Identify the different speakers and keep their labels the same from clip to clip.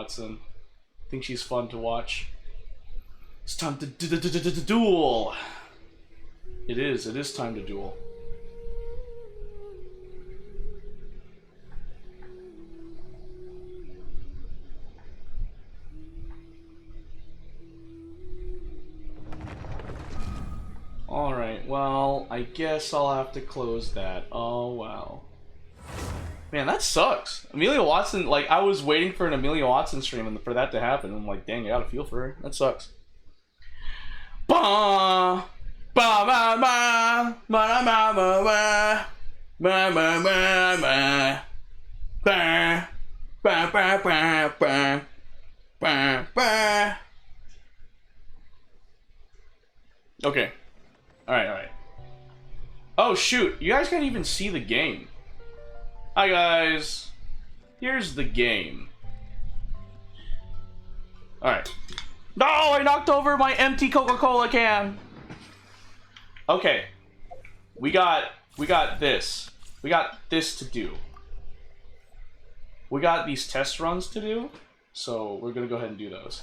Speaker 1: Watson. I think she's fun to watch. It's time to duel. It is time to duel. Alright, well, I guess I'll have to close that. Oh, well. Man, that sucks. Amelia Watson, like, I was waiting for an Amelia Watson stream and for that to happen. I'm like, dang, I gotta feel for her. That sucks. Ba ba ba ba ba ba ba ba ba ba ba ba ba ba ba ba ba. Okay. Alright. Oh, shoot. You guys can't even see the game. Hi, guys. Here's the game. Alright. No, I knocked over my empty Coca-Cola can. Okay. We got this. We got this to do. We got these test runs to do. So, we're going to go ahead and do those.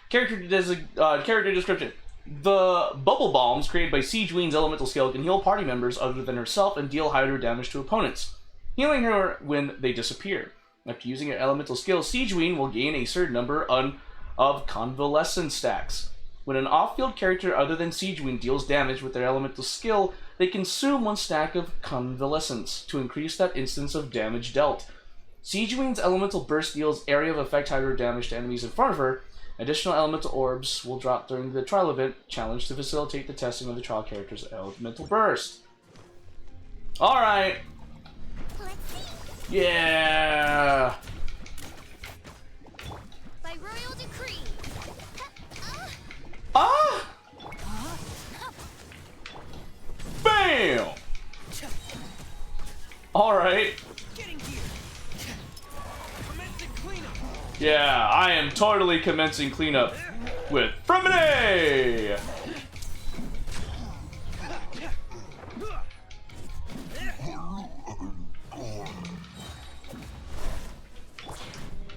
Speaker 1: Character description. The bubble bombs created by Siege Ween's elemental skill can heal party members other than herself and deal higher damage to opponents, healing her when they disappear. After using her elemental skill, Siege Ween will gain a certain number of convalescence stacks. When an off-field character other than Siege Ween deals damage with their elemental skill, they consume 1 stack of convalescence to increase that instance of damage dealt. Siege Ween's elemental burst deals area of effect higher damage to enemies in front of her. Additional elemental orbs will drop during the trial event challenge to facilitate the testing of the trial character's elemental burst. Alright. Yeah.
Speaker 2: By royal decree.
Speaker 1: Ah! Bam! Alright. Yeah, I am totally commencing cleanup with Fremine!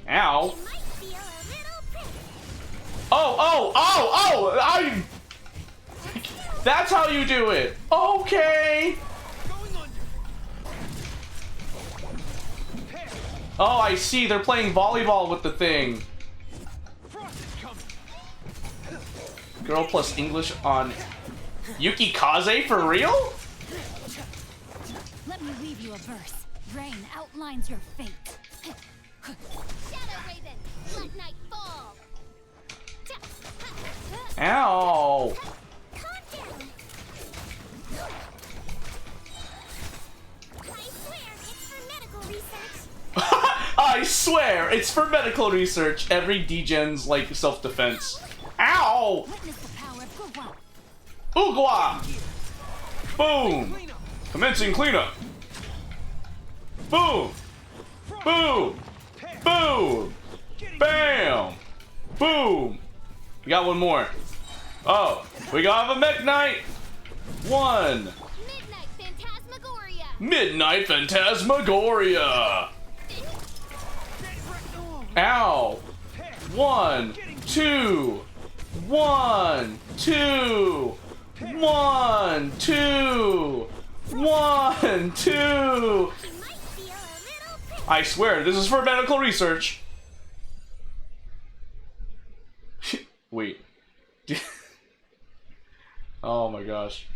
Speaker 1: Ow. Oh, that's how you do it. Okay. Oh, I see. They're playing volleyball with the thing. Girl plus English on Yuki Kaze for real?
Speaker 2: Let me leave you a verse. Rain outlines your fate. Shadow Raven, let night fall.
Speaker 1: Ow. I swear, it's for medical research. Every degen's like self-defense. Ow! Ugwa! Boom! Commencing cleanup. Boom! Boom! Boom! Bam! Boom! We got one more. Oh, we got a mech knight. 1.
Speaker 2: Midnight Phantasmagoria.
Speaker 1: Midnight Phantasmagoria. Ow! 1, 2, 1, 2, 1, 2, 1, 2. I swear, this is for medical research. Wait. Oh my gosh.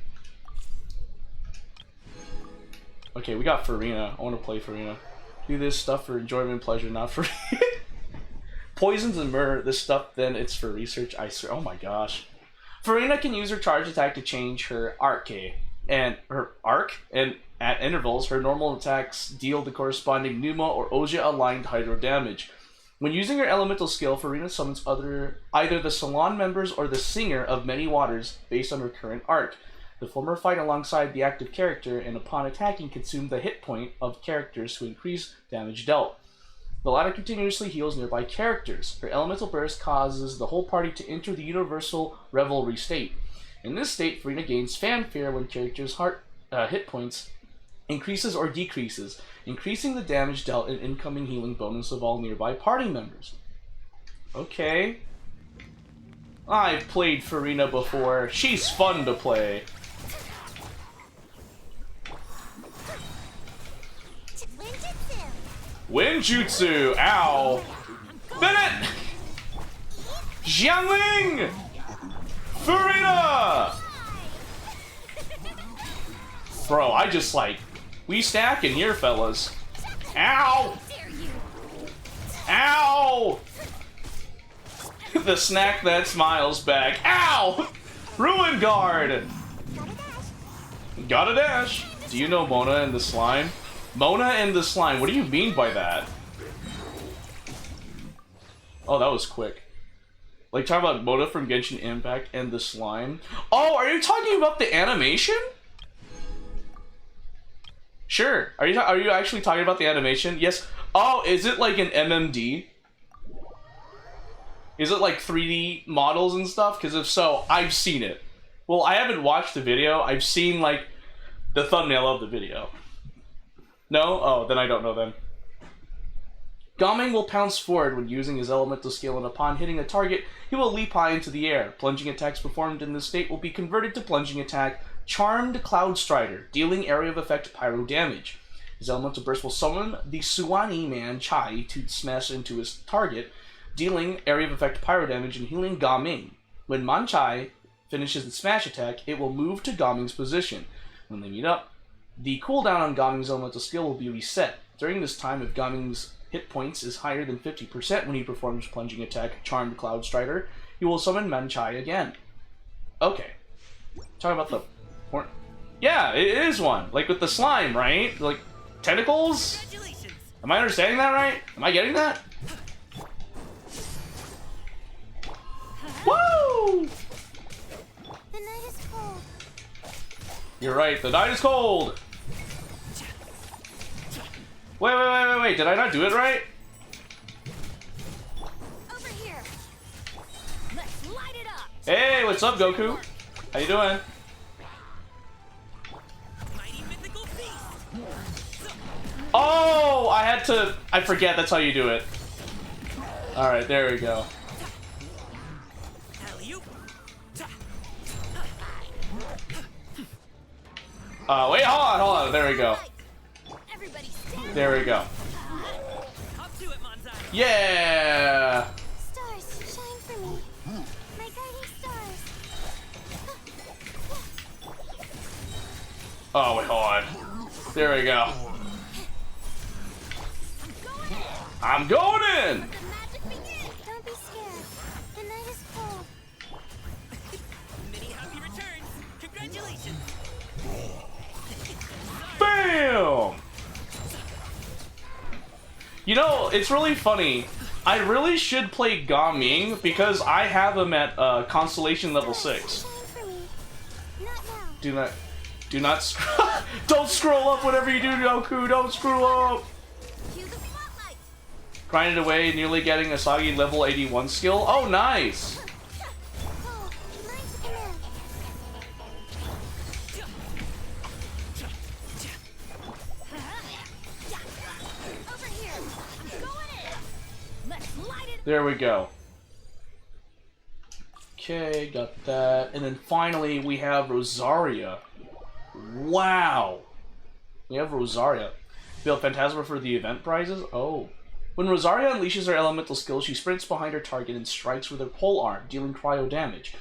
Speaker 1: Okay, we got Farina. I want to play Farina. Do this stuff for enjoyment and pleasure, not for... Poisons and myrrh, this stuff, then it's for research. I swear. Oh my gosh. Farina can use her charge attack to change her arc, and at intervals, her normal attacks deal the corresponding Numa or Oja aligned hydro damage. When using her elemental skill, Farina summons either the Salon members or the Singer of Many Waters based on her current arc. The former fight alongside the active character, and upon attacking, consume the hit point of characters to increase damage dealt. The latter continuously heals nearby characters. Her elemental burst causes the whole party to enter the universal revelry state. In this state, Farina gains fanfare when characters' hit points increases or decreases, increasing the damage dealt and incoming healing bonus of all nearby party members. Okay. I've played Farina before. She's fun to play. Winjutsu! Ow! Bennett! Jiangling! Farina! Bro, I just like... We stacking here, fellas. Ow! Ow! The snack that smiles back. Ow! Ruin Guard! Gotta dash! Do you know Mona and the Slime? Mona and the Slime, what do you mean by that? Oh, that was quick. Like, talking about Mona from Genshin Impact and the Slime. Oh, are you talking about the animation? Sure. Are you actually talking about the animation? Yes. Oh, is it like an MMD? Is it like 3D models and stuff? Because if so, I've seen it. Well, I haven't watched the video. I've seen, like, the thumbnail of the video. No? Oh, then I don't know then. Gaming will pounce forward when using his elemental skill, and upon hitting a target, he will leap high into the air. Plunging attacks performed in this state will be converted to plunging attack Charmed Cloud Strider, dealing area of effect pyro damage. His elemental burst will summon the Suwani Man Chai to smash into his target, dealing area of effect pyro damage and healing Gaming. When Manchai finishes the smash attack, it will move to Gaming's position. When they meet up, the cooldown on Gaming's elemental skill will be reset. During this time, if Gaming's hit points is higher than 50% when he performs plunging attack Charmed Cloud Strider, he will summon Manchai again. Okay. Talking about the horn. Yeah, it is one. Like with the slime, right? Like tentacles? Am I understanding that right? Am I getting that? Woo!
Speaker 2: The night is cold.
Speaker 1: You're right, the night is cold! Wait, did I not do it right?
Speaker 2: Over here. Let's light it up.
Speaker 1: Hey, what's up, Goku? How you doing? Oh, I forget that's how you do it. Alright, there we go. Wait, hold on, there we go. There we go. Yeah!
Speaker 2: Stars, shine for me. My guiding stars.
Speaker 1: Oh, wait, hold on. There we go. I'm going in!
Speaker 2: The magic begins. Don't be scared. The night is cold.
Speaker 3: Many happy returns. Congratulations.
Speaker 1: Bam! You know, it's really funny. I really should play Gaming because I have him at Constellation level 6.
Speaker 2: Shine for me. Not now.
Speaker 1: Do not don't scroll up whatever you do, Goku. Don't screw up.
Speaker 2: Cue the spotlight.
Speaker 1: Grinded away, nearly getting Asagi level 81 skill. Oh, nice.
Speaker 2: Oh, mine's a command. Over here. I'm going in. Let's light it.
Speaker 1: There we go. Okay, got that. And then finally, we have Rosaria. Wow. We have Rosaria. Build Phantasma for the event prizes? Oh. When Rosaria unleashes her elemental skill, she sprints behind her target and strikes with her pole arm, dealing cryo damage.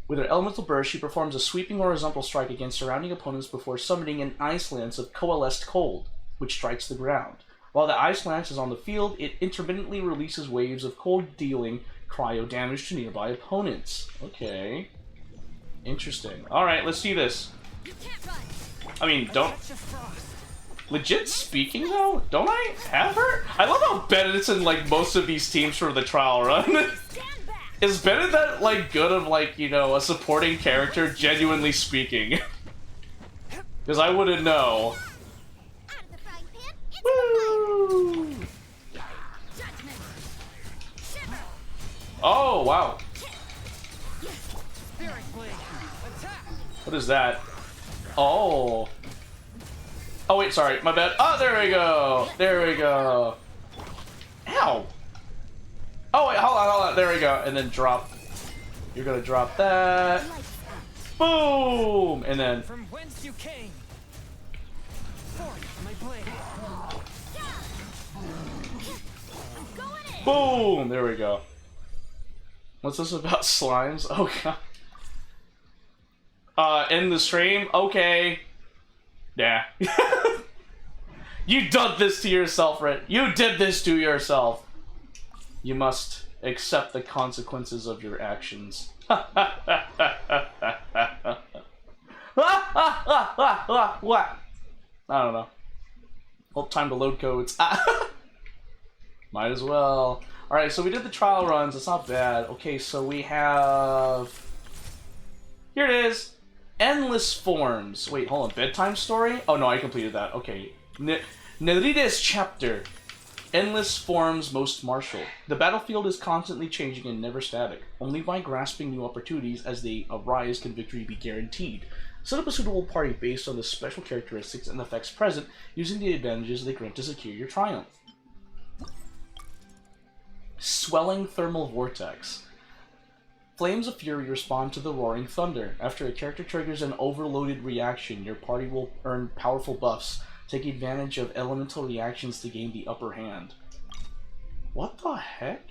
Speaker 1: With her elemental burst, she performs a sweeping horizontal strike against surrounding opponents before summoning an ice lance of coalesced cold, which strikes the ground. While the ice lance is on the field, it intermittently releases waves of cold, dealing cryo damage to nearby opponents. Okay. Interesting. Alright, let's see this.
Speaker 2: You can't run.
Speaker 1: I mean, don't... Legit speaking, though? Don't I have her? I love how Bennett's in, like, most of these teams for the trial run.
Speaker 2: Stand back.
Speaker 1: Is Bennett that, like, good of, like, you know, a supporting character, genuinely speaking? Because I wouldn't know.
Speaker 2: Out of the frying pan into the
Speaker 1: Woo!
Speaker 2: fire. Judgment. Shiver.
Speaker 1: Oh, wow. What is that? Oh. Oh wait, sorry, my bad. Oh, there we go. There we go. Ow. Oh wait, hold on. There we go. And then drop. You're gonna drop that. Boom. And then.
Speaker 3: From whence you came. Forth my blade.
Speaker 1: Boom. There we go. What's this about slimes? Oh god. End the stream. Okay. Yeah. You did this to yourself, Red. You did this to yourself. You must accept the consequences of your actions. What? I don't know. Well, time to load codes. Might as well. Alright, so we did the trial runs. It's not bad. Okay, so we have... Here it is. Endless Forms. Wait, hold on. Bedtime story? Oh, no, I completed that. Okay. Nerides chapter. Endless Forms Most Martial. The battlefield is constantly changing and never static. Only by grasping new opportunities as they arise can victory be guaranteed. Set up a suitable party based on the special characteristics and effects present, using the advantages they grant to secure your triumph. Swelling Thermal Vortex. Flames of Fury respond to the Roaring Thunder. After a character triggers an overloaded reaction, your party will earn powerful buffs. Take advantage of elemental reactions to gain the upper hand. What the heck?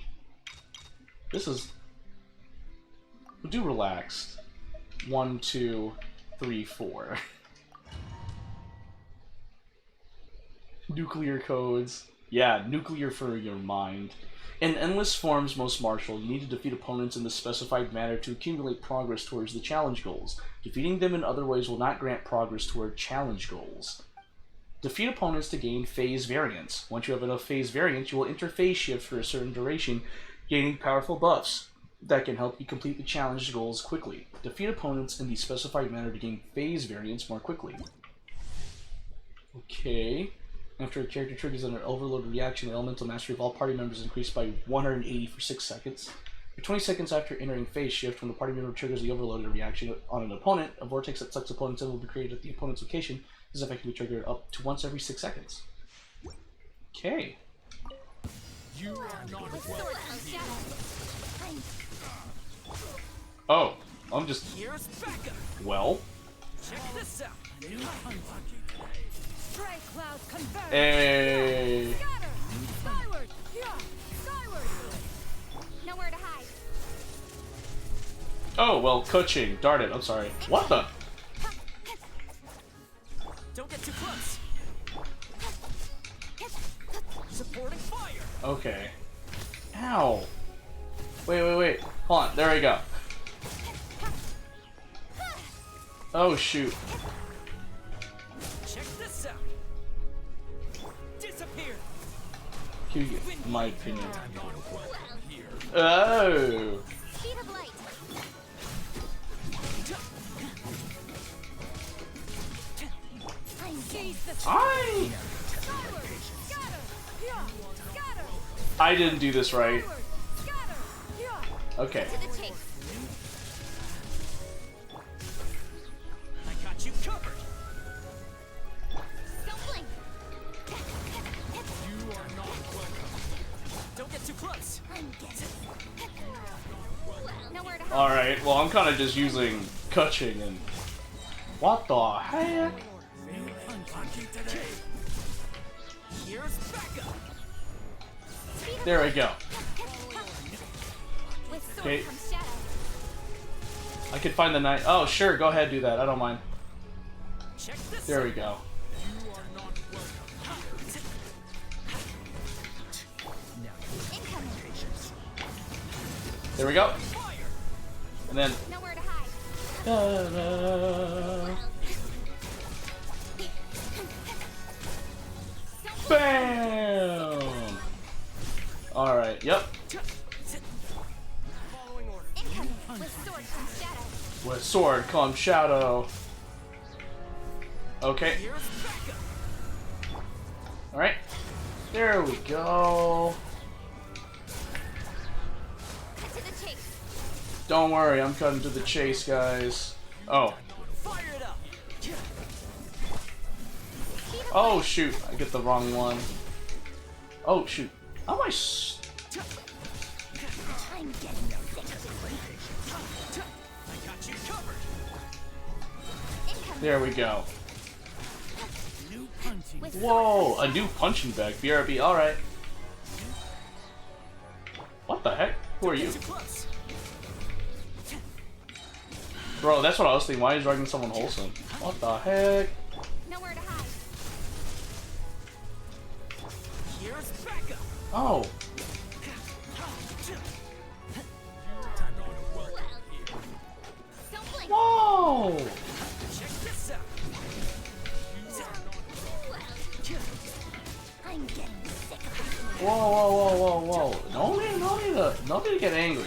Speaker 1: This is... Do relax. 1, 2, 3, 4. Nuclear codes. Yeah, nuclear for your mind. In Endless Forms Most Martial, you need to defeat opponents in the specified manner to accumulate progress towards the challenge goals. Defeating them in other ways will not grant progress toward challenge goals. Defeat opponents to gain phase variance. Once you have enough phase variance, you will enter phase shift for a certain duration, gaining powerful buffs that can help you complete the challenge goals quickly. Defeat opponents in the specified manner to gain phase variance more quickly. Okay. After a character triggers an overload reaction, the elemental mastery of all party members increased by 180 for 6 seconds. For 20 seconds after entering phase shift, when the party member triggers the overloaded reaction on an opponent, a vortex that sucks opponents in will be created at the opponent's location. This effect can be triggered up to once every 6 seconds. Okay.
Speaker 3: You are not
Speaker 1: Oh, I'm just...
Speaker 3: Here's Becca.
Speaker 1: Well.
Speaker 3: Check this out.
Speaker 2: Stray clouds converge.
Speaker 1: Hey.
Speaker 2: Scatter. Skyward. Yeah. Skyward. Nowhere to hide.
Speaker 1: Oh, well, coaching. Darn it, I'm sorry. What the?
Speaker 3: Don't get too close. Supporting fire.
Speaker 1: Okay. Ow. Wait. Hold on, there we go. Oh, shoot.
Speaker 3: Check this out. Disappear.
Speaker 1: Here you get my opinion. Oh.
Speaker 2: Speed of light. Seize the
Speaker 1: I
Speaker 2: skyward. Scatter. Yeah. Scatter.
Speaker 1: I didn't do this right.
Speaker 2: Skyward. Scatter. Yeah.
Speaker 1: Okay.
Speaker 2: To the chase.
Speaker 3: I got you covered.
Speaker 2: Don't blink.
Speaker 3: You are not welcome. Don't get too close.
Speaker 2: Nowhere to hide.
Speaker 1: Alright, well, I'm kind of just using coaching and... What the heck?
Speaker 3: Here's Becca.
Speaker 1: There we go.
Speaker 2: With sword
Speaker 1: Okay.
Speaker 2: comes shadow.
Speaker 1: I could find the knight. Oh, sure, go ahead, do that. I don't mind.
Speaker 3: Check this
Speaker 1: There
Speaker 3: out.
Speaker 1: we go.
Speaker 3: You are not welcome.
Speaker 2: Incoming.
Speaker 1: There we go.
Speaker 3: Fire.
Speaker 1: And then...
Speaker 2: Nowhere to hide.
Speaker 1: Ta-da. Bam! Alright, yep.
Speaker 3: Following order.
Speaker 2: Incoming. With sword comes shadow.
Speaker 1: With sword comes shadow. Okay,
Speaker 3: Here's Becca.
Speaker 1: alright. There we go.
Speaker 2: To the chase.
Speaker 1: Don't worry, I'm cutting to the chase, guys. Oh,
Speaker 3: Fire it up.
Speaker 2: Speed
Speaker 1: Oh shoot, I get the wrong one. Oh shoot. How am I
Speaker 2: I'm getting sick of it.
Speaker 3: I got you covered.
Speaker 2: Incoming.
Speaker 1: There we go.
Speaker 3: New punching.
Speaker 2: With
Speaker 1: Whoa, a new punching bag. BRB, alright. What the heck? Who are you?
Speaker 3: Too close.
Speaker 1: Bro, that's what I was thinking. Why is dragging someone wholesome? What the heck?
Speaker 2: nowhere to hide.
Speaker 3: Here's backup.
Speaker 1: Oh.
Speaker 3: Time to go to work.
Speaker 2: Don't blink.
Speaker 1: Whoa!
Speaker 3: Check this out.
Speaker 2: I'm getting sick of it.
Speaker 1: Whoa, whoa, whoa, whoa, whoa. No need to get angry.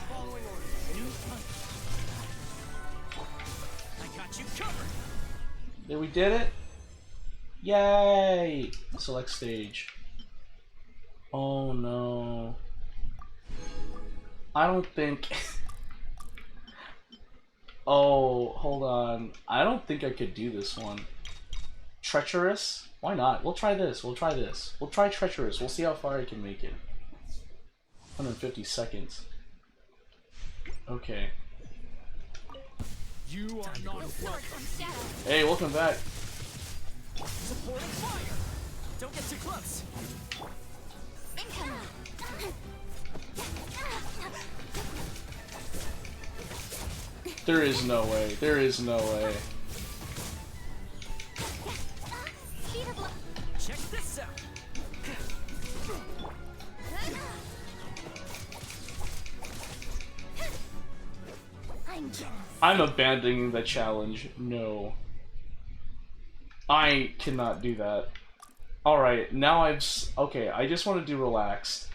Speaker 3: Following orders. New punch. I got you covered.
Speaker 1: We did it? Yay! Select stage. Oh no. I don't think... Oh, hold on. I don't think I could do this one. Treacherous? Why not? We'll try this. We'll try this. We'll try Treacherous. We'll see how far I can make it. 150 seconds. Okay.
Speaker 3: You are not
Speaker 2: Sword
Speaker 3: welcome.
Speaker 2: from shadow.
Speaker 1: Hey, welcome back.
Speaker 3: Supporting fire. Don't get too close.
Speaker 2: Incoming.
Speaker 1: There is no way. There is no way.
Speaker 2: Speed of light.
Speaker 3: Check this out.
Speaker 2: I'm getting
Speaker 1: I'm abandoning the challenge. No. I cannot do that. Alright, now okay, I just want to do relaxed.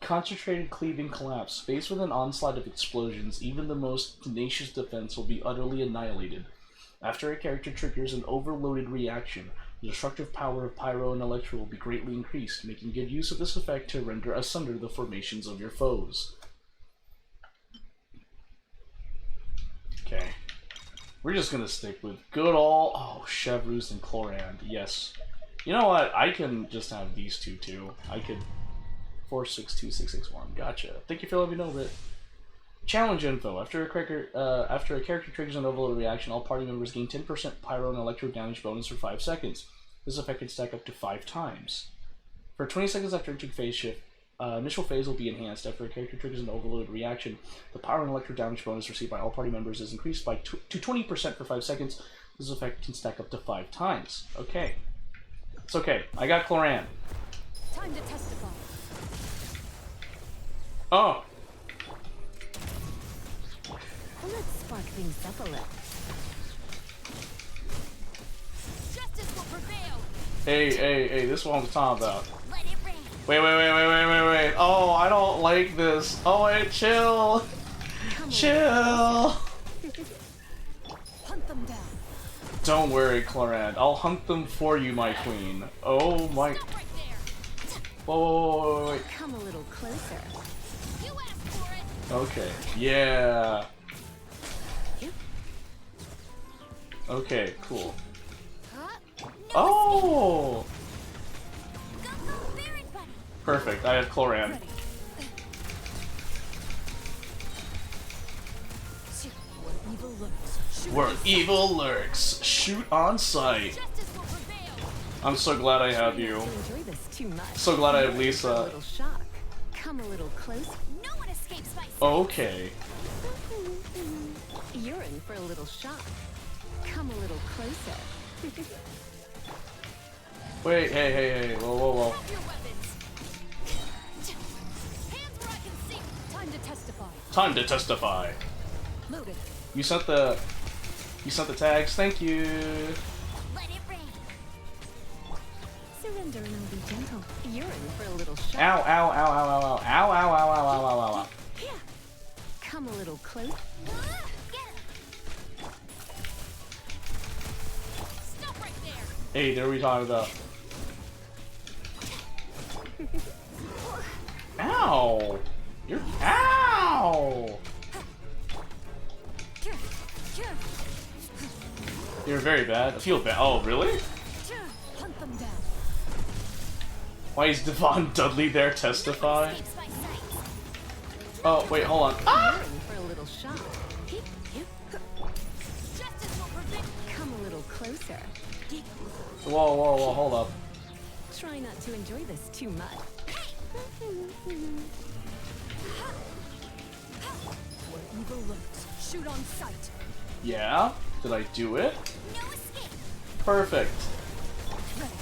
Speaker 1: Concentrated cleaving collapse. Faced with an onslaught of explosions, even the most tenacious defense will be utterly annihilated. After a character triggers an overloaded reaction, the destructive power of Pyro and Electro will be greatly increased, making good use of this effect to render asunder the formations of your foes. Okay. We're just gonna stick with good old... Oh, Chevreuse and Chlorand. Yes. You know what? I can just have these two, too. I could... 462661. Gotcha. Thank you for letting me know that. Challenge info. After a character triggers an overload reaction, all party members gain 10% Pyro and Electro damage bonus for 5 seconds. This effect can stack up to 5 times. For 20 seconds after entering phase shift, initial phase will be enhanced. After a character triggers an overloaded reaction, the Pyro and Electro damage bonus received by all party members is increased by to 20% for 5 seconds. This effect can stack up to 5 times. Okay. It's okay. I got Chlorand.
Speaker 2: time to testify.
Speaker 1: Oh!
Speaker 2: Let's spark things up a little. Justice will prevail.
Speaker 1: Hey, this is what I'm talking about.
Speaker 2: Let it rain.
Speaker 1: Wait. Oh, I don't like this. Oh, wait, chill. Chill.
Speaker 2: Hunt them down.
Speaker 1: Don't worry, Chlorand. I'll hunt them for you, my queen. Oh my...
Speaker 2: Stop right there.
Speaker 1: Whoa, wait.
Speaker 2: Come a little closer. You asked for it.
Speaker 1: Okay, yeah. Okay, cool.
Speaker 2: Huh? No
Speaker 1: Oh!
Speaker 2: escape. Go, Baron Buddy.
Speaker 1: Perfect, I have Chlorand.
Speaker 2: Ready.
Speaker 1: Where evil lurks, shoot on sight.
Speaker 2: Justice will prevail.
Speaker 1: I'm so glad I have you.
Speaker 2: Enjoy this too much.
Speaker 1: So glad I have
Speaker 2: A
Speaker 1: Lisa.
Speaker 2: little shock. Come a little close. No one escapes my sight.
Speaker 1: Okay.
Speaker 2: You're in for a little shock. Come a little closer.
Speaker 1: Wait, hey. Whoa.
Speaker 2: Drop your weapons. Hands where I can see. Time to testify.
Speaker 1: Time to testify.
Speaker 2: Loaded.
Speaker 1: You sent the tags, thank you.
Speaker 2: Let it rain. Surrender and I'll be gentle. You're in for a little shock.
Speaker 1: Ow.
Speaker 2: Here. Come a little close. Get him. Stop right there.
Speaker 1: Hey, there we talking about. Ow! You're ow! You're very bad. I feel bad. Oh, really?
Speaker 2: Hunt them down.
Speaker 1: Why is Devon Dudley there testify?
Speaker 2: Escapes my sight.
Speaker 1: Oh, wait, hold on. Ah!
Speaker 4: Going for a little shot. Peep, peep.
Speaker 2: Justice will prevent.
Speaker 4: Come a little closer.
Speaker 1: Whoa, whoa, whoa, hold up.
Speaker 4: Try not to enjoy this too much.
Speaker 2: Where evil lurks, shoot on sight.
Speaker 1: Yeah? Did I do it?
Speaker 2: No escape.
Speaker 1: Perfect.
Speaker 2: Ready.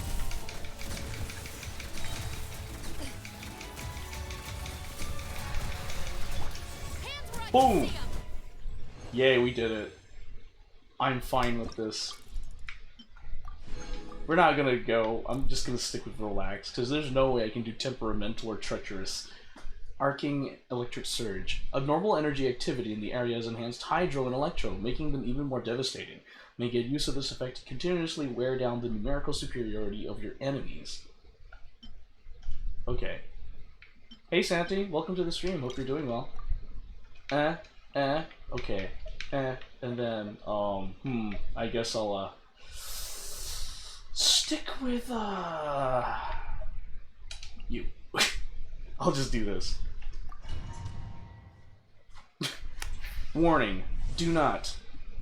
Speaker 2: Hands where I can
Speaker 1: Boom.
Speaker 2: see 'em.
Speaker 1: Yay, we did it. I'm fine with this. We're not gonna go. I'm just gonna stick with relax, because there's no way I can do temperamental or treacherous. Arcing electric surge. Abnormal energy activity in the area has enhanced hydro and electro, making them even more devastating. May get use of this effect to continuously wear down the numerical superiority of your enemies. Okay. Hey Santi, welcome to the stream. Hope you're doing well. Okay. And then, I guess I'll, stick with, you. I'll just do this. Warning. Do not.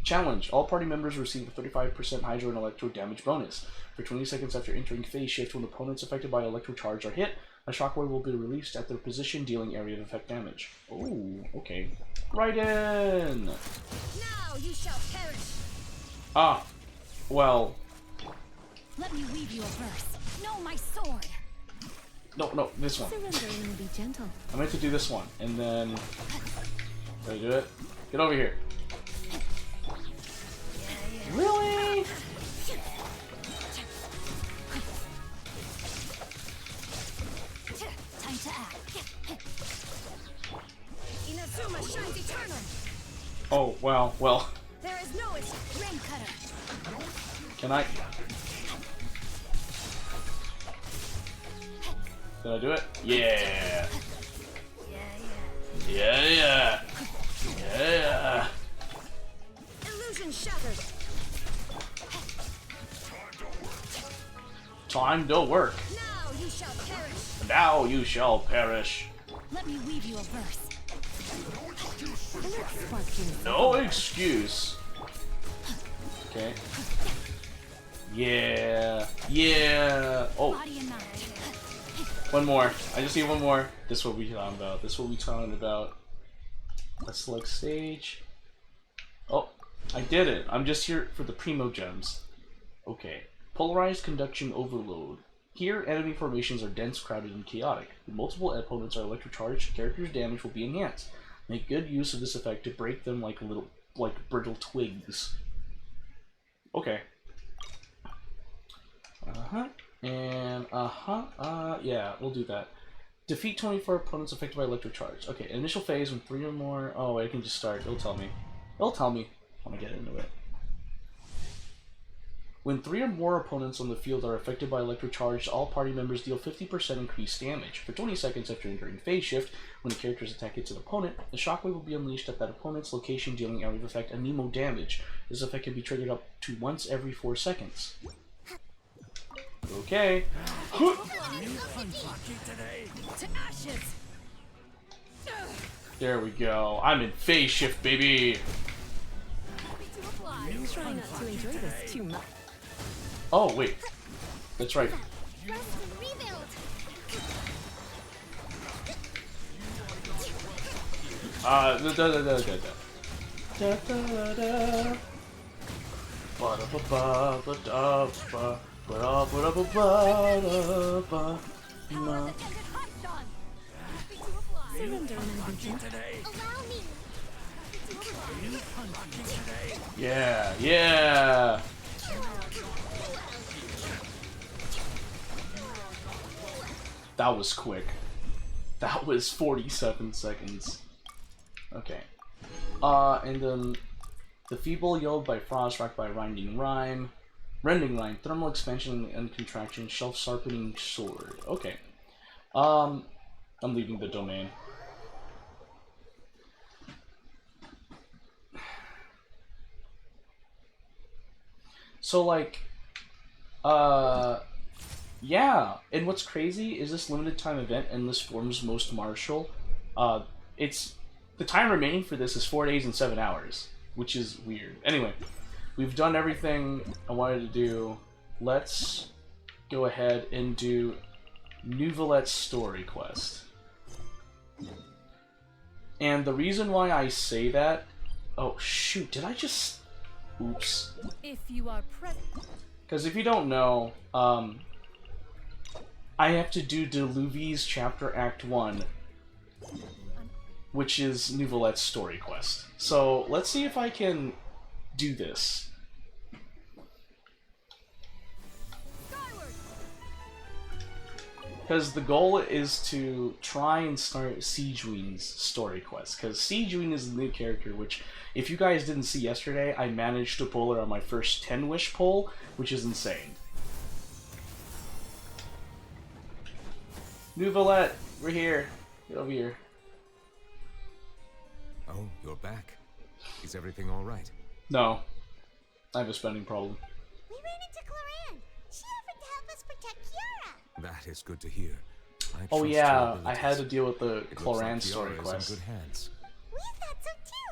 Speaker 1: Challenge. All party members receive a 35% hydro and electro damage bonus. For 20 seconds after entering phase shift, when opponents affected by electro charge are hit, a shockwave will be released at their position, dealing area of effect damage. Oh, okay. Right in!
Speaker 2: Now you shall perish.
Speaker 1: Ah. Well.
Speaker 2: Let me weave you a verse. No, my sword.
Speaker 1: No, this one.
Speaker 4: Surrender and be gentle.
Speaker 1: I meant to do this one, and then... Did I do it? Get over here. Really?
Speaker 2: Time to act. Inazuma shines eternal.
Speaker 1: Oh, well.
Speaker 2: There is no escape. Rain cutter.
Speaker 1: Can I... Did I do it? Yeah. Yeah.
Speaker 2: Illusion shattered.
Speaker 1: Time to work.
Speaker 2: Now you shall perish.
Speaker 1: Now you shall perish.
Speaker 2: Let me weave you a verse.
Speaker 4: Let's spark things.
Speaker 1: No excuse. Okay. Yeah. Oh,
Speaker 2: Body and mind.
Speaker 1: one more. I just need one more. This is what we talking about. Let's select stage. Oh, I did it. I'm just here for the primo gems. Okay. Polarized conduction overload. Here, enemy formations are dense, crowded, and chaotic. When multiple opponents are electrocharged, characters' damage will be enhanced. Make good use of this effect to break them like brittle twigs. Okay. Yeah, we'll do that. Defeat 24 opponents affected by electrocharge. Okay, initial phase when 3 or more... Oh, I can just start. It'll tell me. When I get into it. When 3 or more opponents on the field are affected by electrocharge, all party members deal 50% increased damage. For 20 seconds after entering phase shift, when the character's attack hits an opponent, the shockwave will be unleashed at that opponent's location, dealing area of effect and Nemo damage. This effect can be triggered up to once every 4 seconds. Okay.
Speaker 2: To ashes.
Speaker 1: There we go. I'm in phase shift, baby.
Speaker 2: Happy to apply.
Speaker 4: Try not to enjoy this too much.
Speaker 1: Oh, wait. That's right.
Speaker 2: Rest and rebuild. Power that ended hyped on. Happy to apply.
Speaker 4: Surrender and be gentle.
Speaker 2: Allow me. Happy to apply.
Speaker 1: Yeah. That was quick. That was 47 seconds. Okay. And then the Feeble Yelled by Frost, Rocked by Rending Rhyme, Thermal Expansion and Contraction, Shelf Sharpening Sword. Okay. I'm leaving the domain. So like, uh, yeah. And what's crazy is this limited time event, Endless Forms Most Martial. It's the time remaining for this is 4 days and 7 hours, which is weird. Anyway, we've done everything I wanted to do. Let's go ahead and do Nouvelette's story quest. And the reason why I say that... Oh, shoot, did I just... Oops.
Speaker 2: If you are present.
Speaker 1: Because if you don't know, I have to do Deluvi's Chapter Act 1, which is Nouvelette's story quest. So, let's see if I can do this. Because the goal is to try and start Siegewene's story quest. Because Siegewene is the new character, which, if you guys didn't see yesterday, I managed to pull her on my first 10-wish pull, which is insane. Nouvelette, we're here. Get over here.
Speaker 5: Oh, you're back. Is everything all right?
Speaker 1: No. I have a spending problem.
Speaker 2: We ran into Cloran. She offered to help us protect Kiara.
Speaker 5: That is good to hear. I
Speaker 1: Oh
Speaker 5: trust
Speaker 1: yeah,
Speaker 5: your
Speaker 1: I had to
Speaker 5: abilities.
Speaker 1: deal with the
Speaker 5: It looks
Speaker 1: Cloran
Speaker 5: like
Speaker 1: story
Speaker 5: Kiara is
Speaker 1: quest.
Speaker 5: in good hands.
Speaker 2: We thought so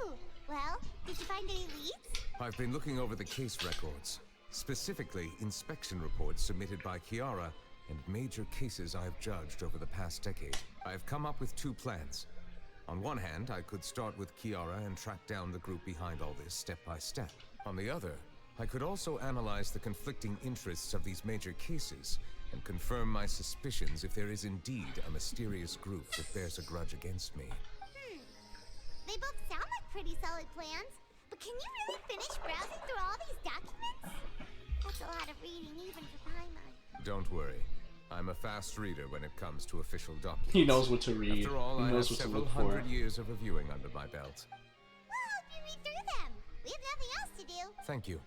Speaker 2: too. Well, did you find any leads?
Speaker 5: I've been looking over the case records, specifically inspection reports submitted by Kiara and major cases I've judged over the past decade. I've come up with two plans. On one hand, I could start with Kiara and track down the group behind all this step by step. On the other, I could also analyze the conflicting interests of these major cases and confirm my suspicions if there is indeed a mysterious group that bears a grudge against me.
Speaker 2: They both sound like pretty solid plans, but can you really finish browsing through all these documents? That's a lot of reading even for Paimon.
Speaker 5: Don't worry. I'm a fast reader when it comes to official documents.
Speaker 1: He knows what to read.
Speaker 5: After all,
Speaker 1: He
Speaker 5: I have
Speaker 1: knows what to
Speaker 5: several
Speaker 1: look for.
Speaker 5: hundred years of reviewing under my belt.
Speaker 2: We'll help you read through them. We have nothing else to do.
Speaker 5: Thank you.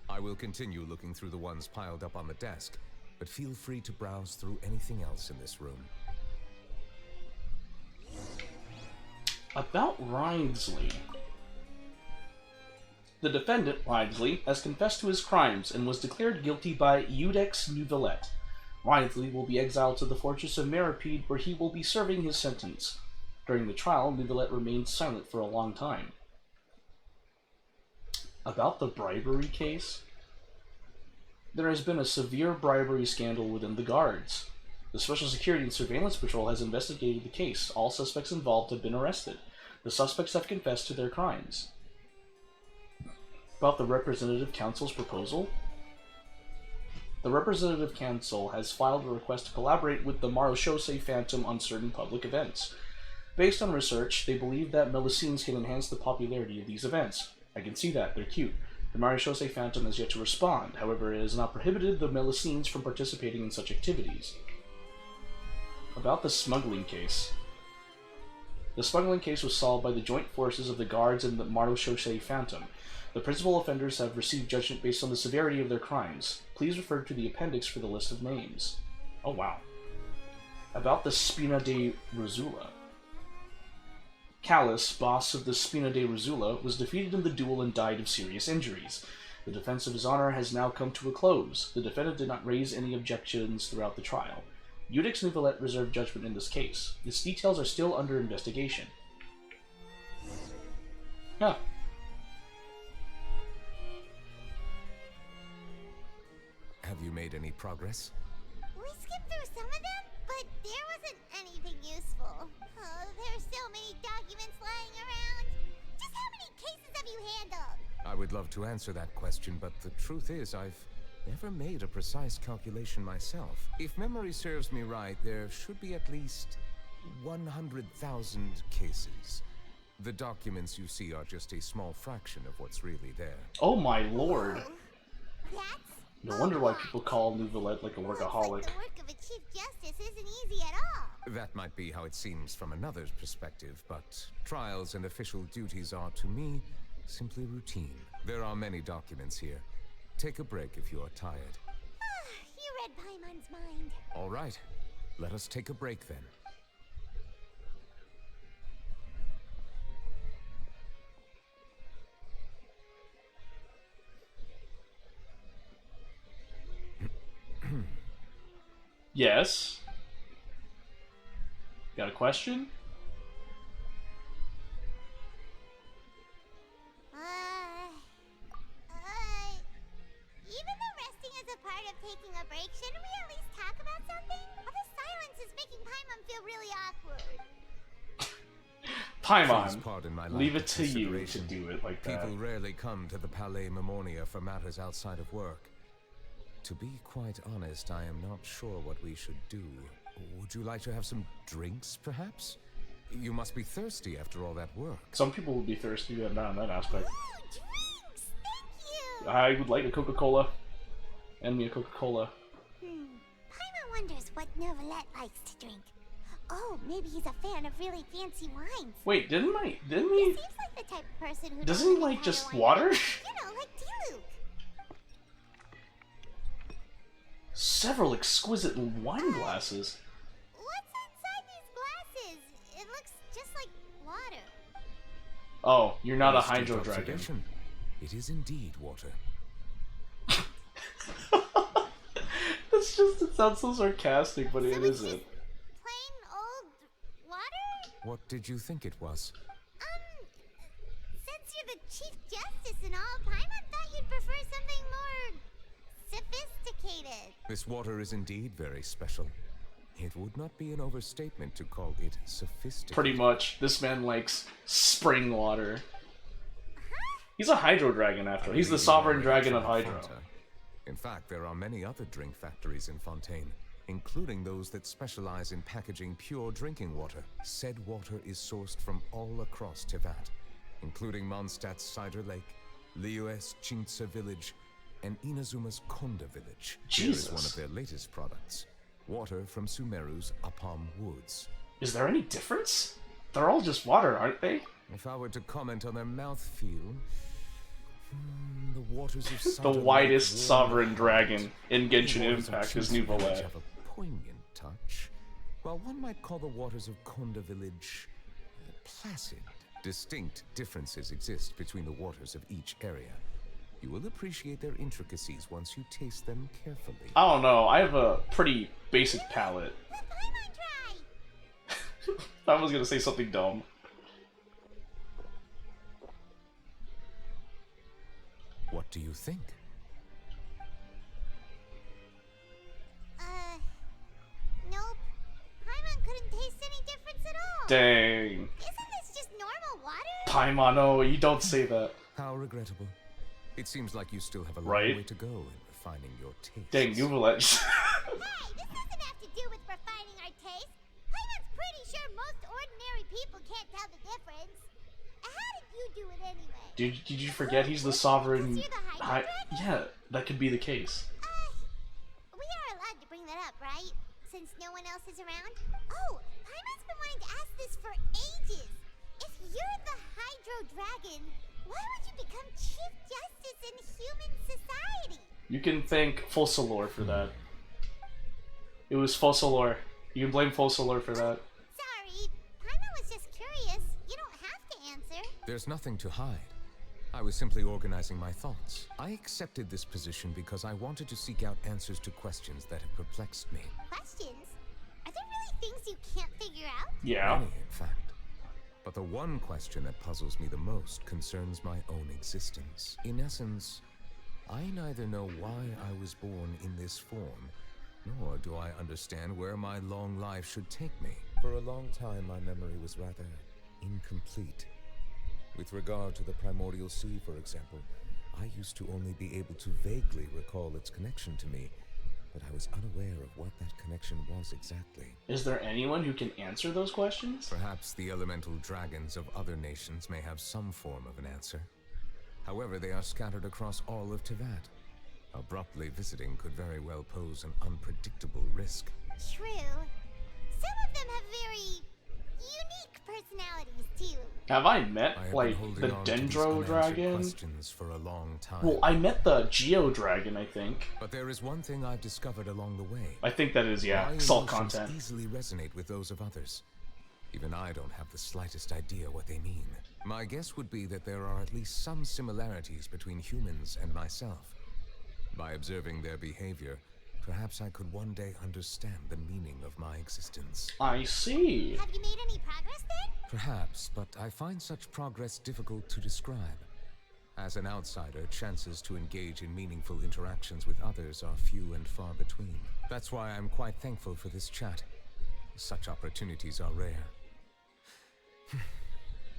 Speaker 5: I will continue looking through the ones piled up on the desk, but feel free to browse through anything else in this room.
Speaker 1: About Rhinesley. The defendant, Rhinesley, has confessed to his crimes and was declared guilty by Iudex Nouvelette. Rhinesley will be exiled to the fortress of Meripede, where he will be serving his sentence. During the trial, Nouvelette remained silent for a long time. About the bribery case? There has been a severe bribery scandal within the guards. The Special Security and Surveillance Patrol has investigated the case. All suspects involved have been arrested. The suspects have confessed to their crimes. About the Representative Council's proposal? The Representative Council has filed a request to collaborate with the Marechaussee Phantom on certain public events. Based on research, they believe that Melusines can enhance the popularity of these events. I can see that, they're cute. The Marechaussee Phantom has yet to respond, however it has not prohibited the Melusines from participating in such activities. About the smuggling case. The smuggling case was solved by the joint forces of the Guards and the Marechaussee Phantom. The principal offenders have received judgment based on the severity of their crimes. Please refer to the appendix for the list of names. Oh wow. About the Spina de Rosula. Callus, boss of the Spina de Rosula, was defeated in the duel and died of serious injuries. The defense of his honor has now come to a close. The defendant did not raise any objections throughout the trial. Iudex Nouvelette reserved judgment in this case. Its details are still under investigation. Huh.
Speaker 5: Have you made any progress?
Speaker 2: We skipped through some of them, but there wasn't anything useful. Oh, there's so many documents lying around. Just how many cases have you handled?
Speaker 5: I would love to answer that question, but the truth is I've never made a precise calculation myself. If memory serves me right, there should be at least 100,000 cases. The documents you see are just a small fraction of what's really there.
Speaker 1: Oh my lord.
Speaker 2: That's
Speaker 1: No wonder why people call Nouvelette like a workaholic.
Speaker 2: Looks like the work of a Chief Justice isn't easy at all.
Speaker 5: That might be how it seems from another's perspective, but trials and official duties are, to me, simply routine. There are many documents here. Take a break if you are tired.
Speaker 2: You read Paimon's mind.
Speaker 5: All right, let us take a break then.
Speaker 1: Yes. Got a question?
Speaker 2: Even though resting is a part of taking a break, shouldn't we at least talk about something? All this silence is making Paimon feel really awkward.
Speaker 5: Please
Speaker 1: Paimon,
Speaker 5: pardon my
Speaker 1: leave
Speaker 5: lack
Speaker 1: it
Speaker 5: of
Speaker 1: to you to
Speaker 5: consideration.
Speaker 1: do it like that.
Speaker 5: People rarely come to the Palais Memornia for matters outside of work. To be quite honest, I am not sure what we should do. Would you like to have some drinks, perhaps? You must be thirsty after all that work.
Speaker 1: Some people would be thirsty on that aspect.
Speaker 2: Ooh, drinks! Thank you!
Speaker 1: I would like a Coca-Cola. And me a Coca-Cola.
Speaker 2: Paimon wonders what Novelette likes to drink. Oh, maybe he's a fan of really fancy wines.
Speaker 1: Wait, didn't
Speaker 2: He
Speaker 1: he?
Speaker 2: seems like the type of person who
Speaker 1: Doesn't he
Speaker 2: doesn't
Speaker 1: like
Speaker 2: enjoy
Speaker 1: just
Speaker 2: wine.
Speaker 1: water?
Speaker 2: You know, like Diluc.
Speaker 1: Several exquisite wine glasses.
Speaker 2: What's inside these glasses? It looks just like water.
Speaker 1: Oh, you're not a
Speaker 5: Astute
Speaker 1: hydro dragon.
Speaker 5: observation. It is indeed water.
Speaker 1: It's just, it sounds so sarcastic, but it
Speaker 2: So it's
Speaker 1: isn't.
Speaker 2: just plain old water?
Speaker 5: What did you think it was?
Speaker 2: Since you're the Chief Justice and all, Paimon thought you'd prefer something more sophisticated.
Speaker 5: This water is indeed very special. It would not be an overstatement to call it sophisticated.
Speaker 1: Pretty much. This man likes spring water. He's a hydro dragon after all. He's the sovereign dragon of Hydro.
Speaker 5: Fanta. In fact, there are many other drink factories in Fontaine, including those that specialize in packaging pure drinking water. Said water is sourced from all across Tevat, including Mondstadt's Cider Lake, Liyue's Chintsa Village, and Inazuma's Konda Village. Here is one
Speaker 1: Jesus.
Speaker 5: of their latest products, water from Sumeru's Apam Woods.
Speaker 1: Is there any difference? They're all just water, aren't they?
Speaker 5: If I were to comment on their mouthfeel, the waters of
Speaker 1: The
Speaker 5: Cider Lake
Speaker 1: widest
Speaker 5: warm
Speaker 1: sovereign
Speaker 5: heart.
Speaker 1: dragon in Genshin
Speaker 5: The waters of
Speaker 1: Impact is
Speaker 5: Chintsa Village
Speaker 1: Novelette.
Speaker 5: have a poignant touch, while one might call the waters of Konda Village placid. Distinct differences exist between the waters of each area. You will appreciate their intricacies once you taste them carefully.
Speaker 1: I don't know. I have a pretty basic palate.
Speaker 2: Let Paimon try!
Speaker 1: I was gonna say something dumb.
Speaker 5: What do you think?
Speaker 2: Nope. Paimon couldn't taste any difference at all.
Speaker 1: Dang.
Speaker 2: Isn't this just normal water?
Speaker 1: Paimon, no, you don't say that.
Speaker 5: How regrettable. It seems like you still have a long
Speaker 1: Right.
Speaker 5: way to go in refining your taste.
Speaker 1: Dang, Novelette.
Speaker 2: Hey, this doesn't have to do with refining our taste. Paimon's pretty sure most ordinary people can't tell the difference. How did you do it anyway?
Speaker 1: Did you forget he's the sovereign?
Speaker 2: Because you're the Hydro Dragon?
Speaker 1: Yeah, that could be the case.
Speaker 2: We are allowed to bring that up, right? Since no one else is around? Oh, Paimon's been wanting to ask this for ages. If you're the Hydro Dragon, why would you become Chief Justice in human society?
Speaker 1: You can thank Fossilor for that. It was Fossilor. You can blame Fossilor for that.
Speaker 2: Sorry, Paimon was just curious. You don't have to answer.
Speaker 5: There's nothing to hide. I was simply organizing my thoughts. I accepted this position because I wanted to seek out answers to questions that have perplexed me.
Speaker 2: Questions? Are there really things you can't figure out?
Speaker 1: Yeah.
Speaker 5: Many, in fact. But the one question that puzzles me the most concerns my own existence. In essence, I neither know why I was born in this form, nor do I understand where my long life should take me. For a long time, my memory was rather incomplete. With regard to the primordial sea, for example, I used to only be able to vaguely recall its connection to me, but I was unaware of what that connection was exactly.
Speaker 1: Is there anyone who can answer those questions?
Speaker 5: Perhaps the elemental dragons of other nations may have some form of an answer. However, they are scattered across all of Tevat. Abruptly visiting could very well pose an unpredictable risk.
Speaker 2: True. Some of them have very unique personalities, too.
Speaker 1: Have I met,
Speaker 5: I have
Speaker 1: like,
Speaker 5: been holding
Speaker 1: the
Speaker 5: on to these
Speaker 1: Dendro
Speaker 5: unanswered
Speaker 1: Dragon?
Speaker 5: questions for a long time.
Speaker 1: Well, I met the Geo Dragon, I think.
Speaker 5: But there is one thing I've discovered along the way.
Speaker 1: I think that is, yeah,
Speaker 5: My
Speaker 1: salt
Speaker 5: emotions
Speaker 1: content.
Speaker 5: easily resonate with those of others. Even I don't have the slightest idea what they mean. My guess would be that there are at least some similarities between humans and myself. By observing their behavior, Perhaps I could one day understand the meaning of my existence.
Speaker 1: I see.
Speaker 2: Have you made any progress then?
Speaker 5: Perhaps, but I find such progress difficult to describe. As an outsider, chances to engage in meaningful interactions with others are few and far between. That's why I'm quite thankful for this chat. Such opportunities are rare.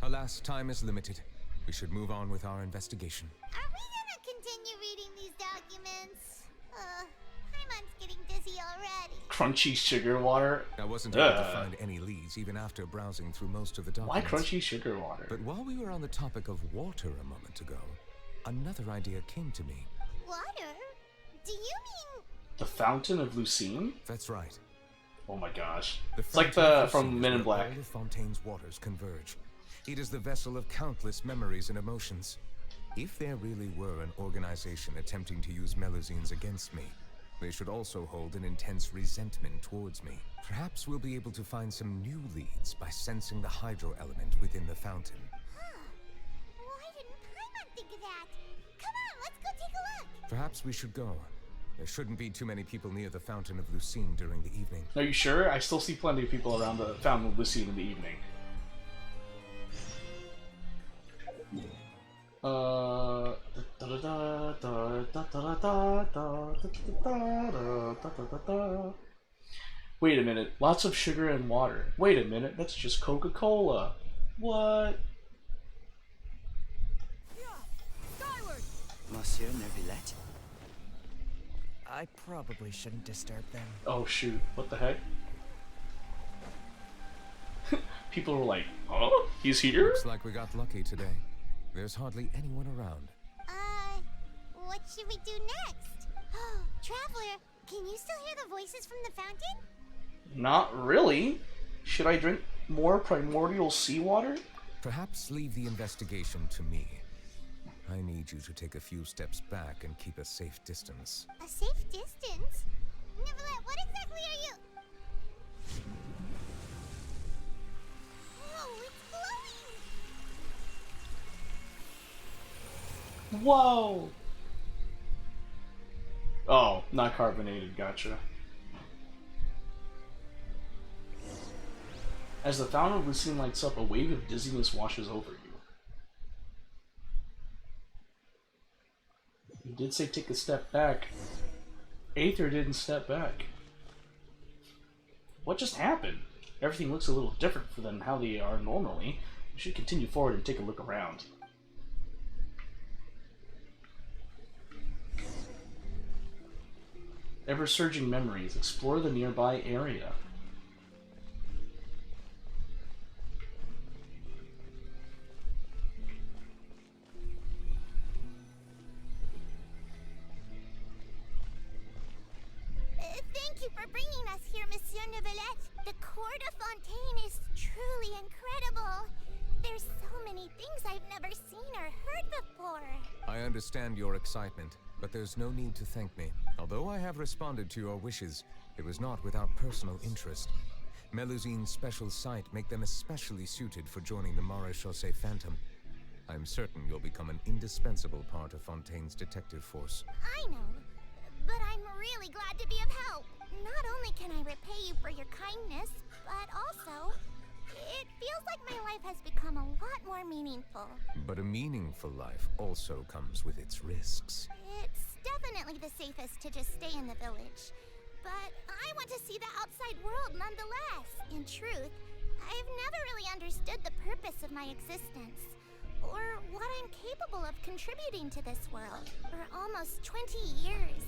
Speaker 5: Alas, time is limited. We should move on with our investigation.
Speaker 2: Are we gonna continue reading these documents? Paimon's getting dizzy already.
Speaker 1: Crunchy sugar water.
Speaker 5: I wasn't able to find any leads even after browsing through most of the
Speaker 1: Why
Speaker 5: documents.
Speaker 1: crunchy sugar water?
Speaker 5: But while we were on the topic of water a moment ago, another idea came to me.
Speaker 2: Water? Do you mean...
Speaker 1: The Fountain of Lucine?
Speaker 5: That's right.
Speaker 1: Oh my gosh.
Speaker 5: The
Speaker 1: It's like
Speaker 5: Fountain
Speaker 1: the
Speaker 5: of
Speaker 1: from
Speaker 5: Lucine
Speaker 1: Men
Speaker 5: is
Speaker 1: in
Speaker 5: where
Speaker 1: Black.
Speaker 5: all of Fontaine's waters converge. It is the vessel of countless memories and emotions. If there really were an organization attempting to use Melusines against me, they should also hold an intense resentment towards me. Perhaps we'll be able to find some new leads by sensing the hydro element within the fountain.
Speaker 2: Huh. Why didn't Paimon think of that? Come on, let's go take a look.
Speaker 5: Perhaps we should go. There shouldn't be too many people near the Fountain of Lucine during the evening.
Speaker 1: Are you sure? I still see plenty of people around the Fountain of Lucine in the evening. Wait a minute. Lots of sugar and water. Wait a minute. That's just Coca-Cola. What?
Speaker 3: Skyward!
Speaker 6: Monsieur Neuvillette?
Speaker 3: I probably shouldn't disturb them.
Speaker 1: Oh shoot. What the heck? People were like, oh, he's here?
Speaker 5: Looks like we got lucky today. There's hardly anyone around.
Speaker 2: What should we do next? Traveler, can you still hear the voices from the fountain?
Speaker 1: Not really. Should I drink more primordial seawater?
Speaker 5: Perhaps leave the investigation to me. I need you to take a few steps back and keep a safe distance.
Speaker 2: A safe distance? Neuvillette, what exactly are you... Whoa, it's glowing!
Speaker 1: Whoa! Oh, not carbonated, gotcha. As the Fountain of Lucine lights up, a wave of dizziness washes over you. You did say take a step back. Aether didn't step back. What just happened? Everything looks a little different than how they are normally. You should continue forward and take a look around. Ever-surging memories. Explore the nearby area.
Speaker 2: Thank you for bringing us here, Monsieur Neuvillette. The Court of Fontaine is truly incredible. There's so many things I've never seen or heard before.
Speaker 5: I understand your excitement, but there's no need to thank me. Although I have responded to your wishes, it was not without personal interest. Melusine's special sight make them especially suited for joining the Maréchaussée Phantom. I'm certain you'll become an indispensable part of Fontaine's detective force.
Speaker 2: I know, but I'm really glad to be of help. Not only can I repay you for your kindness, but also, it feels like my life has become a lot more meaningful.
Speaker 5: But a meaningful life also comes with its risks.
Speaker 2: It's definitely the safest to just stay in the village. But I want to see the outside world nonetheless. In truth, I've never really understood the purpose of my existence, or what I'm capable of contributing to this world. For almost 20 years,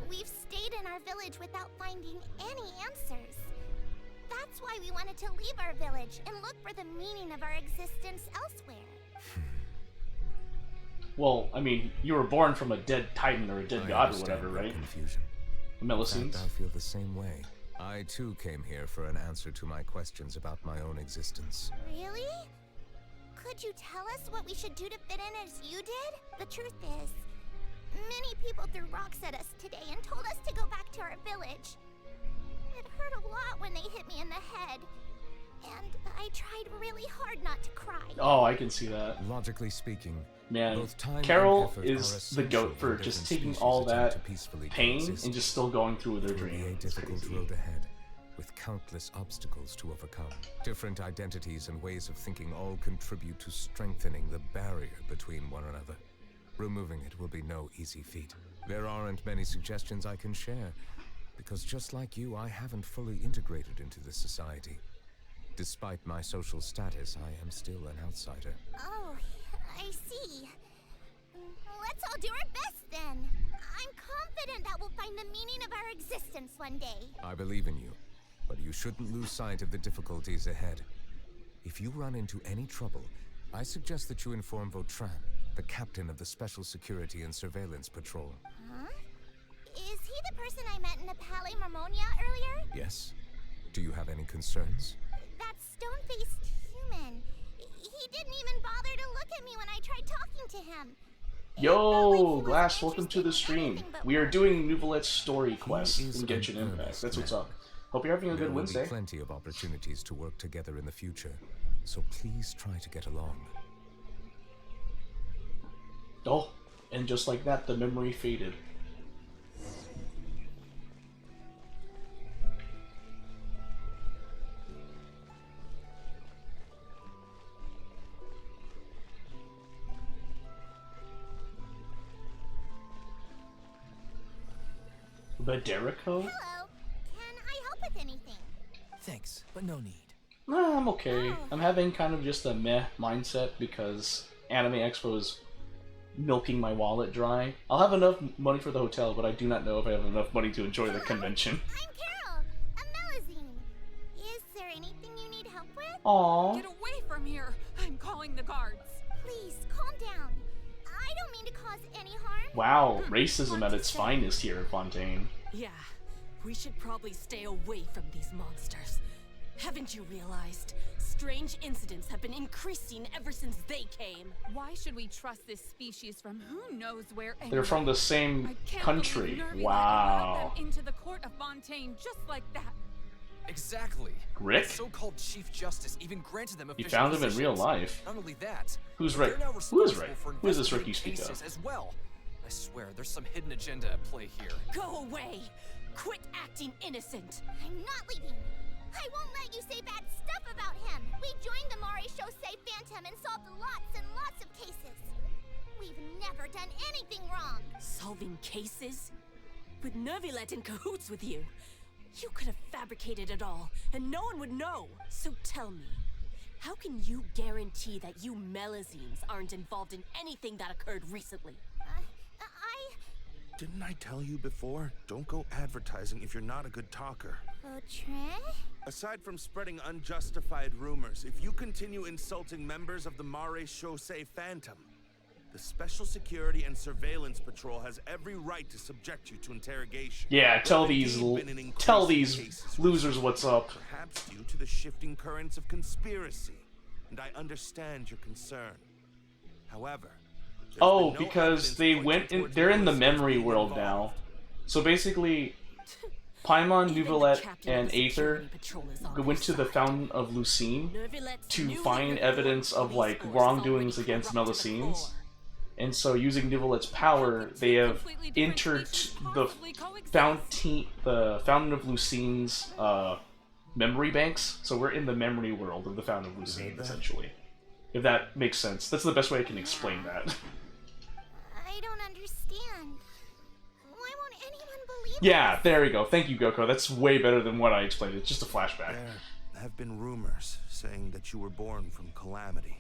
Speaker 2: we've stayed in our village without finding any answers. That's why we wanted to leave our village and look for the meaning of our existence elsewhere.
Speaker 1: Well, I mean, you were born from a dead titan or a dead god or
Speaker 5: understand
Speaker 1: whatever,
Speaker 5: your
Speaker 1: right?
Speaker 5: Confusion. In
Speaker 1: Melusines.
Speaker 5: fact, I feel the same way. I too came here for an answer to my questions about my own existence.
Speaker 2: Really? Could you tell us what we should do to fit in as you did? The truth is, many people threw rocks at us today and told us to go back to our village. It hurt a lot when they hit me in the head. And I tried really hard not to cry.
Speaker 1: Oh, I can see that.
Speaker 5: Logically speaking,
Speaker 1: Man,
Speaker 5: both time
Speaker 1: Carol
Speaker 5: and effort
Speaker 1: is
Speaker 5: are
Speaker 1: the
Speaker 5: essential
Speaker 1: goat for
Speaker 5: when
Speaker 1: just
Speaker 5: different
Speaker 1: taking
Speaker 5: species
Speaker 1: all
Speaker 5: attempt
Speaker 1: that
Speaker 5: to peacefully
Speaker 1: pain
Speaker 5: coexist.
Speaker 1: and just still going through with their
Speaker 5: It will be
Speaker 1: dream.
Speaker 5: a
Speaker 1: It's
Speaker 5: difficult
Speaker 1: crazy.
Speaker 5: road ahead, with countless obstacles to overcome. Different identities and ways of thinking all contribute to strengthening the barrier between one another. Removing it will be no easy feat. There aren't many suggestions I can share, because just like you, I haven't fully integrated into this society. Despite my social status, I am still an outsider.
Speaker 2: Oh, I see. Let's all do our best then. I'm confident that we'll find the meaning of our existence one day.
Speaker 5: I believe in you, but you shouldn't lose sight of the difficulties ahead. If you run into any trouble, I suggest that you inform Vautrin, the captain of the Special Security and Surveillance Patrol.
Speaker 2: Huh? Is he the person I met in the Palais Marmonia earlier?
Speaker 5: Yes? Do you have any concerns?
Speaker 2: That stone-faced human. He didn't even bother to look at me when I tried talking to him.
Speaker 1: Yo, Glass, welcome to the stream. We are doing Nouvelette's story quest in
Speaker 5: is an
Speaker 1: Genshin Impact.
Speaker 5: earnest
Speaker 1: That's what's
Speaker 5: man.
Speaker 1: up. Hope you're having a
Speaker 5: There
Speaker 1: good
Speaker 5: will
Speaker 1: Wednesday.
Speaker 5: be plenty of opportunities to work together in the future, so please try to get along.
Speaker 1: Oh, and just like that, the memory faded. Baderico?
Speaker 2: Hello. Can I help with anything?
Speaker 3: Thanks, but no need.
Speaker 1: Nah, I'm okay. I'm having kind of just a meh mindset because Anime Expo is milking my wallet dry. I'll have enough money for the hotel, but I do not know if I have enough money to enjoy the convention.
Speaker 2: I'm Carol, a Melazine. Is there anything you need help with?
Speaker 1: Aww.
Speaker 7: Get away from here! I'm calling the guards.
Speaker 2: Please, calm down. I don't mean to cause any harm.
Speaker 1: Wow, racism at its finest here in Fontaine.
Speaker 8: Yeah, we should probably stay away from these monsters. Haven't you realized? Strange incidents have been increasing ever since they came.
Speaker 7: Why should we trust this species from who knows where?
Speaker 1: They're from the
Speaker 7: I
Speaker 1: same
Speaker 7: can't
Speaker 1: country.
Speaker 7: believe Nervi
Speaker 1: Wow.
Speaker 7: allowed them into the court of Fontaine just like that.
Speaker 3: Exactly.
Speaker 1: Rick?
Speaker 3: The so-called Chief Justice even granted them
Speaker 1: You
Speaker 3: official
Speaker 1: found him in real
Speaker 3: positions.
Speaker 1: life.
Speaker 3: Not only that,
Speaker 1: Who's
Speaker 3: they're
Speaker 1: Rick?
Speaker 3: now
Speaker 1: Who is
Speaker 3: responsible
Speaker 1: Rick?
Speaker 3: for
Speaker 1: Who is this Rick you
Speaker 3: investigating
Speaker 1: speak of?
Speaker 3: cases as well. I swear, there's some hidden agenda at play here.
Speaker 8: Go away! Quit acting innocent!
Speaker 2: I'm not leaving. I won't let you say bad stuff about him. We joined the Mari Shosei Phantom and solved lots and lots of cases. We've never done anything wrong.
Speaker 8: Solving cases? With Nervilette in cahoots with you. You could have fabricated it all, and no one would know. So tell me, how can you guarantee that you Melazines aren't involved in anything that occurred recently?
Speaker 9: Didn't I tell you before? Don't go advertising if you're not a good talker.
Speaker 2: Vautrin?
Speaker 9: Aside from spreading unjustified rumors, if you continue insulting members of the Mare Shosei Phantom, the Special Security and Surveillance Patrol has every right to subject you to interrogation.
Speaker 1: Yeah, tell
Speaker 9: There have
Speaker 1: these
Speaker 9: indeed been an
Speaker 1: tell
Speaker 9: increase in
Speaker 1: these
Speaker 9: cases
Speaker 1: losers what's up.
Speaker 9: perhaps due to the shifting currents of conspiracy, and I understand your concern. However, there's
Speaker 1: Oh,
Speaker 9: been no
Speaker 1: because
Speaker 9: evidence
Speaker 1: they
Speaker 9: pointing
Speaker 1: went in.
Speaker 9: towards
Speaker 1: They're in the
Speaker 9: Melazines
Speaker 1: memory
Speaker 9: being
Speaker 1: world
Speaker 9: involved.
Speaker 1: now. So basically, Paimon,
Speaker 8: Even the
Speaker 1: Nouvelette,
Speaker 8: captain
Speaker 1: and
Speaker 8: of the
Speaker 1: Aether
Speaker 8: security patrol is on
Speaker 1: went
Speaker 8: their
Speaker 1: to the
Speaker 8: side.
Speaker 1: Fountain of Lucine
Speaker 8: Nervilette's
Speaker 1: to
Speaker 8: newly
Speaker 1: find
Speaker 8: reformed
Speaker 1: evidence of
Speaker 8: police
Speaker 1: like
Speaker 8: force is
Speaker 1: wrongdoings
Speaker 8: already
Speaker 1: against
Speaker 8: corrupt to the
Speaker 1: Melazines.
Speaker 8: core.
Speaker 1: And so, using Nouvelette's power, they have
Speaker 7: Completely different
Speaker 1: entered
Speaker 7: species
Speaker 1: the
Speaker 7: possibly coexist.
Speaker 1: Fountain of Lucine's memory banks. So we're in the memory world of the Fountain of Lucine, essentially. If that makes sense. That's the best way I can explain that.
Speaker 2: I don't understand. Why won't anyone believe
Speaker 1: Yeah,
Speaker 2: us?
Speaker 1: there we go. Thank you, Goko. That's way better than what I explained. It's just a flashback.
Speaker 9: There have been rumors saying that you were born from calamity,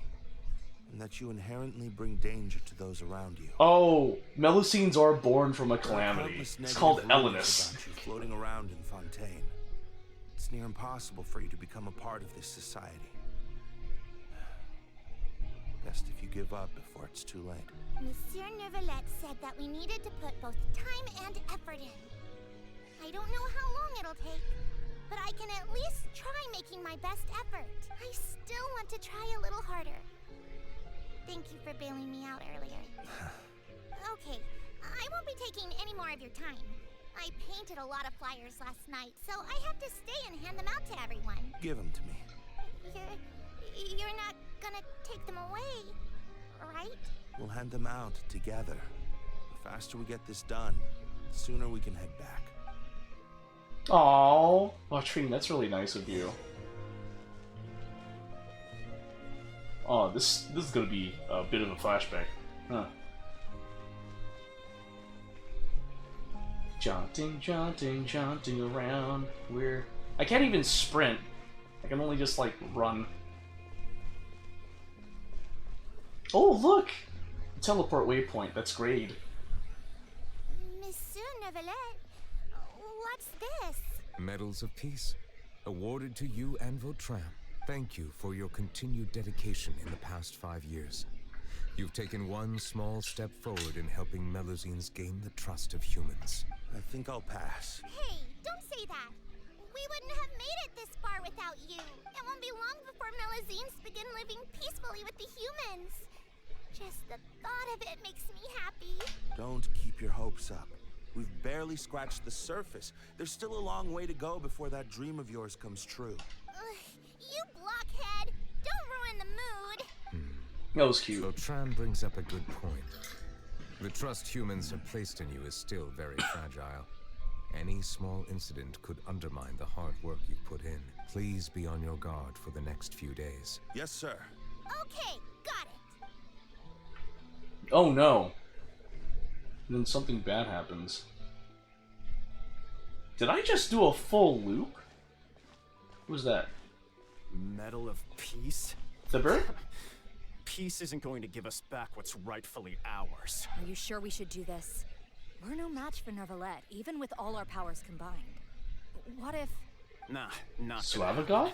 Speaker 9: and that you inherently bring danger to those around you.
Speaker 1: Oh, Melusines are born from a
Speaker 9: There are
Speaker 1: calamity.
Speaker 9: countless
Speaker 1: It's
Speaker 9: negative
Speaker 1: called
Speaker 9: rumors
Speaker 1: Elenus.
Speaker 9: about you floating around in Fontaine. It's near impossible for you to become a part of this society. Best if you give up before it's too late.
Speaker 2: Monsieur Nervalette said that we needed to put both time and effort in. I don't know how long it'll take, but I can at least try making my best effort. I still want to try a little harder. Thank you for bailing me out earlier. Okay, I won't be taking any more of your time. I painted a lot of flyers last night, so I have to stay and hand them out to everyone.
Speaker 9: Give them to me.
Speaker 2: You're gonna take them away, right?
Speaker 9: We'll hand them out together. The faster we get this done, the sooner we can head back.
Speaker 1: Aww. Oh, Trini, that's really nice of you. Oh, this is gonna be a bit of a flashback. Huh. Jaunting around. I can't even sprint. I can only just, like, run. Oh, look! Teleport waypoint, that's great.
Speaker 2: Monsieur Neuvillette, what's this?
Speaker 5: Medals of Peace, awarded to you and Vautrin. Thank you for your continued dedication in the past 5 years. You've taken one small step forward in helping Melusines gain the trust of humans.
Speaker 9: I think I'll pass.
Speaker 2: Hey, don't say that. We wouldn't have made it this far without you. It won't be long before Melusines begin living peacefully with the humans. Just the thought of it makes me happy.
Speaker 9: Don't keep your hopes up. We've barely scratched the surface. There's still a long way to go before that dream of yours comes true.
Speaker 2: You blockhead! Don't ruin the mood!
Speaker 1: That was cute.
Speaker 5: Vautrin brings up a good point. The trust humans have placed in you is still very fragile. Any small incident could undermine the hard work you've put in. Please be on your guard for the next few days.
Speaker 9: Yes, sir.
Speaker 2: Okay, got it.
Speaker 1: Oh no. And then something bad happens. Did I just do a full loop? What was that?
Speaker 3: Medal of Peace?
Speaker 1: The bird?
Speaker 3: Peace isn't going to give us back what's rightfully ours.
Speaker 10: Are you sure we should do this? We're no match for Neuvillette, even with all our powers combined. What if...
Speaker 3: Nah, not
Speaker 1: Slavagot?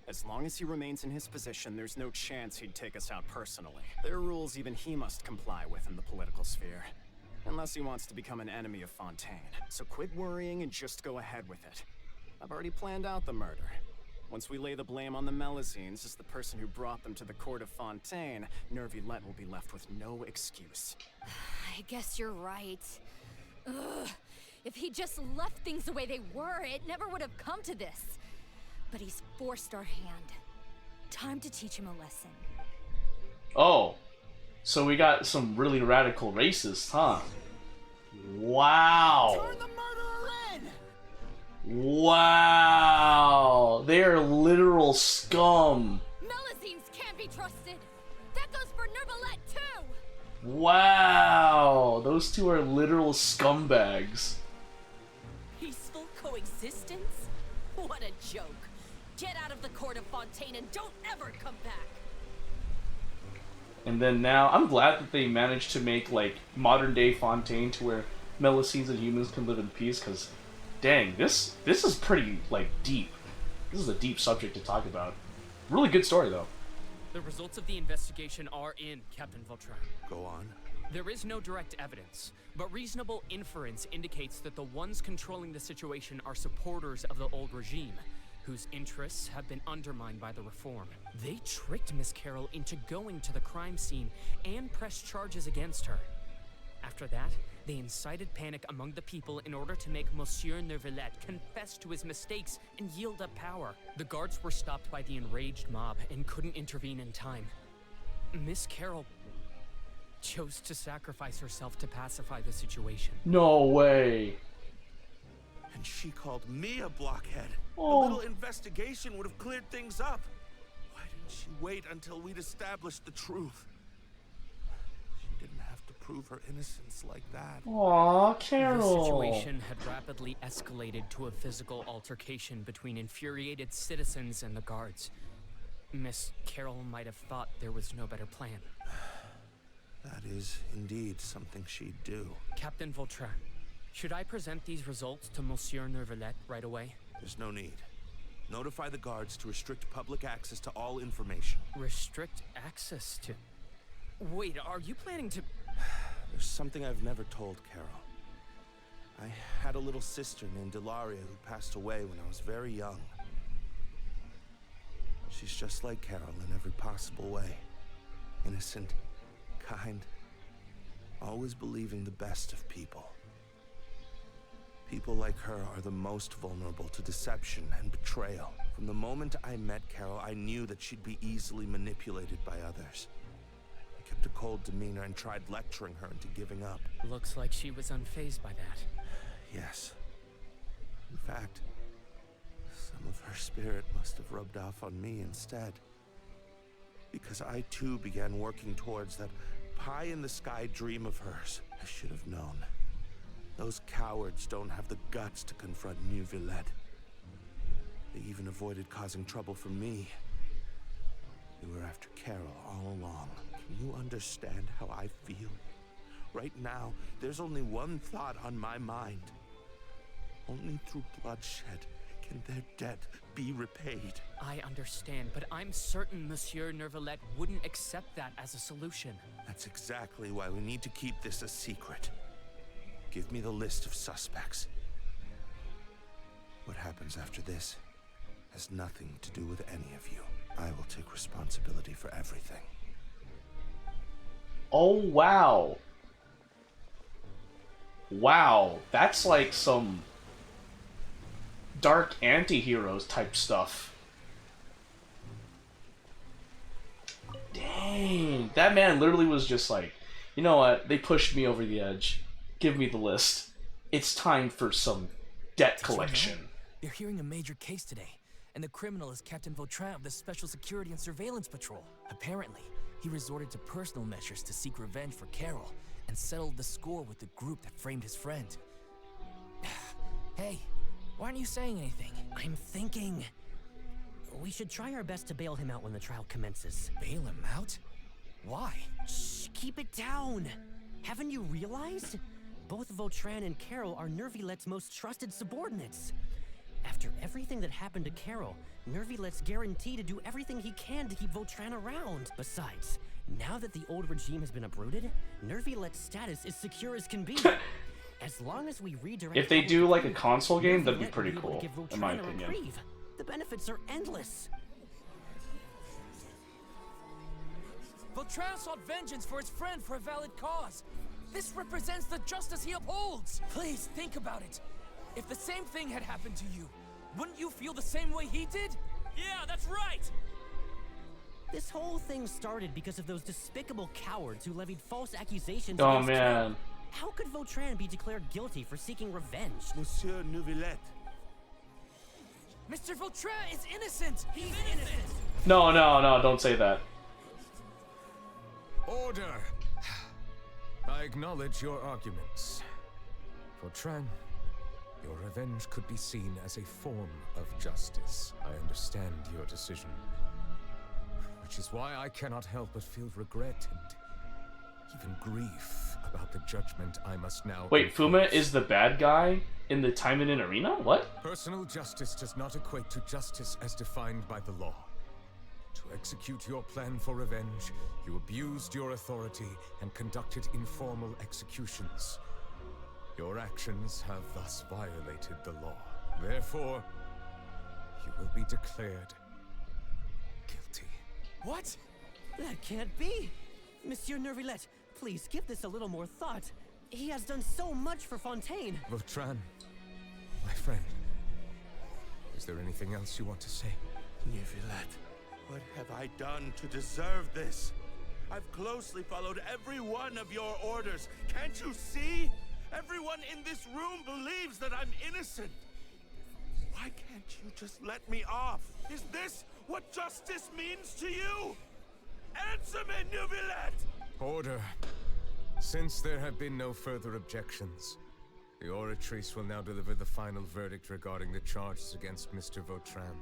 Speaker 3: As long as he remains in his position, there's no chance he'd take us out personally. There are rules even he must comply with in the political sphere. Unless he wants to become an enemy of Fontaine. So quit worrying and just go ahead with it. I've already planned out the murder. Once we lay the blame on the Melusines as the person who brought them to the court of Fontaine, Neuvillette will be left with no excuse.
Speaker 10: I guess you're right. Ugh. If he just left things the way they were, it never would have come to this. But he's forced our hand. Time to teach him a lesson.
Speaker 1: Oh. So we got some really radical racists, huh? Wow.
Speaker 3: Turn the murderer in!
Speaker 1: Wow. They are literal scum.
Speaker 10: Melusines can't be trusted. That goes for Neuvillette too.
Speaker 1: Wow. Those two are literal scumbags.
Speaker 8: Peaceful coexistence? What a joke. Get out of the court of Fontaine and don't ever come back.
Speaker 1: And then now, I'm glad that they managed to make, like, modern-day Fontaine to where Melusines and humans can live in peace, because, dang, this is pretty, like, deep. This is a deep subject to talk about. Really good story, though.
Speaker 11: The results of the investigation are in, Captain Vautrin.
Speaker 9: Go on.
Speaker 11: There is no direct evidence, but reasonable inference indicates that the ones controlling the situation are supporters of the old regime, whose interests have been undermined by the reform. They tricked Miss Carroll into going to the crime scene and pressed charges against her. After that, they incited panic among the people in order to make Monsieur Neuvillette confess to his mistakes and yield up power. The guards were stopped by the enraged mob and couldn't intervene in time. Miss Carroll chose to sacrifice herself to pacify the situation.
Speaker 1: No way.
Speaker 9: And she called me a blockhead.
Speaker 1: Oh.
Speaker 9: A little investigation would have cleared things up. Why didn't she wait until we'd established the truth? She didn't have to prove her innocence like that.
Speaker 1: Aw,
Speaker 11: The
Speaker 1: Carol.
Speaker 11: situation had rapidly escalated to a physical altercation between infuriated citizens and the guards. Miss Carroll might have thought there was no better plan.
Speaker 9: That is indeed something she'd do.
Speaker 11: Captain Vautrin, should I present these results to Monsieur Neuvillette right away?
Speaker 9: There's no need. Notify the guards to restrict public access to all information.
Speaker 11: Restrict access to... Wait, are you planning to...
Speaker 9: There's something I've never told Carol. I had a little sister named Ilaria who passed away when I was very young. She's just like Carol in every possible way. Innocent, kind, always believing the best of people. People like her are the most vulnerable to deception and betrayal. From the moment I met Carol, I knew that she'd be easily manipulated by others. I kept a cold demeanor and tried lecturing her into giving up.
Speaker 11: Looks like she was unfazed by that.
Speaker 9: Yes. In fact, some of her spirit must have rubbed off on me instead. Because I too began working towards that pie-in-the-sky dream of hers. I should have known. Those cowards don't have the guts to confront New Villette. They even avoided causing trouble for me. They were after Carol all along. Can you understand how I feel? Right now, there's only one thought on my mind. Only through bloodshed can their debt be repaid.
Speaker 11: I understand, but I'm certain Monsieur Nervalette wouldn't accept that as a solution.
Speaker 9: That's exactly why we need to keep this a secret. Give me the list of suspects. What happens after this has nothing to do with any of you. I will take responsibility for everything.
Speaker 1: Oh, wow. Wow, that's like some dark anti-heroes type stuff. Dang, that man literally was just like, you know what, they pushed me over the edge. Give me the list. It's time for some debt collection.
Speaker 12: You're hearing a major case today, and the criminal is Captain Vautrin of the Special Security and Surveillance Patrol. Apparently, he resorted to personal measures to seek revenge for Carol, and settled the score with the group that framed his friend. Hey, why aren't you saying anything?
Speaker 13: I'm thinking. We should try our best to bail him out when the trial commences.
Speaker 12: Bail him out? Why?
Speaker 13: Shh, keep it down. Haven't you realized? Both Vautrin and Carol are Nervillette's most trusted subordinates. After everything that happened to Carol, Nervillette's guaranteed to do everything he can to keep Vautrin around. Besides, now that the old regime has been uprooted, Nervillette's status is secure as can be. As long as we redirect...
Speaker 1: If they do like a console game, that'd be pretty cool, in my opinion.
Speaker 13: The benefits are endless.
Speaker 12: Vautrin sought vengeance for his friend for a valid cause. This represents the justice he upholds. Please think about it. If the same thing had happened to you, wouldn't you feel the same way he did? Yeah, that's right!
Speaker 13: This whole thing started because of those despicable cowards who levied false accusations
Speaker 1: Oh
Speaker 13: against
Speaker 1: man.
Speaker 13: Carol. How could Vautrin be declared guilty for seeking revenge?
Speaker 9: Monsieur Neuvillette.
Speaker 12: Mr. Vautrin is innocent! He's innocent!
Speaker 1: No, no, no, don't say that.
Speaker 5: Order! I acknowledge your arguments. Vautrin, your revenge could be seen as a form of justice. I understand your decision. Which is why I cannot help but feel regret and even grief about the judgment I must now...
Speaker 1: Wait, Fuma is the bad guy in the Taimanin arena? What?
Speaker 5: Personal justice does not equate to justice as defined by the law. To execute your plan for revenge, you abused your authority and conducted informal executions. Your actions have thus violated the law. Therefore, you will be declared guilty.
Speaker 12: What?
Speaker 13: That can't be! Monsieur Nervillette, please give this a little more thought. He has done so much for Fontaine.
Speaker 5: Vautrin, my friend, is there anything else you want to say?
Speaker 9: Neuvillette, what have I done to deserve this? I've closely followed every one of your orders. Can't you see? Everyone in this room believes that I'm innocent. Why can't you just let me off? Is this what justice means to you? Answer me, Neuvillette!
Speaker 5: Order. Since there have been no further objections, the Oratrice will now deliver the final verdict regarding the charges against Mr. Vautrin.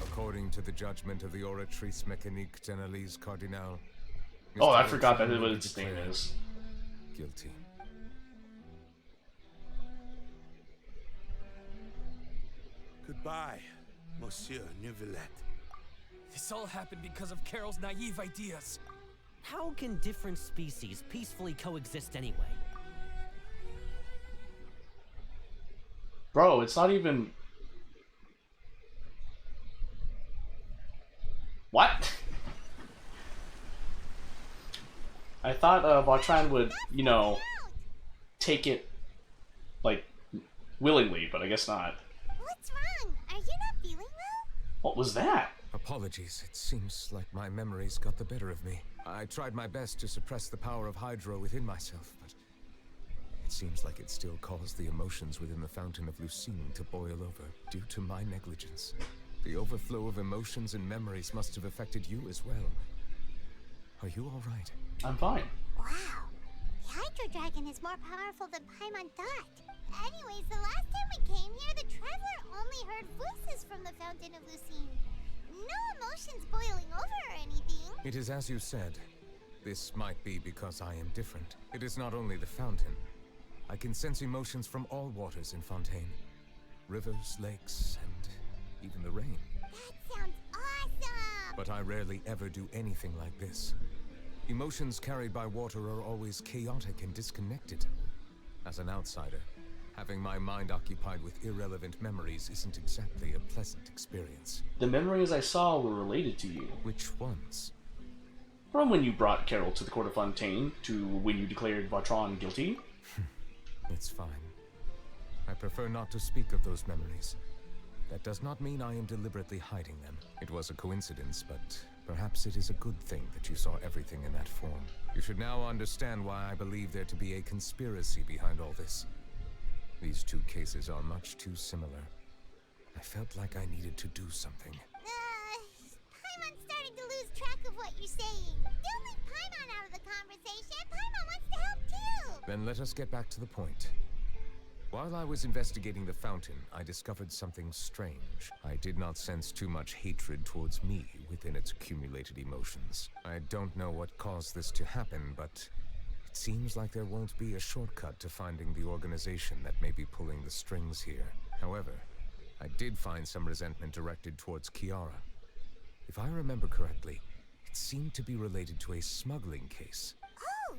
Speaker 5: According to the judgment of the Oratrice Mécanique d'Analyse Cardinal...
Speaker 1: Oh, I
Speaker 5: Mr.
Speaker 1: forgot that
Speaker 5: Vautrin
Speaker 1: what
Speaker 5: will
Speaker 1: its
Speaker 5: be
Speaker 1: name
Speaker 5: declared
Speaker 1: is.
Speaker 5: Guilty.
Speaker 9: Goodbye, Monsieur Neuvillette.
Speaker 12: This all happened because of Carol's naive ideas.
Speaker 13: How can different species peacefully coexist anyway?
Speaker 1: Bro, it's not even... What? I thought Vautrin would, you know, take it, like, willingly, but I guess not.
Speaker 2: What's wrong? Are you not feeling well?
Speaker 1: What was that?
Speaker 5: Apologies, it seems like my memories got the better of me. I tried my best to suppress the power of Hydro within myself, but it seems like it still caused the emotions within the Fountain of Lucine to boil over due to my negligence. The overflow of emotions and memories must have affected you as well. Are you all right?
Speaker 1: I'm fine.
Speaker 2: Wow. The Hydro Dragon is more powerful than Paimon thought. Anyways, the last time we came here, the Traveler only heard voices from the Fountain of Lucine. No emotions boiling over or anything.
Speaker 5: It is as you said. This might be because I am different. It is not only the fountain. I can sense emotions from all waters in Fontaine. Rivers, lakes, and even the rain.
Speaker 2: That sounds awesome!
Speaker 5: But I rarely ever do anything like this. Emotions carried by water are always chaotic and disconnected. As an outsider, having my mind occupied with irrelevant memories isn't exactly a pleasant experience.
Speaker 1: The memories I saw were related to you.
Speaker 5: Which ones?
Speaker 1: From when you brought Carol to the Court of Fontaine, to when you declared Vautron guilty.
Speaker 5: It's fine. I prefer not to speak of those memories. That does not mean I am deliberately hiding them. It was a coincidence, but perhaps it is a good thing that you saw everything in that form. You should now understand why I believe there to be a conspiracy behind all this. These two cases are much too similar. I felt like I needed to do something.
Speaker 2: Paimon's starting to lose track of what you're saying. Don't leave Paimon out of the conversation. Paimon wants to help too.
Speaker 5: Then let us get back to the point. While I was investigating the fountain, I discovered something strange. I did not sense too much hatred towards me within its accumulated emotions. I don't know what caused this to happen, but it seems like there won't be a shortcut to finding the organization that may be pulling the strings here. However, I did find some resentment directed towards Kiara. If I remember correctly, it seemed to be related to a smuggling case.
Speaker 2: Oh!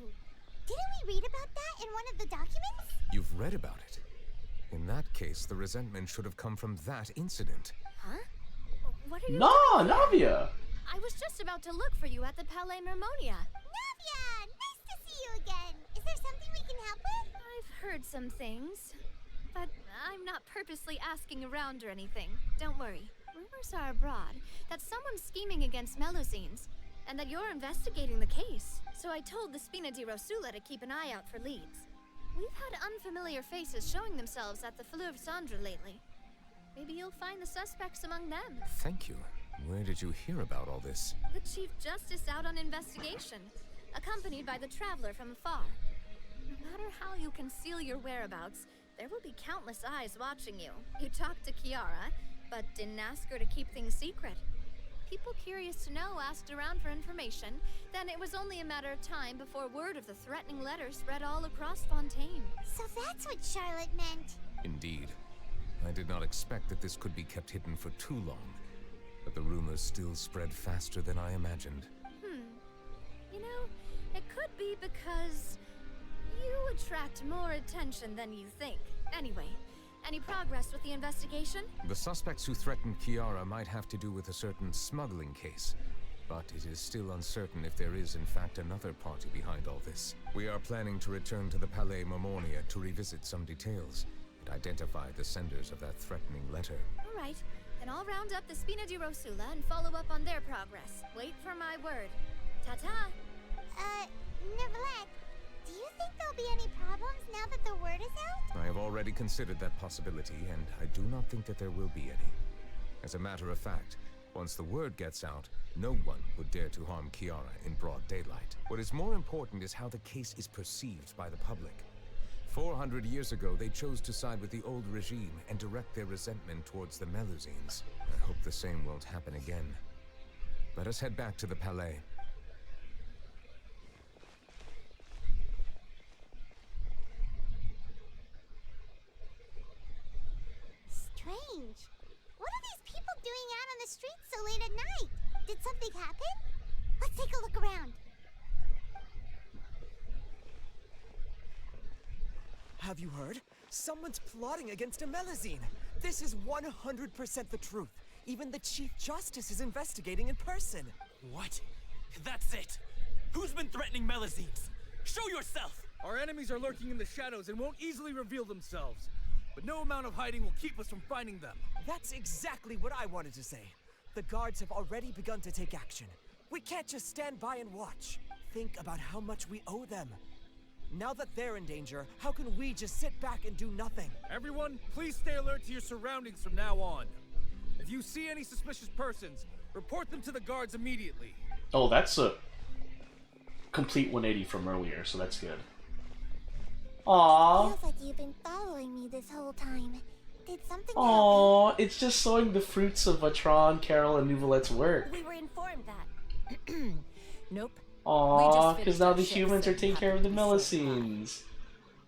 Speaker 2: Didn't we read about that in one of the documents?
Speaker 5: You've read about it? In that case, the resentment should have come from that incident.
Speaker 10: Huh? What are you
Speaker 1: Nah, Navia!
Speaker 10: I was just about to look for you at the Palais Mermonia.
Speaker 2: Navia! Nice to see you again. Is there something we can help with?
Speaker 10: I've heard some things, but I'm not purposely asking around or anything. Don't worry. Rumors are abroad that someone's scheming against Melusines, and that you're investigating the case. So I told the Spina di Rosula to keep an eye out for leads. We've had unfamiliar faces showing themselves at the Fleuve Cendre lately. Maybe you'll find the suspects among them.
Speaker 5: Thank you. Where did you hear about all this?
Speaker 10: The Chief Justice out on investigation, accompanied by the Traveler from afar. No matter how you conceal your whereabouts, there will be countless eyes watching you. You talked to Kiara, but didn't ask her to keep things secret. People curious to know asked around for information, then it was only a matter of time before word of the threatening letter spread all across Fontaine.
Speaker 2: So that's what Charlotte meant.
Speaker 5: Indeed. I did not expect that this could be kept hidden for too long, but the rumors still spread faster than I imagined.
Speaker 10: You know, it could be because you attract more attention than you think. Anyway, any progress with the investigation?
Speaker 5: The suspects who threatened Kiara might have to do with a certain smuggling case, but it is still uncertain if there is in fact another party behind all this. We are planning to return to the Palais Mermonia to revisit some details and identify the senders of that threatening letter.
Speaker 10: All right, then I'll round up the Spina di Rosula and follow up on their progress. Wait for my word. Ta-ta!
Speaker 2: Nevertheless, do you think there'll be any problems now that the word is out?
Speaker 5: I have already considered that possibility, and I do not think that there will be any. As a matter of fact, once the word gets out, no one would dare to harm Kiara in broad daylight. What is more important is how the case is perceived by the public. 400 years ago, they chose to side with the old regime and direct their resentment towards the Melusines. I hope the same won't happen again. Let us head back to the Palais.
Speaker 2: Strange. What are these people doing out on the streets so late at night? Did something happen? Let's take a look around.
Speaker 14: Have you heard? Someone's plotting against a Melusine. This is 100% the truth. Even the Chief Justice is investigating in person.
Speaker 12: What? That's it! Who's been threatening Melusines? Show yourself!
Speaker 15: Our enemies are lurking in the shadows and won't easily reveal themselves.
Speaker 14: but no amount of hiding will keep us from finding them. That's exactly what I wanted to say. The guards have already begun to take action. We can't just stand by and watch. Think about how much we owe them. Now that they're in danger, how can we just sit back and do nothing? Everyone, please stay alert to your surroundings from now on. If you see any suspicious persons, report them to the guards immediately.
Speaker 1: Oh, that's a complete 180 from earlier, so that's good. Aww.
Speaker 2: Feels like you've been following me this whole time. Did something
Speaker 1: Aww, it's just showing the fruits of Vatron, Carol, and Nouvelette's work.
Speaker 8: We were informed that. Nope.
Speaker 1: Aww, because now the humans are taking care of the Melusines.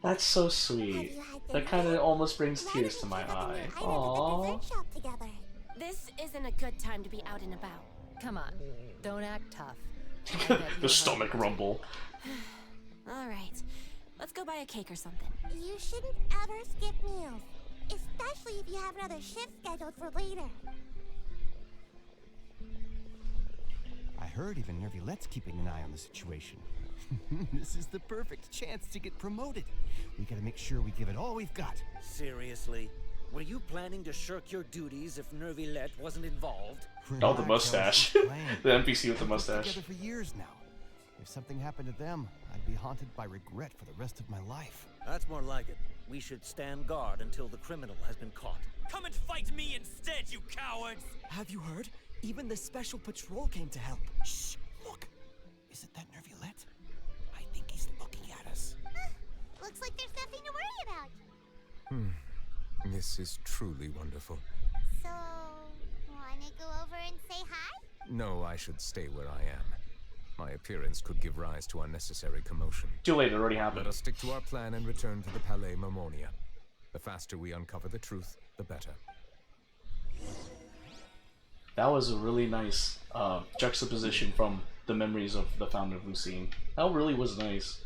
Speaker 1: That's so sweet. That kind of almost brings tears to my eye. Aww.
Speaker 8: This isn't a good time to be out and about.
Speaker 10: Come on, don't act tough.
Speaker 1: The stomach rumble.
Speaker 8: All right, let's go buy a cake or something.
Speaker 2: You shouldn't ever skip meals, especially if you have another shift scheduled for later.
Speaker 15: I heard even Nervilette's keeping an eye on the situation. This is the perfect chance to get promoted. We gotta make sure we give it all we've got.
Speaker 6: Seriously? Were you planning to shirk your duties if Nervilette wasn't involved?
Speaker 1: Oh, the mustache. The NPC with the mustache.
Speaker 15: Together for years now. If something happened to them, I'd be haunted by regret for the rest of my life.
Speaker 6: That's more like it. We should stand guard until the criminal has been caught.
Speaker 13: Come and fight me instead, you cowards!
Speaker 14: Have you heard? Even the special patrol came to help.
Speaker 15: Shh! Look! Isn't that Nervilette? I think he's looking at us.
Speaker 2: Looks like there's nothing to worry about.
Speaker 5: This is truly wonderful.
Speaker 2: So, wanna go over and say hi?
Speaker 5: No, I should stay where I am. My appearance could give rise to unnecessary commotion.
Speaker 1: Too late, it already happened.
Speaker 5: Let us stick to our plan and return to the Palais Mermonia. The faster we uncover the truth, the better.
Speaker 1: That was a really nice juxtaposition from the memories of the founder of Lucine. That really was nice.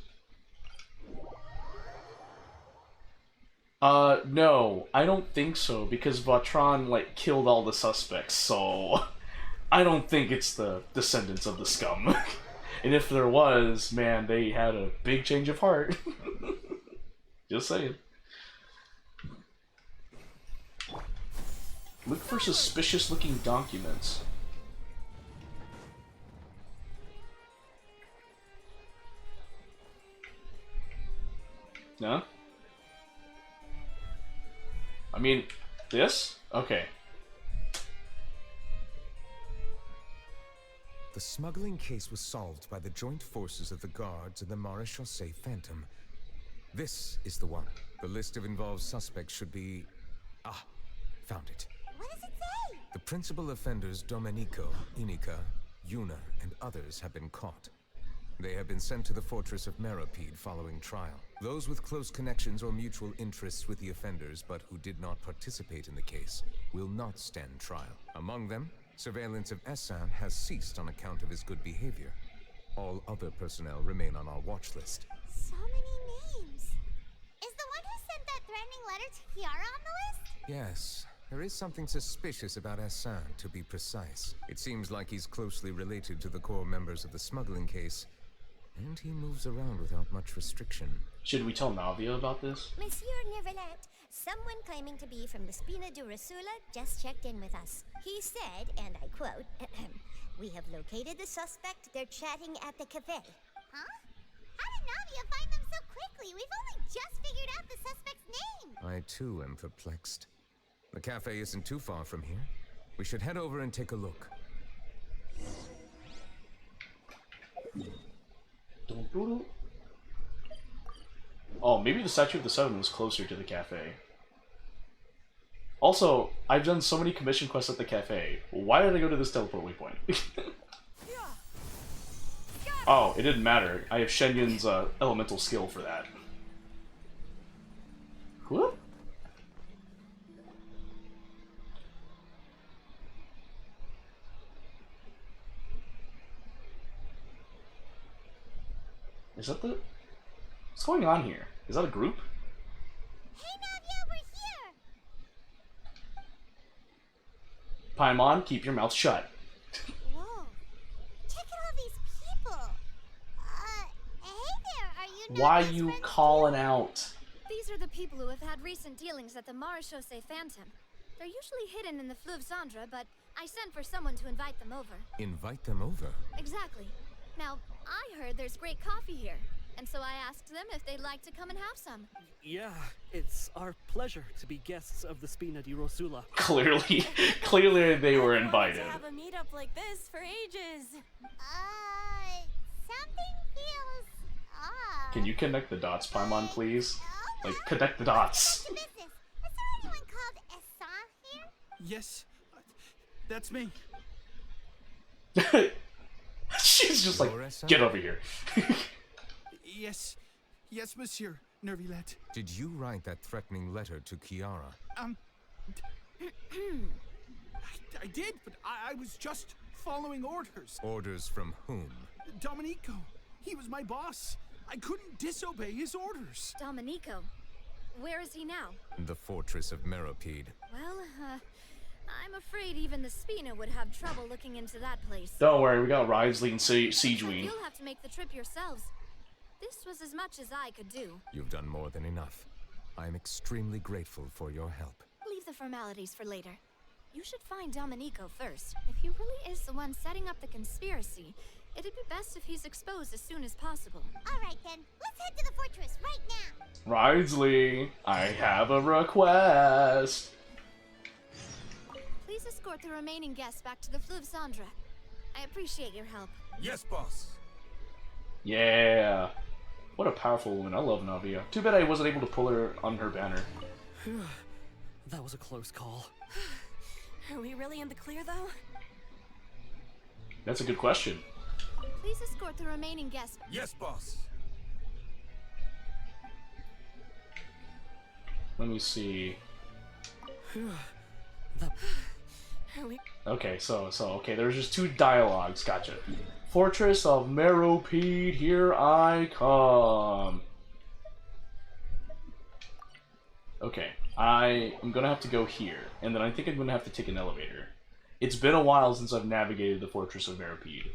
Speaker 1: No, I don't think so, because Vatron, like, killed all the suspects, so I don't think it's the descendants of the scum. And if there was, man, they had a big change of heart. Just saying. Look for suspicious-looking documents. No? I mean, this? Okay.
Speaker 5: The smuggling case was solved by the joint forces of the guards and the Maréchaussée Phantom. This is the one. The list of involved suspects should be... Ah, found it.
Speaker 2: What does it say?
Speaker 5: The principal offenders Domenico, Inica, Yuna, and others have been caught. They have been sent to the fortress of Meropide following trial. Those with close connections or mutual interests with the offenders but who did not participate in the case will not stand trial. Among them, surveillance of Essan has ceased on account of his good behavior. All other personnel remain on our watch list.
Speaker 2: So many names. Is the one who sent that threatening letter to Kiara on the list?
Speaker 5: Yes, there is something suspicious about Essan, to be precise. It seems like he's closely related to the core members of the smuggling case, and he moves around without much restriction.
Speaker 1: Should we tell Navia about this?
Speaker 2: Monsieur Nervilette, someone claiming to be from the Spina Durasula just checked in with us. He said, and I quote, "We have located the suspect. They're chatting at the cafe." Huh? How did Navia find them so quickly? We've only just figured out the suspect's name.
Speaker 5: I too am perplexed. The cafe isn't too far from here. We should head over and take a look.
Speaker 1: Oh, maybe the Statue of the Seven was closer to the cafe. Also, I've done so many commission quests at the cafe. Why did I go to this teleport waypoint? Oh, it didn't matter. I have Shenyun's elemental skill for that. Whoop. Is that the... What's going on here? Is that a group?
Speaker 2: Hey Navia, we're here!
Speaker 1: Paimon, keep your mouth shut.
Speaker 2: Whoa. Check out all these people. Hey there, are you
Speaker 1: Why
Speaker 2: Navia's
Speaker 1: you
Speaker 2: friends
Speaker 1: calling out?
Speaker 10: These
Speaker 16: These are the people who have had recent dealings at the Marechaussee Phantom. They're usually hidden in the Fleuve Cendre, but I sent for someone to invite them over.
Speaker 5: Invite them over?
Speaker 16: Exactly. Now, I heard there's great coffee here, and so I asked them if they'd like to come and have some.
Speaker 17: Yeah, it's our pleasure to be guests of the Spina di Rosula.
Speaker 1: Clearly they were invited.
Speaker 8: To have a meetup like this for ages.
Speaker 2: Something feels off.
Speaker 1: Can you connect the dots, Paimon, please? Like, connect the dots.
Speaker 2: Is there anyone called Essan here?
Speaker 18: Yes, that's me.
Speaker 1: She's just like, get over here.
Speaker 18: Yes, monsieur Nervilette.
Speaker 5: Did you write that threatening letter to Kiara?
Speaker 18: I did, but I was just following orders.
Speaker 5: Orders from whom?
Speaker 18: Domenico. He was my boss. I couldn't disobey his orders.
Speaker 16: Domenico? Where is he now?
Speaker 5: The fortress of Meropide.
Speaker 16: Well, I'm afraid even the Spina would have trouble looking into that place.
Speaker 1: Don't worry, we got Ridesley and Siegeween.
Speaker 16: You'll have to make the trip yourselves. This was as much as I could do.
Speaker 5: You've done more than enough. I am extremely grateful for your help.
Speaker 16: Leave the formalities for later. You should find Domenico first. If he really is the one setting up the conspiracy, it'd be best if he's exposed as soon as possible.
Speaker 2: Alright then, let's head to the fortress right now.
Speaker 1: Ridesley, I have a request.
Speaker 16: Please escort the remaining guests back to the Fleuve Cendre. I appreciate your help.
Speaker 9: Yes, boss.
Speaker 1: Yeah. What a powerful woman. I love Navia. Too bad I wasn't able to pull her on her banner.
Speaker 17: That was a close call.
Speaker 8: Are we really in the clear, though?
Speaker 1: That's a good question.
Speaker 16: Please escort the remaining guests.
Speaker 9: Yes, boss.
Speaker 1: Let me see. Okay, so okay, there's just two dialogues. Gotcha. Fortress of Meropide, here I come. Okay, I am gonna have to go here, and then I think I'm gonna have to take an elevator. It's been a while since I've navigated the Fortress of Meropide.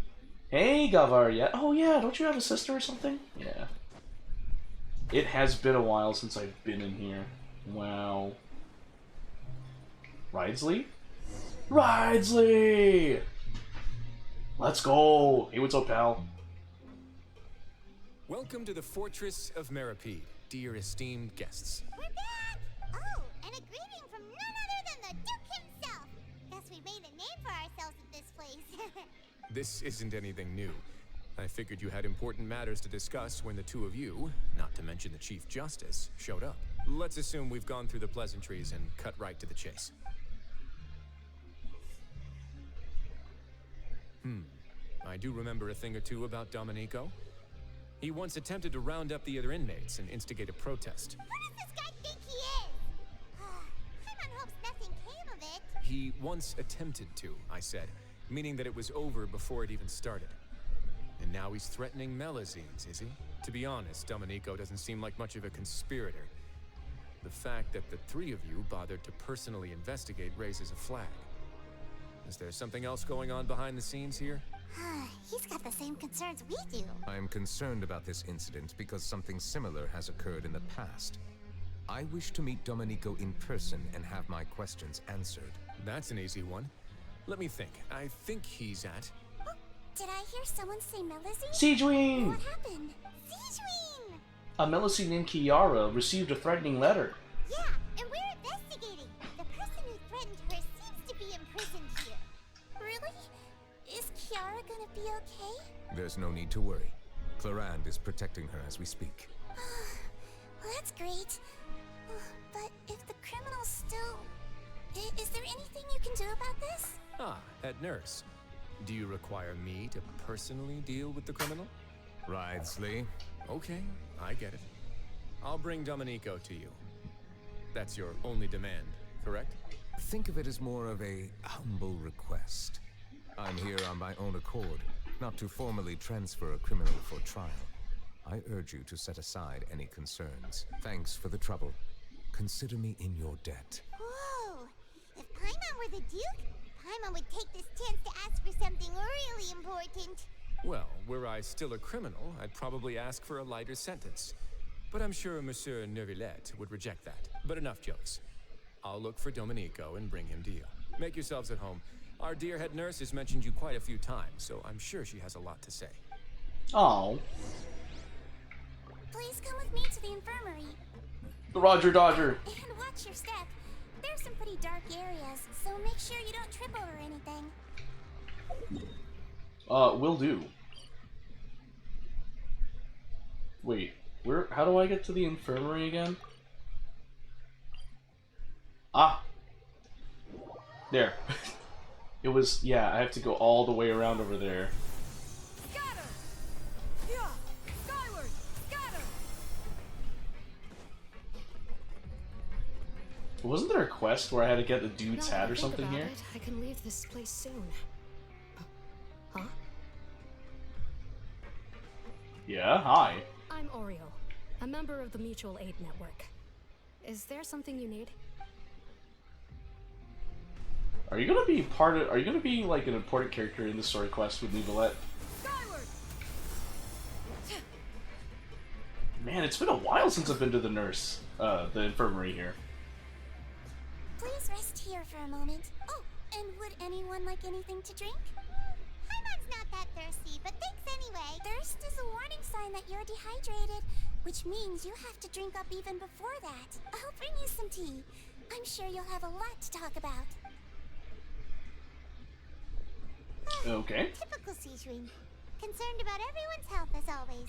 Speaker 1: Hey, Gavar, yeah. Oh yeah, don't you have a sister or something? Yeah. It has been a while since I've been in here. Wow. Ridesley? Ridesley! Let's go! Hey, what's up, pal?
Speaker 12: Welcome to the Fortress of Meropide, dear esteemed guests.
Speaker 2: We're back! Oh, and a greeting from none other than the Duke himself! Guess we made a name for ourselves at this place.
Speaker 12: This isn't anything new. I figured you had important matters to discuss when the two of you, not to mention the Chief Justice, showed up. Let's assume we've gone through the pleasantries and cut right to the chase. I do remember a thing or two about Domenico. He once attempted to round up the other inmates and instigate a protest.
Speaker 2: Who does this guy think he is? Paimon hopes nothing came of it.
Speaker 12: He once attempted to, I said, meaning that it was over before it even started. And now he's threatening Melazines, is he? To be honest, Domenico doesn't seem like much of a conspirator. The fact that the three of you bothered to personally investigate raises a flag. Is there something else going on behind the scenes here?
Speaker 2: He's got the same concerns we do.
Speaker 5: I am concerned about this incident because something similar has occurred in the past. I wish to meet Domenico in person and have my questions answered.
Speaker 12: That's an easy one. Let me think. I think he's at...
Speaker 2: Oh, did I hear someone say Melazine?
Speaker 1: Siegeween!
Speaker 2: What happened? Siegeween!
Speaker 1: A Melusine named Kiara received a threatening letter.
Speaker 2: Yeah, and we're investigating. The person who threatened her seems to be imprisoned here. Really? Is Kiara gonna be okay?
Speaker 5: There's no need to worry. Clarand is protecting her as we speak.
Speaker 2: Well, that's great. But if the criminal's still... Is there anything you can do about this?
Speaker 12: Ah, head nurse. Do you require me to personally deal with the criminal?
Speaker 5: Ridesley.
Speaker 12: Okay, I get it. I'll bring Domenico to you. That's your only demand, correct?
Speaker 5: Think of it as more of a humble request. I'm here on my own accord, not to formally transfer a criminal for trial. I urge you to set aside any concerns. Thanks for the trouble. Consider me in your debt.
Speaker 2: Whoa! If Paimon were the Duke, Paimon would take this chance to ask for something really important.
Speaker 12: Well, were I still a criminal, I'd probably ask for a lighter sentence.
Speaker 5: but I'm sure Monsieur Neuvillette would reject that. But enough jokes. I'll look for Domenico and bring him to you. Make yourselves at home. Our dear head nurse has mentioned you quite a few times, so I'm sure she has a lot to say.
Speaker 1: Oh.
Speaker 2: Please come with me to the infirmary.
Speaker 1: The Roger Dodger.
Speaker 2: And watch your step. There's some pretty dark areas, so make sure you don't trip over anything.
Speaker 1: Will do. Wait, how do I get to the infirmary again? Ah! There. It was, yeah, I have to go all the way around over there.
Speaker 8: Scatter! Yeah! Skyward! Scatter!
Speaker 1: Wasn't there a quest where I had to get the dude's
Speaker 4: Now that
Speaker 1: hat
Speaker 4: I
Speaker 1: or
Speaker 4: think
Speaker 1: something
Speaker 4: about
Speaker 1: here?
Speaker 4: it, I can leave this place soon. Huh?
Speaker 1: Yeah, hi.
Speaker 4: I'm Oreo, a member of the Mutual Aid Network. Is there something you need?
Speaker 1: Are you gonna be like an important character in the story quest with Neuvillette? Man, it's been a while since I've been to the the infirmary here.
Speaker 2: Please rest here for a moment. Oh, and would anyone like anything to drink? Paimon's not that thirsty, but thanks anyway. Thirst is a warning sign that you're dehydrated, which means you have to drink up even before that. I'll bring you some tea. I'm sure you'll have a lot to talk about.
Speaker 1: Okay.
Speaker 2: Typical Sijun. Concerned about everyone's health as always.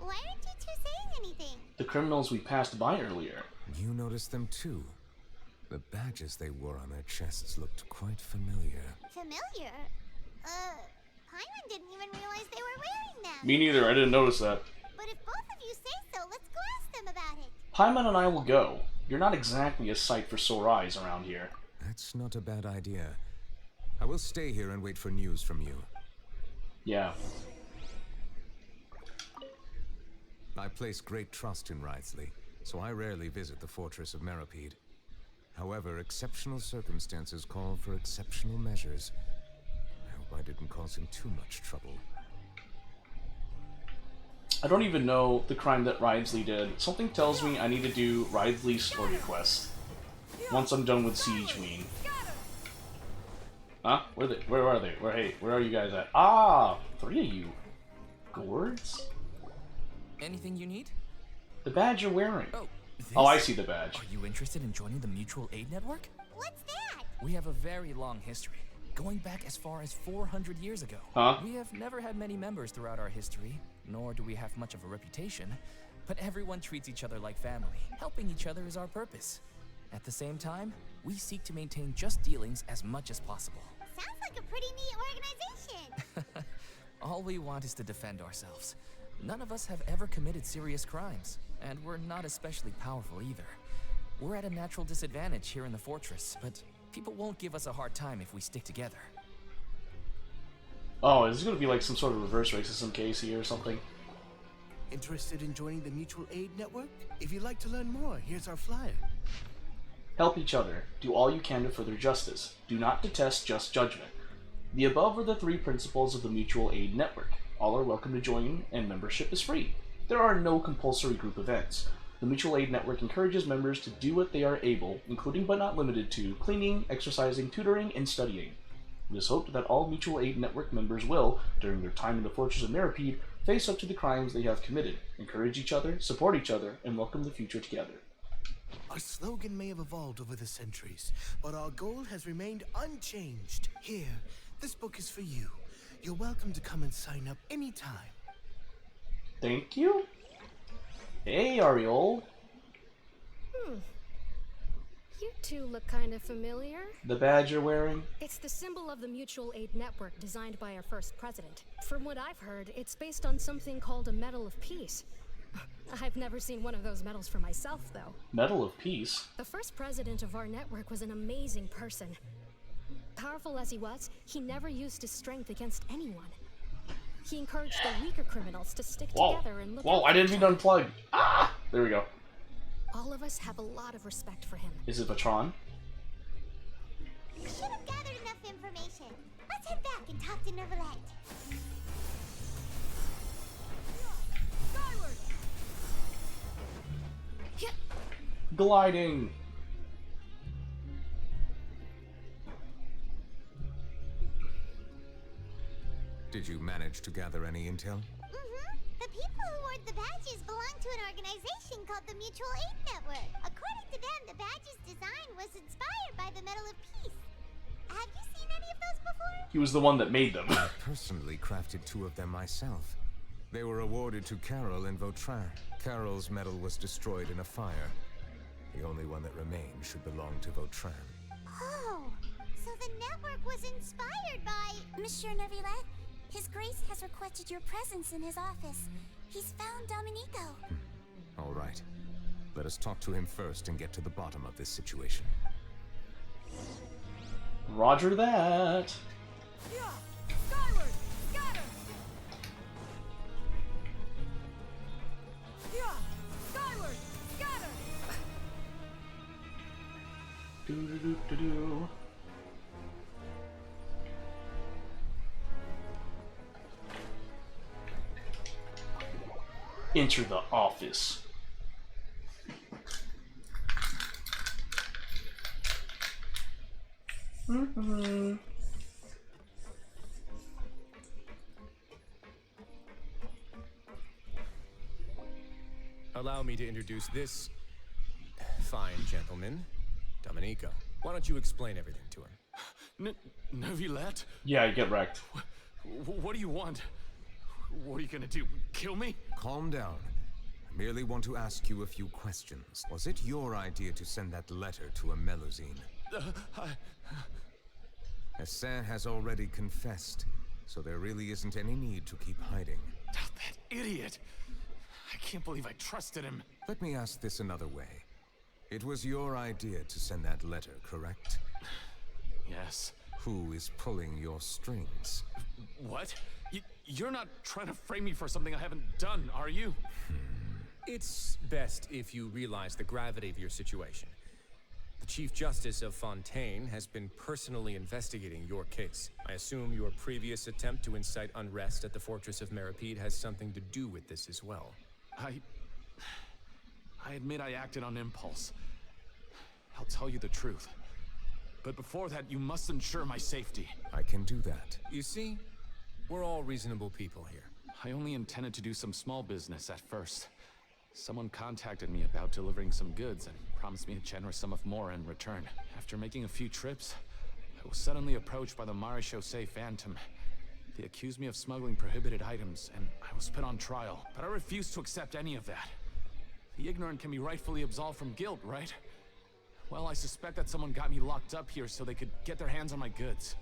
Speaker 2: Why aren't you two saying anything?
Speaker 1: The criminals we passed by earlier.
Speaker 5: You noticed them too. The badges they wore on their chests looked quite familiar.
Speaker 2: Familiar? Paimon didn't even realize they were wearing them.
Speaker 1: Me neither, I didn't notice that.
Speaker 2: But if both of you say so, let's go ask them about it.
Speaker 1: Paimon and I will go. You're not exactly a sight for sore eyes around here.
Speaker 5: That's not a bad idea. I will stay here and wait for news from you.
Speaker 1: Yeah.
Speaker 5: I place great trust in Wriothesley, so I rarely visit the fortress of Meropide. However, exceptional circumstances call for exceptional measures. I hope I didn't cause him too much trouble.
Speaker 1: I don't even know the crime that Wriothesley did. Something tells me I need to do Wriothesley's story quest once I'm done with Siege Queen. Huh? Where are they? Where are you guys at? Ah! 3 of you. Gourds?
Speaker 12: Anything you need?
Speaker 1: The badge you're wearing.
Speaker 12: Oh,
Speaker 1: oh, I see the badge.
Speaker 12: Are you interested in joining the Mutual Aid Network?
Speaker 2: What's that?
Speaker 12: We have a very long history, going back as far as 400 years ago.
Speaker 1: Huh?
Speaker 12: We have never had many members throughout our history, nor do we have much of a reputation, but everyone treats each other like family. Helping each other is our purpose. At the same time, we seek to maintain just dealings as much as possible.
Speaker 2: Sounds like a pretty neat organization.
Speaker 12: All we want is to defend ourselves. None of us have ever committed serious crimes, and we're not especially powerful either. We're at a natural disadvantage here in the fortress, but people won't give us a hard time if we stick together.
Speaker 1: Oh, is this gonna be like some sort of reverse racism case here or something?
Speaker 18: Interested in joining the Mutual Aid Network? If you'd like to learn more, here's our flyer.
Speaker 1: Help each other. Do all you can to further justice. Do not detest just judgment. The above are the 3 principles of the Mutual Aid Network. All are welcome to join, and membership is free. There are no compulsory group events. The Mutual Aid Network encourages members to do what they are able, including but not limited to cleaning, exercising, tutoring, and studying. It is hoped that all Mutual Aid Network members will, during their time in the Fortress of Meropide, face up to the crimes they have committed, encourage each other, support each other, and welcome the future together.
Speaker 18: Our slogan may have evolved over the centuries, but our goal has remained unchanged. Here, this book is for you. You're welcome to come and sign up anytime.
Speaker 1: Thank you? Hey, Ariel.
Speaker 4: You two look kind of familiar.
Speaker 1: The badge you're wearing?
Speaker 4: It's the symbol of the Mutual Aid Network designed by our first president. From what I've heard, it's based on something called a Medal of Peace. I've never seen one of those medals for myself, though.
Speaker 1: Medal of Peace?
Speaker 4: The first president of our network was an amazing person. Powerful as he was, he never used his strength against anyone. He encouraged the weaker criminals to stick together and look
Speaker 1: Whoa,
Speaker 4: out
Speaker 1: I
Speaker 4: for
Speaker 1: didn't
Speaker 4: each
Speaker 1: mean to
Speaker 4: other.
Speaker 1: unplug. Ah! There we go.
Speaker 4: All of us have a lot of respect for him.
Speaker 1: Is it Patron?
Speaker 2: We should have gathered enough information. Let's head back and talk to Neuvillette.
Speaker 8: Skyward!
Speaker 1: gliding.
Speaker 5: Did you manage to gather any intel?
Speaker 2: Mm-hmm. The people who wore the badges belong to an organization called the Mutual Aid Network. According to them, the badge's design was inspired by the Medal of Peace. Have you seen any of those before?
Speaker 1: He was the one that made them.
Speaker 5: I personally crafted 2 of them myself. They were awarded to Carol and Vautrin. Carol's medal was destroyed in a fire. The only one that remained should belong to Vautrin.
Speaker 2: Oh, so the network was inspired by...
Speaker 16: Monsieur Neuvillette, His Grace has requested your presence in his office. He's found Domenico.
Speaker 5: All right. Let us talk to him first and get to the bottom of this situation.
Speaker 1: Roger that.
Speaker 8: Yeah! Skyward! Scatter! Yeah! Skyward! Scatter!
Speaker 1: Do-do-do-do-do. Enter the office. Mm-hmm.
Speaker 3: Allow me to introduce this fine gentleman, Domenico. Why don't you explain everything to him?
Speaker 11: Neuvillette?
Speaker 1: Yeah, get wrecked.
Speaker 11: What do you want? What are you gonna do? Kill me?
Speaker 5: Calm down. I merely want to ask you a few questions. Was it your idea to send that letter to a Melusine? Hassan has already confessed, so there really isn't any need to keep hiding.
Speaker 11: That idiot! I can't believe I trusted him.
Speaker 5: Let me ask this another way. It was your idea to send that letter, correct?
Speaker 11: Yes.
Speaker 5: Who is pulling your strings?
Speaker 11: What? You're not trying to frame me for something I haven't done, are you?
Speaker 3: It's best if you realize the gravity of your situation. The Chief Justice of Fontaine has been personally investigating your case. I assume your previous attempt to incite unrest at the Fortress of Meripede has something to do with this as well.
Speaker 11: I admit I acted on impulse. I'll tell you the truth. But before that, you must ensure my safety.
Speaker 5: I can do that.
Speaker 3: You see, we're all reasonable people here.
Speaker 11: I only intended to do some small business at first. Someone contacted me about delivering some goods and promised me a generous sum of more in return. After making a few trips, I was suddenly approached by the Marechaussee Phantom. They accused me of smuggling prohibited items, and I was put on trial. But I refused to accept any of that. The ignorant can be rightfully absolved from guilt, right? Well, I suspect that someone got me locked up here so they could get their hands on my goods.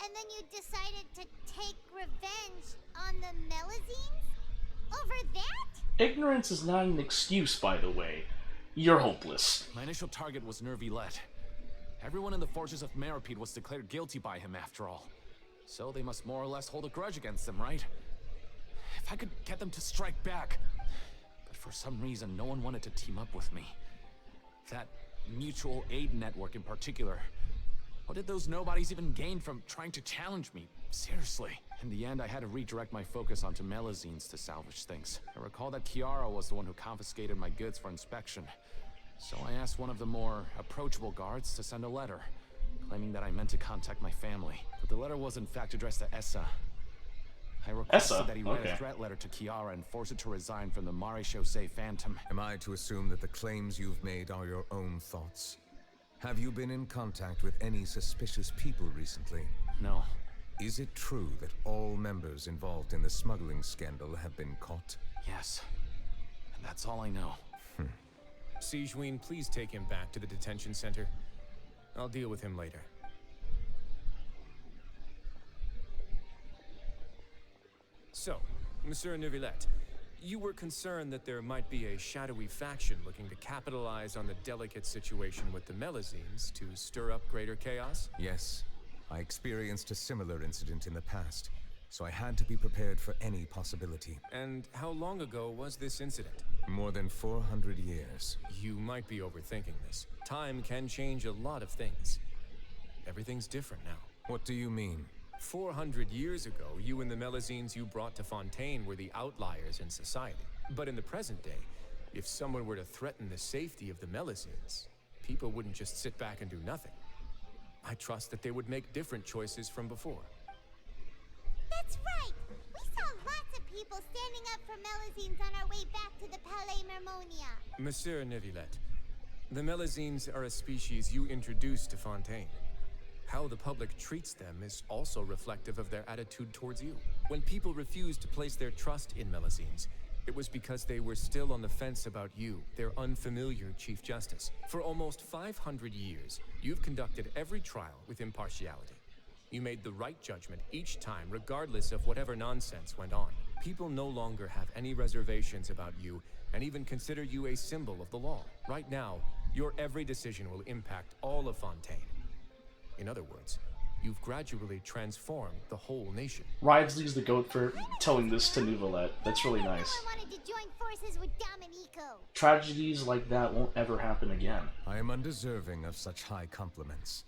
Speaker 2: And then you decided to take revenge on the Melusines? Over that?
Speaker 1: Ignorance is not an excuse, by the way. You're hopeless.
Speaker 11: My initial target was Neuvillette. Everyone in the Fortress of Meripede was declared guilty by him, after all. So they must more or less hold a grudge against him, right? If I could get them to strike back. But for some reason, no one wanted to team up with me. That mutual aid network in particular. What did those nobodies even gain from trying to challenge me? Seriously. In the end, I had to redirect my focus onto Melusines to salvage things. I recall that Chiara was the one who confiscated my goods for inspection. So I asked one of the more approachable guards to send a letter, claiming that I meant to contact my family. But the letter was in fact addressed to Essa. I requested that he write a threat letter to Chiara and force it to resign from the Marechaussee Phantom.
Speaker 5: Am I to assume that the claims you've made are your own thoughts? Have you been in contact with any suspicious people recently?
Speaker 11: No.
Speaker 5: Is it true that all members involved in the smuggling scandal have been caught?
Speaker 11: Yes. And that's all I know.
Speaker 3: Siegewien, please take him back to the detention center. I'll deal with him later. So, Monsieur Neuvillette, you were concerned that there might be a shadowy faction looking to capitalize on the delicate situation with the Melusines to stir up greater chaos?
Speaker 5: Yes. I experienced a similar incident in the past, so I had to be prepared for any possibility.
Speaker 3: And how long ago was this incident?
Speaker 5: More than 400 years.
Speaker 3: You might be overthinking this. Time can change a lot of things. Everything's different now.
Speaker 5: What do you mean?
Speaker 3: 400 years ago, you and the Melusines you brought to Fontaine were the outliers in society. But in the present day,
Speaker 19: If someone were to threaten the safety of the Melazines, people wouldn't just sit back and do nothing. I trust that they would make different choices from before.
Speaker 2: That's right! We saw lots of people standing up for Melazines on our way back to the Palais Mermonia.
Speaker 19: Monsieur Neuvillette, the Melazines are a species you introduced to Fontaine. How the public treats them is also reflective of their attitude towards you. When people refused to place their trust in Melazines, it was because they were still on the fence about you, their unfamiliar Chief Justice. For almost 500 years, you've conducted every trial with impartiality. You made the right judgment each time, regardless of whatever nonsense went on. People no longer have any reservations about you, and even consider you a symbol of the law. Right now, your every decision will impact all of Fontaine. In other words, you've gradually transformed the whole nation.
Speaker 1: Ridesley's the goat for telling this to Neuvillette. That's really nice.
Speaker 2: I wanted to join forces with Domenico.
Speaker 1: Tragedies like that won't ever happen again.
Speaker 5: I am undeserving of such high compliments.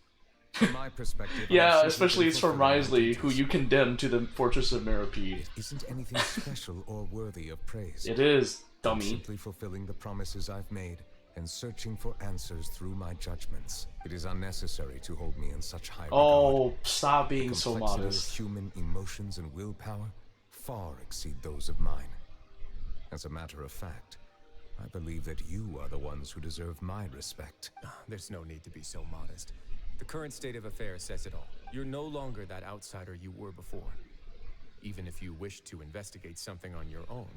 Speaker 5: From my perspective,
Speaker 1: yeah, especially it's from Risley, who you condemned to the Fortress of Meripede.
Speaker 5: It isn't anything special or worthy of praise.
Speaker 1: It is, dummy.
Speaker 5: I'm simply fulfilling the promises I've made and searching for answers through my judgments. It is unnecessary to hold me in such high regard.
Speaker 1: Oh, stop being so modest.
Speaker 5: The complexity of human emotions and willpower far exceed those of mine. As a matter of fact, I believe that you are the ones who deserve my respect.
Speaker 19: There's no need to be so modest. The current state of affairs says it all. You're no longer that outsider you were before. Even if you wished to investigate something on your own,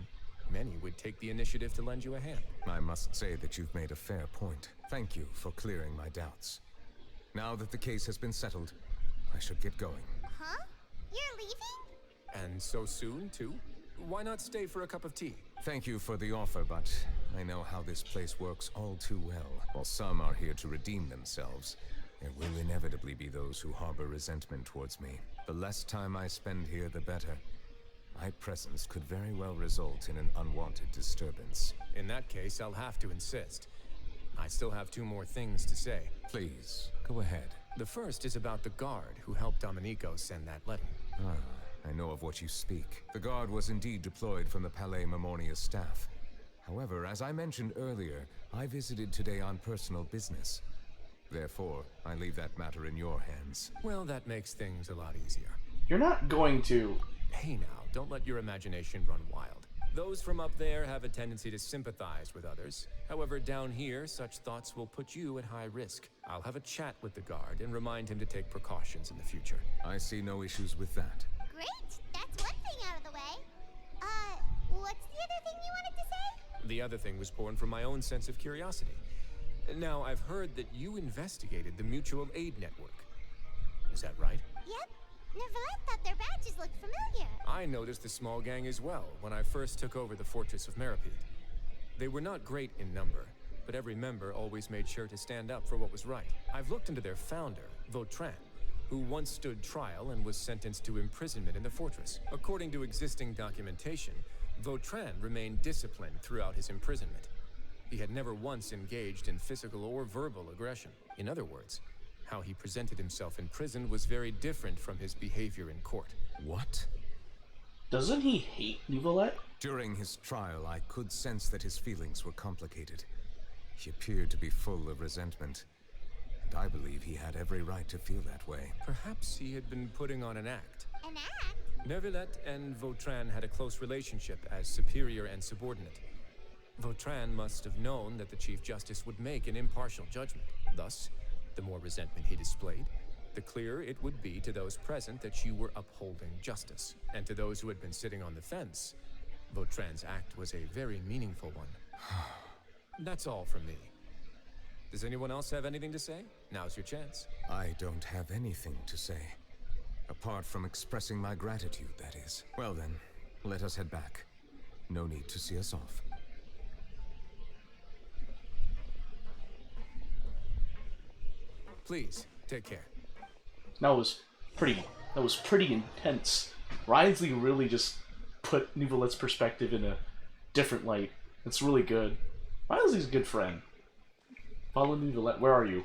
Speaker 19: many would take the initiative to lend you a hand.
Speaker 5: I must say that you've made a fair point. Thank you for clearing my doubts. Now that the case has been settled, I should get going.
Speaker 2: Huh? You're leaving?
Speaker 19: And so soon, too? Why not stay for a cup of tea?
Speaker 5: Thank you for the offer, but I know how this place works all too well. While some are here to redeem themselves, there will inevitably be those who harbor resentment towards me. The less time I spend here, the better. My presence could very well result in an unwanted disturbance.
Speaker 19: In that case, I'll have to insist. I still have 2 more things to say.
Speaker 5: Please, go ahead.
Speaker 19: The first is about the guard who helped Domenico send that letter.
Speaker 5: I know of what you speak. The guard was indeed deployed from the Palais Mermonia staff. However, as I mentioned earlier, I visited today on personal business. Therefore, I leave that matter in your hands.
Speaker 19: Well, that makes things a lot easier.
Speaker 1: You're not going to...
Speaker 19: Hey now, don't let your imagination run wild. Those from up there have a tendency to sympathize with others. However, down here, such thoughts will put you at high risk. I'll have a chat with the guard and remind him to take precautions in the future.
Speaker 5: I see no issues with that.
Speaker 2: Great! That's one thing out of the way. What's the other thing you wanted to say?
Speaker 19: The other thing was born from my own sense of curiosity. Now, I've heard that you investigated the Mutual Aid Network. Is that right?
Speaker 2: Yep. Neuvillette thought their badges looked familiar.
Speaker 19: I noticed the small gang as well when I first took over the Fortress of Meripede. They were not great in number, but every member always made sure to stand up for what was right. I've looked into their founder, Vautrin, who once stood trial and was sentenced to imprisonment in the fortress. According to existing documentation, Vautrin remained disciplined throughout his imprisonment. He had never once engaged in physical or verbal aggression. In other words, how he presented himself in prison was very different from his behavior in court.
Speaker 5: What?
Speaker 1: Doesn't he hate Neuvillette?
Speaker 5: During his trial, I could sense that his feelings were complicated. He appeared to be full of resentment, and I believe he had every right to feel that way.
Speaker 19: Perhaps he had been putting on an act.
Speaker 2: An act?
Speaker 19: Neuvillette and Vautrin had a close relationship as superior and subordinate. Vautrin must have known that the Chief Justice would make an impartial judgment. Thus, the more resentment he displayed, the clearer it would be to those present that you were upholding justice. And to those who had been sitting on the fence, Vautrin's act was a very meaningful one. That's all from me. Does anyone else have anything to say? Now's your chance.
Speaker 5: I don't have anything to say. Apart from expressing my gratitude, that is. Well then, let us head back. No need to see us off.
Speaker 19: Please, take care.
Speaker 1: That was pretty intense. Ridesley really just put Neuvillette's perspective in a different light. It's really good. Ridesley's a good friend. Follow Neuvillette. Where are you?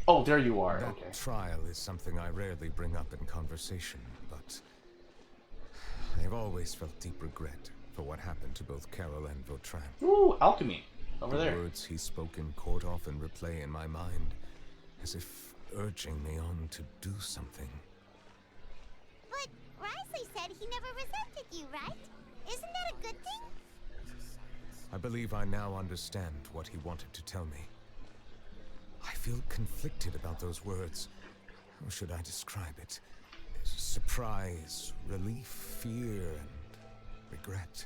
Speaker 1: Oh, there you are.
Speaker 5: That
Speaker 1: okay.
Speaker 5: trial is something I rarely bring up in conversation, but I've always felt deep regret for what happened to both Carol and Vautrin.
Speaker 1: Ooh, alchemy. Over
Speaker 5: the
Speaker 1: there.
Speaker 5: words he spoke in court often replay in my mind, as if urging me on to do something.
Speaker 2: But Risley said he never resented you, right? Isn't that a good thing?
Speaker 5: I believe I now understand what he wanted to tell me. I feel conflicted about those words. How should I describe it? Surprise, relief, fear, and regret.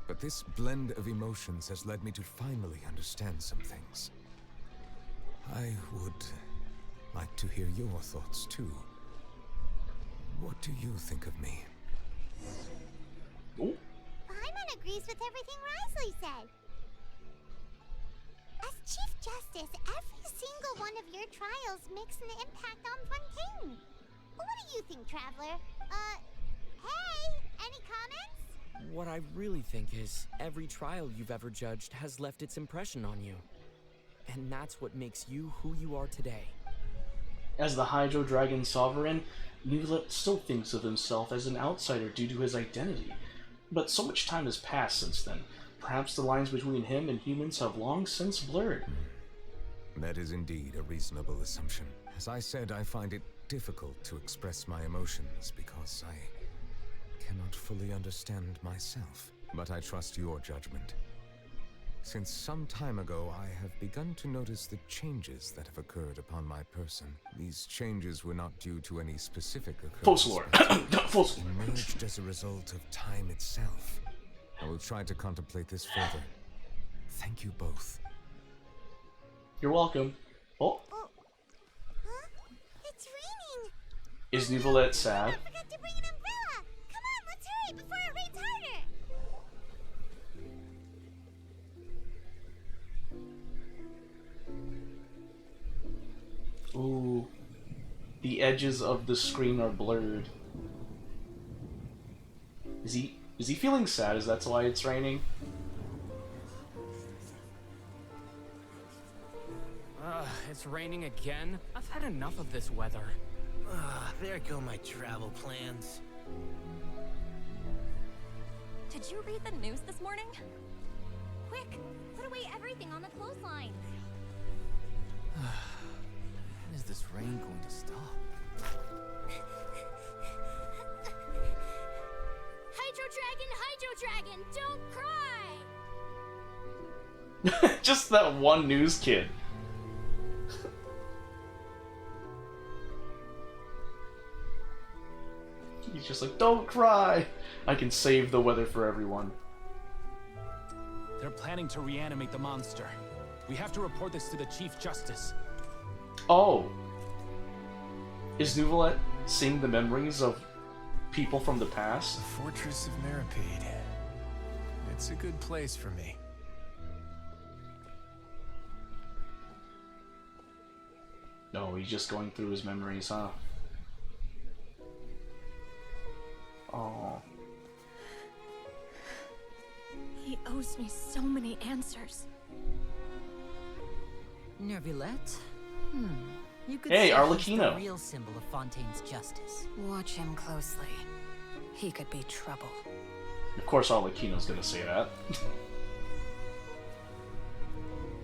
Speaker 5: But this blend of emotions has led me to finally understand some things. I would like to hear your thoughts too. What do you think of me?
Speaker 2: Paimon agrees with everything Risley said. As Chief Justice, every single one of your trials makes an impact on Fontaine. What do you think, Traveler? Hey, any comments?
Speaker 11: What I really think is, every trial you've ever judged has left its impression on you. And that's what makes you who you are today.
Speaker 1: As the Hydro Dragon Sovereign, Neuvillette still thinks of himself as an outsider due to his identity. But so much time has passed since then. Perhaps the lines between him and humans have long since blurred.
Speaker 5: That is indeed a reasonable assumption. As I said, I find it difficult to express my emotions because I cannot fully understand myself. But I trust your judgment. Since some time ago, I have begun to notice the changes that have occurred upon my person. These changes were not due to any specific occurrence,
Speaker 1: but
Speaker 5: emerged as a result of time itself. I will try to contemplate this further. Thank you both.
Speaker 1: You're welcome. Oh.
Speaker 2: Huh? It's raining.
Speaker 1: Is Neuvillette sad?
Speaker 2: I forgot to bring an umbrella. Come on, let's hurry before it rains harder.
Speaker 1: Ooh. The edges of the screen are blurred. Is he feeling sad? Is that why it's raining?
Speaker 11: It's raining again? I've had enough of this weather.
Speaker 13: There go my travel plans.
Speaker 16: Did you read the news this morning? Quick, put away everything on the clothesline.
Speaker 12: When is this rain going to stop?
Speaker 16: Hydro Dragon, don't cry!
Speaker 1: Just that one news kid. He's just like, don't cry! I can save the weather for everyone.
Speaker 20: They're planning to reanimate the monster. We have to report this to the Chief Justice.
Speaker 1: Oh. Is Neuvillette seeing the memories of people from the past?
Speaker 19: The Fortress of Meripede. It's a good place for me.
Speaker 1: No, he's just going through his memories, huh? Oh.
Speaker 10: He owes me so many answers.
Speaker 21: Neuvillette? You could
Speaker 1: Hey,
Speaker 21: say
Speaker 1: Arlecchino.
Speaker 21: he's the real symbol of Fontaine's justice.
Speaker 10: Watch him closely. He could be trouble.
Speaker 1: Of course Arlecchino's gonna say that.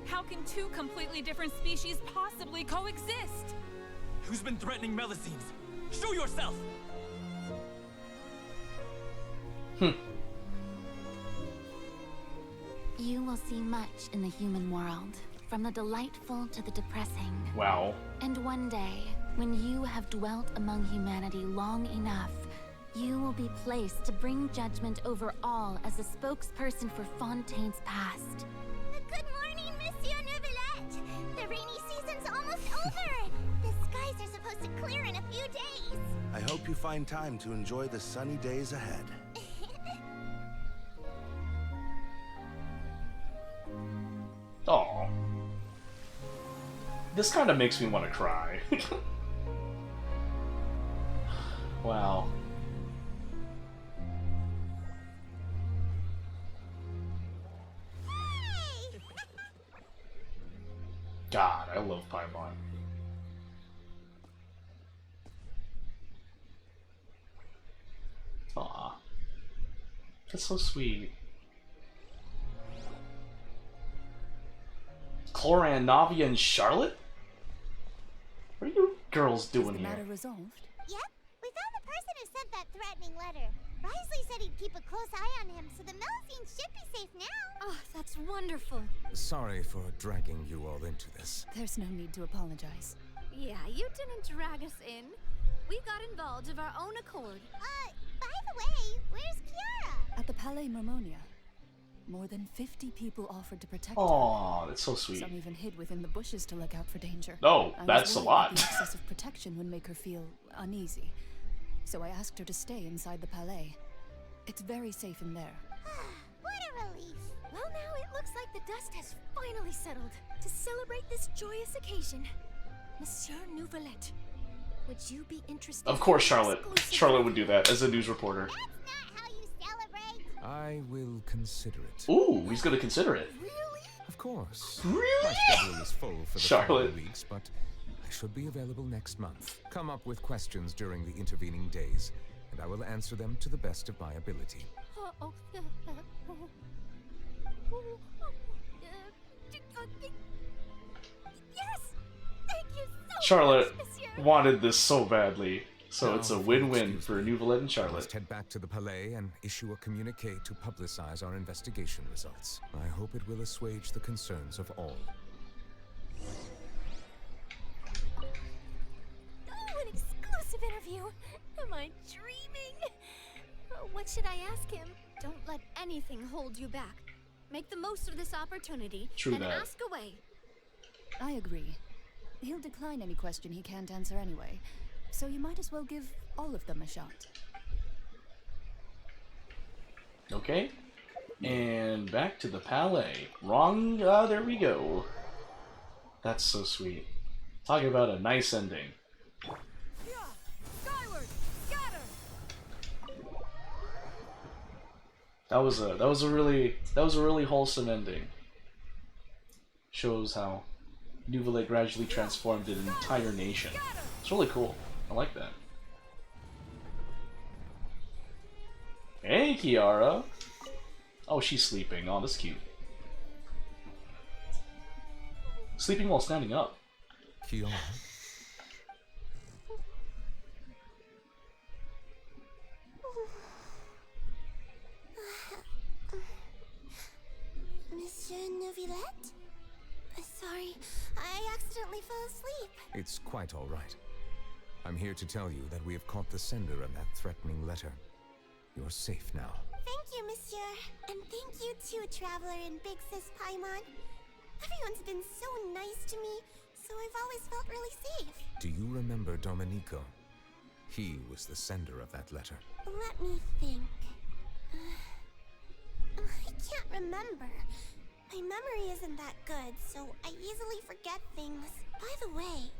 Speaker 7: How can two completely different species possibly coexist?
Speaker 20: Who's been threatening Melusines? Show yourself!
Speaker 22: You will see much in the human world, from the delightful to the depressing.
Speaker 1: Wow.
Speaker 22: And one day, when you have dwelt among humanity long enough, you will be placed to bring judgment over all as a spokesperson for Fontaine's past.
Speaker 2: Good morning, Monsieur Neuvillette. The rainy season's almost over. The skies are supposed to clear in a few days.
Speaker 9: I hope you find time to enjoy the sunny days ahead.
Speaker 1: Oh. This kind of makes me want to cry. Wow. God, I love Paimon. Aw. That's so sweet. Cloran, Navi, and Charlotte? What are you girls doing here?
Speaker 16: resolved?
Speaker 2: Yep, we found the person who sent that threatening letter. Risley said he'd keep a close eye on him, so the Melusine should be safe now.
Speaker 16: Oh, that's wonderful.
Speaker 5: Sorry for dragging you all into this.
Speaker 16: There's no need to apologize.
Speaker 10: Yeah, you didn't drag us in. We got involved of our own accord.
Speaker 2: By the way, where's Kiara?
Speaker 16: At the Palais Mermonia. More than 50 people offered to protect her.
Speaker 1: Aw, that's so sweet.
Speaker 16: Some even hid within the bushes to look out for danger.
Speaker 1: Oh,
Speaker 16: I was
Speaker 1: that's a
Speaker 16: worried
Speaker 1: lot.
Speaker 16: that the excessive protection would make her feel uneasy. So I asked her to stay inside the Palais. It's very safe in there.
Speaker 2: What a relief.
Speaker 10: Well, now it looks like the dust has finally settled. To celebrate this joyous occasion, Monsieur Nouvelette, would you be interested?
Speaker 1: Of course,
Speaker 10: in
Speaker 1: Charlotte.
Speaker 10: exclusive-
Speaker 1: Charlotte would do that as a news reporter.
Speaker 5: I will consider it.
Speaker 1: Ooh, he's gonna consider it.
Speaker 5: Of course.
Speaker 1: Really?
Speaker 5: My schedule is full for the
Speaker 1: Charlotte.
Speaker 5: following weeks, but I should be available next month. Come up with questions during the intervening days, and I will answer them to the best of my ability.
Speaker 10: Yes! Thank you so
Speaker 1: Charlotte
Speaker 10: much, Monsieur.
Speaker 1: wanted this so badly, so it's a
Speaker 5: Now,
Speaker 1: win-win
Speaker 5: excuse
Speaker 1: for
Speaker 5: me.
Speaker 1: Nouvelette and
Speaker 5: I
Speaker 1: Charlotte.
Speaker 5: must head back to the Palais and issue a communique to publicize our investigation results. I hope it will assuage the concerns of all.
Speaker 10: Oh, an exclusive interview. Am I dreaming? What should I ask him? Don't let anything hold you back. Make the most of this opportunity
Speaker 1: True
Speaker 10: and
Speaker 1: that.
Speaker 10: ask away.
Speaker 16: I agree. He'll decline any question he can't answer anyway. So you might as well give all of them a shot.
Speaker 1: Okay. And back to the Palais. Wrong, there we go. That's so sweet. Talking about a nice ending.
Speaker 10: Skyward, scatter.
Speaker 1: That was a really wholesome ending. Shows how Nouvelette gradually transformed an entire nation. It's really cool. I like that. Hey, Kiara. Oh, she's sleeping. Oh, that's cute. Sleeping while standing up.
Speaker 5: Kiara?
Speaker 2: Monsieur Nouvelette? Sorry, I accidentally fell asleep.
Speaker 5: It's quite all right. I'm here to tell you that we have caught the sender of that threatening letter. You're safe now.
Speaker 2: Thank you, Monsieur. And thank you too, Traveler and Big Sis Paimon. Everyone's been so nice to me, so I've always felt really safe.
Speaker 5: Do you remember Domenico? He was the sender of that letter.
Speaker 2: Let me think. I can't remember. My memory isn't that good, so I easily forget things. By the way,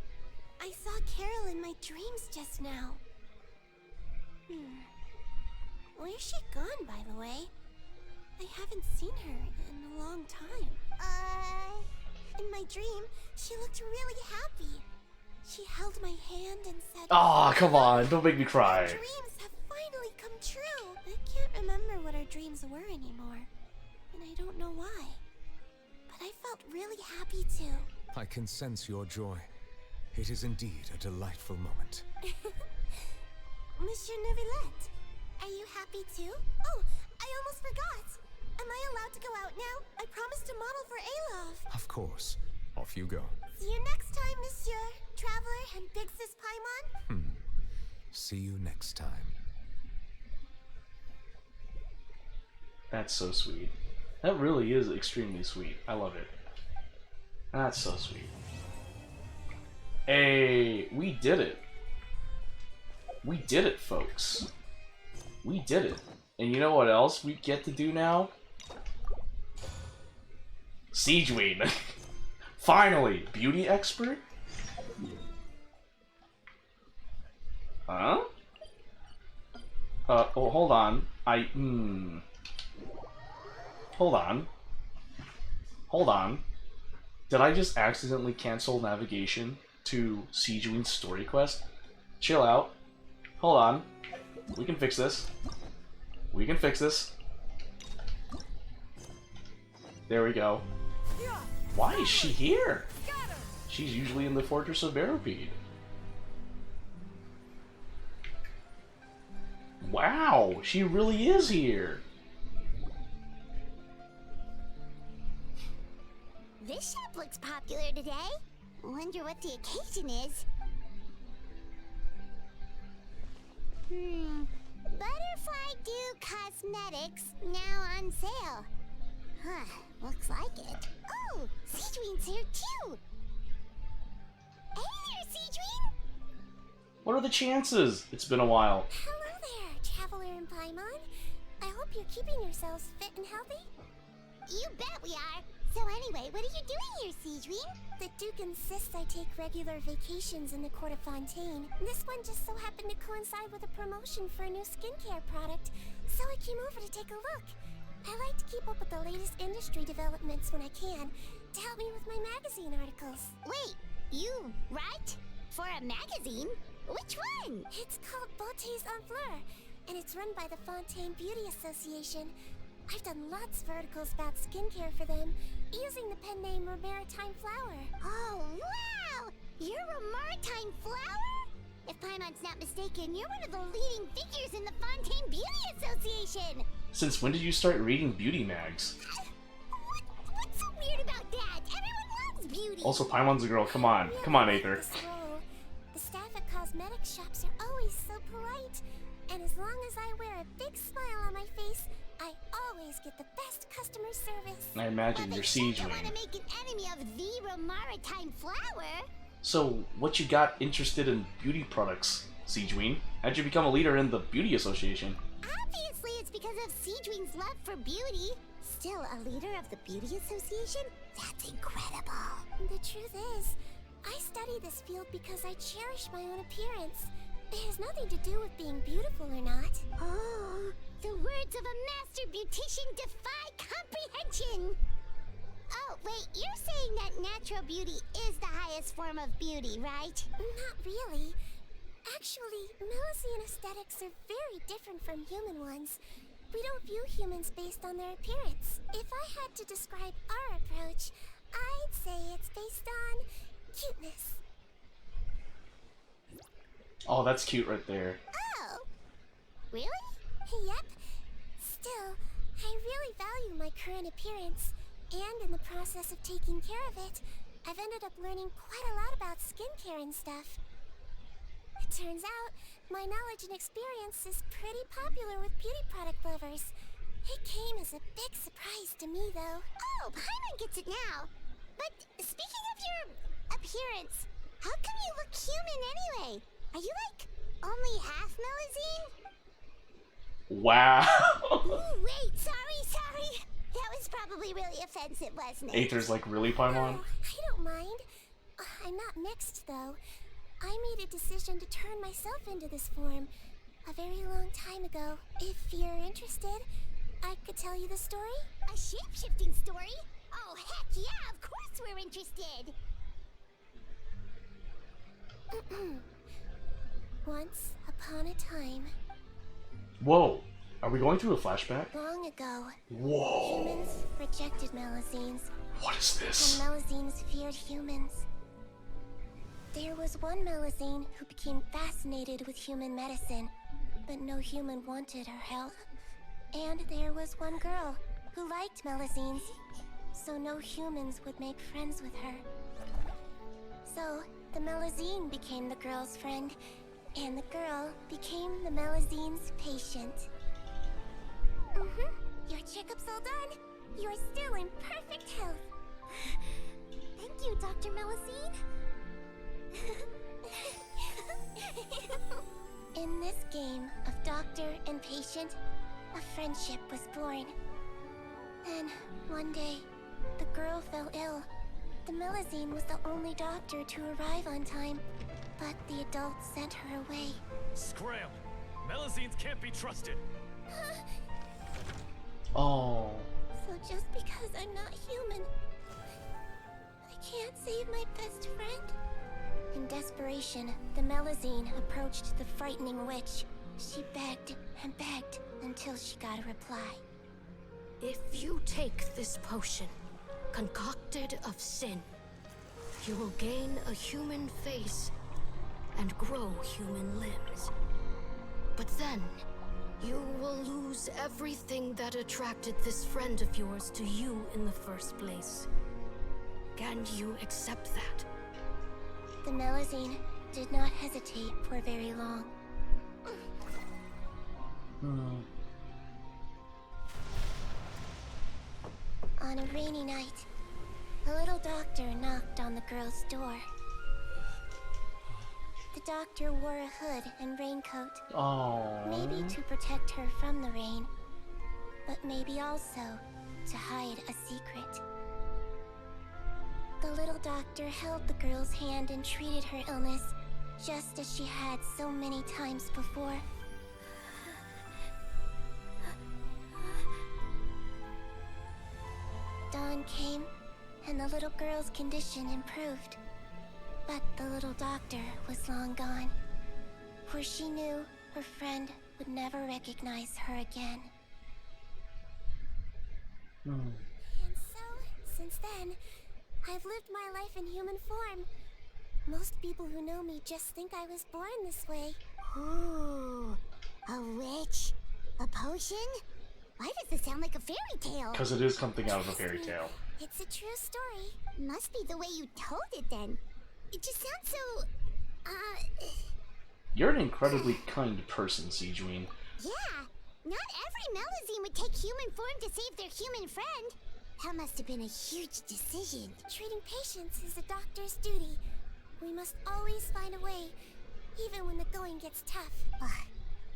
Speaker 2: I saw Carol in my dreams just now. Where's she gone, by the way? I haven't seen her in a long time. In my dream, she looked really happy. She held my hand and said,
Speaker 1: Ah, come on, don't make me cry.
Speaker 2: "Our dreams have finally come true." I can't remember what our dreams were anymore, and I don't know why. But I felt really happy too.
Speaker 5: I can sense your joy. It is indeed a delightful moment.
Speaker 2: Monsieur Nouvelette, are you happy too? Oh, I almost forgot. Am I allowed to go out now? I promised to model for Alov.
Speaker 5: Of course. Off you go.
Speaker 2: See you next time, Monsieur, Traveler, and Big Sis Paimon.
Speaker 5: See you next time.
Speaker 1: That's so sweet. That really is extremely sweet. I love it. That's so sweet. Hey, we did it. We did it, folks. We did it. And you know what else we get to do now? Siege Queen. Finally, beauty expert? Huh? Oh, hold on. Hold on. Hold on. Did I just accidentally cancel navigation to Siege Queen's story quest? Chill out. Hold on. We can fix this. We can fix this. There we go. Why is she here? She's usually in the Fortress of Barrowpeed. Wow, she really is here.
Speaker 2: This shop looks popular today. Wonder what the occasion is. Butterfly Dew Cosmetics now on sale. Huh, looks like it. Oh, Seedween's here too. Hey there, Seedween!
Speaker 1: What are the chances? It's been a while.
Speaker 2: Hello there, Traveler and Paimon. I hope you're keeping yourselves fit and healthy. You bet we are. So anyway, what are you doing here, Seedween? The Duke insists I take regular vacations in the court of Fontaine. This one just so happened to coincide with a promotion for a new skincare product, so I came over to take a look. I like to keep up with the latest industry developments when I can, to help me with my magazine articles. Wait, you write? For a magazine? Which one? It's called Beautés en Fleur, and it's run by the Fontaine Beauty Association. I've done lots of articles about skincare for them, using the pen name Maritime Flower. Oh, wow! You're a Maritime Flower? If Paimon's not mistaken, you're one of the leading figures in the Fontaine Beauty Association!
Speaker 1: Since when did you start reading beauty mags?
Speaker 2: What's so weird about that? Everyone loves beauty!
Speaker 1: Also, Paimon's a girl. Come on. Come on, Aether.
Speaker 2: The staff at cosmetics shops are always so polite. And as long as I wear a big smile on my face, I always get the best customer service.
Speaker 1: I imagine you're Siege
Speaker 2: I want to make an enemy of the Maritime Flower.
Speaker 1: So, what you got interested in beauty products, Siegeween? How'd you become a leader in the Beauty Association?
Speaker 2: Obviously, it's because of Seedween's love for beauty. Still a leader of the Beauty Association? That's incredible. The truth is, I study this field because I cherish my own appearance. It has nothing to do with being beautiful or not. Oh, the words of a master beautician defy comprehension! Oh, wait, you're saying that natural beauty is the highest form of beauty, right? Not really. Actually, Melusine aesthetics are very different from human ones. We don't view humans based on their appearance. If I had to describe our approach, I'd say it's based on cuteness.
Speaker 1: Oh, that's cute right there.
Speaker 2: Oh, really? Yep. Still, I really value my current appearance, and in the process of taking care of it, I've ended up learning quite a lot about skincare and stuff. It turns out, my knowledge and experience is pretty popular with beauty product lovers. It came as a big surprise to me, though. Oh, Paimon gets it now. But speaking of your appearance, how come you look human anyway? Are you like only half Melusine?
Speaker 1: Wow.
Speaker 2: Ooh, wait, sorry. That was probably really offensive, wasn't it?
Speaker 1: Aether's like, really, Paimon?
Speaker 2: I don't mind. I'm not mixed, though. I made a decision to turn myself into this form a very long time ago. If you're interested, I could tell you the story. A shape-shifting story? Oh, heck yeah, of course we're interested. Once upon a time.
Speaker 1: Whoa. Are we going through a flashback?
Speaker 2: Long ago.
Speaker 1: Whoa.
Speaker 2: Humans rejected Melusines.
Speaker 1: What is this?
Speaker 2: And Melusines feared humans. There was one Melusine who became fascinated with human medicine, but no human wanted her help. And there was one girl who liked Melusines, so no humans would make friends with her. So the Melusine became the girl's friend, and the girl became the Melusine's patient. Your checkup's all done. You're still in perfect health. Thank you, Dr. Melusine. In this game of doctor and patient, a friendship was born. Then, one day, the girl fell ill. The Melusine was the only doctor to arrive on time, but the adults sent her away.
Speaker 6: Scram! Melusines can't be trusted!
Speaker 1: Oh.
Speaker 2: So just because I'm not human, I can't save my best friend? In desperation, the Melusine approached the frightening witch. She begged and begged until she got a reply.
Speaker 4: If you take this potion, concocted of sin. You will gain a human face and grow human limbs. But then, you will lose everything that attracted this friend of yours to you in the first place. Can you accept that?
Speaker 2: The Melusine did not hesitate for very long. On a rainy night, a little doctor knocked on the girl's door. The doctor wore a hood and raincoat. Maybe to protect her from the rain, but maybe also to hide a secret. The little doctor held the girl's hand and treated her illness, just as she had so many times before. Dawn came, and the little girl's condition improved. But the little doctor was long gone, for she knew her friend would never recognize her again. And so, since then, I've lived my life in human form. Most people who know me just think I was born this way. Ooh, a witch? A potion? Why does this sound like a fairy tale?
Speaker 1: Because it is something out of a fairy tale.
Speaker 2: It's a true story. Must be the way you told it then. It just sounds so...
Speaker 1: You're an incredibly kind person, Sejuine.
Speaker 2: Yeah, not every Melusine would take human form to save their human friend. That must have been a huge decision. Treating patients is a doctor's duty. We must always find a way, even when the going gets tough.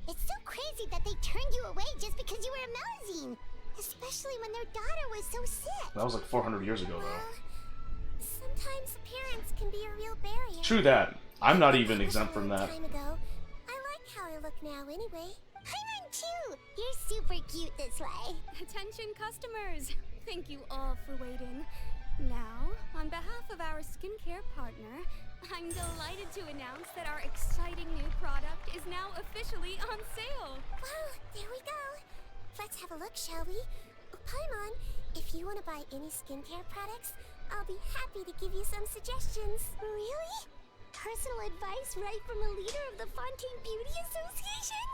Speaker 2: It's so crazy that they turned you away just because you were a Melusine. Especially when their daughter was so sick.
Speaker 1: That was like 400 years ago, though.
Speaker 2: Sometimes appearance can be a real barrier.
Speaker 1: True that. I'm not even exempt from that.
Speaker 2: Time ago. I like how I look now anyway. I'm on too. You're super cute this way.
Speaker 14: Attention customers. Thank you all for waiting. Now, on behalf of our skincare partner, I'm delighted to announce that our exciting new product is now officially on sale.
Speaker 2: Well, there we go. Let's have a look, shall we? Paimon, if you want to buy any skincare products, I'll be happy to give you some suggestions. Really? Personal advice right from a leader of the Fontaine Beauty Association?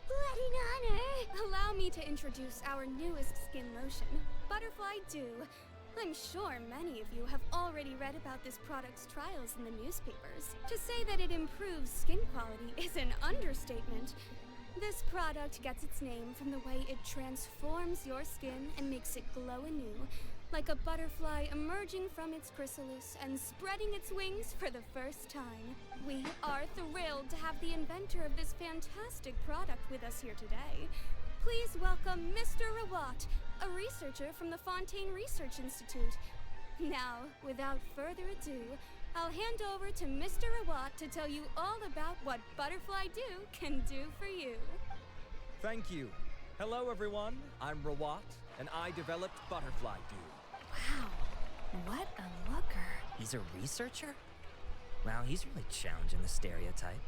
Speaker 2: What an honor!
Speaker 14: Allow me to introduce our newest skin lotion, Butterfly Dew. I'm sure many of you have already read about this product's trials in the newspapers. To say that it improves skin quality is an understatement. This product gets its name from the way it transforms your skin and makes it glow anew, like a butterfly emerging from its chrysalis and spreading its wings for the first time. We are thrilled to have the inventor of this fantastic product with us here today. Please welcome Mr. Rawat, a researcher from the Fontaine Research Institute. Now, without further ado, I'll hand over to Mr. Rawat to tell you all about what Butterfly Dew can do for you.
Speaker 15: Thank you. Hello, everyone. I'm Rawat, and I developed Butterfly Dew.
Speaker 10: Wow, what a looker.
Speaker 12: He's a researcher? Wow, he's really challenging the stereotype.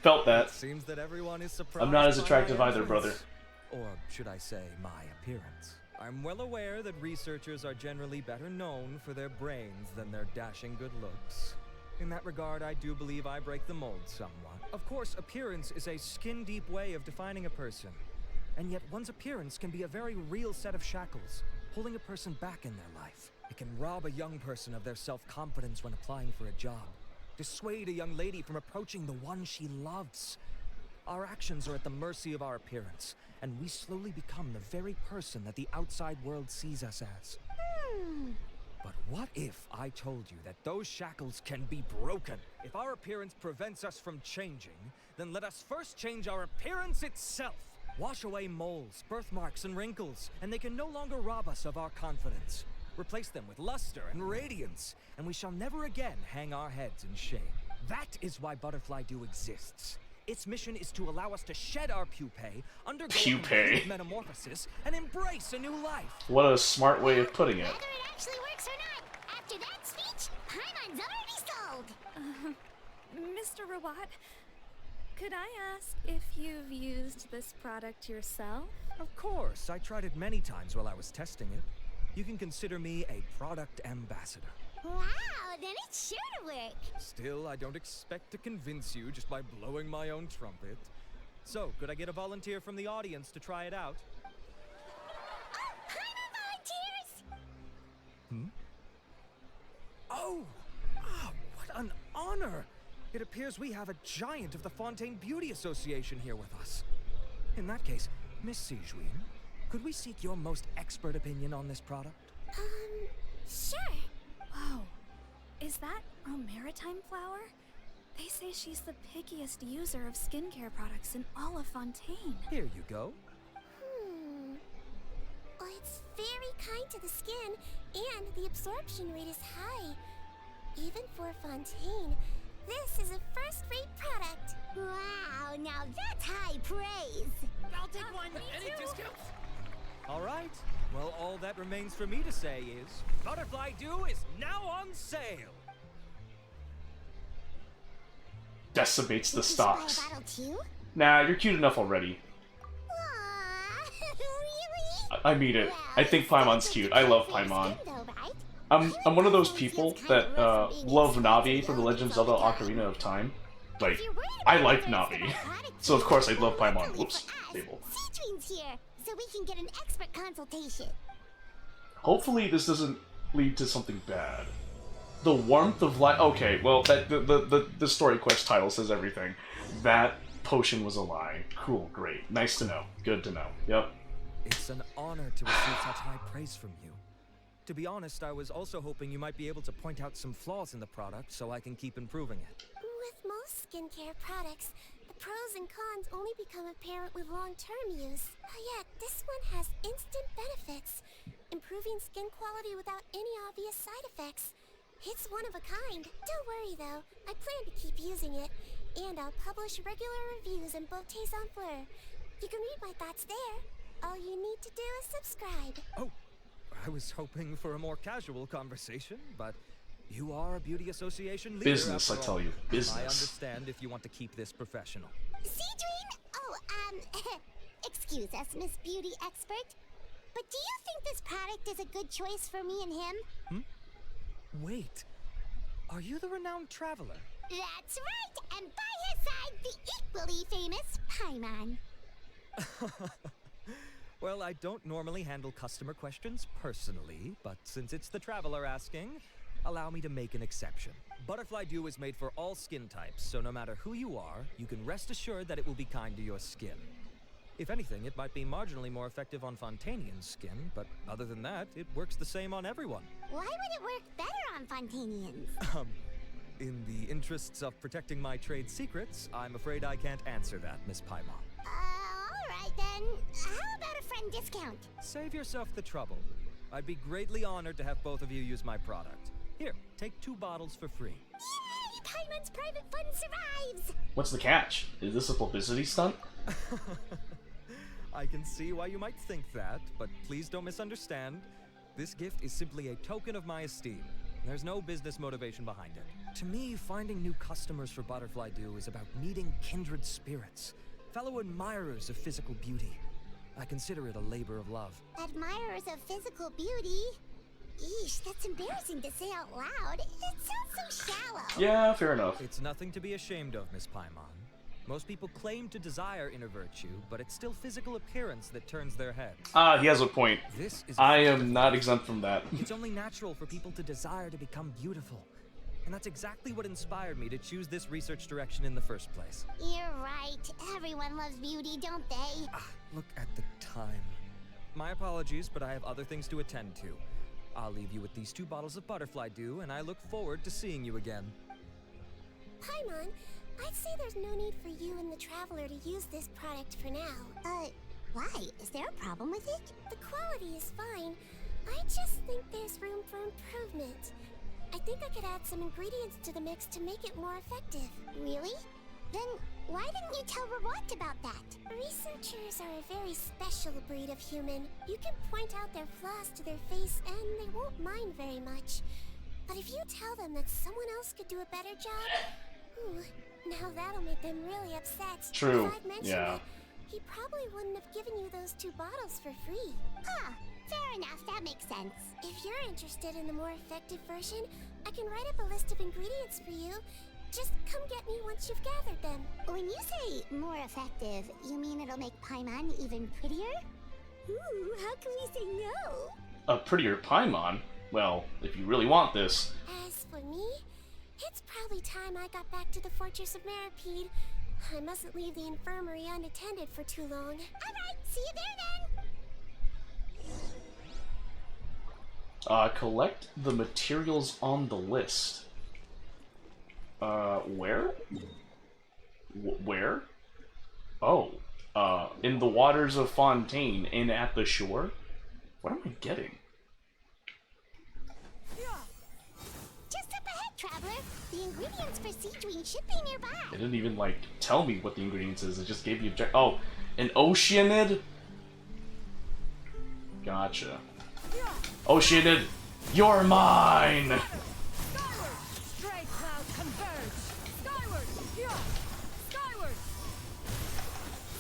Speaker 1: Felt that.
Speaker 15: It seems that everyone is surprised.
Speaker 1: I'm not as
Speaker 15: by
Speaker 1: attractive
Speaker 15: my
Speaker 1: either, brother.
Speaker 15: entrance. Or should I say, my appearance. I'm well aware that researchers are generally better known for their brains than their dashing good looks. In that regard, I do believe I break the mold somewhat. Of course, appearance is a skin-deep way of defining a person. And yet one's appearance can be a very real set of shackles, holding a person back in their life. It can rob a young person of their self-confidence when applying for a job, dissuade a young lady from approaching the one she loves. Our actions are at the mercy of our appearance, and we slowly become the very person that the outside world sees us as. But what if I told you that those shackles can be broken? If our appearance prevents us from changing, then let us first change our appearance itself. Wash away moles, birthmarks, and wrinkles, and they can no longer rob us of our confidence. Replace them with luster and radiance, and we shall never again hang our heads in shame. That is why Butterfly Dew exists. Its mission is to allow us to shed our pupae, undergo a complete metamorphosis, and embrace a new life.
Speaker 1: What a smart way of putting it.
Speaker 2: Whether it actually works or not, after that speech, Paimon's already sold.
Speaker 14: Mr. Rawat, could I ask if you've used this product yourself?
Speaker 15: Of course, I tried it many times while I was testing it. you can consider me a product ambassador.
Speaker 2: Wow, then it's sure to work.
Speaker 15: Still, I don't expect to convince you just by blowing my own trumpet. So, could I get a volunteer from the audience to try it out?
Speaker 2: Volunteers!
Speaker 15: Oh! What an honor! It appears we have a giant of the Fontaine Beauty Association here with us. In that case, Miss Sijuin, could we seek your most expert opinion on this product?
Speaker 14: Sure. Whoa. Is that a maritime flower? They say she's the pickiest user of skincare products in all of Fontaine.
Speaker 15: Here you go.
Speaker 2: Well, it's very kind to the skin, and the absorption rate is high. Even for Fontaine, this is a first-rate product. Wow, now that's high praise.
Speaker 8: I'll take one.
Speaker 15: Any discounts? All right. Well, all that remains for me to say is, Butterfly Dew is now on sale.
Speaker 1: Decimates the stocks.
Speaker 2: Bottle too?
Speaker 1: Nah, you're cute enough already.
Speaker 2: Really?
Speaker 1: I mean it. I think Paimon's cute. I love Paimon. I'm one of those people that love Navi from the Legend of Zelda Ocarina of Time. Like, I like Navi, so of course I love Paimon. Whoops, table.
Speaker 2: Citrine's here, so we can get an expert consultation.
Speaker 1: Hopefully this doesn't lead to something bad. The warmth of life. Okay, well that the story quest title says everything. That potion was a lie. Cool, great, nice to know. Good to know. Yep.
Speaker 15: It's an honor to receive such high praise from you. To be honest, I was also hoping you might be able to point out some flaws in the product so I can keep improving it.
Speaker 2: With most skincare products, the pros and cons only become apparent with long-term use. Yet, this one has instant benefits, improving skin quality without any obvious side effects. It's one of a kind. Don't worry though, I plan to keep using it, and I'll publish regular reviews in Beautés en Fleur. You can read my thoughts there. All you need to do is subscribe.
Speaker 15: Oh, I was hoping for a more casual conversation, but you are a beauty association leader.
Speaker 1: Business, I tell you, business.
Speaker 15: I understand if you want to keep this professional.
Speaker 2: Cedrine? Oh, excuse us, Miss Beauty Expert. But do you think this product is a good choice for me and him?
Speaker 15: Wait, are you the renowned traveler?
Speaker 2: That's right, and by his side, the equally famous Paimon.
Speaker 15: Well, I don't normally handle customer questions personally, but since it's the traveler asking, allow me to make an exception. Butterfly Dew is made for all skin types, so no matter who you are, you can rest assured that it will be kind to your skin. If anything, it might be marginally more effective on Fontainian skin, but other than that, it works the same on everyone.
Speaker 2: Why would it work better on Fontainians?
Speaker 15: In the interests of protecting my trade secrets, I'm afraid I can't answer that, Miss Paimon.
Speaker 2: Alright then. How about a friend discount?
Speaker 15: Save yourself the trouble. I'd be greatly honored to have both of you use my product. Here, take 2 bottles for free.
Speaker 2: Yay! Paimon's private fund survives!
Speaker 1: What's the catch? Is this a publicity stunt?
Speaker 15: I can see why you might think that, but please don't misunderstand. This gift is simply a token of my esteem. There's no business motivation behind it. To me, finding new customers for Butterfly Dew is about meeting kindred spirits, fellow admirers of physical beauty. I consider it a labor of love.
Speaker 2: Admirers of physical beauty? Eesh, that's embarrassing to say out loud. It sounds so shallow.
Speaker 1: Yeah, fair enough.
Speaker 15: It's nothing to be ashamed of, Miss Paimon. Most people claim to desire inner virtue, but it's still physical appearance that turns their heads.
Speaker 1: He has a point. I am not exempt from that.
Speaker 15: It's only natural for people to desire to become beautiful. And that's exactly what inspired me to choose this research direction in the first place.
Speaker 2: You're right. Everyone loves beauty, don't they?
Speaker 15: Look at the time. My apologies, but I have other things to attend to. I'll leave you with these 2 bottles of Butterfly Dew, and I look forward to seeing you again.
Speaker 2: Paimon, I'd say there's no need for you and the Traveler to use this product for now. Why? Is there a problem with it? The quality is fine. I just think there's room for improvement. I think I could add some ingredients to the mix to make it more effective. Really? Then why didn't you tell Rawat about that? Researchers are a very special breed of human. You can point out their flaws to their face and they won't mind very much. But if you tell them that someone else could do a better job, now that'll make them really upset.
Speaker 1: True.
Speaker 2: If I'd mentioned it, he probably wouldn't have given you those 2 bottles for free. Fair enough, that makes sense.
Speaker 17: If you're interested in the more effective version, I can write up a list of ingredients for you. Just come get me once you've gathered them.
Speaker 2: When you say more effective, you mean it'll make Paimon even prettier? Ooh, how can we say no?
Speaker 1: A prettier Paimon? Well, if you really want this.
Speaker 17: As for me, it's probably time I got back to the Fortress of Maripede. I mustn't leave the infirmary unattended for too long.
Speaker 2: Alright, see you there then!
Speaker 1: Collect the materials on the list. Where? Where? Oh, in the waters of Fontaine, in at the shore? What am I getting?
Speaker 2: Just up ahead, traveler. The ingredients for Siegewing should be nearby.
Speaker 1: It didn't even, like, tell me what the ingredients is. It just gave me oh, an Oceanid? Gotcha. Oceanid, you're mine!
Speaker 8: Stray clouds converge! Skyward! Yeah! Skyward!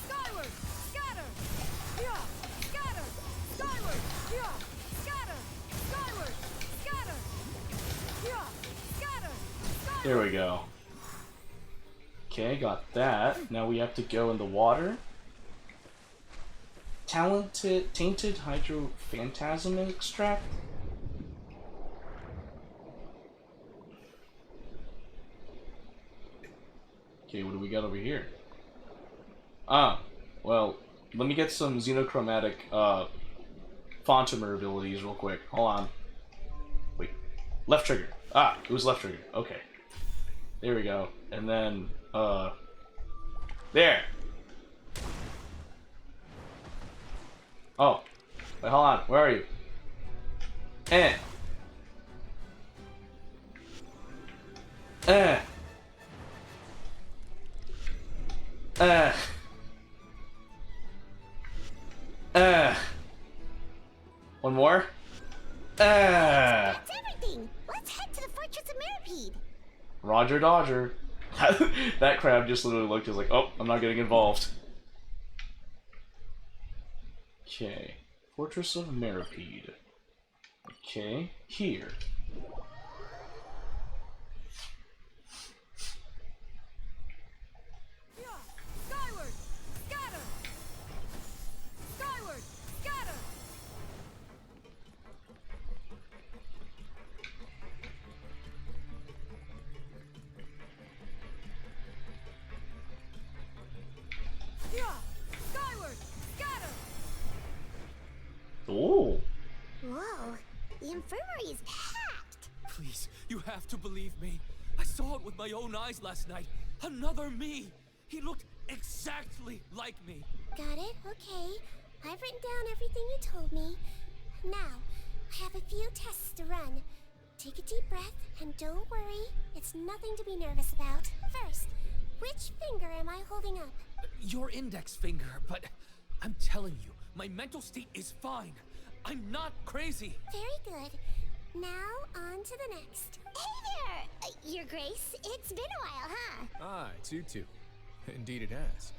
Speaker 8: Skyward! Scatter! Yeah! Scatter! Skyward! Yeah! Scatter! Skyward! Scatter! Yeah! Scatter!
Speaker 1: There we go. Okay, got that. Now we have to go in the water. Tainted Hydro Phantasm Extract? Okay, what do we got over here? Ah, well, let me get some xenochromatic Fontamer abilities real quick. Hold on. Wait, left trigger. Ah, it was left trigger. Okay. There we go. And then, there! Oh. Wait, hold on. Where are you? Eh. Eh. One more?
Speaker 2: That's everything. Let's head to the Fortress of Maripede.
Speaker 1: Roger Dodger. That crab just literally looked, he was like, oh, I'm not getting involved. Okay. Fortress of Maripede. Okay, here.
Speaker 8: Skyward! Scatter! Skyward! Scatter! Yeah! Skyward! Scatter!
Speaker 1: Oh.
Speaker 2: Whoa, the infirmary is packed.
Speaker 11: Please, you have to believe me. I saw it with my own eyes last night. Another me. He looked exactly like me.
Speaker 17: Got it? Okay. I've written down everything you told me. Now, I have a few tests to run. Take a deep breath, and don't worry. It's nothing to be nervous about. First, which finger am I holding up?
Speaker 11: Your index finger, but I'm telling you, my mental state is fine. I'm not crazy.
Speaker 17: Very good. Now, on to the next.
Speaker 2: Hey there, Your Grace. It's been a while, huh?
Speaker 19: Ah, it's you two. Indeed it has.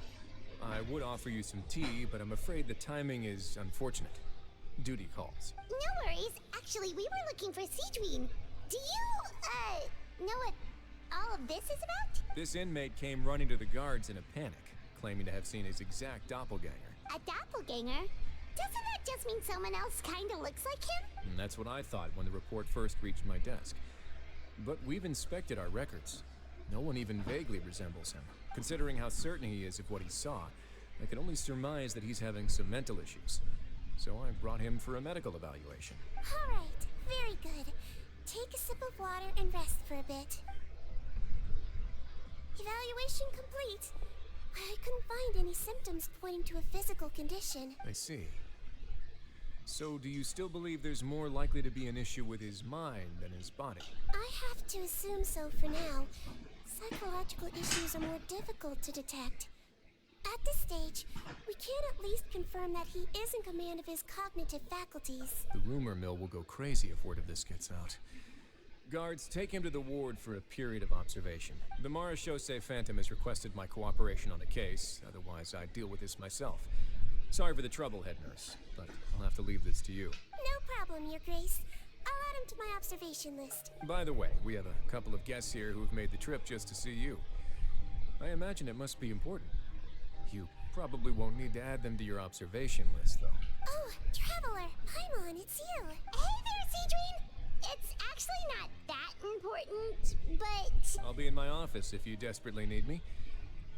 Speaker 19: I would offer you some tea, but I'm afraid the timing is unfortunate. Duty calls.
Speaker 2: No worries. Actually, we were looking for Siegewing. Do you, know what all of this is about?
Speaker 19: This inmate came running to the guards in a panic, claiming to have seen his exact doppelganger.
Speaker 2: A doppelganger? Doesn't that just mean someone else kinda looks like him?
Speaker 19: And that's what I thought when the report first reached my desk. But we've inspected our records. No one even vaguely resembles him. Considering how certain he is of what he saw, I can only surmise that he's having some mental issues. So I brought him for a medical evaluation.
Speaker 17: All right, very good. Take a sip of water and rest for a bit. Evaluation complete. I couldn't find any symptoms pointing to a physical condition.
Speaker 19: I see. So do you still believe there's more likely to be an issue with his mind than his body?
Speaker 17: I have to assume so for now. Psychological issues are more difficult to detect. At this stage, we can at least confirm that he is in command of his cognitive faculties.
Speaker 19: The rumor mill will go crazy if word of this gets out. Guards, take him to the ward for a period of observation. The Marachose Phantom has requested my cooperation on the case, otherwise I'd deal with this myself. Sorry for the trouble, head nurse, but I'll have to leave this to you.
Speaker 17: No problem, Your Grace. I'll add him to my observation list.
Speaker 19: By the way, we have a couple of guests here who've made the trip just to see you. I imagine it must be important. You probably won't need to add them to your observation list, though.
Speaker 17: Oh, Traveler, Paimon, it's you.
Speaker 2: Hey there, Cedrine! It's actually not that important, but...
Speaker 19: I'll be in my office if you desperately need me.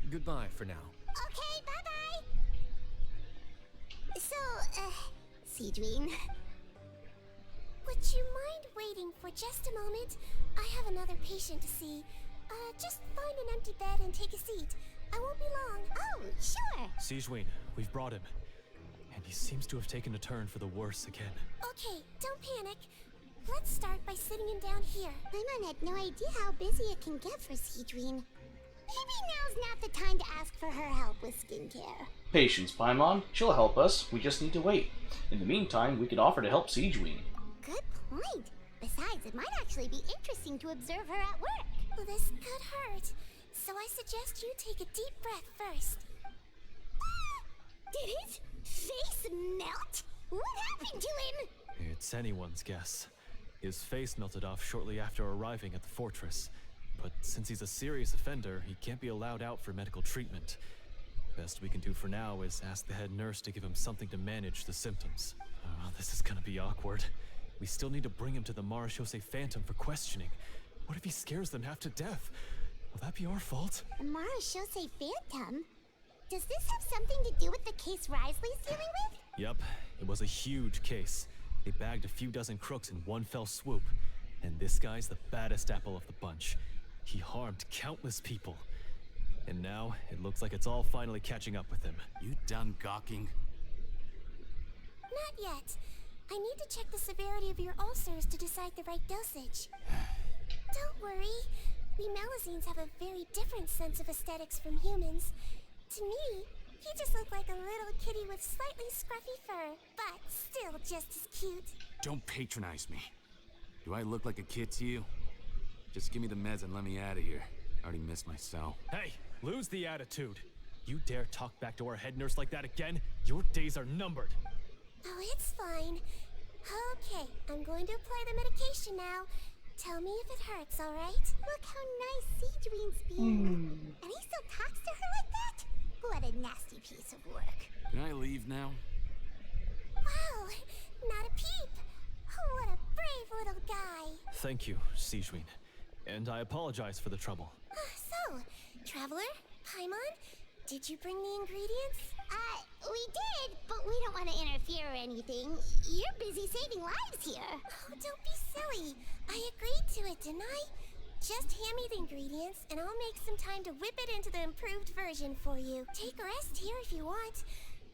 Speaker 19: Goodbye for now.
Speaker 2: Okay, bye-bye! So, Cedrine...
Speaker 17: Would you mind waiting for just a moment? I have another patient to see. Just find an empty bed and take a seat. I won't be long.
Speaker 2: Oh, sure!
Speaker 20: Sigewinne, we've brought him. And he seems to have taken a turn for the worse again.
Speaker 17: Okay, don't panic. Let's start by sitting him down here.
Speaker 2: Paimon had no idea how busy it can get for Cedrine. Maybe now's not the time to ask for her help with skincare.
Speaker 1: Patience, Paimon. She'll help us. We just need to wait. In the meantime, we could offer to help Sigewinne.
Speaker 2: Good point. Besides, it might actually be interesting to observe her at work.
Speaker 17: Well, this could hurt. So I suggest you take a deep breath first.
Speaker 2: Did his face melt? What happened to him?
Speaker 20: It's anyone's guess. His face melted off shortly after arriving at the fortress. But since he's a serious offender, he can't be allowed out for medical treatment. Best we can do for now is ask the head nurse to give him something to manage the symptoms. This is gonna be awkward. We still need to bring him to the Marechaussee Phantom for questioning. What if he scares them half to death? Will that be our fault?
Speaker 2: The Marechaussee Phantom? Does this have something to do with the case Risley's dealing with?
Speaker 20: Yep, it was a huge case. They bagged a few dozen crooks in one fell swoop. And this guy's the baddest apple of the bunch. He harmed countless people. And now, it looks like it's all finally catching up with him.
Speaker 3: You done gawking?
Speaker 17: Not yet. I need to check the severity of your ulcers to decide the right dosage. Don't worry. We Melusines have a very different sense of aesthetics from humans. To me, he just looked like a little kitty with slightly scruffy fur, but still just as cute.
Speaker 3: Don't patronize me. Do I look like a kid to you? Just give me the meds and let me out of here. I already missed my cell.
Speaker 20: Hey, lose the attitude. You dare talk back to our head nurse like that again, your days are numbered.
Speaker 17: Oh, it's fine. Okay, I'm going to apply the medication now. Tell me if it hurts, alright?
Speaker 2: Look how nice Cedrine's being. And he still talks to her like that? What a nasty piece of work.
Speaker 3: Can I leave now?
Speaker 17: Wow, not a peep. What a brave little guy.
Speaker 20: Thank you, Sigewinne. And I apologize for the trouble.
Speaker 17: So, Traveler, Paimon, did you bring the ingredients?
Speaker 2: We did, but we don't want to interfere or anything. You're busy saving lives here.
Speaker 17: Oh, don't be silly. I agreed to it, didn't I? Just hand me the ingredients, and I'll make some time to whip it into the improved version for you. Take a rest here if you want.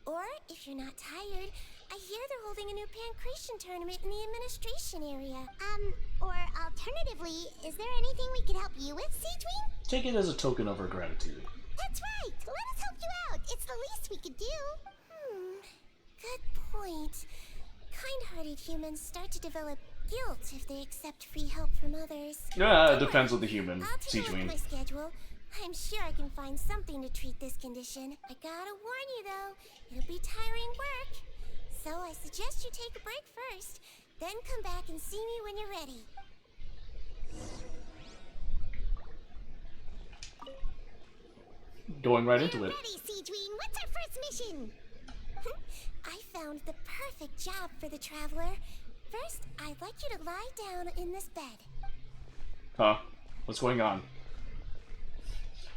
Speaker 17: Or, if you're not tired, I hear they're holding a new pancreation tournament in the administration area.
Speaker 2: Or alternatively, is there anything we could help you with, Cedrine?
Speaker 1: Take it as a token of her gratitude.
Speaker 2: That's right! Let us help you out! It's the least we could do!
Speaker 17: Good point. Kind-hearted humans start to develop guilt if they accept free help from others.
Speaker 1: Yeah, it depends on the human,
Speaker 17: I'll take a look at my
Speaker 1: Sigewinne.
Speaker 17: schedule. I'm sure I can find something to treat this condition. I gotta warn you though, it'll be tiring work. So I suggest you take a break first, then come back and see me when you're ready.
Speaker 1: Going right into it.
Speaker 2: Ready, Cedrine! What's our first mission?
Speaker 17: I found the perfect job for the Traveler. First, I'd like you to lie down in this bed.
Speaker 1: Huh? What's going on?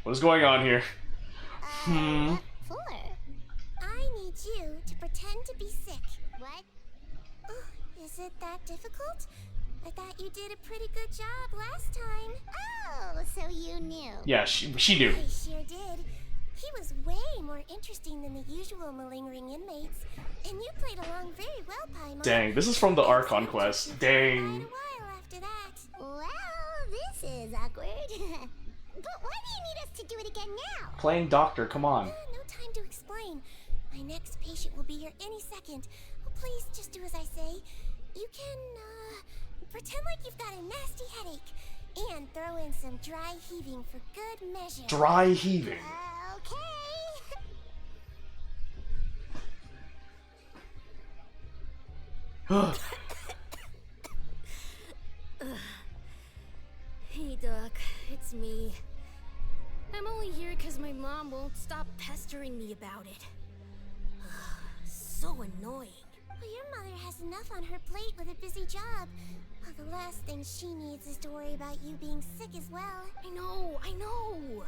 Speaker 1: What is going on here?
Speaker 2: For?
Speaker 17: I need you to pretend to be sick.
Speaker 2: What?
Speaker 17: Oh, is it that difficult? I thought you did a pretty good job last time.
Speaker 2: Oh, so you knew.
Speaker 1: Yeah, she knew.
Speaker 17: I sure did. He was way more interesting than the usual malingering inmates, and you played along very well, Paimon.
Speaker 1: Dang, this is from the Archon quest. Dang.
Speaker 17: Quite a while after that.
Speaker 2: Well, this is awkward. But why do you need us to do it again now?
Speaker 1: Playing doctor, come on.
Speaker 17: No time to explain. My next patient will be here any second. Oh, please just do as I say. You can, pretend like you've got a nasty headache, and throw in some dry heaving for good measure.
Speaker 1: Dry heaving.
Speaker 2: Okay.
Speaker 8: Hey, Doc. It's me. I'm only here because my mom won't stop pestering me about it. So annoying.
Speaker 17: Well, your mother has enough on her plate with a busy job. Well, the last thing she needs is to worry about you being sick as well.
Speaker 8: I know.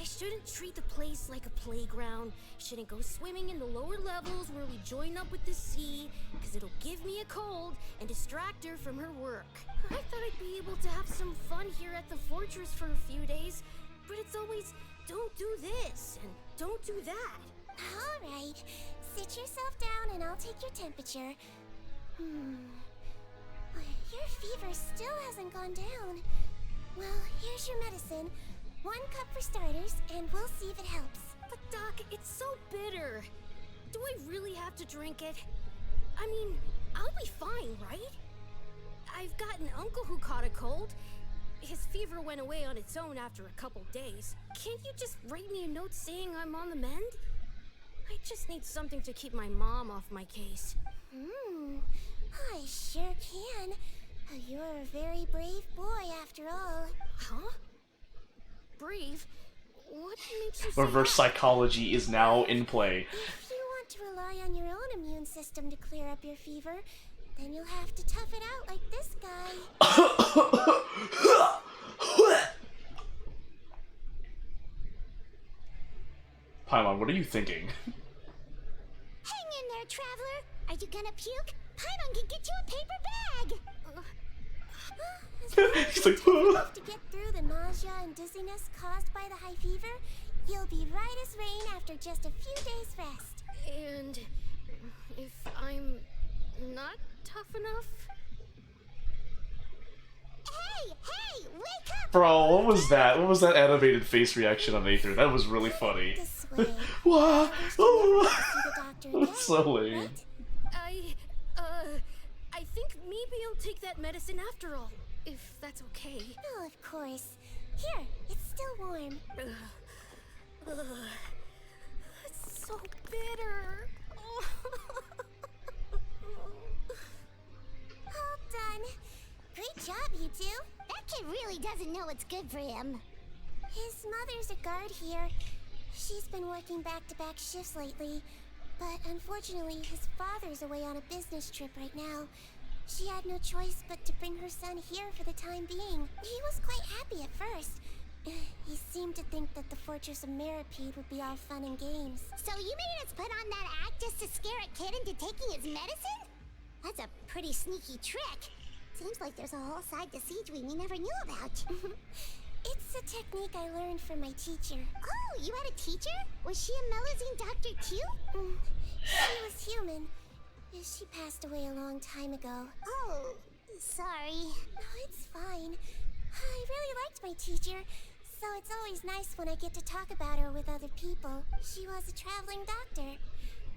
Speaker 8: I shouldn't treat the place like a playground. Shouldn't go swimming in the lower levels where we join up with the sea, because it'll give me a cold and distract her from her work. I thought I'd be able to have some fun here at the fortress for a few days, but it's always, don't do this and don't do that.
Speaker 17: All right. Sit yourself down and I'll take your temperature. Your fever still hasn't gone down. Well, here's your medicine. 1 cup for starters, and we'll see if it helps.
Speaker 8: But Doc, it's so bitter. Do I really have to drink it? I mean, I'll be fine, right? I've got an uncle who caught a cold. His fever went away on its own after a couple days. Can't you just write me a note saying I'm on the mend? I just need something to keep my mom off my case.
Speaker 17: I sure can. You're a very brave boy after all.
Speaker 8: Huh? Brave? What makes you say
Speaker 1: Reverse
Speaker 8: that?
Speaker 1: psychology is now in play.
Speaker 17: If you want to rely on your own immune system to clear up your fever, then you'll have to tough it out like this guy.
Speaker 1: Paimon, what are you thinking?
Speaker 2: Hang in there, traveler. Are you gonna puke? Paimon can get you a paper bag.
Speaker 1: He's like,
Speaker 17: to get through the nausea and dizziness caused by the high fever, you'll be right as rain after just a few days rest.
Speaker 8: And if I'm not tough enough?
Speaker 2: Hey, wake up!
Speaker 1: Bro, what was that? What was that animated face reaction on Aether? That was really funny.
Speaker 17: This way.
Speaker 1: What?
Speaker 17: That's
Speaker 1: so lame.
Speaker 8: I think maybe I'll take that medicine after all, if that's okay.
Speaker 17: Oh, of course. Here, it's still warm.
Speaker 8: It's so bitter.
Speaker 17: All done. Great job, you two.
Speaker 2: That kid really doesn't know what's good for him.
Speaker 17: His mother's a guard here. She's been working back-to-back shifts lately, but unfortunately his father's away on a business trip right now. She had no choice but to bring her son here for the time being. He was quite happy at first. He seemed to think that the Fortress of Meripede would be all fun and games.
Speaker 2: So you made us put on that act just to scare a kid into taking his medicine? That's a pretty sneaky trick. Seems like there's a whole side to Siege we never knew about.
Speaker 17: It's a technique I learned from my teacher.
Speaker 2: Oh, you had a teacher? Was she a Melazine doctor too?
Speaker 17: She was human. She passed away a long time ago.
Speaker 2: Oh, sorry.
Speaker 17: No, it's fine. I really liked my teacher, so it's always nice when I get to talk about her with other people. She was a traveling doctor,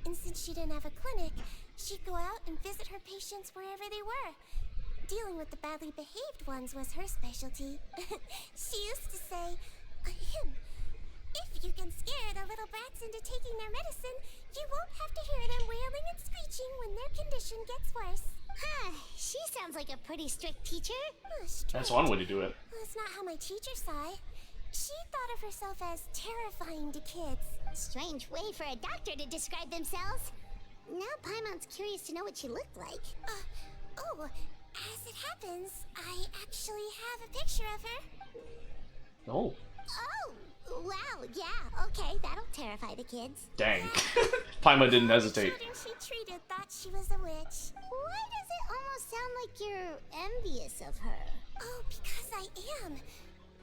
Speaker 17: and since she didn't have a clinic, she'd go out and visit her patients wherever they were. Dealing with the badly behaved ones was her specialty. She used to say, if you can scare the little brats into taking their medicine, you won't have to hear them wailing and screeching when their condition gets worse.
Speaker 2: Huh, she sounds like a pretty strict teacher.
Speaker 1: That's one way to do it.
Speaker 17: Well, that's not how my teacher saw it. She thought of herself as terrifying to kids.
Speaker 2: Strange way for a doctor to describe themselves. Now Paimon's curious to know what she looked like.
Speaker 17: As it happens, I actually have a picture of her.
Speaker 1: Oh.
Speaker 2: Oh, wow, yeah, okay, that'll terrify the kids.
Speaker 1: Dang. Paimon didn't hesitate.
Speaker 17: The children she treated thought she was a witch.
Speaker 2: Why does it almost sound like you're envious of her?
Speaker 17: Oh, because I am.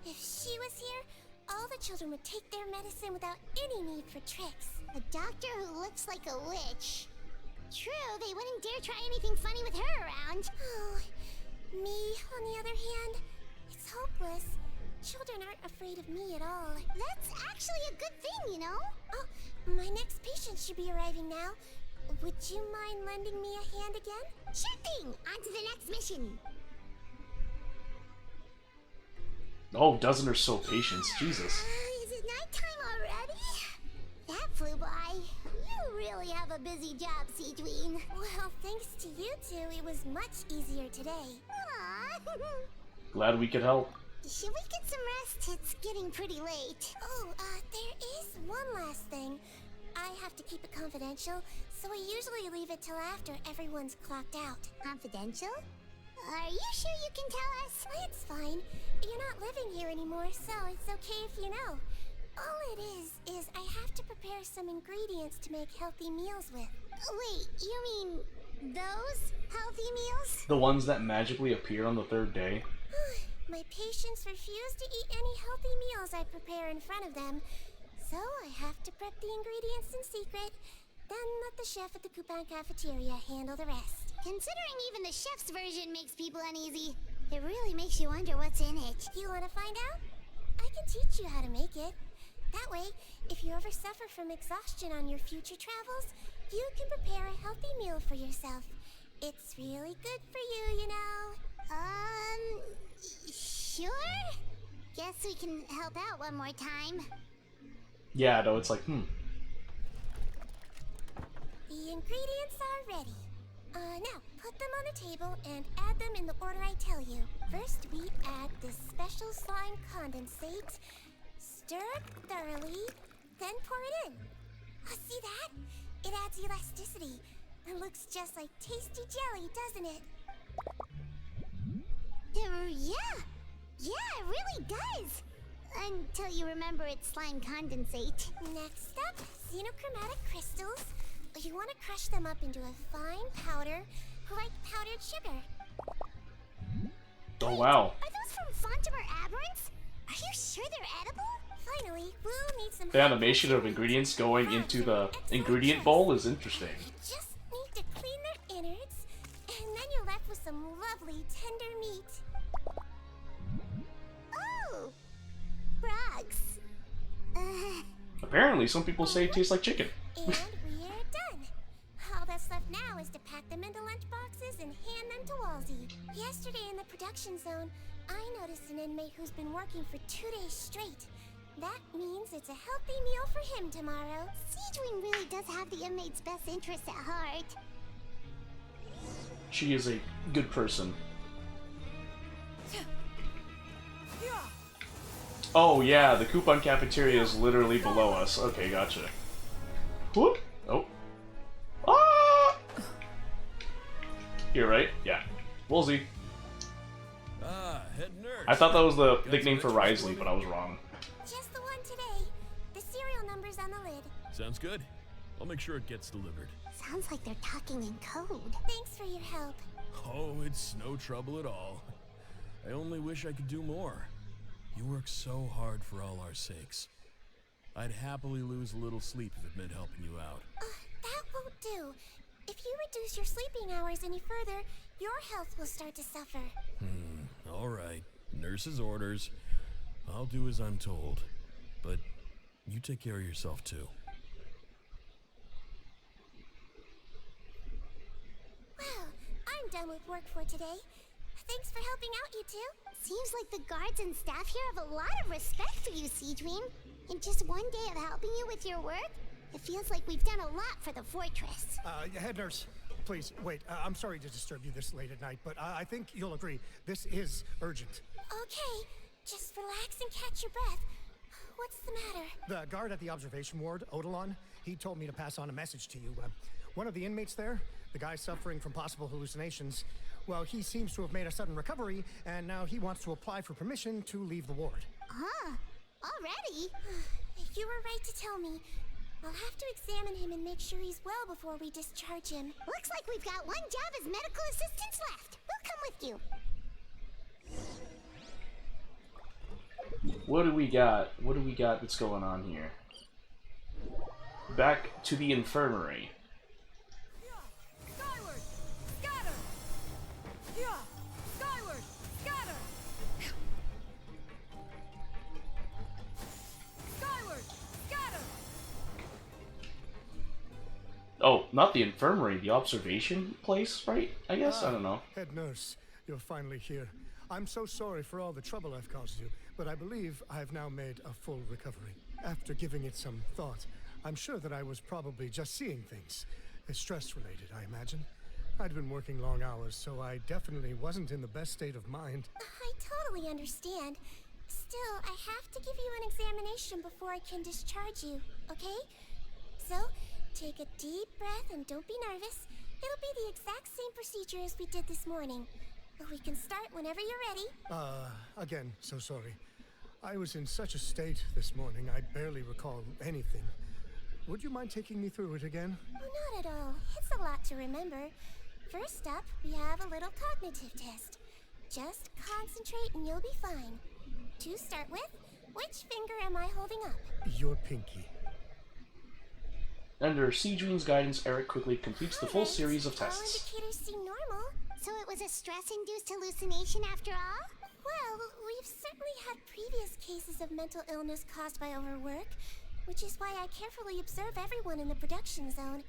Speaker 17: If she was here, all the children would take their medicine without any need for tricks.
Speaker 2: A doctor who looks like a witch. True, they wouldn't dare try anything funny with her around.
Speaker 17: Oh, me, on the other hand, it's hopeless. Children aren't afraid of me at all.
Speaker 2: That's actually a good thing, you know?
Speaker 17: Oh, my next patient should be arriving now. Would you mind lending me a hand again?
Speaker 2: Sure thing! On to the next mission.
Speaker 1: Oh, dozen or so patients. Jesus.
Speaker 2: Is it nighttime already? That flew by. You really really have a busy job, Seedween.
Speaker 17: Well, thanks to you two, it was much easier today.
Speaker 2: Aww.
Speaker 1: Glad we could help.
Speaker 2: Should we get some rest? It's getting pretty late.
Speaker 17: Oh, there is one last thing. I have to keep it confidential, so I usually leave it till after everyone's clocked out.
Speaker 2: Confidential? Are you sure you can tell us?
Speaker 17: It's fine. You're not living here anymore, so it's okay if you know. All it is I have to prepare some ingredients to make healthy meals with.
Speaker 2: Wait, you mean those healthy meals?
Speaker 1: The ones that magically appear on the third day?
Speaker 17: My patients refuse to eat any healthy meals I prepare in front of them, so I have to prep the ingredients in secret, then let the chef at the Coupon cafeteria handle the rest.
Speaker 2: Considering even the chef's version makes people uneasy, it really makes you wonder what's in it.
Speaker 17: You want to find out? I can teach you how to make it. That way, if you ever suffer from exhaustion on your future travels, you can prepare a healthy meal for yourself. It's really good for you, you know.
Speaker 2: Sure? Guess we can help out one more time.
Speaker 1: Yeah, no, it's like,
Speaker 17: The ingredients are ready. Now, put them on the table and add them in the order I tell you. First, we add this special slime condensate. Stir it thoroughly, then pour it in. Oh, see that? It adds elasticity. It looks just like tasty jelly, doesn't it?
Speaker 2: Yeah, it really does. Until you remember it's slime condensate.
Speaker 17: Next up, xenochromatic crystals. You want to crush them up into a fine powder, like powdered sugar.
Speaker 1: oh wow.
Speaker 2: Are those from Fontimer Aberrants? Are you sure they're edible?
Speaker 17: Finally, we'll need some...
Speaker 1: The animation of ingredients going into the ingredient bowl is interesting.
Speaker 17: Just need to clean their innards, and then you're left with some lovely tender meat.
Speaker 2: Oh! Frogs.
Speaker 1: Apparently, some people say it tastes like chicken.
Speaker 17: And we're done. All that's left now is to pack them into lunch boxes and hand them to Walsey. Yesterday in the production zone, I noticed an inmate who's been working for 2 days straight. That means it's a healthy meal for him tomorrow.
Speaker 2: Seedwing really does have the inmate's best interests at heart.
Speaker 1: She is a good person. Oh yeah, the coupon cafeteria is literally below us. Okay, gotcha. Whoop! Oh. Ah! You're right. Yeah. Woolsey.
Speaker 19: Head nurse.
Speaker 1: I thought that was the nickname for Risley, but I was wrong.
Speaker 17: Just the one today. The serial number's on the lid.
Speaker 6: Sounds good. I'll make sure it gets delivered.
Speaker 2: Sounds like they're talking in code.
Speaker 17: Thanks for your help.
Speaker 6: Oh, it's no trouble at all. I only wish I could do more. You work so hard for all our sakes. I'd happily lose a little sleep if it meant helping you out.
Speaker 17: That won't do. If you reduce your sleeping hours any further, your health will start to suffer.
Speaker 6: All right. Nurse's orders. I'll do as I'm told. But you take care of yourself, too.
Speaker 17: Well, I'm done with work for today. Thanks for helping out, you two.
Speaker 2: Seems like the guards and staff here have a lot of respect for you, Seedween. In just one day of helping you with your work, it feels like we've done a lot for the fortress.
Speaker 13: Head nurse, please, wait. I'm sorry to disturb you this late at night, but I think you'll agree. This is urgent.
Speaker 17: Okay, just relax and catch your breath. What's the matter?
Speaker 13: The guard at the observation ward, Odilon, he told me to pass on a message to you. One of the inmates there, the guy suffering from possible hallucinations, well, he seems to have made a sudden recovery, and now he wants to apply for permission to leave the ward.
Speaker 2: Huh? Already?
Speaker 17: You were right to tell me. I'll have to examine him and make sure he's well before we discharge him.
Speaker 2: Looks like we've got one job as medical assistants left. We'll come with you.
Speaker 1: What do we got? What do we got that's going on here? Back to the infirmary.
Speaker 8: Skyward! Scatter! Yeah! Skyward! Scatter! Skyward! Scatter!
Speaker 1: Oh, not the infirmary, the observation place, right? I guess? I don't know.
Speaker 13: Head nurse, you're finally here. I'm so sorry for all the trouble I've caused you, but I believe I've now made a full recovery. After giving it some thought, I'm sure that I was probably just seeing things. Stress-related, I imagine. I'd been working long hours, so I definitely wasn't in the best state of mind.
Speaker 17: I totally understand. Still, I have to give you an examination before I can discharge you, okay? So, take a deep breath and don't be nervous. It'll be the exact same procedure as we did this morning. We can start whenever you're ready.
Speaker 13: Again, so sorry. I was in such a state this morning, I barely recall anything. Would you mind taking me through it again?
Speaker 17: Not at all. It's a lot to remember. First up, we have a little cognitive test. Just concentrate and you'll be fine. To start with, which finger am I holding up?
Speaker 13: Your pinky.
Speaker 1: Under Seedream's guidance, Eric quickly completes the full series of tests.
Speaker 17: All indicators seem normal.
Speaker 2: So it was a stress-induced hallucination after all?
Speaker 17: Well, we've certainly had previous cases of mental illness caused by overwork, which is why I carefully observe everyone in the production zone.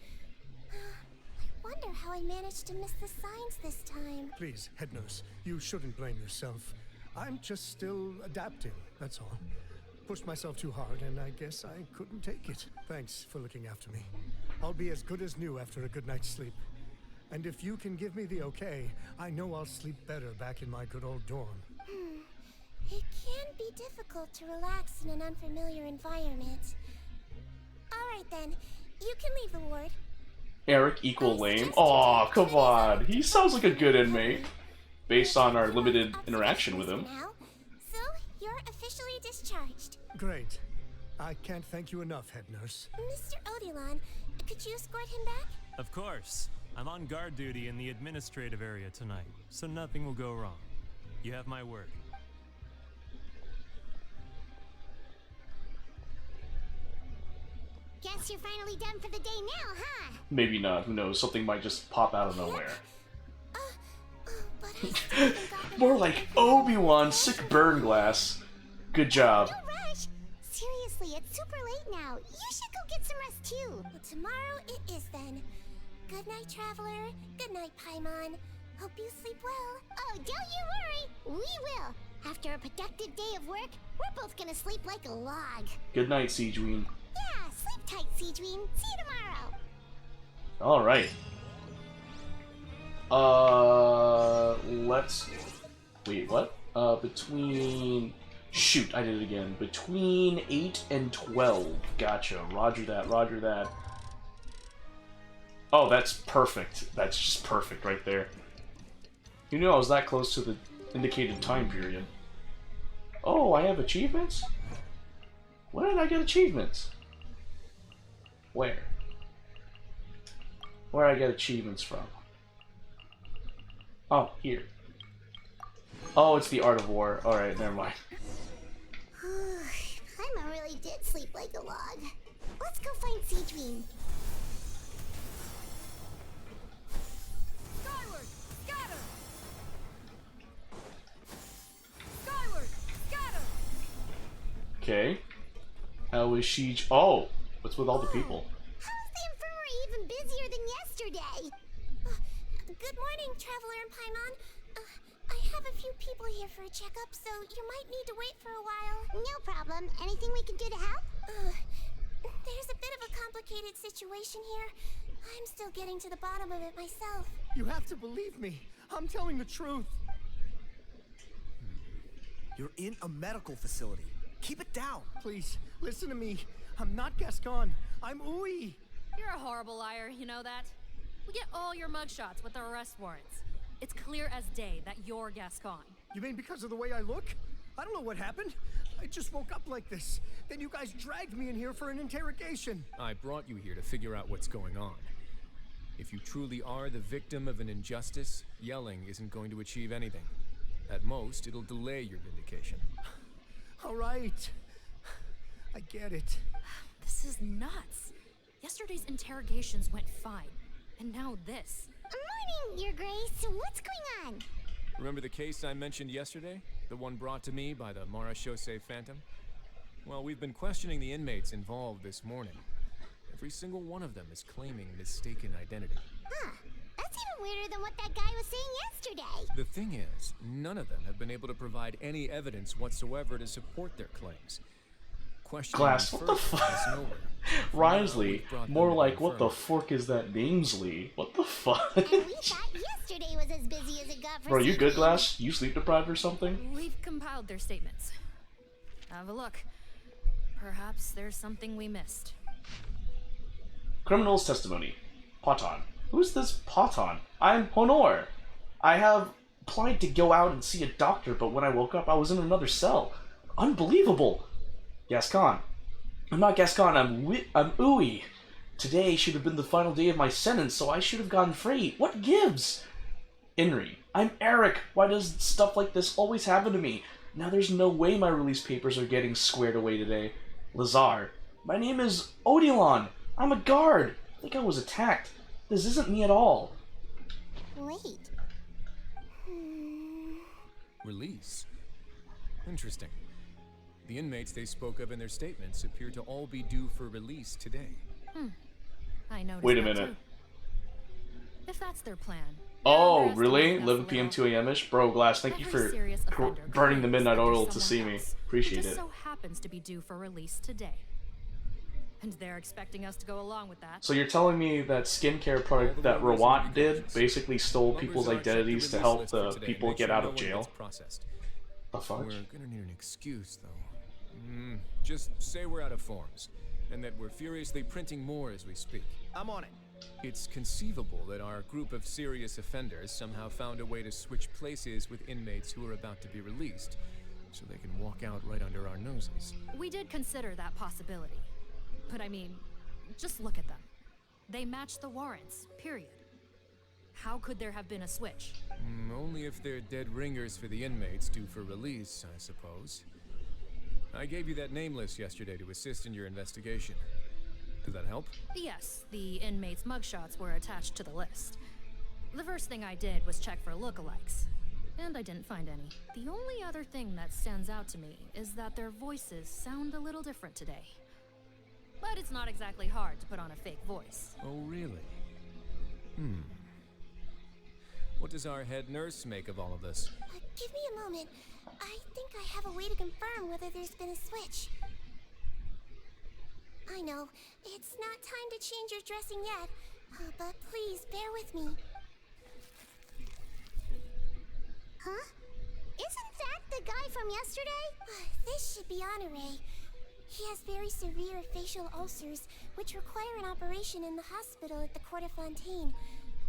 Speaker 17: I wonder how I managed to miss the signs this time.
Speaker 13: Please, head nurse, you shouldn't blame yourself. I'm just still adapting, that's all. Pushed myself too hard, and I guess I couldn't take it. Thanks for looking after me. I'll be as good as new after a good night's sleep. And if you can give me the okay, I know I'll sleep better back in my good old dorm.
Speaker 17: It can be difficult to relax in an unfamiliar environment. Alright then, you can leave the ward.
Speaker 1: Eric equal lame? Aw, come on. He sounds like a good inmate. Based on our limited interaction with him.
Speaker 17: Now, so you're officially discharged.
Speaker 13: Great. I can't thank you enough, head nurse.
Speaker 17: Mr. Odilon, could you escort him back?
Speaker 18: Of course. I'm on guard duty in the administrative area tonight, so nothing will go wrong. You have my word.
Speaker 2: Guess you're finally done for the day now, huh?
Speaker 1: Maybe not, who knows, something might just pop out of nowhere. More like Obi-Wan, sick burn glass. Good job.
Speaker 2: No rush! Seriously, it's super late now. You should go get some rest too.
Speaker 17: Well, tomorrow it is then. Good night, Traveler. Good night, Paimon. Hope you sleep well.
Speaker 2: Oh, don't you worry. We will. After a productive day of work, we're both gonna sleep like a log.
Speaker 1: Good night, Seedream.
Speaker 2: Yeah, sleep tight, Seedream. See you tomorrow.
Speaker 1: Alright. Let's... Wait, what? Between... Shoot, I did it again. Between 8 and 12. Gotcha. Roger that, roger that. Oh, that's perfect. That's just perfect right there. You knew I was that close to the indicated time period. Oh, I have achievements? Where did I get achievements? Where? Where did I get achievements from? Oh, here. Oh, it's the Art of War. Alright, never mind.
Speaker 2: Paimon really did sleep like a log. Let's go find Seedream.
Speaker 10: Skyward! Scatter! Skyward! Scatter!
Speaker 1: Okay. How is she... Oh! What's with all the people?
Speaker 2: How is the infirmary even busier than yesterday?
Speaker 17: Good morning, Traveler and Paimon. I have a few people here for a checkup, so you might need to wait for a while.
Speaker 2: No problem. Anything we can do to help?
Speaker 17: There's a bit of a complicated situation here. I'm still getting to the bottom of it myself.
Speaker 13: You have to believe me. I'm telling the truth.
Speaker 21: You're in a medical facility. Keep it down.
Speaker 13: Please, listen to me. I'm not Gascon. I'm Uwe.
Speaker 10: You're a horrible liar, you know that? We get all your mugshots with the arrest warrants. It's clear as day that you're Gascon.
Speaker 13: You mean because of the way I look? I don't know what happened. I just woke up like this. Then you guys dragged me in here for an interrogation.
Speaker 19: I brought you here to figure out what's going on. If you truly are the victim of an injustice, yelling isn't going to achieve anything. At most, it'll delay your vindication.
Speaker 13: All right. I get it.
Speaker 10: This is nuts. Yesterday's interrogations went fine. And now this.
Speaker 2: Morning, Your Grace. What's going on?
Speaker 19: Remember the case I mentioned yesterday? The one brought to me by the Marechaussee Phantom? Well, we've been questioning the inmates involved this morning. Every single one of them is claiming mistaken identity.
Speaker 2: Huh. That's even weirder than what that guy was saying yesterday.
Speaker 19: The thing is, none of them have been able to provide any evidence whatsoever to support their claims. Questioning
Speaker 1: Glass,
Speaker 19: them
Speaker 1: what the
Speaker 19: further
Speaker 1: fuck?
Speaker 19: is nowhere.
Speaker 1: Rhymesley. More like, what the fork is that Namesley? What the fuck?
Speaker 2: And we thought yesterday was as busy as it got for
Speaker 1: Bro, you good,
Speaker 2: CP.
Speaker 1: Glass? You sleep deprived or something?
Speaker 10: We've compiled their statements. Have a look. Perhaps there's something we missed.
Speaker 1: Criminal's testimony. Poton. Who's this Poton? I'm Honor. I have applied to go out and see a doctor, but when I woke up, I was in another cell. Unbelievable. Gascon. I'm not Gascon, I'm Uwe. Today should have been the final day of my sentence, so I should have gotten free. What gives? Inri. I'm Eric. Why does stuff like this always happen to me? Now there's no way my release papers are getting squared away today. Lazar. My name is Odilon. I'm a guard. I think I was attacked. This isn't me at all.
Speaker 2: Wait.
Speaker 19: Release? Interesting. The inmates they spoke of in their statements appear to all be due for release today.
Speaker 10: I noticed.
Speaker 1: Wait a
Speaker 10: that
Speaker 1: minute.
Speaker 10: too. If that's their plan.
Speaker 1: Oh, really? 11 p.m. 2 a.m.-ish? Bro, Glass, thank you for burning the midnight oil to see me. Appreciate
Speaker 10: just
Speaker 1: it.
Speaker 10: so happens to be due for release today. And they're expecting us to go along with that.
Speaker 1: So you're telling me that skincare product that Rawat did basically stole people's identities to help the people get out of jail? The fuck?
Speaker 19: We're gonna need an excuse, though. Just say we're out of forms, and that we're furiously printing more as we speak.
Speaker 21: I'm on it.
Speaker 19: It's conceivable that our group of serious offenders somehow found a way to switch places with inmates who are about to be released, so they can walk out right under our noses.
Speaker 10: We did consider that possibility. But I mean, just look at them. They match the warrants, period. How could there have been a switch?
Speaker 19: Only if they're dead ringers for the inmates due for release, I suppose. I gave you that name list yesterday to assist in your investigation. Did that help?
Speaker 10: Yes, the inmates' mugshots were attached to the list. The first thing I did was check for lookalikes, and I didn't find any. The only other thing that stands out to me is that their voices sound a little different today. But it's not exactly hard to put on a fake voice.
Speaker 19: Oh, really? What does our head nurse make of all of this?
Speaker 17: Give me a moment. I think I have a way to confirm whether there's been a switch. I know, it's not time to change your dressing yet, but please bear with me.
Speaker 2: Huh? Isn't that the guy from yesterday?
Speaker 17: This should be Honore. He has very severe facial ulcers, which require an operation in the hospital at the Court of Fontaine.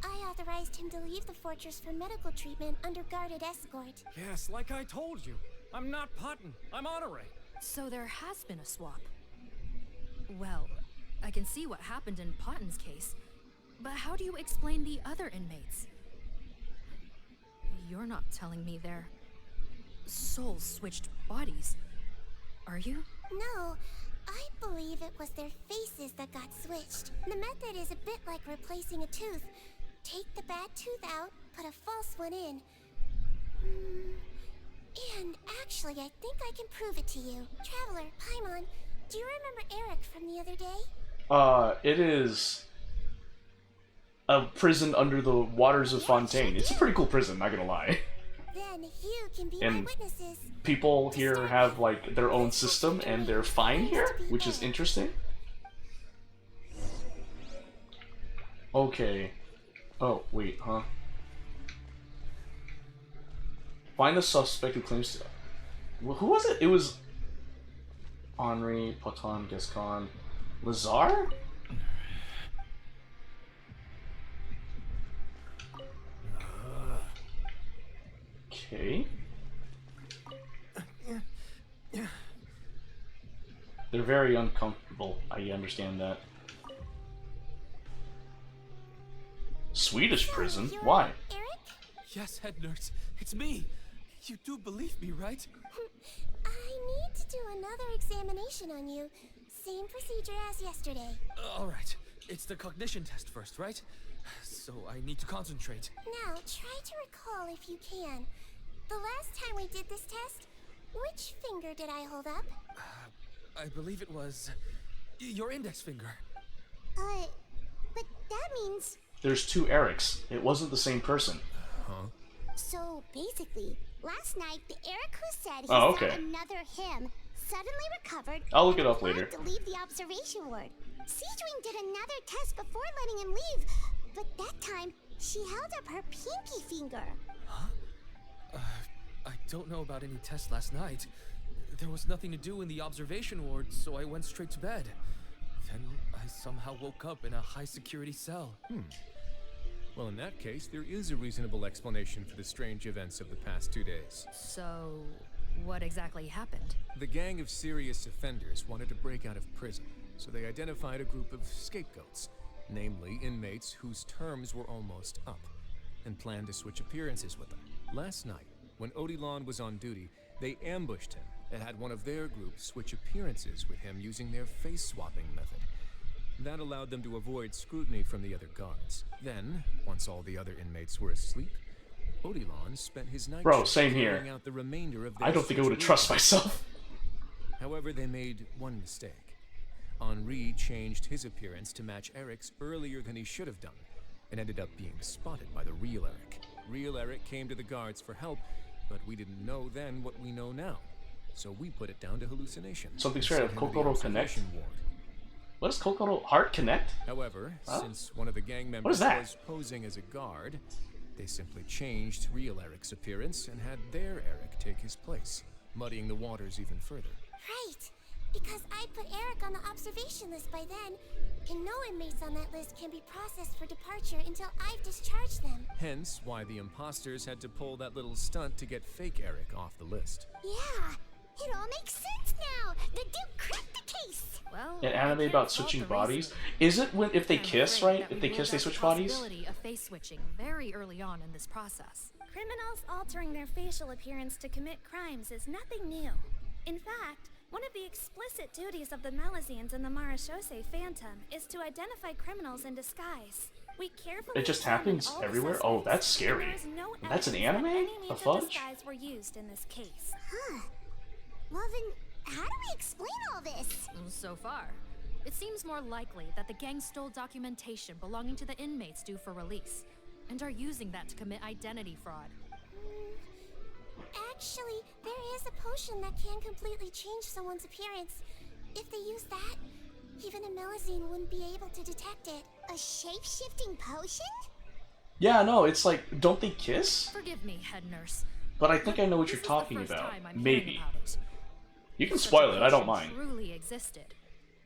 Speaker 17: I authorized him to leave the fortress for medical treatment under guarded escort.
Speaker 12: Yes, like I told you. I'm not Putton. I'm Honore.
Speaker 10: So there has been a swap. Well, I can see what happened in Potton's case, but how do you explain the other inmates? You're not telling me their souls switched bodies, are you?
Speaker 17: No, I believe it was their faces that got switched. The method is a bit like replacing a tooth. Take the bad tooth out, put a false one in. And actually, I think I can prove it to you. Traveler, Paimon, do you remember Eric from the other day?
Speaker 1: It is a prison under the waters of Fontaine. It's a pretty cool prison, not gonna lie.
Speaker 17: Then you can be
Speaker 1: And
Speaker 17: my witnesses.
Speaker 1: people here have like their own system and they're fine here, which is interesting. Okay. Oh, wait, huh? Find the suspect who claims to... Well, who was it? It was... Henri, Poton, Gascon... Lazar? Okay. They're very uncomfortable. I understand that. Swedish prison? Why?
Speaker 17: Eric?
Speaker 12: Yes, head nurse. It's me. You do believe me, right?
Speaker 17: I need to do another examination on you. Same procedure as yesterday.
Speaker 12: All right. It's the cognition test first, right? So I need to concentrate.
Speaker 17: Now, try to recall if you can. The last time we did this test, which finger did I hold up?
Speaker 12: I believe it was your index finger.
Speaker 2: But that means...
Speaker 1: There's two Erics. It wasn't the same person.
Speaker 19: Huh?
Speaker 2: So, basically, last night, the Eric who said he
Speaker 1: okay.
Speaker 2: saw another him suddenly recovered
Speaker 1: I'll look
Speaker 2: and
Speaker 1: it up
Speaker 2: applied
Speaker 1: later.
Speaker 2: to leave the observation ward. Seadwing did another test before letting him leave, but that time she held up her pinky finger.
Speaker 12: I don't know about any tests last night. There was nothing to do in the observation ward, so I went straight to bed. Then I somehow woke up in a high-security cell.
Speaker 19: Well, in that case, there is a reasonable explanation for the strange events of the past 2 days.
Speaker 10: So, what exactly happened?
Speaker 19: The gang of serious offenders wanted to break out of prison, so they identified a group of scapegoats, namely inmates whose terms were almost up, and planned to switch appearances with them. Last night, when Odilon was on duty, they ambushed him and had one of their group switch appearances with him using their face-swapping method. That allowed them to avoid scrutiny from the other guards. Then, once all the other inmates were asleep, Odilon spent his night
Speaker 1: same here.
Speaker 19: carrying out the remainder of their
Speaker 1: I don't think I would have trust myself.
Speaker 19: However, they made one mistake. Henri changed his appearance to match Eric's earlier than he should have done, and ended up being spotted by the real Eric. Real Eric came to the guards for help, but we didn't know then what we know now. So we put it down to hallucination.
Speaker 1: Something straight up Kokoro Connect. What is Kokoro Heart Connect?
Speaker 19: However, since one of the gang
Speaker 1: What is
Speaker 19: members
Speaker 1: that?
Speaker 19: was posing as a guard, they simply changed real Eric's appearance and had their Eric take his place, muddying the waters even further.
Speaker 17: Right. Because I put Eric on the observation list by then, and no inmates on that list can be processed for departure until I've discharged them.
Speaker 19: Hence why the imposters had to pull that little stunt to get fake Eric off the list.
Speaker 2: Yeah, it all makes sense now. The Duke cracked the case.
Speaker 10: Well,
Speaker 1: An anime about switching bodies? Is it when if they kiss, right? If they kiss, they switch bodies?
Speaker 10: Possibility of face switching very early on in this process.
Speaker 14: Criminals altering their facial appearance to commit crimes is nothing new. In fact, one of the explicit duties of the Melazines in the Marashose Phantom is to identify criminals in disguise. We carefully
Speaker 1: It just
Speaker 14: examine
Speaker 1: happens
Speaker 14: all the
Speaker 1: everywhere? Oh, that's
Speaker 14: suspects,
Speaker 1: scary.
Speaker 14: and there is no
Speaker 1: And that's an
Speaker 14: evidence that
Speaker 1: anime?
Speaker 14: any
Speaker 1: The
Speaker 14: means of
Speaker 1: fudge?
Speaker 14: disguise were used in this case.
Speaker 2: Huh. Well then, how do we explain all this?
Speaker 10: So far, it seems more likely that the gang stole documentation belonging to the inmates due for release, and are using that to commit identity fraud.
Speaker 17: Actually, there is a potion that can completely change someone's appearance. If they use that, even a Melazine wouldn't be able to detect it.
Speaker 2: A shape-shifting potion?
Speaker 1: Yeah, no, it's like, don't they kiss?
Speaker 10: Forgive me, head nurse.
Speaker 1: But I think I know what you're
Speaker 10: This is the
Speaker 1: talking
Speaker 10: first
Speaker 1: about.
Speaker 10: time I'm hearing
Speaker 1: Maybe.
Speaker 10: about it.
Speaker 1: You can
Speaker 10: If such
Speaker 1: spoil
Speaker 10: a
Speaker 1: it, I don't
Speaker 10: potion
Speaker 1: mind.
Speaker 10: Truly existed,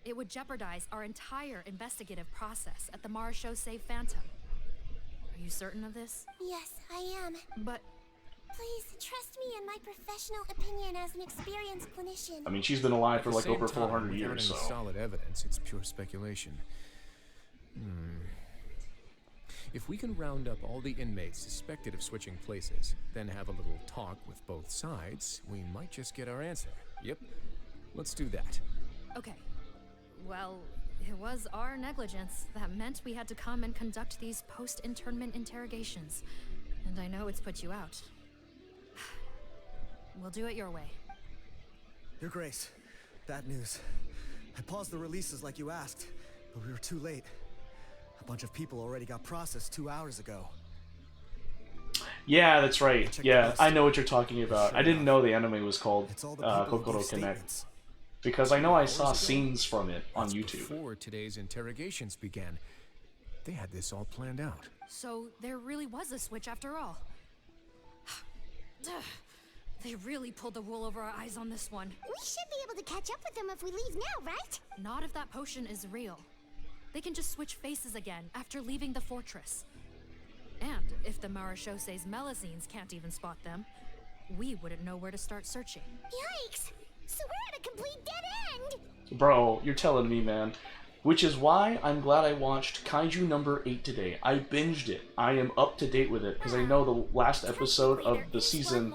Speaker 10: it would jeopardize our entire investigative process at the Marashose Phantom. Are you certain of this?
Speaker 17: Yes, I am.
Speaker 10: But
Speaker 17: please trust me in my professional opinion as an experienced clinician.
Speaker 1: I mean, she's been alive
Speaker 19: At
Speaker 1: for
Speaker 19: the
Speaker 1: like
Speaker 19: same
Speaker 1: over
Speaker 19: time,
Speaker 1: 400
Speaker 19: without
Speaker 1: years, so.
Speaker 19: any solid evidence, it's pure speculation. If we can round up all the inmates suspected of switching places, then have a little talk with both sides, we might just get our answer. Yep, let's do that.
Speaker 10: okay. Well, it was our negligence that meant we had to come and conduct these post-internment interrogations. And I know it's put you out. We'll do it your way.
Speaker 21: Your Grace, bad news. I paused the releases like you asked, but we were too late. A bunch of people already got processed 2 hours ago.
Speaker 1: Yeah, that's right. Yeah, I know what you're talking about. I didn't know the anime was called Kokoro Connect. Because I know I saw scenes from it on YouTube.
Speaker 19: Before today's interrogations began, they had this all planned out.
Speaker 10: So there really was a switch after all. They really pulled the wool over our eyes on this one.
Speaker 2: We should be able to catch up with them if we leave now, right?
Speaker 10: Not if that potion is real. They can just switch faces again after leaving the fortress. And if the Marashose's Melazines can't even spot them, we wouldn't know where to start searching.
Speaker 2: Yikes! So we're at a complete dead end!
Speaker 1: Bro, you're telling me, man. Which is why I'm glad I watched Kaiju number 8 today. I binged it. I am up to date with it, because I know the last episode of the season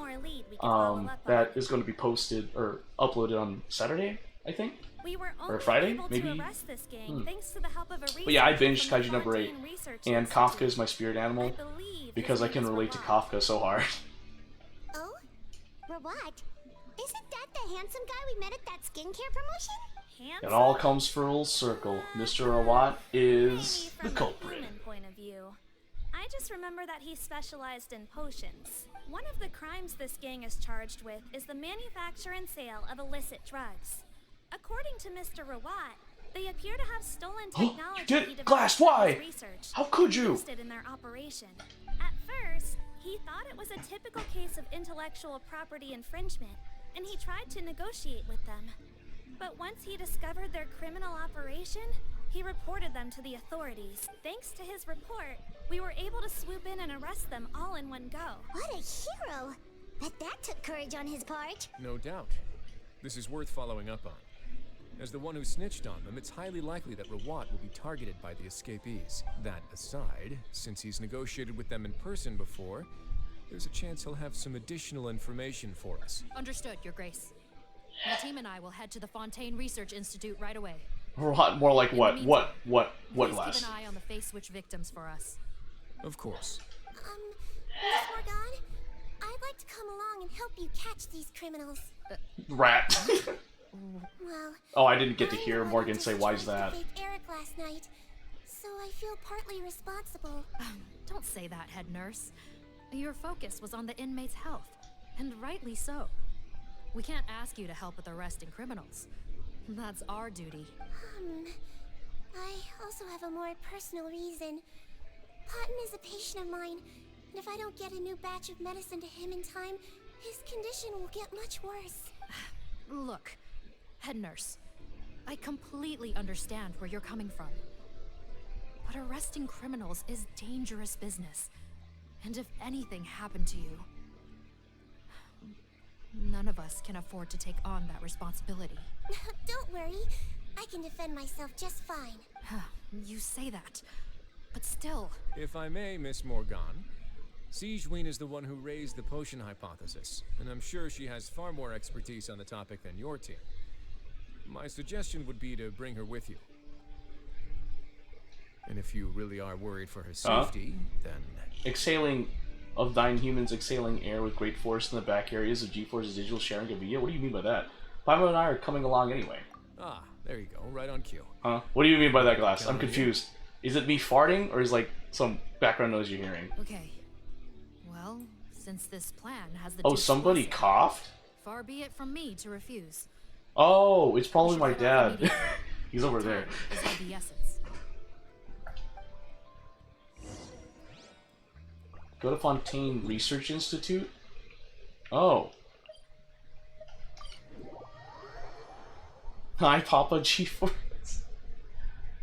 Speaker 1: that is going to be posted, or uploaded on Saturday, I think?
Speaker 14: We were
Speaker 1: Or Friday,
Speaker 14: able
Speaker 1: maybe?
Speaker 14: to arrest this gang thanks to the help of a
Speaker 1: But yeah, I
Speaker 14: researcher
Speaker 1: binged
Speaker 14: from the
Speaker 1: Kaiju number 8,
Speaker 14: Fontaine Research
Speaker 1: and
Speaker 14: Institute.
Speaker 1: Kafka is my spirit animal, because I can relate to Kafka so hard.
Speaker 2: Oh? Rawat? Isn't that the handsome guy we met at that skincare promotion?
Speaker 1: It all comes full circle. Mr. Awat is the culprit.
Speaker 14: Human point of view. I just remember that he specialized in potions. One of the crimes this gang is charged with is the manufacture and sale of illicit drugs. According to Mr. Rawat,
Speaker 7: They appear to have stolen technology.
Speaker 1: You did?
Speaker 7: he developed
Speaker 1: Glass,
Speaker 7: for his
Speaker 1: why?
Speaker 7: research
Speaker 1: How could
Speaker 7: and
Speaker 1: you?
Speaker 7: used it in their operation. At first, he thought it was a typical case of intellectual property infringement, and he tried to negotiate with them. But once he discovered their criminal operation, he reported them to the authorities. Thanks to his report, we were able to swoop in and arrest them all in one go.
Speaker 2: What a hero! Bet that took courage on his part.
Speaker 19: No doubt. This is worth following up on. As the one who snitched on them, it's highly likely that Rawat will be targeted by the escapees. That aside, since he's negotiated with them in person before, there's a chance he'll have some additional information for us.
Speaker 10: Understood, Your Grace. My team and I will head to the Fontaine Research Institute right away.
Speaker 1: More like what? What
Speaker 10: Please
Speaker 1: less?
Speaker 10: keep an eye on the face switch victims for us.
Speaker 19: Of course.
Speaker 17: Miss Morgan, I'd like to come along and help you catch these criminals.
Speaker 1: Rat.
Speaker 17: Well,
Speaker 1: Oh, I didn't get to hear Morgan say, "Why's that?"
Speaker 17: I Eric last night, so I feel partly responsible.
Speaker 10: Don't say that, head nurse. Your focus was on the inmates' health, and rightly so. We can't ask you to help with arresting criminals. That's our duty.
Speaker 17: I also have a more personal reason. Cotton is a patient of mine, and if I don't get a new batch of medicine to him in time, his condition will get much worse.
Speaker 10: Look, head nurse, I completely understand where you're coming from. But arresting criminals is dangerous business. And if anything happened to you, none of us can afford to take on that responsibility.
Speaker 17: Don't worry, I can defend myself just fine.
Speaker 10: You say that, but still.
Speaker 19: If I may, Miss Morgan, Sigewinne is the one who raised the potion hypothesis, and I'm sure she has far more expertise on the topic than your team. My suggestion would be to bring her with you. And if you really are worried for her safety, then...
Speaker 1: Exhaling of thine humans exhaling air with great force in the back areas of G-Force's digital sharing of video? What do you mean by that? Paimon and I are coming along anyway.
Speaker 19: Ah, there you go, right on cue.
Speaker 1: Huh? What do you mean by that, Glass? I'm confused. Is it me farting, or is like some background noise you're hearing?
Speaker 10: Okay. Well, since this plan has the...
Speaker 1: Oh, somebody coughed?
Speaker 10: Far be it from me to refuse.
Speaker 1: Oh, it's probably my dad. He's over there.
Speaker 10: Is of the essence.
Speaker 1: Go to Fontaine Research Institute? Oh. Hi, Papa G-Force.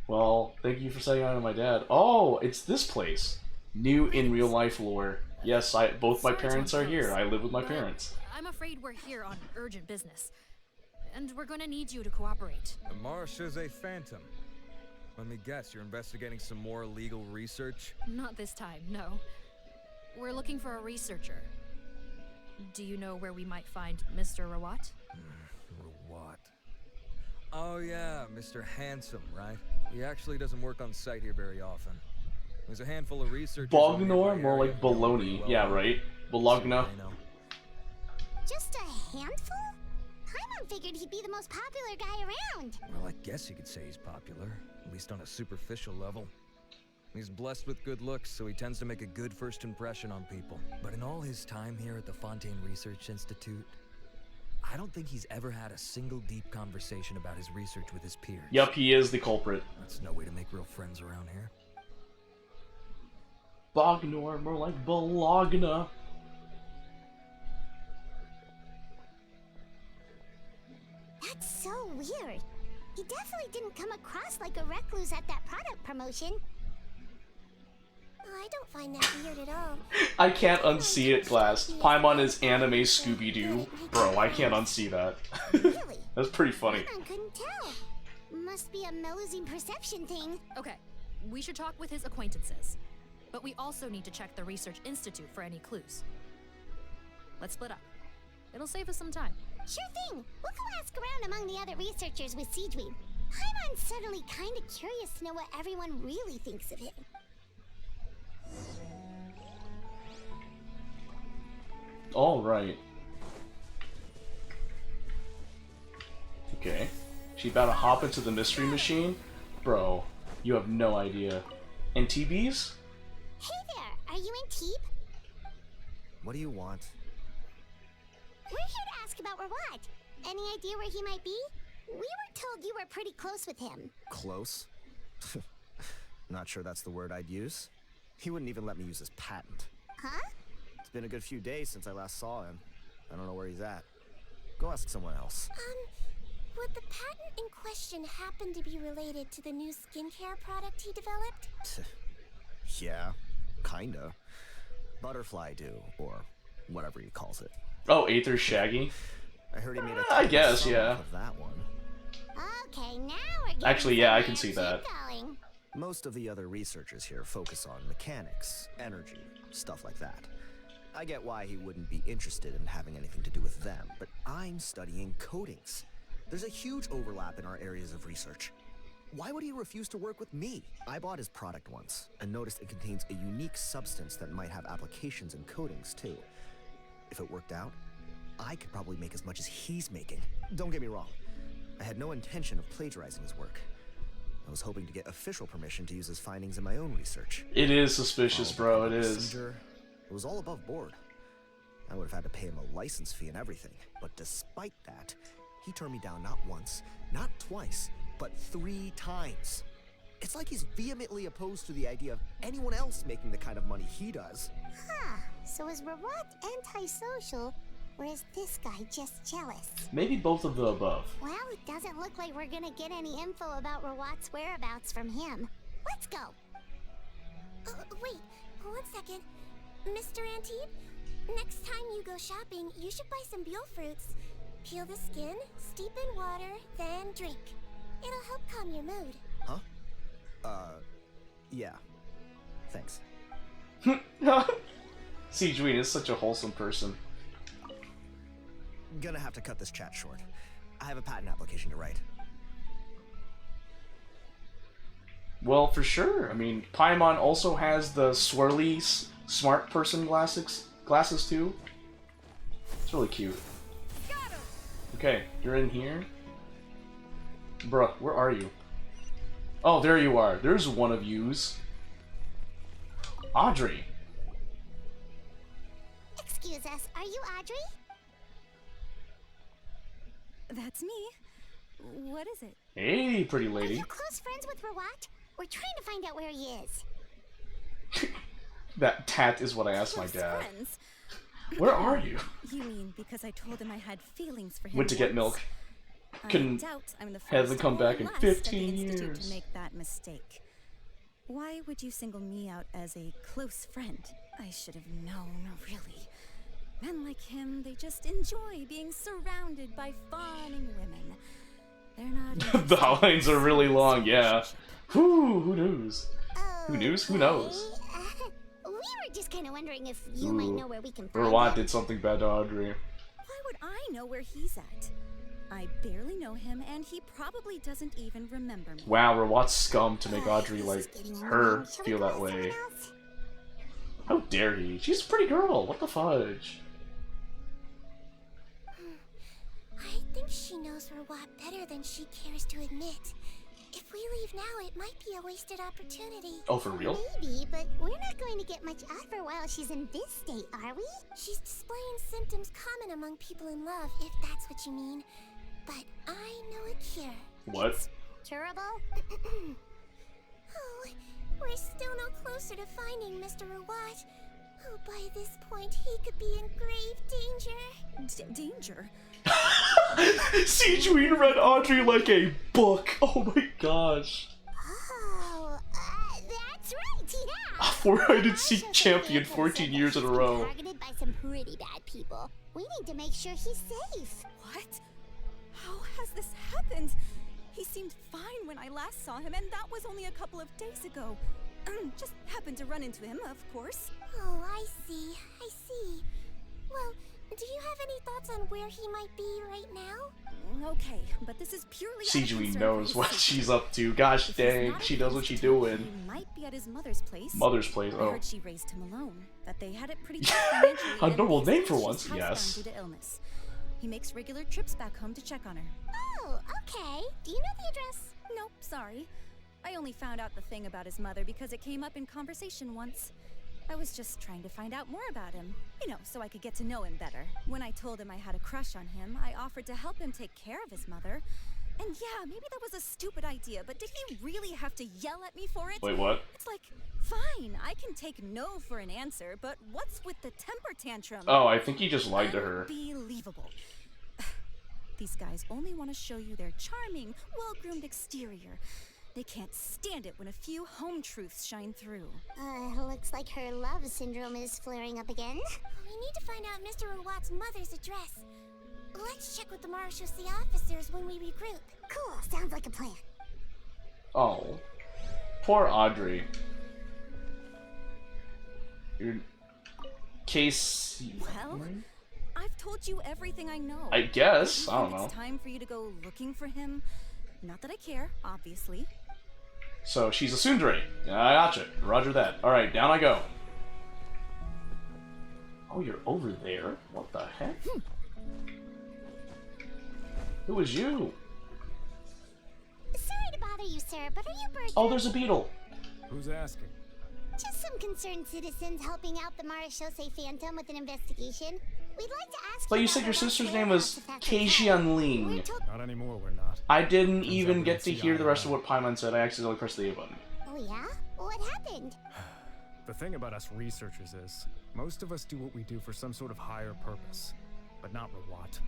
Speaker 1: Well, thank you for saying hi to my dad. Oh, it's this place. New in real life lore. Yes, both my parents are here. I live with my parents.
Speaker 10: I'm afraid we're here on urgent business. And we're gonna need you to cooperate.
Speaker 5: The Marsh is a phantom. Let me guess, you're investigating some more illegal research?
Speaker 10: Not this time, no. We're looking for a researcher. Do you know where we might find Mr. Rawat?
Speaker 5: Rawat. Oh yeah, Mr. Handsome, right? He actually doesn't work on site here very often. There's a handful of researchers...
Speaker 1: Bognor? More like baloney. Yeah, right? Bologna.
Speaker 2: Just a handful? Paimon figured he'd be the most popular guy around.
Speaker 5: Well, I guess you could say he's popular, at least on a superficial level. He's blessed with good looks, so he tends to make a good first impression on people. But in all his time here at the Fontaine Research Institute, I don't think he's ever had a single deep conversation about his research with his peers.
Speaker 1: Yup, he is the culprit.
Speaker 5: That's no way to make real friends around here.
Speaker 1: Bognor, more like Bologna.
Speaker 2: That's so weird. He definitely didn't come across like a recluse at that product promotion.
Speaker 17: I don't find that weird at all.
Speaker 1: I can't unsee it, Glass. Paimon is anime Scooby-Doo. Bro, I can't unsee that. That's pretty funny.
Speaker 2: I couldn't tell. Must be a Melusine perception thing.
Speaker 10: Okay, we should talk with his acquaintances. But we also need to check the Research Institute for any clues. Let's split up. It'll save us some time.
Speaker 2: Sure thing. We'll go ask around among the other researchers with Sigewinne. Paimon's suddenly kind of curious to know what everyone really thinks of him.
Speaker 1: All right. Okay. She about to hop into the mystery machine? Bro, you have no idea. And TBs?
Speaker 2: Hey there, are you in Teep?
Speaker 21: What do you want?
Speaker 2: We're here to ask about Rawat. Any idea where he might be? We were told you were pretty close with him.
Speaker 21: Close? Not sure that's the word I'd use. He wouldn't even let me use his patent.
Speaker 2: Huh?
Speaker 21: It's been a good few days since I last saw him. I don't know where he's at. Go ask someone else.
Speaker 17: Would the patent in question happen to be related to the new skincare product he developed?
Speaker 21: Yeah, kinda. Butterfly dew, or whatever he calls it.
Speaker 1: Oh, Aether Shaggy?
Speaker 21: I heard he made a
Speaker 1: I guess,
Speaker 21: song
Speaker 1: yeah.
Speaker 21: off of that one.
Speaker 2: Okay, now we're getting
Speaker 1: Actually, yeah, I can see that.
Speaker 2: going.
Speaker 21: Most of the other researchers here focus on mechanics, energy, stuff like that. I get why he wouldn't be interested in having anything to do with them, but I'm studying coatings. There's a huge overlap in our areas of research. Why would he refuse to work with me? I bought his product once and noticed it contains a unique substance that might have applications in coatings too. If it worked out, I could probably make as much as he's making. Don't get me wrong. I had no intention of plagiarizing his work. I was hoping to get official permission to use his findings in my own research.
Speaker 1: It is suspicious, bro, it is.
Speaker 21: Procedure, it was all above board. I would have had to pay him a license fee and everything, but despite that, he turned me down not once, not twice, but 3 times. It's like he's vehemently opposed to the idea of anyone else making the kind of money he does.
Speaker 2: Huh, so is Rawat antisocial, or is this guy just jealous?
Speaker 1: Maybe both of the above.
Speaker 2: Well, it doesn't look like we're gonna get any info about Rawat's whereabouts from him. Let's go.
Speaker 17: Wait, 1 second. Mr. Antib, next time you go shopping, you should buy some Buell fruits. Peel the skin, steep in water, then drink. It'll help calm your mood.
Speaker 21: Huh? Yeah. Thanks.
Speaker 1: Sijuin is such a wholesome person.
Speaker 21: Gonna have to cut this chat short. I have a patent application to write.
Speaker 1: Well, for sure. I mean, Paimon also has the swirly smart person glasses too. It's really cute. Okay, you're in here. Bruh, where are you? Oh, there you are. There's one of yous. Audrey.
Speaker 2: Excuse us, are you Audrey?
Speaker 9: That's me. What is it?
Speaker 1: Hey, pretty
Speaker 2: Are
Speaker 1: lady.
Speaker 2: you close friends with Rawat? We're trying to find out where he is.
Speaker 1: That tat is what I asked my
Speaker 9: Close
Speaker 1: dad.
Speaker 9: friends?
Speaker 1: Where are you?
Speaker 9: You mean because I told him I had feelings for him?
Speaker 1: Went to get
Speaker 9: once?
Speaker 1: milk.
Speaker 9: I
Speaker 1: Couldn't-
Speaker 9: doubt I'm the first
Speaker 1: hasn't come
Speaker 9: or
Speaker 1: back in
Speaker 9: last
Speaker 1: 15
Speaker 9: at the Institute
Speaker 1: years.
Speaker 9: to make that mistake. Why would you single me out as a close friend? I should have known, really. Men like him, they just enjoy being surrounded by fawning women. They're not.
Speaker 1: The lines are really long, yeah. Who knows? Who knows? Who knows?
Speaker 2: We were just kind of wondering if you might know where we can find
Speaker 1: Rawat
Speaker 2: him.
Speaker 1: did something bad to Audrey.
Speaker 9: Why would I know where he's at? I barely know him, and he probably doesn't even remember me.
Speaker 1: Wow, Rawat's scum to make Audrey, like, her feel that way. How dare he? She's a pretty girl. What the fudge?
Speaker 17: I think she knows Rawat better than she cares to admit. If we leave now, it might be a wasted opportunity.
Speaker 1: Oh, for real?
Speaker 2: Maybe, but we're not going to get much out of her while she's in this state, are we?
Speaker 17: She's displaying symptoms common among people in love, if that's what you mean. But I know a cure.
Speaker 1: What?
Speaker 2: Curable?
Speaker 17: Oh, we're still no closer to finding Mr. Rawat. Oh, by this point, he could be in grave danger.
Speaker 9: Danger?
Speaker 1: Sijuin read Audrey like a book. Oh my gosh.
Speaker 2: Oh, that's right, yeah.
Speaker 1: A four-eyed champion 14 years in a row.
Speaker 2: Targeted by some pretty bad people. We need to make sure he's safe.
Speaker 9: What? How has this happened? He seemed fine when I last saw him, and that was only a couple of days ago. Just happened to run into him, of course.
Speaker 17: Oh, I see. Well, do you have any thoughts on where he might be right now?
Speaker 9: Okay, but this is purely
Speaker 1: Sijuin knows what she's up to. Gosh dang, she knows what she's doing.
Speaker 9: He might be at his mother's place.
Speaker 1: Mother's place,
Speaker 9: I
Speaker 1: oh.
Speaker 9: heard she raised him alone. That they had it pretty tough financially.
Speaker 1: A
Speaker 9: and
Speaker 1: normal
Speaker 9: he's
Speaker 1: name for
Speaker 9: she's
Speaker 1: once,
Speaker 9: housebound
Speaker 1: yes.
Speaker 9: Due to illness. He makes regular trips back home to check on her.
Speaker 2: Oh, okay. Do you know the address?
Speaker 9: Nope, sorry. I only found out the thing about his mother because it came up in conversation once. I was just trying to find out more about him, you know, so I could get to know him better. When I told him I had a crush on him, I offered to help him take care of his mother, And yeah, maybe that was a stupid idea, but did he really have to yell at me for it?
Speaker 1: Wait, what?
Speaker 9: It's like, fine, I can take no for an answer, but what's with the temper tantrum?
Speaker 1: Oh, I think he just lied to her.
Speaker 9: Unbelievable. These guys only want to show you their charming, well-groomed exterior. They can't stand it when a few home truths shine through.
Speaker 2: Looks like her love syndrome is flaring up again.
Speaker 17: We need to find out Mr. Rawat's mother's address. Let's check with the marshal-sea officers when we regroup.
Speaker 2: Cool, sounds like a plan.
Speaker 1: Oh, poor Audrey. Your case.
Speaker 9: Well, I've told you everything I know.
Speaker 1: I guess. I don't
Speaker 9: think
Speaker 1: know.
Speaker 9: It's time for you to go looking for him. Not that I care, obviously.
Speaker 1: So she's a tsundere. I gotcha. Roger that. Alright, down I go. Oh, you're over there? What the heck? Who is you?
Speaker 2: Sorry to bother you, sir, but are you Bertram?
Speaker 1: Oh, there's a beetle.
Speaker 19: Who's asking?
Speaker 2: Just some concerned citizens helping out the Marechaussee Phantom with an investigation. We'd like to ask
Speaker 1: But you
Speaker 2: about
Speaker 1: said your
Speaker 2: her
Speaker 1: sister's
Speaker 2: last
Speaker 1: name was
Speaker 2: whereabouts, if that's okay.
Speaker 1: Keijian Ling.
Speaker 19: Not anymore, we're not.
Speaker 1: I didn't
Speaker 19: Turns
Speaker 1: even
Speaker 19: out we
Speaker 1: get
Speaker 19: don't
Speaker 1: to
Speaker 19: see
Speaker 1: hear
Speaker 19: eye
Speaker 1: the
Speaker 19: to
Speaker 1: rest
Speaker 19: eye.
Speaker 1: of what Paimon said. I accidentally pressed the A button.
Speaker 2: Oh yeah? What happened?
Speaker 19: The thing about us researchers is, most of us do what we do for some sort of higher purpose. But not Rawat.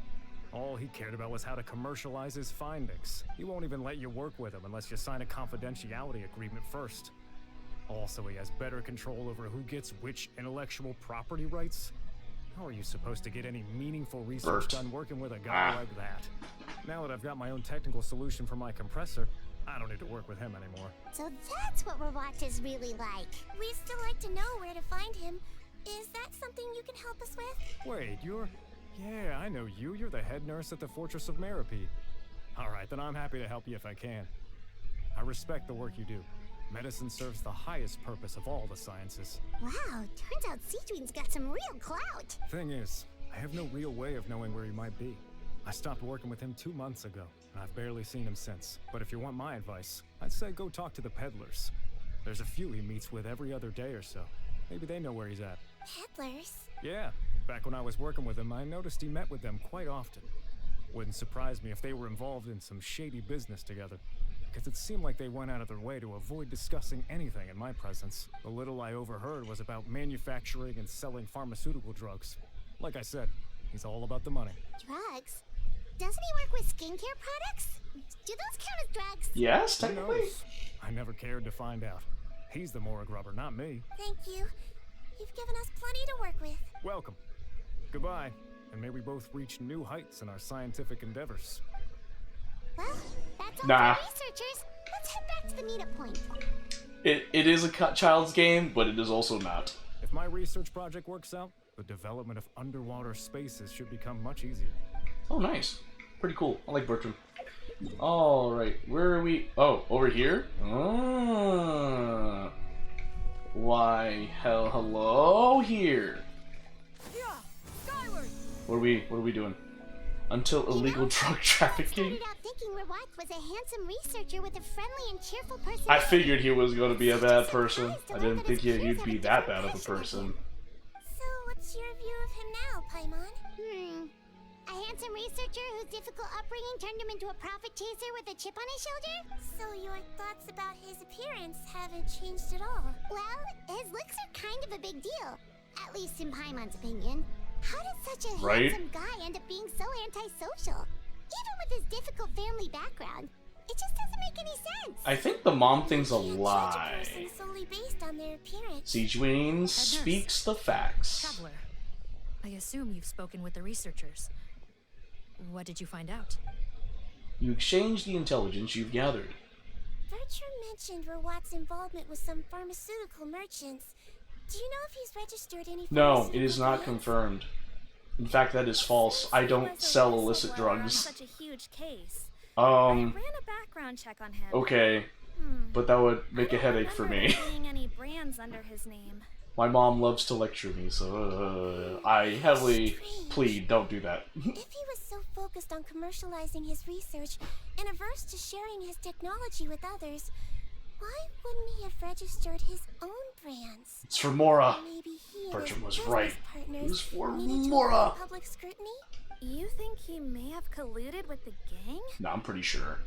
Speaker 19: All he cared about was how to commercialize his findings. He won't even let you work with him unless you sign a confidentiality agreement first. Also, he has better control over who gets which intellectual property rights. How are you supposed to get any meaningful research done working with a guy like that? Now that I've got my own technical solution for my compressor, I don't need to work with him anymore.
Speaker 2: So that's what Rawat is really like.
Speaker 17: We'd still like to know where to find him. Is that something you can help us with?
Speaker 19: Wait, you're... Yeah, I know you. You're the head nurse at the Fortress of Meripede. Alright, then I'm happy to help you if I can. I respect the work you do. Medicine serves the highest purpose of all the sciences.
Speaker 2: Wow, turns out Cedrine's got some real clout.
Speaker 19: Thing is, I have no real way of knowing where he might be. I stopped working with him 2 months ago, and I've barely seen him since. But if you want my advice, I'd say go talk to the peddlers. There's a few he meets with every other day or so. Maybe they know where he's at.
Speaker 17: Peddlers?
Speaker 19: Yeah, back when I was working with him, I noticed he met with them quite often. Wouldn't surprise me if they were involved in some shady business together, because it seemed like they went out of their way to avoid discussing anything in my presence. The little I overheard was about manufacturing and selling pharmaceutical drugs. Like I said, he's all about the money.
Speaker 2: Drugs? Doesn't he work with skincare products? Do those count as drugs?
Speaker 1: Yes,
Speaker 19: Who
Speaker 1: technically.
Speaker 19: knows? I never cared to find out. He's the Morag rubber, not me.
Speaker 17: Thank you. You've given us plenty to work with.
Speaker 19: Welcome. Goodbye, and may we both reach new heights in our scientific endeavors.
Speaker 2: Well, that's all
Speaker 1: Nah.
Speaker 2: for researchers. Let's head back to the meetup point.
Speaker 1: It is a child's game, but it is also not.
Speaker 19: If my research project works out, the development of underwater spaces should become much easier.
Speaker 1: Oh, nice. Pretty cool. I like Bertram. Alright, where are we? Oh, over here? Ah. Why, hello here. What are we doing? Until illegal drug trafficking?
Speaker 2: I started out thinking Rawat was a handsome researcher with a friendly and cheerful personality.
Speaker 1: I figured he was going to be a bad person. I didn't think he'd be that bad of a person.
Speaker 17: So, what's your view of him now, Paimon?
Speaker 2: A handsome researcher whose difficult upbringing turned him into a profit chaser with a chip on his shoulder?
Speaker 17: So your thoughts about his appearance haven't changed at all?
Speaker 2: Well, his looks are kind of a big deal. At least in Paimon's opinion. How did such a handsome guy end up being so antisocial? Even with his difficult family background, it just doesn't make any sense.
Speaker 1: I think the mom thing's a lie.
Speaker 17: Solely based on their appearance.
Speaker 1: Sijuin speaks the facts.
Speaker 4: Traveler, I assume you've spoken with the researchers. What did you find out?
Speaker 1: You exchange the intelligence you've gathered.
Speaker 17: Bertram mentioned Rawat's involvement with some pharmaceutical merchants. Do you know if he's registered any?
Speaker 1: No, it is not confirmed. In fact, that is false. I don't sell illicit drugs.
Speaker 7: Such a huge case.
Speaker 1: Um.
Speaker 7: I ran a background check on him.
Speaker 1: Okay, but that would make a headache for me.
Speaker 7: Seeing any brands under his name.
Speaker 1: My mom loves to lecture me, so I heavily plead, don't do that.
Speaker 17: If he was so focused on commercializing his research and averse to sharing his technology with others, why wouldn't he have registered his own Severance.
Speaker 1: It's for Mora.
Speaker 17: Maybe he and
Speaker 1: Bertram
Speaker 17: his
Speaker 1: was
Speaker 17: business
Speaker 1: right.
Speaker 17: partners
Speaker 1: It was for
Speaker 17: needed to
Speaker 1: Mora.
Speaker 17: avoid public scrutiny?
Speaker 7: You think he may have colluded with the gang?
Speaker 1: No, I'm pretty sure.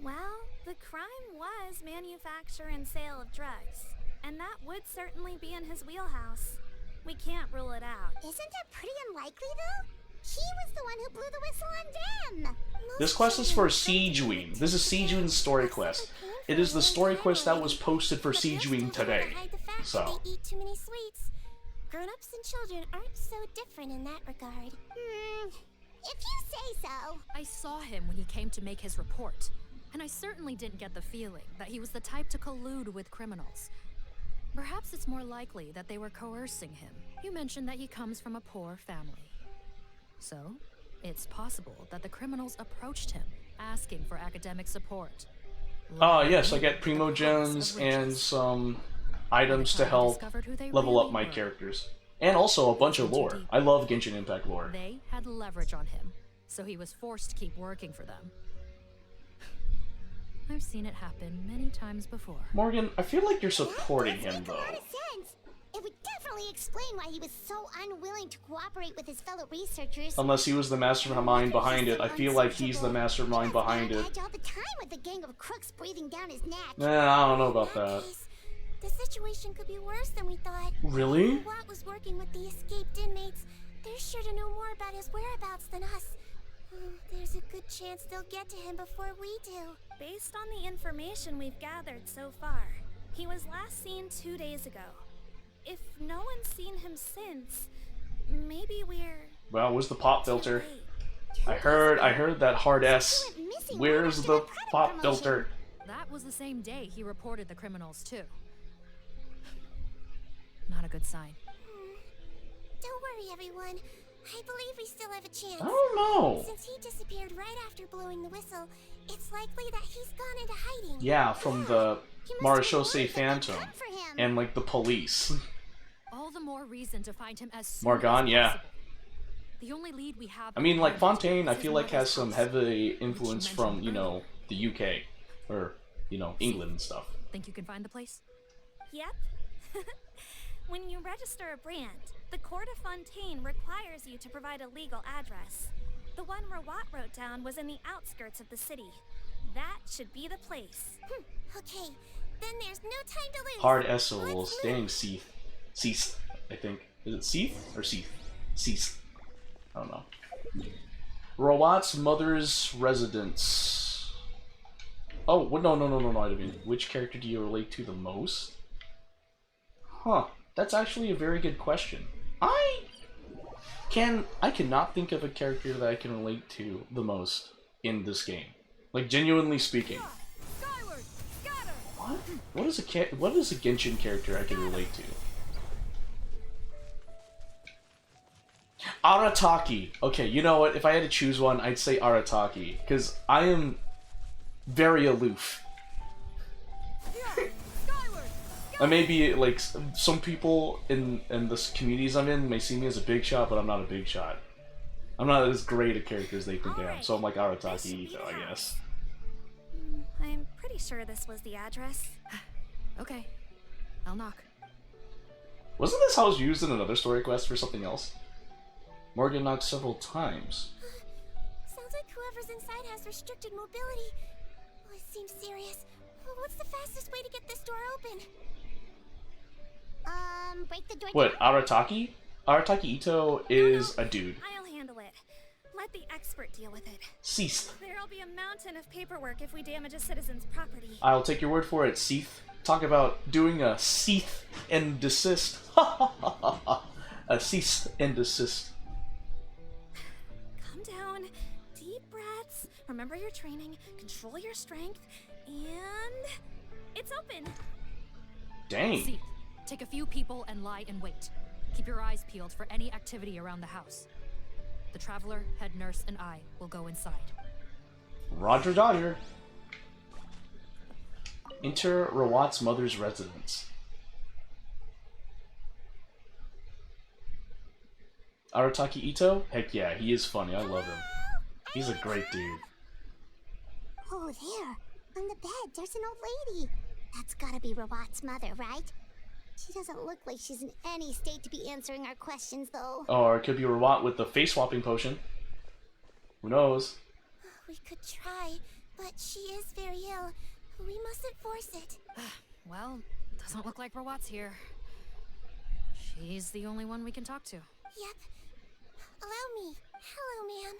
Speaker 7: Well, the crime was manufacture and sale of drugs, and that would certainly be in his wheelhouse. We can't rule it out.
Speaker 2: Isn't it pretty unlikely, though? He was the one who blew the whistle on them.
Speaker 1: This quest is for Siegewein. This is Siegewein's story quest. It is the story quest that was posted for Siegewein today. So.
Speaker 17: They eat too many sweets. Grown-ups and children aren't so different in that regard.
Speaker 2: If you say so.
Speaker 10: I saw him when he came to make his report, and I certainly didn't get the feeling that he was the type to collude with criminals. Perhaps it's more likely that they were coercing him. You mentioned that he comes from a poor family. So, it's possible that the criminals approached him, asking for academic support.
Speaker 1: Yes, I get Primo Gems and some items to help level up my characters. And also a bunch of lore. I love Genshin Impact lore.
Speaker 10: They had leverage on him, so he was forced to keep working for them. I've seen it happen many times before.
Speaker 1: Morgan, I feel like you're supporting him, though.
Speaker 2: It would definitely explain why he was so unwilling to cooperate with his fellow researchers.
Speaker 1: Unless he was the mastermind behind it. I feel like he's the mastermind behind it.
Speaker 2: All the time with a gang of crooks breathing down his neck.
Speaker 1: I don't know about that.
Speaker 17: The situation could be worse than we thought.
Speaker 1: Really?
Speaker 17: Watt was working with the escaped inmates. They're sure to know more about his whereabouts than us. There's a good chance they'll get to him before we do.
Speaker 7: Based on the information we've gathered so far, he was last seen 2 days ago. If no one's seen him since, maybe we're...
Speaker 1: Well, where's the pop filter? I heard that hard S. Where's the pop filter?
Speaker 10: That was the same day he reported the criminals, too. Not a good sign.
Speaker 17: Don't worry, everyone. I believe we still have a chance.
Speaker 1: I don't know.
Speaker 17: Since he disappeared right after blowing the whistle, it's likely that he's gone into hiding.
Speaker 1: Yeah, from the Marechaussee Phantom and like the police.
Speaker 10: All the more reason to find him as soon
Speaker 1: Morgan,
Speaker 10: as
Speaker 1: yeah.
Speaker 10: possible. The only lead we have.
Speaker 1: I mean, like Fontaine, I feel like has some heavy influence from, you know, the UK or, you know, England and stuff.
Speaker 10: Think you can find the place?
Speaker 7: Yep. When you register a brand, the Court of Fontaine requires you to provide a legal address. The one Rawat wrote down was in the outskirts of the city. That should be the place.
Speaker 17: Okay, then there's no time to lose.
Speaker 1: Hard S syllables. Dang, Seath. Seath, I think. Is it Seath or Seath? Seath. I don't know. Rawat's mother's residence. Oh, no, I mean, which character do you relate to the most? Huh. That's actually a very good question. I cannot think of a character that I can relate to the most in this game. Like, genuinely speaking. What? What is a Genshin character I can relate to? Arataki. Okay, you know what? If I had to choose one, I'd say Arataki, because I am very aloof. I may be, like, some people in the communities I'm in may see me as a big shot, but I'm not a big shot. I'm not as great a character as they think I am, so I'm like Arataki Ito, I guess.
Speaker 7: I'm pretty sure this was the address.
Speaker 10: Okay, I'll knock.
Speaker 1: Wasn't this house used in another story quest for something else? Morgan knocked several times.
Speaker 17: Sounds like whoever's inside has restricted mobility. Oh, it seems serious. What's the fastest way to get this door open?
Speaker 2: Break the door.
Speaker 1: What, Arataki? Arataki Ito is a dude.
Speaker 7: I'll handle it. Let the expert deal with it.
Speaker 1: Cease.
Speaker 7: There'll be a mountain of paperwork if we damage a citizen's property.
Speaker 1: I'll take your word for it, Seath. Talk about doing a cease and desist. A cease and desist.
Speaker 7: Calm down. Deep breaths. Remember your training. Control your strength. And... it's open.
Speaker 1: Dang.
Speaker 10: See, take a few people and lie in wait. Keep your eyes peeled for any activity around the house. The Traveler, head nurse, and I will go inside.
Speaker 1: Roger Dodger. Enter Rawat's mother's residence. Arataki Ito? Heck yeah, he is funny. I love him. He's a great dude.
Speaker 2: Oh, there. On the bed, there's an old lady. That's gotta be Rawat's mother, right? She doesn't look like she's in any state to be answering our questions, though.
Speaker 1: Or it could be Rawat with the face swapping potion. Who knows?
Speaker 17: We could try, but she is very ill. We mustn't force it.
Speaker 10: Well, doesn't look like Rawat's here. She's the only one we can talk to.
Speaker 17: Yep. Allow me. Hello, ma'am.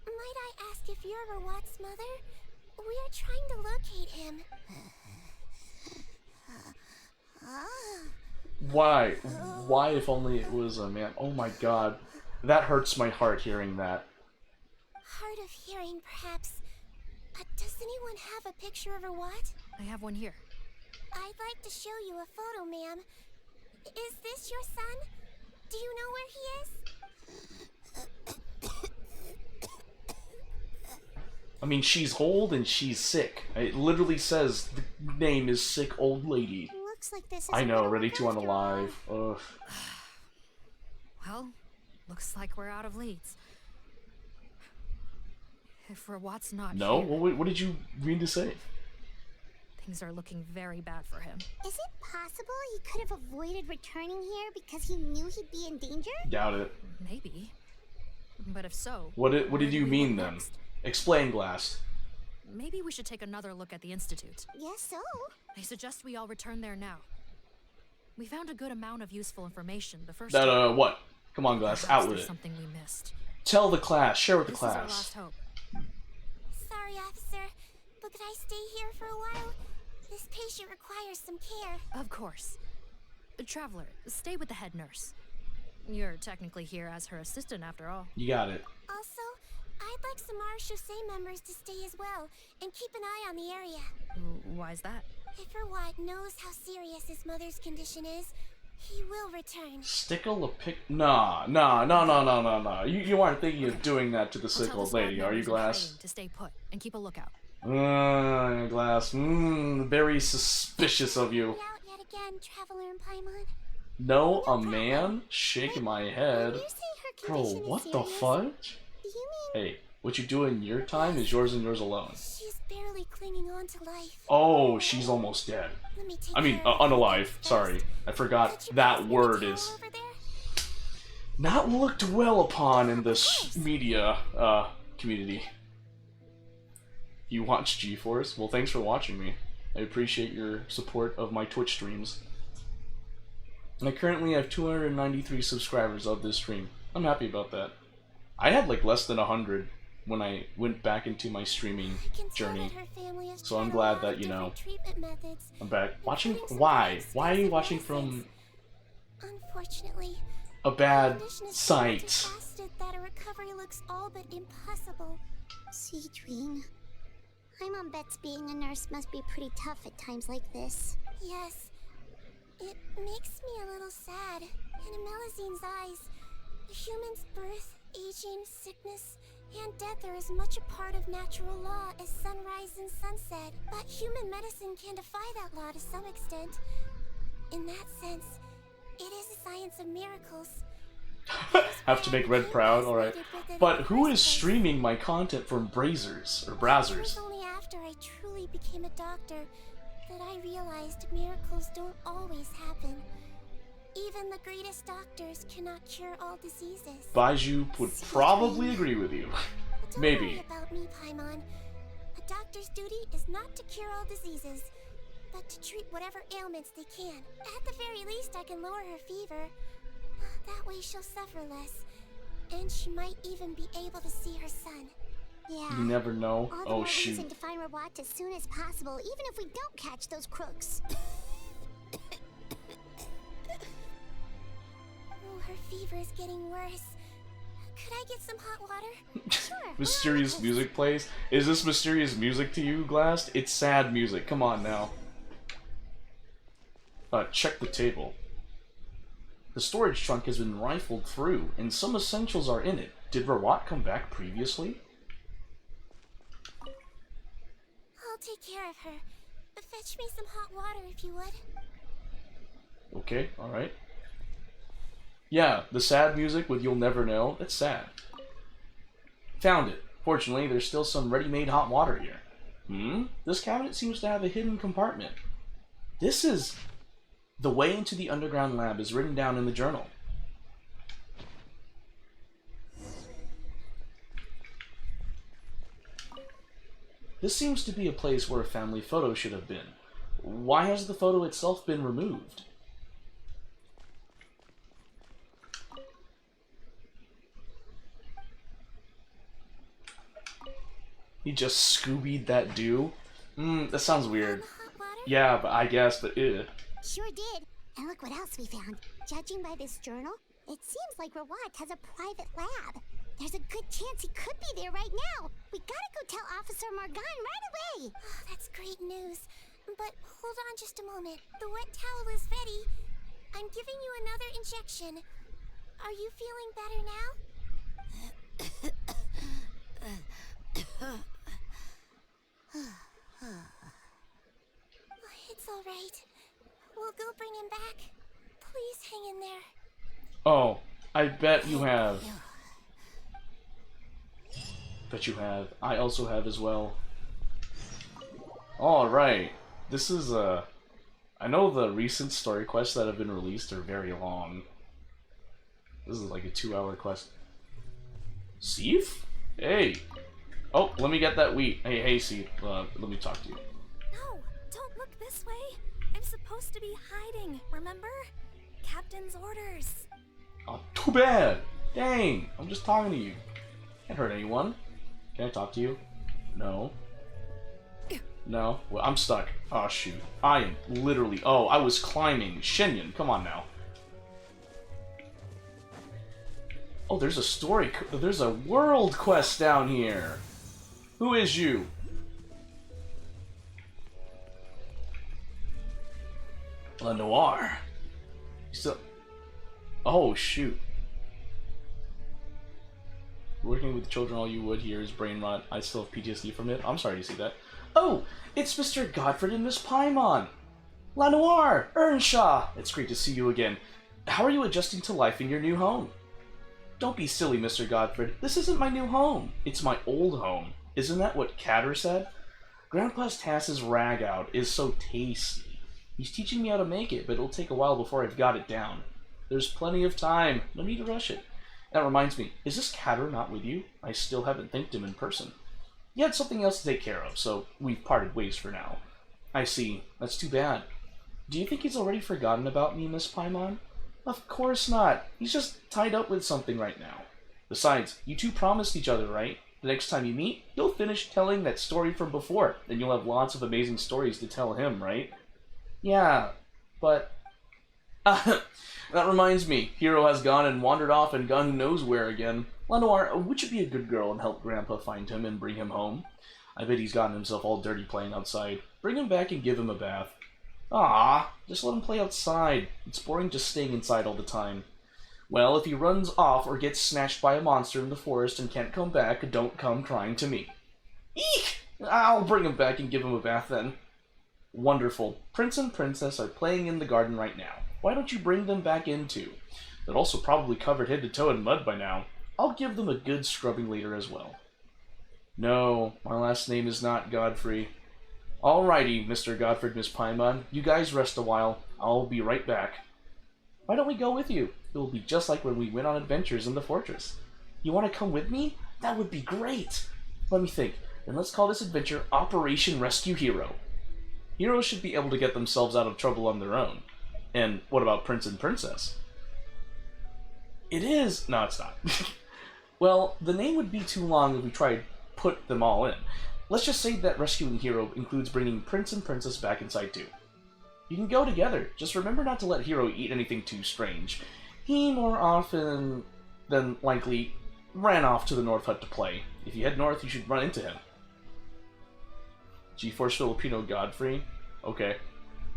Speaker 17: Might I ask if you're Rawat's mother? We are trying to locate him.
Speaker 1: Why? Why if only it was a man? Oh my god. That hurts my heart hearing that.
Speaker 17: Hard of hearing, perhaps. Does anyone have a picture of Rawat?
Speaker 10: I have one here.
Speaker 17: I'd like to show you a photo, ma'am. Is this your son? Do you know where he is?
Speaker 1: I mean, she's old and she's sick. It literally says the name is Sick Old Lady.
Speaker 2: Looks like this is
Speaker 1: I know, ready to unalive. Ugh.
Speaker 10: Well, looks like we're out of leads. If Rawat's not
Speaker 1: No?
Speaker 10: here,
Speaker 1: What did you mean to say?
Speaker 10: things are looking very bad for him.
Speaker 2: Is it possible he could have avoided returning here because he knew he'd be in danger?
Speaker 1: Doubt it.
Speaker 10: Maybe. But if so...
Speaker 1: What did
Speaker 10: where
Speaker 1: you
Speaker 10: do we
Speaker 1: mean
Speaker 10: go
Speaker 1: then?
Speaker 10: next?
Speaker 1: Explain, Glass.
Speaker 10: Maybe we should take another look at the Institute.
Speaker 2: Yes, so?
Speaker 10: I suggest we all return there now. We found a good amount of useful information the first
Speaker 1: That,
Speaker 10: time.
Speaker 1: what? Come on, Glass,
Speaker 10: Perhaps
Speaker 1: out with
Speaker 10: there's
Speaker 1: it.
Speaker 10: something we missed.
Speaker 1: Tell the class, share with the
Speaker 10: This is our
Speaker 1: class.
Speaker 10: last hope.
Speaker 17: Sorry, officer, but could I stay here for a while? This patient requires some care.
Speaker 10: Of course. Traveler, stay with the head nurse. You're technically here as her assistant after all.
Speaker 1: You got it.
Speaker 17: Also, I'd like some Marechaussee members to stay as well, and keep an eye on the area.
Speaker 10: Why's that?
Speaker 17: If Rawat knows how serious his mother's condition is, he will return.
Speaker 1: Stickle a pic? Nah. You aren't thinking of doing that to the sick old lady, are you, Glass?
Speaker 10: To stay put and keep a lookout.
Speaker 1: Glass. Very suspicious of you.
Speaker 17: Out yet again, Traveler and Paimon.
Speaker 1: No, a man? Shaking my head. Bro, what the fudge?
Speaker 17: Do you
Speaker 1: Hey, what you do in your time is yours and yours alone.
Speaker 17: She's barely clinging on to life.
Speaker 1: Oh, she's almost dead.
Speaker 17: Let me take
Speaker 1: I mean,
Speaker 17: care of
Speaker 1: unalive. Sorry. I forgot that word is not looked well upon in this media community. You watch GeForce? Well, thanks for watching me. I appreciate your support of my Twitch streams. And I currently have 293 subscribers of this stream. I'm happy about that. I had like less than 100 when I went back into my streaming journey. So I'm glad that, you know, I'm back. Watching? Why? Why are you watching from
Speaker 17: Unfortunately,
Speaker 1: a bad
Speaker 17: condition is
Speaker 1: site?
Speaker 17: so fasted that a recovery looks all but impossible.
Speaker 2: Citrin. Paimon bets being a nurse must be pretty tough at times like this.
Speaker 17: Yes, it makes me a little sad. In Melizine's eyes, a human's birth, aging, sickness, and death are as much a part of natural law as sunrise and sunset. But human medicine can defy that law to some extent. In that sense, it is a science of miracles.
Speaker 1: Have to make Red proud? Alright. But who is streaming my content from Brazers? Or
Speaker 17: It
Speaker 1: Brazzers?
Speaker 17: was only after I truly became a doctor that I realized miracles don't always happen. Even the greatest doctors cannot cure all diseases.
Speaker 1: Baiju would probably agree with you.
Speaker 17: Don't
Speaker 1: Maybe.
Speaker 17: worry about me, Paimon. A doctor's duty is not to cure all diseases, but to treat whatever ailments they can. At the very least, I can lower her fever. That way she'll suffer less, and she might even be able to see her son.
Speaker 2: Yeah.
Speaker 1: You never know.
Speaker 2: All the
Speaker 1: Oh
Speaker 2: more
Speaker 1: shoot.
Speaker 2: reason to find Rawat as soon as possible, even if we don't catch those crooks.
Speaker 17: Oh, her fever is getting worse. Could I get some hot water? Sure.
Speaker 1: Mysterious music plays. Is this mysterious music to you, Glass? It's sad music. Come on now. Check the table. The storage trunk has been rifled through, and some essentials are in it. Did Rawat come back previously?
Speaker 17: I'll take care of her. Fetch me some hot water if you would.
Speaker 1: Okay, alright. Yeah, the sad music with You'll Never Know. That's sad. Found it. Fortunately, there's still some ready-made hot water here. This cabinet seems to have a hidden compartment. This is... The way into the underground lab is written down in the journal. This seems to be a place where a family photo should have been. Why has the photo itself been removed? He just Scoobied that dew? That sounds weird. Yeah, but I guess, but ew.
Speaker 2: Sure did. And look what else we found. Judging by this journal, it seems like Rawat has a private lab. There's a good chance he could be there right now. We gotta go tell Officer Morgan right away.
Speaker 17: Oh, that's great news. But hold on just a moment. The wet towel is ready. I'm giving you another injection. Are you feeling better now? It's all right. We'll go bring him back. Please hang in there.
Speaker 1: Oh, I bet you have. Bet you have. I also have as well. Alright. This is, I know the recent story quests that have been released are very long. This is like a 2-hour quest. Seif? Hey! Oh, let me get that wheat. Hey, Seif. Let me talk to you.
Speaker 7: No, don't look this way. I'm supposed to be hiding, remember? Captain's orders.
Speaker 1: Oh, too bad! Dang! I'm just talking to you. Can't hurt anyone. Can I talk to you? No. No? Well, I'm stuck. Oh, shoot. I am literally... Oh, I was climbing. Shenyan, come on now. Oh, there's a story... There's a world quest down here. Who is you? Lenoir. Still... Oh, shoot. Working with children all you would here is brain rot. I still have PTSD from it. I'm sorry to see that. Oh, it's Mr. Godfrey and Miss Paimon. Lenoir, Earnshaw. It's great to see you again. How are you adjusting to life in your new home? Don't be silly, Mr. Godfrey. This isn't my new home. It's my old home. Isn't that what Catter said? Grandpa's Tass's rag out is so tasty. He's teaching me how to make it, but it'll take a while before I've got it down. There's plenty of time. No need to rush it. That reminds me, is this Catter not with you? I still haven't thanked him in person. He had something else to take care of, so we've parted ways for now. I see. That's too bad. Do you think he's already forgotten about me, Miss Paimon? Of course not. He's just tied up with something right now. Besides, you two promised each other, right? The next time you meet, you'll finish telling that story from before, and you'll have lots of amazing stories to tell him, right? Yeah, but... that reminds me, Hero has gone and wandered off and gone who knows where again. Lenoir, would you be a good girl and help Grandpa find him and bring him home? I bet he's gotten himself all dirty playing outside. Bring him back and give him a bath. Ah, just let him play outside. It's boring just staying inside all the time. Well, if he runs off or gets snatched by a monster in the forest and can't come back, don't come crying to me. Eek! I'll bring him back and give him a bath then. Wonderful. Prince and Princess are playing in the garden right now. Why don't you bring them back in too? They're also probably covered head to toe in mud by now. I'll give them a good scrubbing later as well. No, my last name is not Godfrey. Alrighty, Mr. Godfrey, Miss Paimon. You guys rest a while. I'll be right back. Why don't we go with you? It will be just like when we went on adventures in the fortress. You want to come with me? That would be great. Let me think. Then let's call this adventure Operation Rescue Hero. Heroes should be able to get themselves out of trouble on their own. And what about Prince and Princess? It is... No, it's not. Well, the name would be too long if we tried to put them all in. Let's just say that rescuing Hero includes bringing Prince and Princess back inside too. You can go together. Just remember not to let Hero eat anything too strange. He more often than likely ran off to the North Hut to play. If you head north, you should run into him. GeForce Filipino Godfrey? Okay.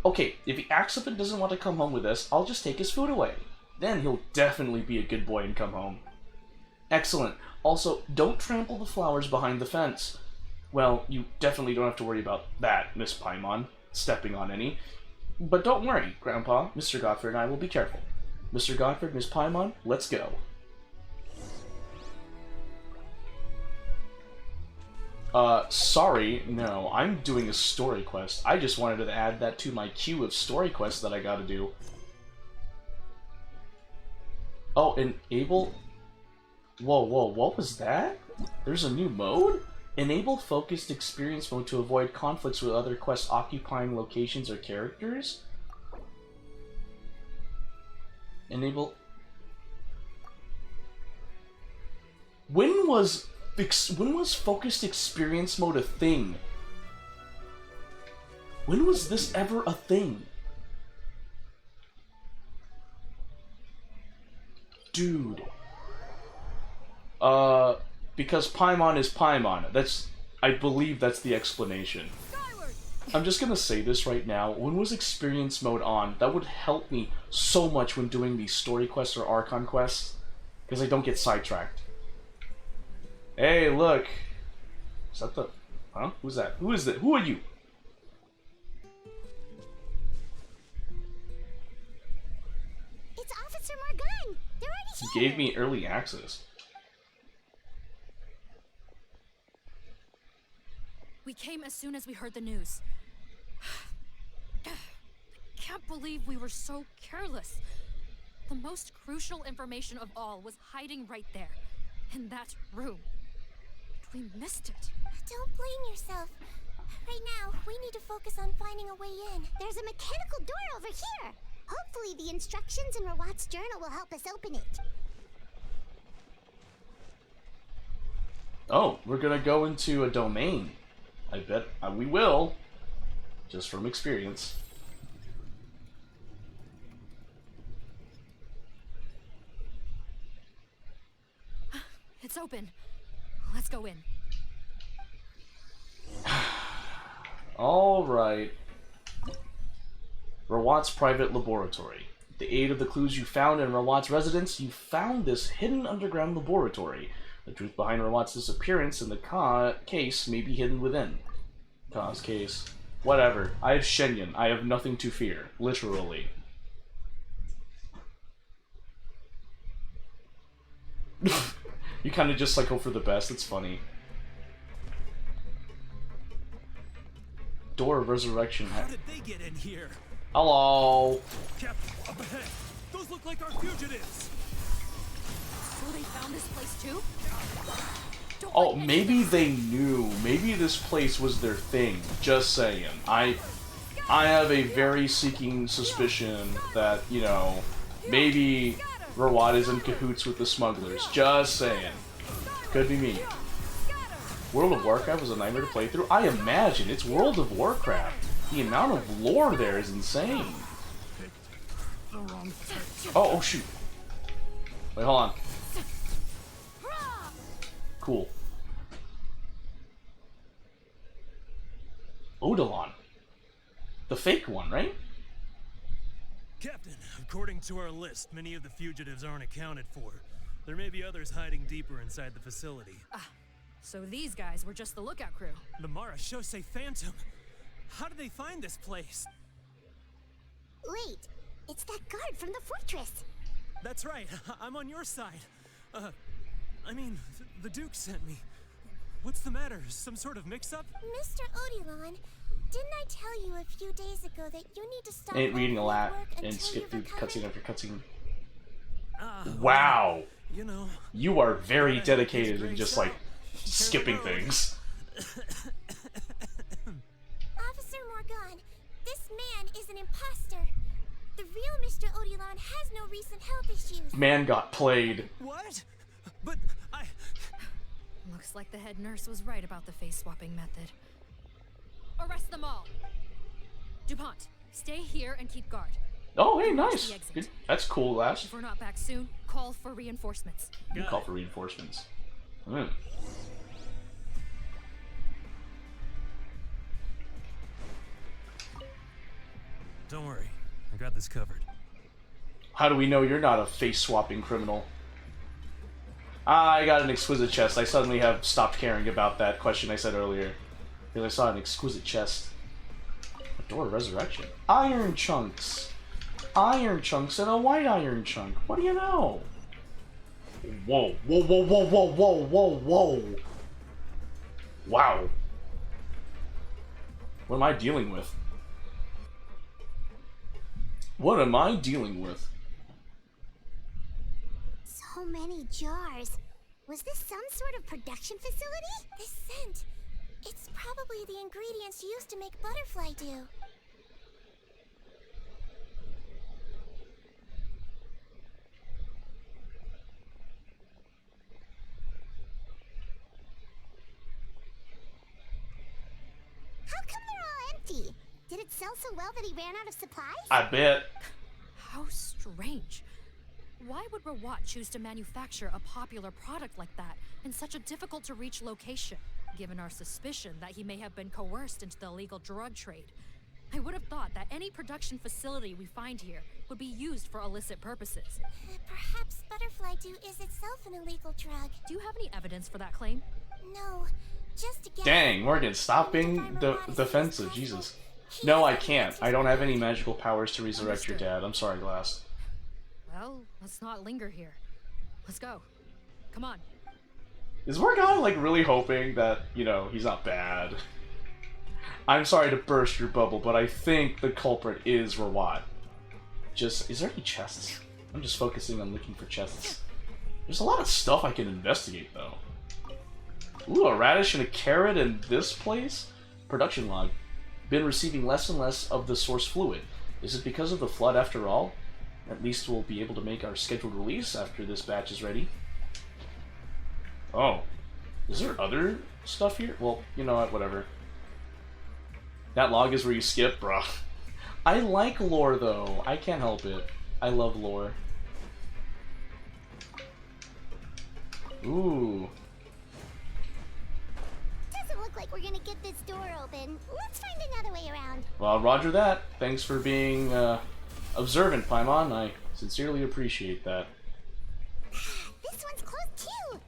Speaker 1: Okay, if he acts up and doesn't want to come home with us, I'll just take his food away. Then he'll definitely be a good boy and come home. Excellent. Also, don't trample the flowers behind the fence. Well, you definitely don't have to worry about that, Miss Paimon, stepping on any. But don't worry, Grandpa, Mr. Godfrey and I will be careful. Mr. Godfrey, Miss Paimon, let's go. Sorry, no, I'm doing a story quest. I just wanted to add that to my queue of story quests that I gotta do. Oh, enable... Whoa, what was that? There's a new mode? Enable focused experience mode to avoid conflicts with other quests occupying locations or characters? Enable... When was focused experience mode a thing? When was this ever a thing? Dude. Because Paimon is Paimon. I believe that's the explanation. I'm just gonna say this right now. When was experience mode on? That would help me so much when doing these story quests or Archon quests. Because I don't get sidetracked. Hey, look. Is that the... Huh? Who's that? Who is that? Who are you?
Speaker 2: It's Officer Morgan! They're already
Speaker 1: He
Speaker 2: here!
Speaker 1: gave me early access.
Speaker 10: We came as soon as we heard the news. I can't believe we were so careless. The most crucial information of all was hiding right there, in that room. We missed it.
Speaker 17: Don't blame yourself. Right now, we need to focus on finding a way in.
Speaker 2: There's a mechanical door over here! Hopefully the instructions in Rawat's journal will help us open it.
Speaker 1: Oh, we're gonna go into a domain. I bet we will. Just from experience.
Speaker 10: It's open. Let's go in.
Speaker 1: Alright. Rawat's private laboratory. With the aid of the clues you found in Rawat's residence, you found this hidden underground laboratory. The truth behind Rawat's disappearance and the case may be hidden within. Ka's case. Whatever. I have Shenyan. I have nothing to fear. Literally. You kind of just like hope for the best. It's funny. Door of Resurrection.
Speaker 6: How did they get in here?
Speaker 1: Hello.
Speaker 6: Captain, up ahead. Those look like our fugitives.
Speaker 10: So they found this place too?
Speaker 1: Oh, maybe they knew. Maybe this place was their thing. Just saying. I have a very seeking suspicion that, you know, maybe Rawat is in cahoots with the smugglers. Just saying. Could be me. World of Warcraft was a nightmare to play through? I imagine. It's World of Warcraft. The amount of lore there is insane. Oh shoot. Wait, hold on. Cool. Odilon. The fake one, right?
Speaker 6: Captain, according to our list, many of the fugitives aren't accounted for. There may be others hiding deeper inside the facility.
Speaker 10: So these guys were just the lookout crew.
Speaker 6: The Marashose Phantom. How did they find this place?
Speaker 2: Wait, it's that guard from the fortress.
Speaker 6: That's right. I'm on your side. I mean, the Duke sent me. What's the matter? Some sort of mix-up?
Speaker 17: Mr. Odilon, didn't I tell you a few days ago that you need to stop
Speaker 1: Ain't reading a lot
Speaker 17: work
Speaker 1: and
Speaker 17: until
Speaker 1: skip
Speaker 17: you
Speaker 1: through
Speaker 17: recover?
Speaker 1: cutscene after cutscene.
Speaker 6: Wow.
Speaker 1: You know, you are very dedicated in just like skipping things.
Speaker 17: Officer Morgan, this man is an imposter. The real Mr. Odilon has no recent health issues.
Speaker 1: Man got played.
Speaker 6: What? But I...
Speaker 10: Looks like the head nurse was right about the face-swapping method. Arrest them all! DuPont, stay here and keep guard.
Speaker 1: Oh, hey, nice. Good. That's cool, Lash.
Speaker 10: If we're not back soon, call for reinforcements.
Speaker 1: You call for reinforcements.
Speaker 6: Don't worry, I got this covered.
Speaker 1: How do we know you're not a face-swapping criminal? I got an exquisite chest. I suddenly have stopped caring about that question I said earlier. Because I saw an exquisite chest. A door of resurrection. Iron chunks. Iron chunks and a white iron chunk. What do you know? Whoa, whoa, whoa, whoa, whoa, whoa, whoa, whoa. Wow. What am I dealing with? What am I dealing with?
Speaker 2: So many jars. Was this some sort of production facility?
Speaker 17: This scent. It's probably the ingredients used to make butterfly dew.
Speaker 2: How come they're all empty? Did it sell so well that he ran out of supplies?
Speaker 1: I bet.
Speaker 10: How strange. Why would Rawat choose to manufacture a popular product like that in such a difficult-to-reach location, given our suspicion that he may have been coerced into the illegal drug trade? I would have thought that any production facility we find here would be used for illicit purposes.
Speaker 17: Perhaps butterfly dew is itself an illegal drug.
Speaker 10: Do you have any evidence for that claim?
Speaker 17: No, just a guess.
Speaker 1: Dang, Morgan, stop being defensive, Jesus. No, I can't. I don't have any magical powers to resurrect your dad. I'm sorry, Glass.
Speaker 10: Well, let's not linger here. Let's go. Come on.
Speaker 1: Is Morgana, like, really hoping that, you know, he's not bad? I'm sorry to burst your bubble, but I think the culprit is Rawat. Just, is there any chests? I'm just focusing on looking for chests. There's a lot of stuff I can investigate, though. Ooh, a radish and a carrot in this place? Production log. Been receiving less and less of the source fluid. Is it because of the flood after all? At least we'll be able to make our scheduled release after this batch is ready. Oh. Is there other stuff here? Well, you know what, whatever. That log is where you skip, bruh. I like lore, though. I can't help it. I love lore. Ooh.
Speaker 2: Doesn't look like we're gonna get this door open. Let's find another way around.
Speaker 1: Well, roger that. Thanks for being, observant, Paimon. I sincerely appreciate that.
Speaker 2: This one's closed too.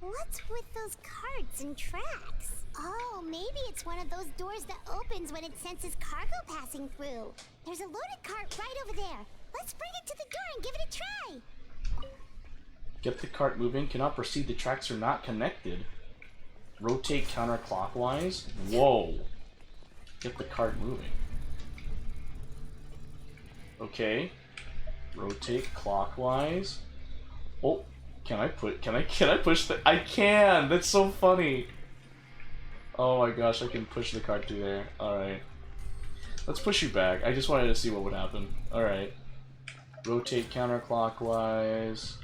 Speaker 2: What's with those carts and tracks? Oh, maybe it's one of those doors that opens when it senses cargo passing through. There's a loaded cart right over there. Let's bring it to the door and give it a try.
Speaker 1: Get the cart moving. Cannot proceed. The tracks are not connected. Rotate counterclockwise. Whoa. Get the cart moving. Okay. Rotate clockwise. Oh, can I push the... I can! That's so funny! Oh my gosh, I can push the cart through there. Alright. Let's push you back. I just wanted to see what would happen. Alright. Rotate counterclockwise.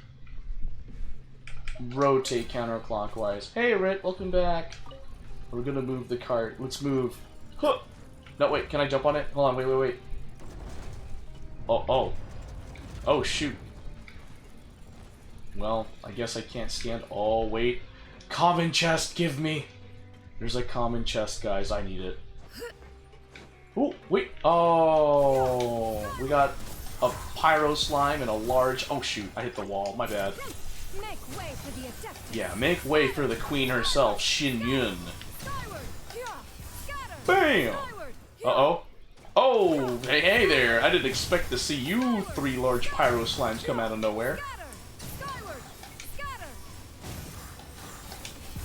Speaker 1: Rotate counterclockwise. Hey, Rit, welcome back. We're gonna move the cart. Let's move. Huh! No, wait, can I jump on it? Hold on, wait. Oh. Oh, shoot. Well, I guess I can't stand. Oh, wait. Common chest, give me! There's a common chest, guys. I need it. Oh, wait. Oh, we got a pyro slime and a large... Oh, shoot. I hit the wall. My bad.
Speaker 10: Make way for the Adeptus.
Speaker 1: Yeah, make way for the queen herself, Xin Yun. Bam! Uh-oh. Oh, hey there. I didn't expect to see you three large pyro slimes come out of nowhere.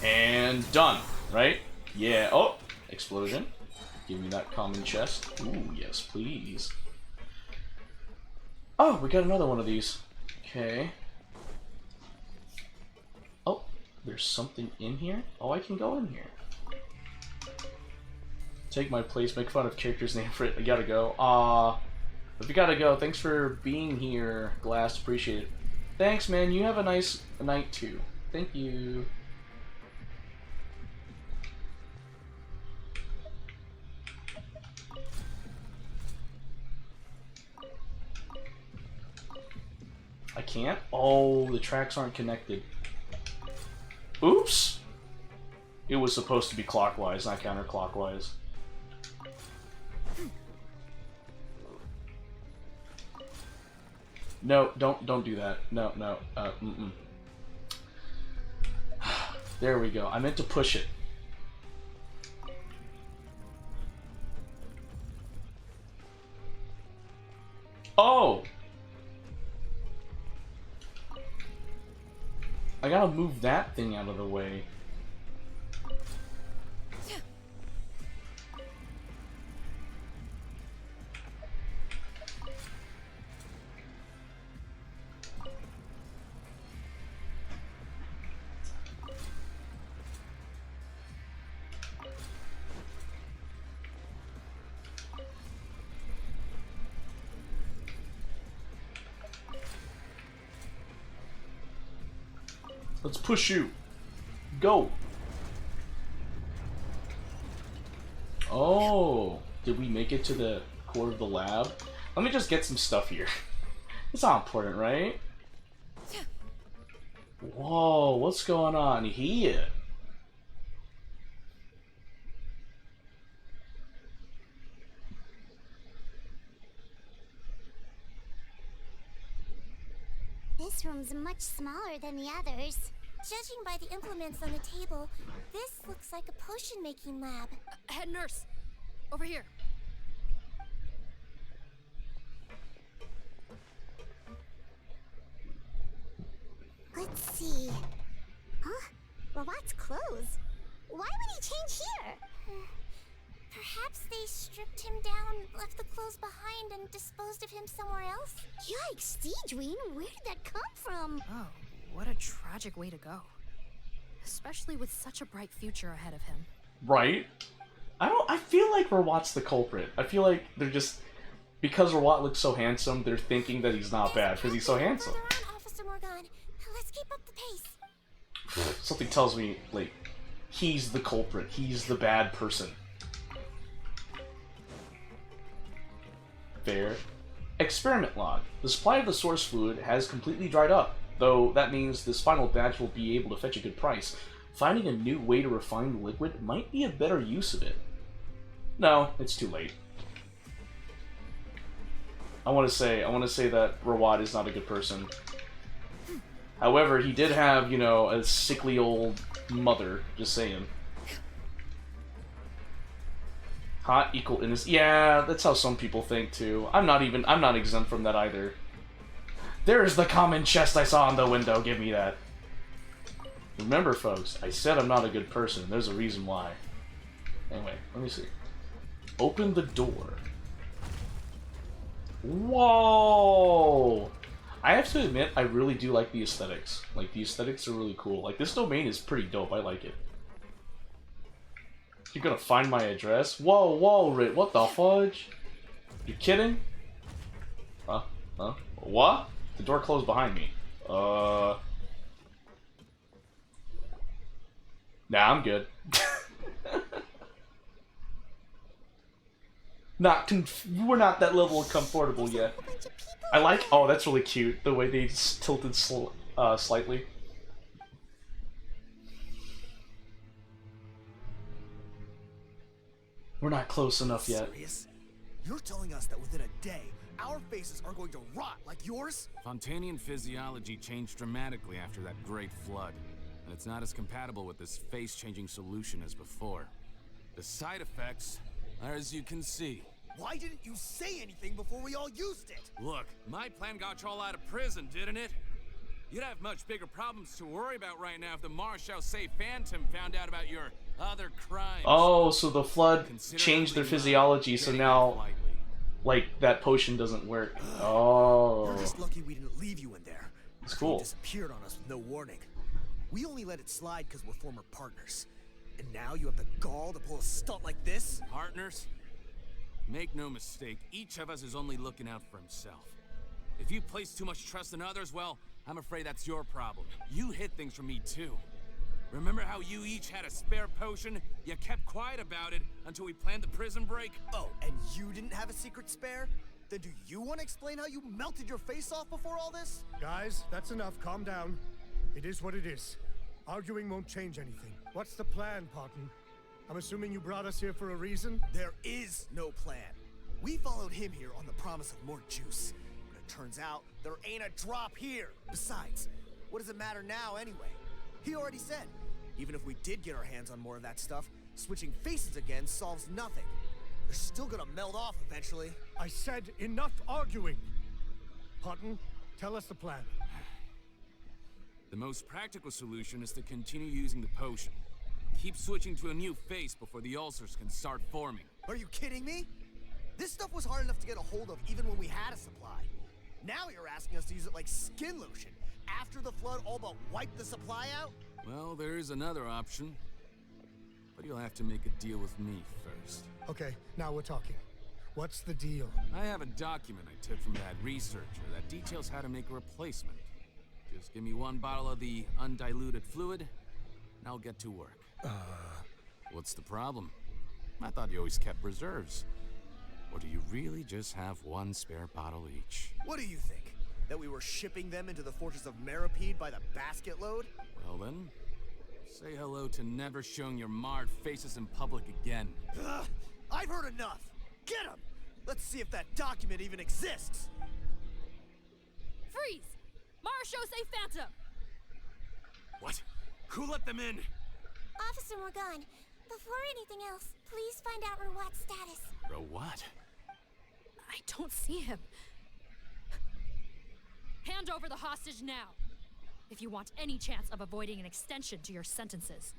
Speaker 1: And done, right? Yeah. Oh, explosion. Give me that common chest. Ooh, yes, please. Oh, we got another one of these. Okay. Oh, there's something in here? Oh, I can go in here. Take my place, make fun of character's name for it. I gotta go. If you gotta go, thanks for being here, Glass. Appreciate it. Thanks, man. You have a nice night, too. Thank you. I can't? Oh, the tracks aren't connected. Oops! It was supposed to be clockwise, not counterclockwise. No, don't do that. No. There we go. I meant to push it. Oh! I gotta move that thing out of the way. Let's push you. Go. Oh, did we make it to the core of the lab? Let me just get some stuff here. It's not important, right? Whoa, what's going on here?
Speaker 2: This room's much smaller than the others.
Speaker 17: Judging by the implements on the table, this looks like a potion-making lab.
Speaker 10: Head nurse, over here.
Speaker 2: Let's see. Huh? Robot's clothes. Why would he change here?
Speaker 17: Perhaps they stripped him down, left the clothes behind, and disposed of him somewhere else?
Speaker 2: Yikes, Deedween, where did that come from?
Speaker 10: Oh, what a tragic way to go. Especially with such a bright future ahead of him.
Speaker 1: Right? I feel like Rawat's the culprit. I feel like they're just, because Rawat looks so handsome, they're thinking that he's not bad because he's so handsome.
Speaker 17: Officer Morgan, let's keep up the pace.
Speaker 1: Something tells me, like, he's the culprit. He's the bad person. Fair. Experiment log. The supply of the source fluid has completely dried up, though that means this final batch will be able to fetch a good price. Finding a new way to refine the liquid might be a better use of it. No, it's too late. I want to say that Rawat is not a good person. However, he did have, you know, a sickly old mother, just saying. Hot equal innocent. Yeah, that's how some people think too. I'm not exempt from that either. There's the common chest I saw in the window. Give me that. Remember, folks, I said I'm not a good person. There's a reason why. Anyway, let me see. Open the door. Whoa! I have to admit, I really do like the aesthetics. Like, the aesthetics are really cool. Like, this domain is pretty dope. I like it. You're gonna find my address? Whoa, whoa, Rit, what the fudge? You kidding? Huh? Huh? What? The door closed behind me. Nah, I'm good. We're not that level of comfortable yet. I like. Oh, that's really cute. The way they tilted slightly. We're not close enough yet.
Speaker 21: Serious? You're telling us that within a day, our faces are going to rot like yours?
Speaker 3: Fontanian physiology changed dramatically after that great flood, and it's not as compatible with this face-changing solution as before. The side effects are as you can see.
Speaker 21: Why didn't you say anything before we all used it?
Speaker 3: Look, my plan got you all out of prison, didn't it? You'd have much bigger problems to worry about right now if the Marshal Say Phantom found out about your other crimes.
Speaker 1: Oh, so the flood changed their physiology, so now, like, that potion doesn't work. Oh.
Speaker 21: You're just lucky we didn't leave you in there.
Speaker 1: It's cool.
Speaker 21: You disappeared on us with no warning. We only let it slide because we're former partners. And now you have the gall to pull a stunt like this?
Speaker 3: Partners? Make no mistake, each of us is only looking out for himself. If you place too much trust in others, well, I'm afraid that's your problem. You hid things from me too. Remember how you each had a spare potion? You kept quiet about it until we planned the prison break?
Speaker 21: Oh, and you didn't have a secret spare? Then do you want to explain how you melted your face off before all this?
Speaker 13: Guys, that's enough. Calm down. It is what it is. Arguing won't change anything. What's the plan, Parton? I'm assuming you brought us here for a reason?
Speaker 21: There is no plan. We followed him here on the promise of more juice. But it turns out there ain't a drop here. Besides, what does it matter now anyway? He already said, even if we did get our hands on more of that stuff, switching faces again solves nothing. They're still gonna melt off eventually.
Speaker 13: I said enough arguing. Parton, tell us the plan.
Speaker 3: The most practical solution is to continue using the potion. Keep switching to a new face before the ulcers can start forming.
Speaker 21: Are you kidding me? This stuff was hard enough to get a hold of even when we had a supply. Now you're asking us to use it like skin lotion after the flood all but wiped the supply out?
Speaker 3: Well, there is another option. But you'll have to make a deal with me first.
Speaker 13: Okay, now we're talking. What's the deal?
Speaker 3: I have a document I took from that researcher that details how to make a replacement. Just give me one bottle of the undiluted fluid, and I'll get to work. What's the problem? I thought you always kept reserves. Or do you really just have one spare bottle each?
Speaker 21: What do you think? That we were shipping them into the fortress of Meripede by the basket load?
Speaker 3: Well then, say hello to never showing your marred faces in public again.
Speaker 21: Ugh, I've heard enough! Get him! Let's see if that document even exists!
Speaker 10: Freeze! Marshal say Phantom!
Speaker 3: What? Who let them in?
Speaker 17: Officer Morgan, before anything else, please find out Rawat's status.
Speaker 3: Rawat?
Speaker 10: I don't see him. Hand over the hostage now, if you want any chance of avoiding an extension to your sentences.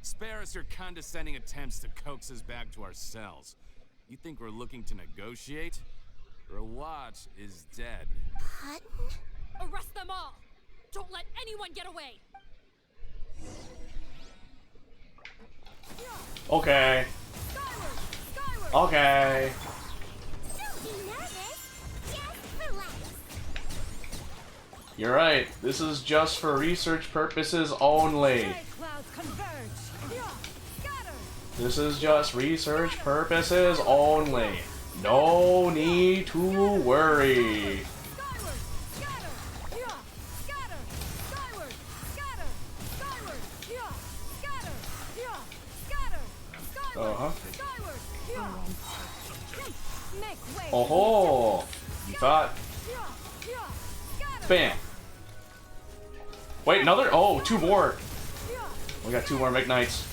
Speaker 3: Spare us your condescending attempts to coax us back to our cells. You think we're looking to negotiate? Rawat is dead.
Speaker 17: Hutton?
Speaker 10: Arrest them all! Don't let anyone get away!
Speaker 1: Okay. Okay.
Speaker 17: Don't be nervous. Just relax.
Speaker 1: You're right. This is just for research purposes only. This is just research purposes only. No need to worry. Uh-huh. Oh-ho! You thought... Bam! Wait, another? Oh, two more! We got two more McKnights.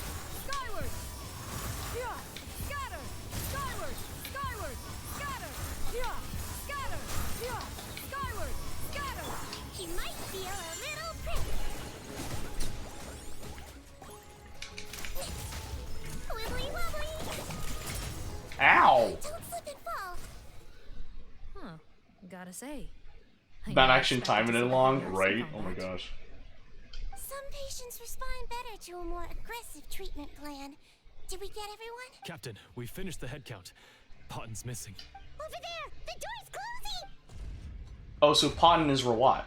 Speaker 17: He might feel a little prick. Wibbly wobbly.
Speaker 1: Ow!
Speaker 17: Don't slip and fall.
Speaker 10: Huh. Gotta say.
Speaker 1: Not actually timing it along, right? Oh my gosh.
Speaker 17: Some patients respond better to a more aggressive treatment plan. Did we get everyone?
Speaker 20: Captain, we finished the head count. Potten's missing.
Speaker 17: Over there! The door's closing!
Speaker 1: Oh, so Potten is Rawat.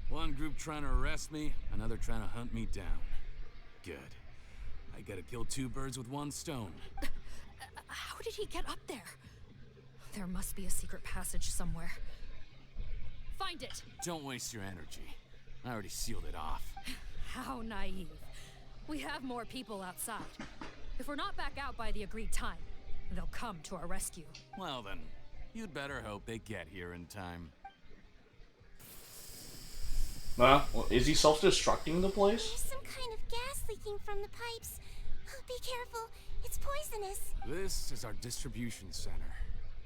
Speaker 3: One group trying to arrest me, another trying to hunt me down. Good. I gotta kill two birds with one stone.
Speaker 10: How did he get up there? There must be a secret passage somewhere. Find it!
Speaker 3: Don't waste your energy. I already sealed it off.
Speaker 10: How naive. We have more people outside. If we're not back out by the agreed time, they'll come to our rescue.
Speaker 3: Well then, you'd better hope they get here in time.
Speaker 1: Well, is he self-destructing the place?
Speaker 17: There's some kind of gas leaking from the pipes. Oh, be careful. It's poisonous.
Speaker 3: This is our distribution center,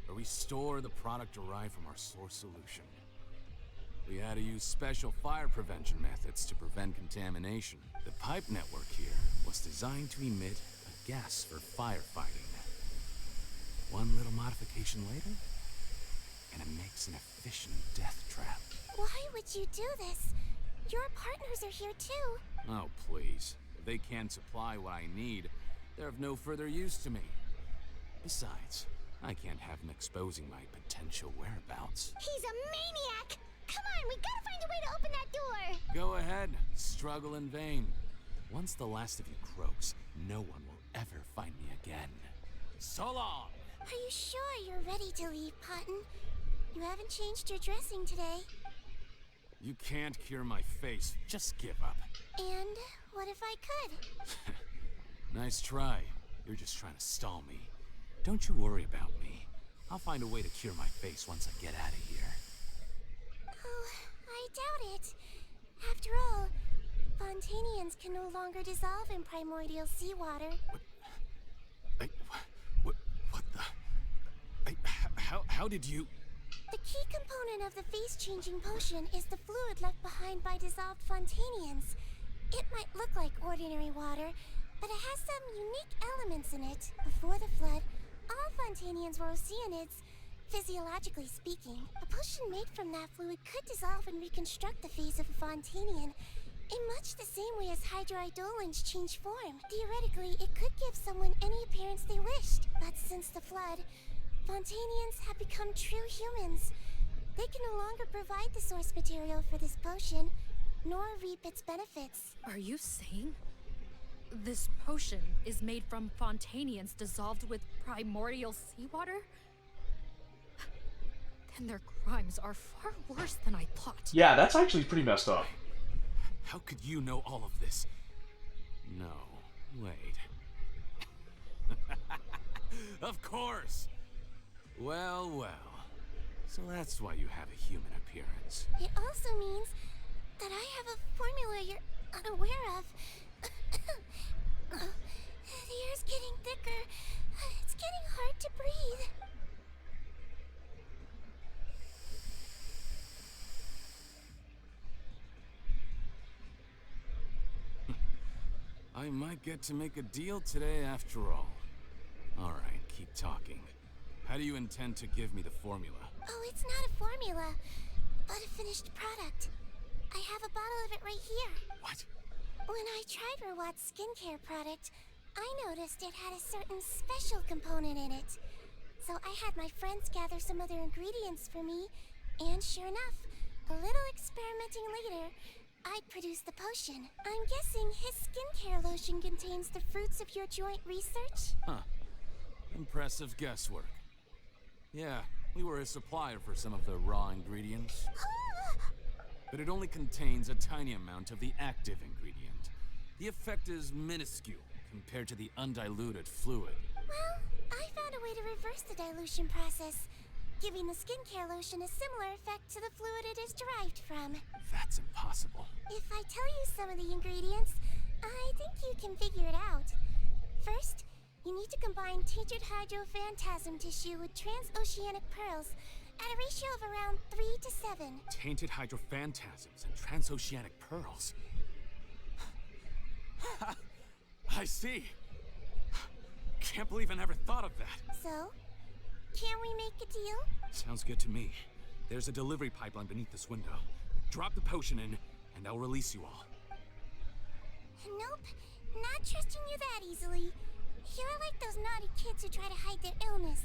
Speaker 3: where we store the product derived from our source solution. We had to use special fire prevention methods to prevent contamination. The pipe network here was designed to emit a gas for firefighting. One little modification later, and it makes an efficient death trap.
Speaker 17: Why would you do this? Your partners are here too.
Speaker 3: Oh, please. If they can't supply what I need, they're of no further use to me. Besides, I can't have them exposing my potential whereabouts.
Speaker 17: He's a maniac! Come on, we gotta find a way to open that door!
Speaker 3: Go ahead, struggle in vain. Once the last of you croaks, no one will ever find me again. So long!
Speaker 17: Are you sure you're ready to leave, Potten? You haven't changed your dressing today.
Speaker 3: You can't cure my face, just give up.
Speaker 17: And what if I could?
Speaker 3: Nice try. You're just trying to stall me. Don't you worry about me. I'll find a way to cure my face once I get out of here.
Speaker 17: Oh, I doubt it. After all, Fontanians can no longer dissolve in primordial seawater.
Speaker 3: What the... How did you...
Speaker 17: The key component of the face-changing potion is the fluid left behind by dissolved Fontanians. It might look like ordinary water, but it has some unique elements in it. Before the flood, all Fontanians were oceanids, physiologically speaking. A potion made from that fluid could dissolve and reconstruct the face of a Fontanian in much the same way as hydroidolins change form. Theoretically, it could give someone any appearance they wished. But since the flood, Fontanians have become true humans. They can no longer provide the source material for this potion, nor reap its benefits.
Speaker 10: Are you saying this potion is made from Fontanians dissolved with primordial seawater? Then their crimes are far worse than I thought.
Speaker 1: Yeah, that's actually pretty messed up.
Speaker 3: How could you know all of this? No, wait. Of course! Well, well. So that's why you have a human appearance.
Speaker 17: It also means that I have a formula you're unaware of. The air's getting thicker. It's getting hard to breathe.
Speaker 3: I might get to make a deal today after all. Alright, keep talking. How do you intend to give me the formula?
Speaker 17: Oh, it's not a formula, but a finished product. I have a bottle of it right here.
Speaker 3: What?
Speaker 17: When I tried Rawat's skincare product, I noticed it had a certain special component in it. So I had my friends gather some other ingredients for me, and sure enough, a little experimenting later, I'd produced the potion. I'm guessing his skincare lotion contains the fruits of your joint research?
Speaker 3: Huh. Impressive guesswork. Yeah, we were a supplier for some of the raw ingredients. But it only contains a tiny amount of the active ingredient. The effect is minuscule compared to the undiluted fluid.
Speaker 17: Well, I found a way to reverse the dilution process, giving the skincare lotion a similar effect to the fluid it is derived from.
Speaker 3: That's impossible.
Speaker 17: If I tell you some of the ingredients, I think you can figure it out. First, you need to combine tainted hydrophantasm tissue with transoceanic pearls at a ratio of around 3 to 7.
Speaker 3: Tainted hydrophantasms and transoceanic pearls. I see. Can't believe I never thought of that.
Speaker 17: So, can we make a deal?
Speaker 3: Sounds good to me. There's a delivery pipeline beneath this window. Drop the potion in, and I'll release you all.
Speaker 17: Nope, not trusting you that easily. You're like those naughty kids who try to hide their illness.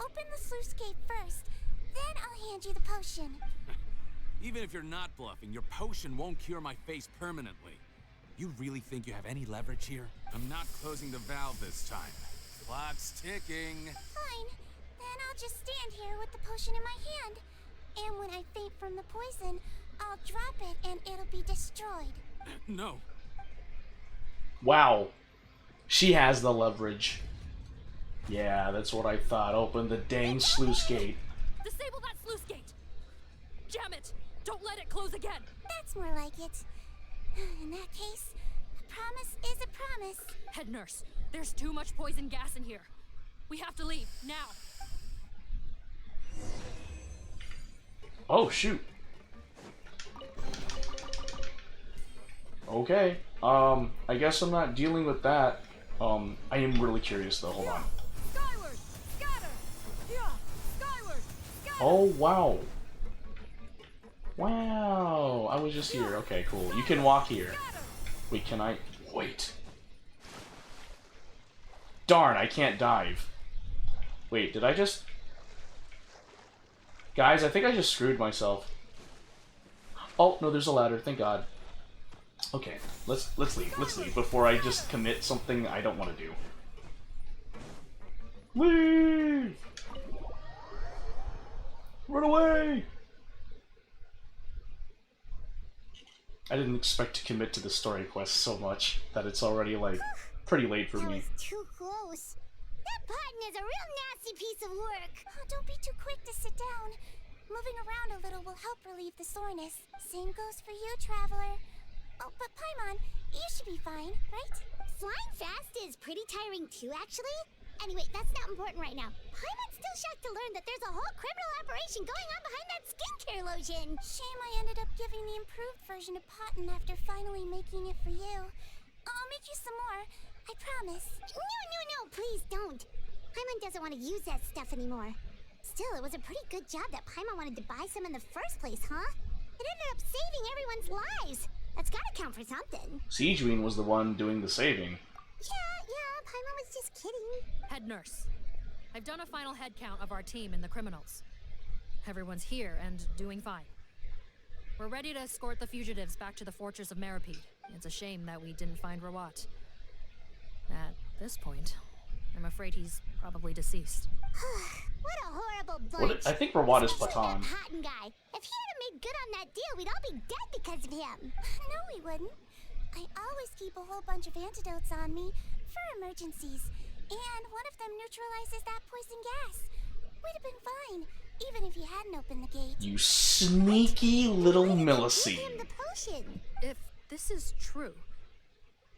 Speaker 17: Open the sluice gate first, then I'll hand you the potion.
Speaker 3: Even if you're not bluffing, your potion won't cure my face permanently. You really think you have any leverage here? I'm not closing the valve this time. Clock's ticking.
Speaker 17: Fine, then I'll just stand here with the potion in my hand. And when I faint from the poison, I'll drop it and it'll be destroyed.
Speaker 3: No.
Speaker 1: Wow. She has the leverage. Yeah, that's what I thought. Open the dang sluice gate.
Speaker 10: Disable that sluice gate! Jam it! Don't let it close again!
Speaker 17: That's more like it. In that case, a promise is a promise.
Speaker 10: Head nurse, there's too much poison gas in here. We have to leave, now.
Speaker 1: Oh, shoot. Okay. I guess I'm not dealing with that. I am really curious though, hold on.
Speaker 10: Skyward! Scatter! Yeah! Skyward! Scatter!
Speaker 1: Oh, wow. Wow, I was just here. Okay, cool. You can walk here. Wait, can I? Wait. Darn, I can't dive. Wait, did I just... Guys, I think I just screwed myself. Oh, no, there's a ladder. Thank God. Okay, let's leave. Let's leave before I just commit something I don't want to do. Leave! Run away! I didn't expect to commit to the story quest so much that it's already, like, pretty late for
Speaker 2: That
Speaker 1: me.
Speaker 2: was too close. That button is a real nasty piece of work.
Speaker 17: Oh, don't be too quick to sit down. Moving around a little will help relieve the soreness. Same goes for you, traveler. Oh, but Paimon, you should be fine, right?
Speaker 2: Flying fast is pretty tiring too, actually. Anyway, that's not important right now. Paimon's still shocked to learn that there's a whole criminal operation going on behind that skincare lotion.
Speaker 17: Shame I ended up giving the improved version to Potten after finally making it for you. I'll make you some more, I promise.
Speaker 2: No, please don't. Paimon doesn't want to use that stuff anymore. Still, it was a pretty good job that Paimon wanted to buy some in the first place, huh? It ended up saving everyone's lives. That's gotta count for something.
Speaker 1: Siegewein was the one doing the saving.
Speaker 2: Yeah, Paimon was just kidding.
Speaker 10: Head nurse,
Speaker 16: I've done a final head count of our team and the criminals. Everyone's here and doing fine. We're ready to escort the fugitives back to the fortress of Meripede. It's a shame that we didn't find Rawat. At this point, I'm afraid he's probably deceased.
Speaker 2: What a horrible bunch.
Speaker 1: I think Rawat is
Speaker 2: Especially
Speaker 1: Patan.
Speaker 2: that Patton guy. If he hadn't made good on that deal, we'd all be dead because of him. No, we wouldn't. I always keep a whole bunch of antidotes on me for emergencies. And one of them neutralizes that poison gas. We'd have been fine, even if you hadn't opened the gate.
Speaker 1: You sneaky little
Speaker 2: Give
Speaker 1: Millicene.
Speaker 2: him the potion.
Speaker 16: If this is true,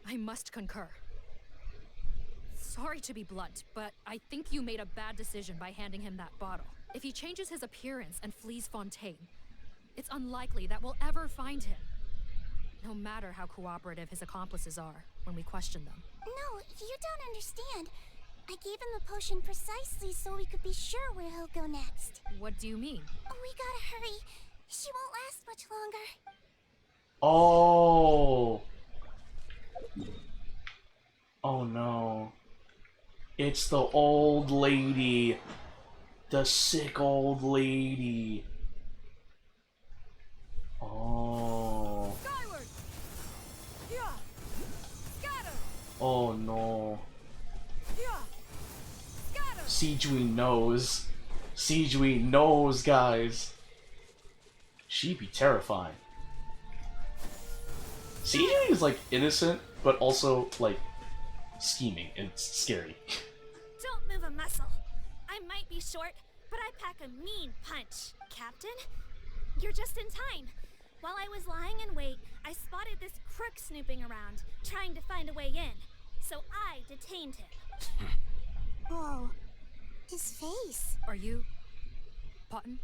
Speaker 16: I must concur. Sorry to be blunt, but I think you made a bad decision by handing him that bottle. If he changes his appearance and flees Fontaine, it's unlikely that we'll ever find him. No matter how cooperative his accomplices are when we question them.
Speaker 2: No, you don't understand. I gave him the potion precisely so we could be sure where he'll go next.
Speaker 16: What do you mean?
Speaker 2: We gotta hurry. She won't last much longer.
Speaker 1: Oh. Oh no. It's the old lady. The sick old lady. Oh.
Speaker 10: Skyward! Yeah! Scatter!
Speaker 1: Oh no.
Speaker 10: Yeah! Scatter!
Speaker 1: Sijui knows. Sijui knows, guys. She'd be terrifying. Sijui is like innocent, but also like scheming and scary.
Speaker 7: Don't move a muscle. I might be short, but I pack a mean punch. Captain, you're just in time. While I was lying in wait, I spotted this crook snooping around, trying to find a way in. So I detained him.
Speaker 2: Whoa. His face.
Speaker 16: Are you... Potton?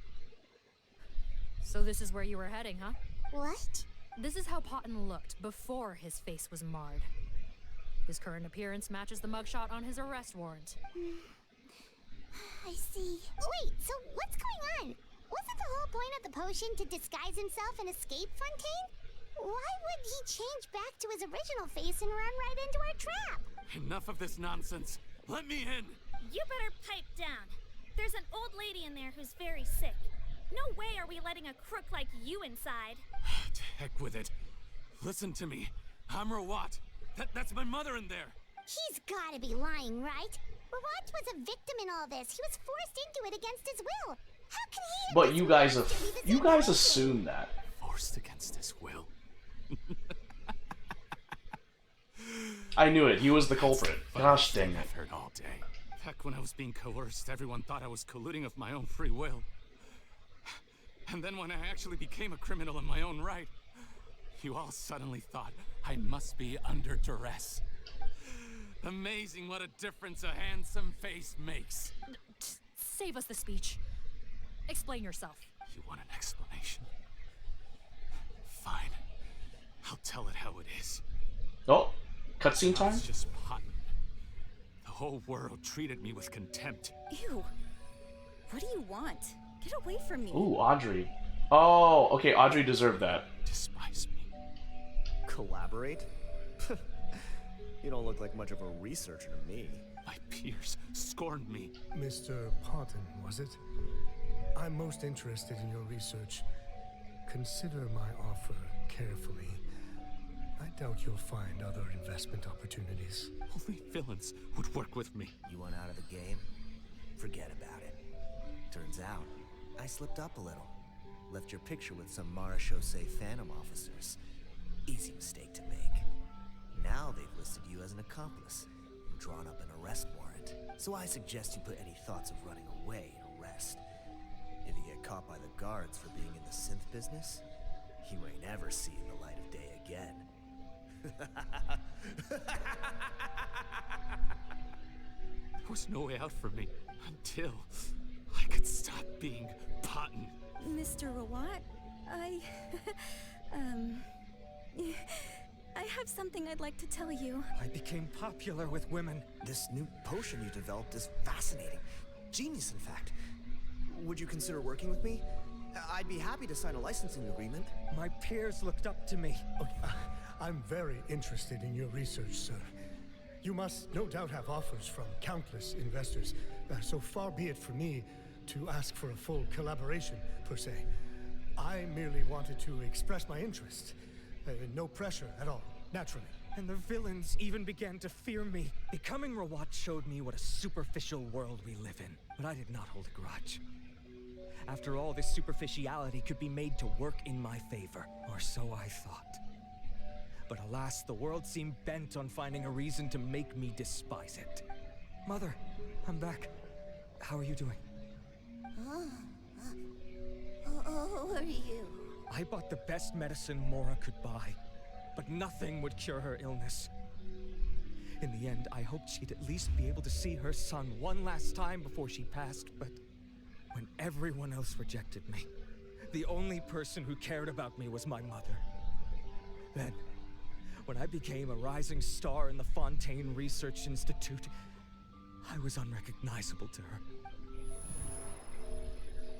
Speaker 16: So this is where you were heading, huh?
Speaker 2: What?
Speaker 16: This is how Potton looked before his face was marred. His current appearance matches the mugshot on his arrest warrant.
Speaker 2: I see. Wait, so what's going on? Wasn't the whole point of the potion to disguise himself and escape Fontaine? Why would he change back to his original face and run right into our trap?
Speaker 3: Enough of this nonsense. Let me in.
Speaker 7: You better pipe down. There's an old lady in there who's very sick. No way are we letting a crook like you inside.
Speaker 3: To heck with it. Listen to me. I'm Rawat. That's my mother in there.
Speaker 2: He's gotta be lying, right? Rawat was a victim in all this. He was forced into it against his will. How can he?
Speaker 1: But you guys assume that.
Speaker 3: Forced against his will.
Speaker 1: I knew it. He was the culprit. Gosh dang it.
Speaker 3: I've heard all day. Heck, when I was being coerced, everyone thought I was colluding of my own free will. And then when I actually became a criminal in my own right, you all suddenly thought I must be under duress. Amazing what a difference a handsome face makes.
Speaker 16: Save us the speech. Explain yourself.
Speaker 3: You want an explanation? Fine. I'll tell it how it is.
Speaker 1: Oh, cutscene time?
Speaker 3: It's just Potton. The whole world treated me with contempt.
Speaker 9: Ew. What do you want? Get away from me.
Speaker 1: Ooh, Audrey. Oh, okay, Audrey deserved that.
Speaker 3: Despise me.
Speaker 21: Collaborate? You don't look like much of a researcher to me.
Speaker 3: My peers scorned me.
Speaker 13: Mr. Potton, was it? I'm most interested in your research. Consider my offer carefully. I doubt you'll find other investment opportunities.
Speaker 3: Only villains would work with me.
Speaker 21: You want out of the game? Forget about it. Turns out, I slipped up a little. Left your picture with some Marechaussee Phantom officers. Easy mistake to make. Now they've listed you as an accomplice and drawn up an arrest warrant. So I suggest you put any thoughts of running away and rest. If you get caught by the guards for being in the synth business, you ain't ever seeing the light of day again.
Speaker 3: There was no way out for me until I could stop being Potton.
Speaker 9: Mr. Rawat, I have something I'd like to tell you.
Speaker 21: I became popular with women. This new potion you developed is fascinating. Genius, in fact. Would you consider working with me? I'd be happy to sign a licensing agreement.
Speaker 13: My peers looked up to me. I'm very interested in your research, sir. You must no doubt have offers from countless investors, so far be it from me to ask for a full collaboration, per se. I merely wanted to express my interest. No pressure at all, naturally.
Speaker 15: And the villains even began to fear me. Becoming Rawat showed me what a superficial world we live in, but I did not hold a grudge. After all, this superficiality could be made to work in my favor, or so I thought. But alas, the world seemed bent on finding a reason to make me despise it. Mother, I'm back. How are you doing?
Speaker 2: Who are you?
Speaker 15: I bought the best medicine Mora could buy, but nothing would cure her illness. In the end, I hoped she'd at least be able to see her son one last time before she passed, but when everyone else rejected me, the only person who cared about me was my mother. Then, when I became a rising star in the Fontaine Research Institute, I was unrecognizable to her.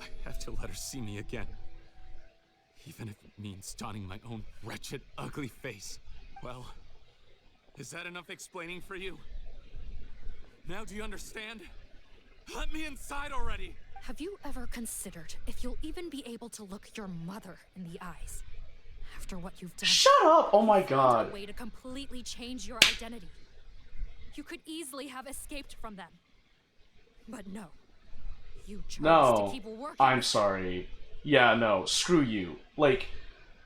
Speaker 3: I have to let her see me again. Even if it means donning my own wretched, ugly face. Well, is that enough explaining for you? Now do you understand? Let me inside already!
Speaker 16: Have you ever considered if you'll even be able to look your mother in the eyes after what you've done?
Speaker 1: Shut up! Oh my
Speaker 16: You found
Speaker 1: god.
Speaker 16: a way to completely change your identity. You could easily have escaped from them. But no. You chose to keep working.
Speaker 1: I'm sorry. Yeah, no, screw you. Like,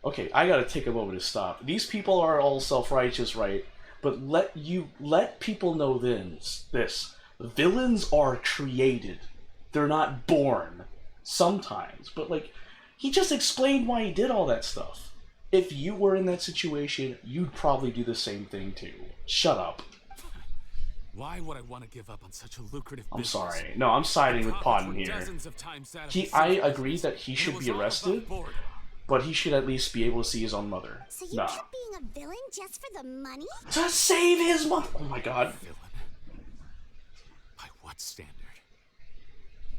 Speaker 1: okay, I gotta take a moment to stop. These people are all self-righteous, right? But let people know this. Villains are created. They're not born. Sometimes. But, like, he just explained why he did all that stuff. If you were in that situation, you'd probably do the same thing too. Shut up.
Speaker 3: Why would I want to give up on such a lucrative
Speaker 1: I'm
Speaker 3: business?
Speaker 1: sorry. No, I'm siding with Podden here. I agree that he should be arrested, but he should at least be able to see his own mother.
Speaker 2: So you
Speaker 1: Nah.
Speaker 2: kept being a villain just for the money?
Speaker 1: To save his mother! Oh my god.
Speaker 3: By what standard?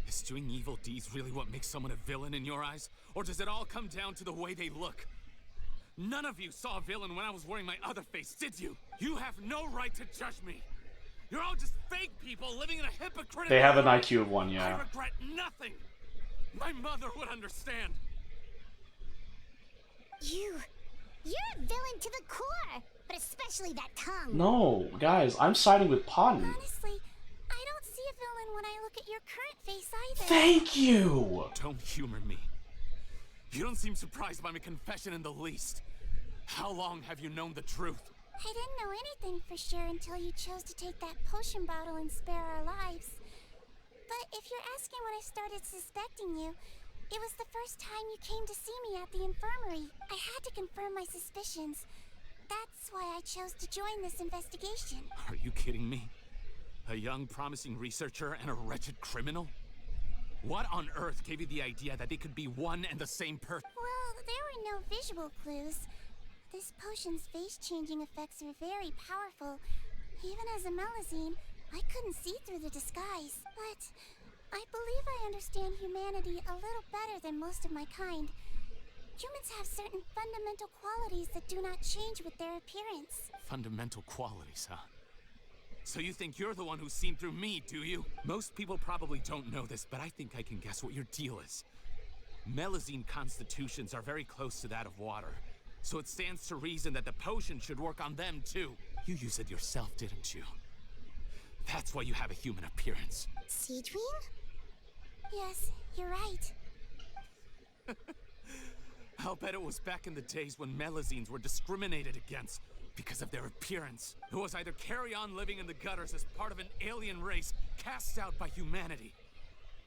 Speaker 3: Is doing evil deeds really what makes someone a villain in your eyes? Or does it all come down to the way they look? None of you saw a villain when I was wearing my other face, did you? You have no right to judge me. You're all just fake people living in a hypocritical
Speaker 1: They have an
Speaker 3: world.
Speaker 1: IQ of 1,
Speaker 3: I
Speaker 1: yeah.
Speaker 3: regret nothing. My mother would understand.
Speaker 2: You're a villain to the core, but especially that tongue.
Speaker 1: No, guys, I'm siding with Podden.
Speaker 2: Honestly, I don't see a villain when I look at your current face either.
Speaker 1: Thank you!
Speaker 3: Don't humor me. You don't seem surprised by my confession in the least. How long have you known the truth?
Speaker 2: I didn't know anything for sure until you chose to take that potion bottle and spare our lives. But if you're asking when I started suspecting you, it was the first time you came to see me at the infirmary. I had to confirm my suspicions. That's why I chose to join this investigation.
Speaker 3: Are you kidding me? A young, promising researcher and a wretched criminal? What on earth gave you the idea that they could be one and the same person?
Speaker 2: Well, there were no visual clues. This potion's face-changing effects are very powerful. Even as a Melazine, I couldn't see through the disguise. But I believe I understand humanity a little better than most of my kind. Humans have certain fundamental qualities that do not change with their appearance.
Speaker 3: Fundamental qualities, huh? So you think you're the one who's seen through me, do you? Most people probably don't know this, but I think I can guess what your deal is. Melazine constitutions are very close to that of water. So it stands to reason that the potion should work on them, too. You used it yourself, didn't you? That's why you have a human appearance.
Speaker 2: Seedwing? Yes, you're right.
Speaker 3: I'll bet it was back in the days when Melazines were discriminated against because of their appearance. It was either carry on living in the gutters as part of an alien race cast out by humanity,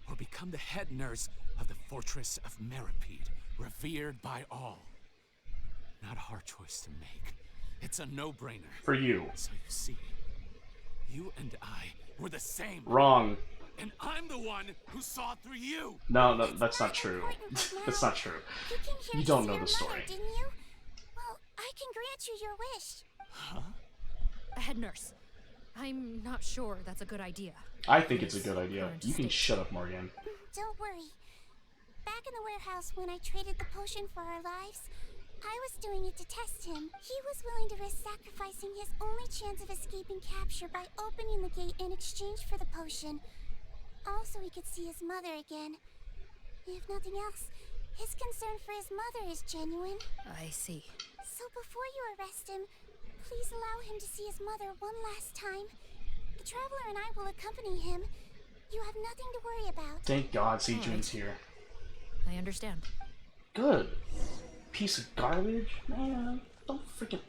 Speaker 3: or become the head nurse of the fortress of Meripede, revered by all. Not a hard choice to make. It's a no-brainer.
Speaker 1: For you.
Speaker 3: So you see, you and I were the same.
Speaker 1: Wrong.
Speaker 3: And I'm the one who saw through you.
Speaker 1: No, that's not true. That's not true. You don't know the story.
Speaker 2: Didn't you? Well, I can grant you your wish.
Speaker 3: Huh?
Speaker 16: Head nurse, I'm not sure that's a good idea.
Speaker 1: I think it's a good idea. You can shut up, Morgan.
Speaker 2: Don't worry. Back in the warehouse when I traded the potion for our lives,
Speaker 17: I was doing it to test him. He was willing to risk sacrificing his only chance of escaping capture by opening the gate in exchange for the potion. Also, he could see his mother again. If nothing else, his concern for his mother is genuine.
Speaker 16: I see.
Speaker 17: So before you arrest him, please allow him to see his mother one last time. The Traveler and I will accompany him. You have nothing to worry about.
Speaker 1: Thank God Sejuan's here.
Speaker 16: I understand.
Speaker 1: Good. Piece of garbage? Man, don't freaking...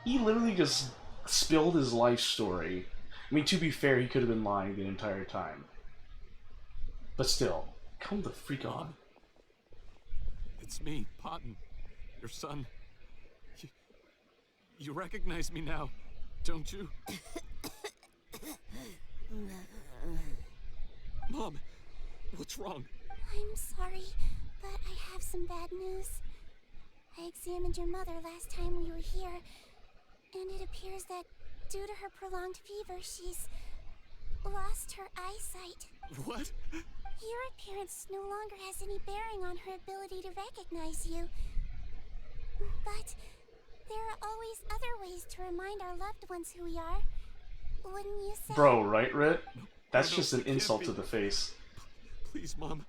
Speaker 1: He literally just spilled his life story. I mean, to be fair, he could have been lying the entire time. But still, come the freak on.
Speaker 3: It's me, Potton, your son. You recognize me now, don't you? Mom, what's wrong?
Speaker 17: I'm sorry, but I have some bad news. I examined your mother last time we were here, and it appears that due to her prolonged fever, she's lost her eyesight.
Speaker 3: What?
Speaker 17: Your appearance no longer has any bearing on her ability to recognize you. But there are always other ways to remind our loved ones who we are. Wouldn't you say?
Speaker 1: Bro, right, Rit? That's
Speaker 3: No,
Speaker 1: just an
Speaker 3: it can't
Speaker 1: insult
Speaker 3: be.
Speaker 1: to the face.
Speaker 3: Please, Mom,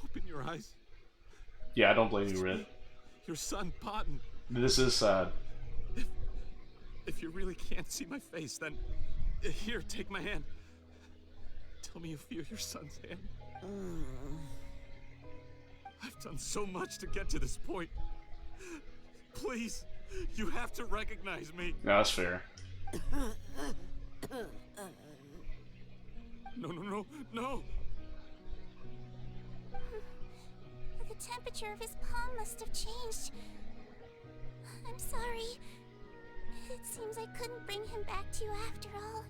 Speaker 3: open your eyes.
Speaker 1: Yeah, I don't blame you, Rit.
Speaker 3: Your son, Potton.
Speaker 1: This is sad.
Speaker 3: If you really can't see my face, then here, take my hand. Tell me you feel your son's hand. I've done so much to get to this point. Please, you have to recognize me.
Speaker 1: No, that's fair.
Speaker 3: No.
Speaker 17: The temperature of his palm must have changed. I'm sorry. It seems I couldn't bring him back to you after all.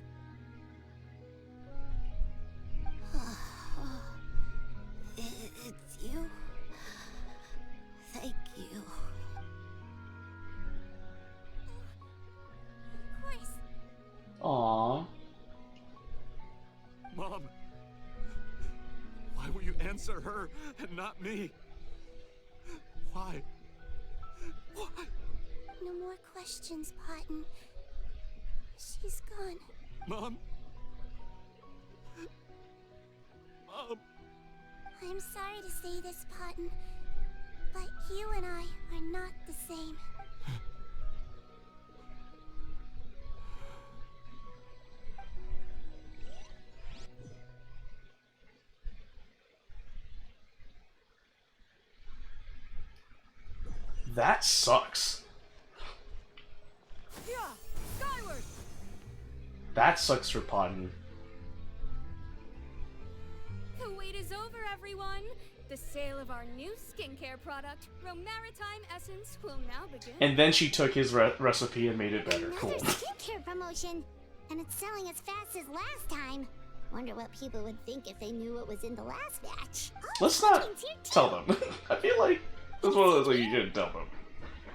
Speaker 17: It's you. Thank you. Of course.
Speaker 1: Aww.
Speaker 3: Mom, why will you answer her and not me? Why?
Speaker 17: No more questions, Potton. She's gone.
Speaker 3: Mom?
Speaker 17: I'm sorry to say this, Potton, but you and I are not the same.
Speaker 1: That sucks.
Speaker 10: Yeah, skyward.
Speaker 1: That sucks for Potton.
Speaker 14: The wait is over, everyone. The sale of our new skincare product, Romaritime Essence, will now begin.
Speaker 1: And then she took his recipe and made it better.
Speaker 2: Another
Speaker 1: Cool.
Speaker 2: skincare promotion, and it's selling as fast as last time. Wonder what people would think if they knew what was in the last batch. Oh,
Speaker 1: Let's not
Speaker 2: Sejuan's here too.
Speaker 1: tell them. I feel like that's one of those things you shouldn't tell them.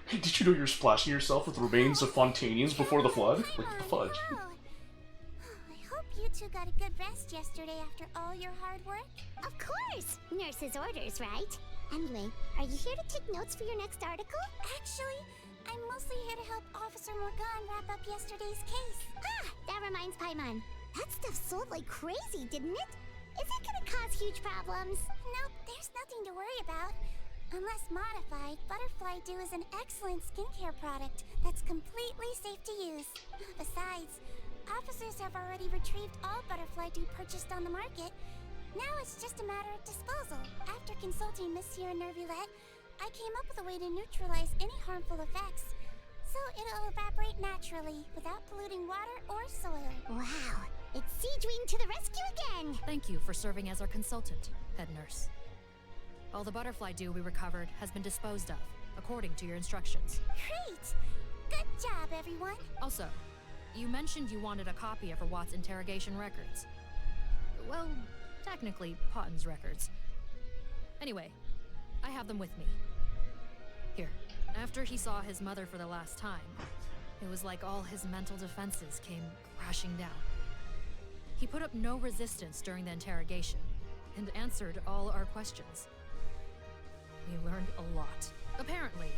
Speaker 1: Hey, did you know you're splashing yourself with remains of Fontanians before the flood? Like the fudge.
Speaker 17: I hope you two got a good rest yesterday after all your hard work.
Speaker 2: Of course! Nurse's orders, right? Anyway, are you here to take notes for your next article?
Speaker 17: Actually, I'm mostly here to help Officer Morgan wrap up yesterday's case.
Speaker 2: Ah, that reminds Paimon. That stuff sold like crazy, didn't it? Is it gonna cause huge problems?
Speaker 17: Nope, there's nothing to worry about. Unless modified, Butterfly Dew is an excellent skincare product that's completely safe to use. Besides, officers have already retrieved all Butterfly Dew purchased on the market. Now it's just a matter of disposal. After consulting Monsieur Nervulette, I came up with a way to neutralize any harmful effects. So it'll evaporate naturally, without polluting water or soil.
Speaker 2: Wow, it's Sejuan to the rescue again!
Speaker 16: Thank you for serving as our consultant, head nurse. All the butterfly dew we recovered has been disposed of, according to your instructions.
Speaker 17: Great! Good job, everyone!
Speaker 16: Also, you mentioned you wanted a copy of Rawat's interrogation records. Well, technically, Potton's records. Anyway, I have them with me. Here. After he saw his mother for the last time, it was like all his mental defenses came crashing down. He put up no resistance during the interrogation, and answered all our questions. We learned a lot. Apparently,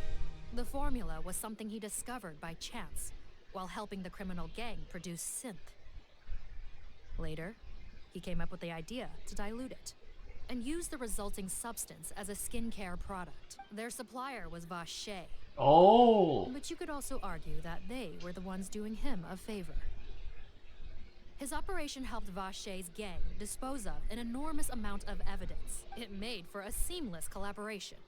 Speaker 16: The formula was something he discovered by chance while helping the criminal gang produce synth. Later, he came up with the idea to dilute it and use the resulting substance as a skincare product. Their supplier was Vache.
Speaker 1: Oh.
Speaker 16: But you could also argue that they were the ones doing him a favor. His operation helped Vache's gang dispose of an enormous amount of evidence. It made for a seamless collaboration.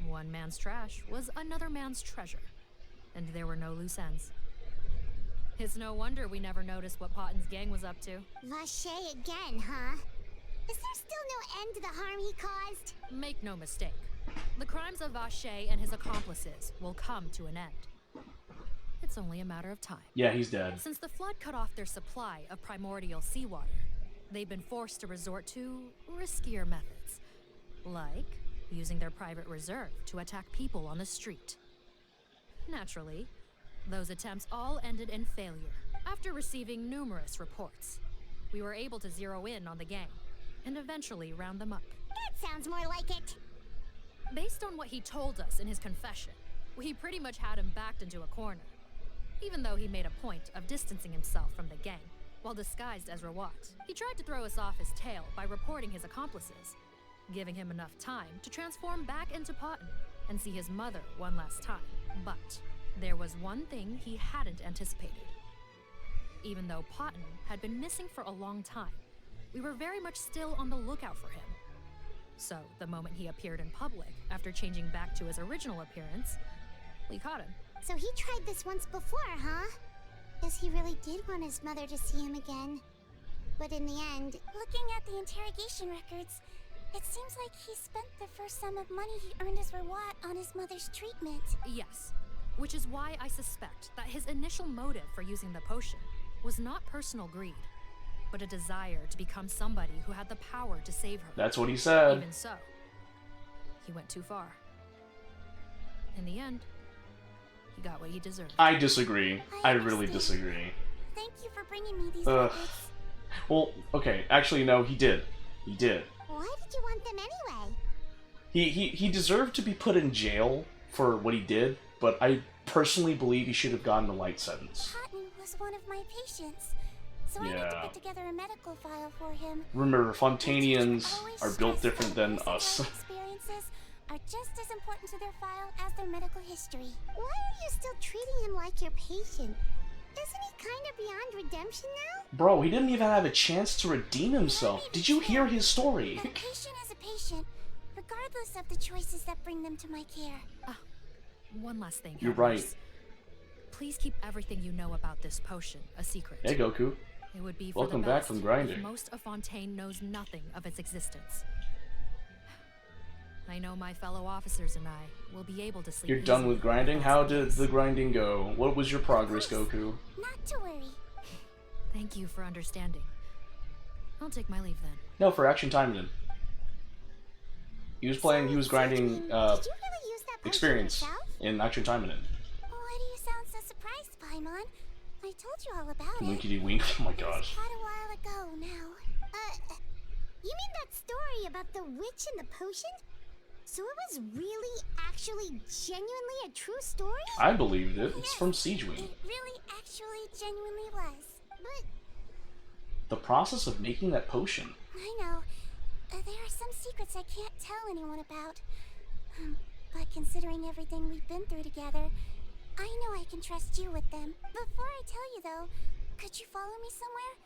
Speaker 16: One man's trash was another man's treasure, and there were no loose ends. It's no wonder we never noticed what Potten's gang was up to.
Speaker 2: Vache again, huh? Is there still no end to the harm he caused?
Speaker 16: Make no mistake, the crimes of Vache and his accomplices will come to an end. It's only a matter of time.
Speaker 1: Yeah, he's dead.
Speaker 16: Since the flood cut off their supply of primordial seawater, they've been forced to resort to riskier methods, like using their private reserve to attack people on the street. Naturally, those attempts all ended in failure. After receiving numerous reports, we were able to zero in on the gang and eventually round them up.
Speaker 2: That sounds more like it.
Speaker 16: Based on what he told us in his confession, we pretty much had him backed into a corner, even though he made a point of distancing himself from the gang while disguised as Rawat. He tried to throw us off his tail by reporting his accomplices, giving him enough time to transform back into Potten and see his mother one last time. But there was one thing he hadn't anticipated. Even though Potten had been missing for a long time, we were very much still on the lookout for him. So, the moment he appeared in public, after changing back to his original appearance, we caught him.
Speaker 2: So he tried this once before, huh? Guess he really did want his mother to see him again. But in the end...
Speaker 17: Looking at the interrogation records, it seems like he spent the first sum of money he earned as Rawat on his mother's treatment.
Speaker 16: Yes, which is why I suspect that his initial motive for using the potion was not personal greed, but a desire to become somebody who had the power to save her.
Speaker 1: That's what he said.
Speaker 16: Even so, he went too far. In the end, he got what he deserved.
Speaker 1: I disagree. I really disagree.
Speaker 17: Thank you for bringing me these records.
Speaker 1: Well, okay, actually no, he did. He did.
Speaker 2: Why did you want them anyway?
Speaker 1: He deserved to be put in jail for what he did, but I personally believe he should have gotten a light sentence.
Speaker 17: Potten was one of my patients, so I had to put together a medical file for him.
Speaker 1: Remember, Fontanians are built different than us.
Speaker 17: Experiences are just as important to their file as their medical history.
Speaker 2: Why are you still treating him like your patient? Isn't he kind of beyond redemption now?
Speaker 1: Bro, he didn't even have a chance to redeem himself. Did you hear his story?
Speaker 17: A patient is a patient, regardless of the choices that bring them to my care.
Speaker 16: One last thing.
Speaker 1: You're right.
Speaker 16: Please keep everything you know about this potion a secret.
Speaker 1: Hey, Goku.
Speaker 16: It would be for
Speaker 1: Welcome
Speaker 16: the
Speaker 1: back
Speaker 16: best
Speaker 1: from grinding.
Speaker 16: if most of Fontaine knows nothing of its existence. I know my fellow officers and I will be able to sleep.
Speaker 1: You're done with grinding? How did the grinding go? What was your progress, Goku?
Speaker 17: Not to worry.
Speaker 16: Thank you for understanding. I'll take my leave then.
Speaker 1: No, for Action Time then. He was grinding experience in Action Time then.
Speaker 17: Why do you sound so surprised, Paimon? I told you all about it.
Speaker 1: Winkety wink, oh my gosh.
Speaker 17: Quite a while ago now.
Speaker 2: You mean that story about the witch and the potion? So it was really, actually, genuinely a true story?
Speaker 1: I believed it. It's from Siege Wing.
Speaker 17: It really, actually, genuinely was. But
Speaker 1: the process of making that potion.
Speaker 17: I know. There are some secrets I can't tell anyone about. But considering everything we've been through together, I know I can trust you with them. Before I tell you, though, could you follow me somewhere?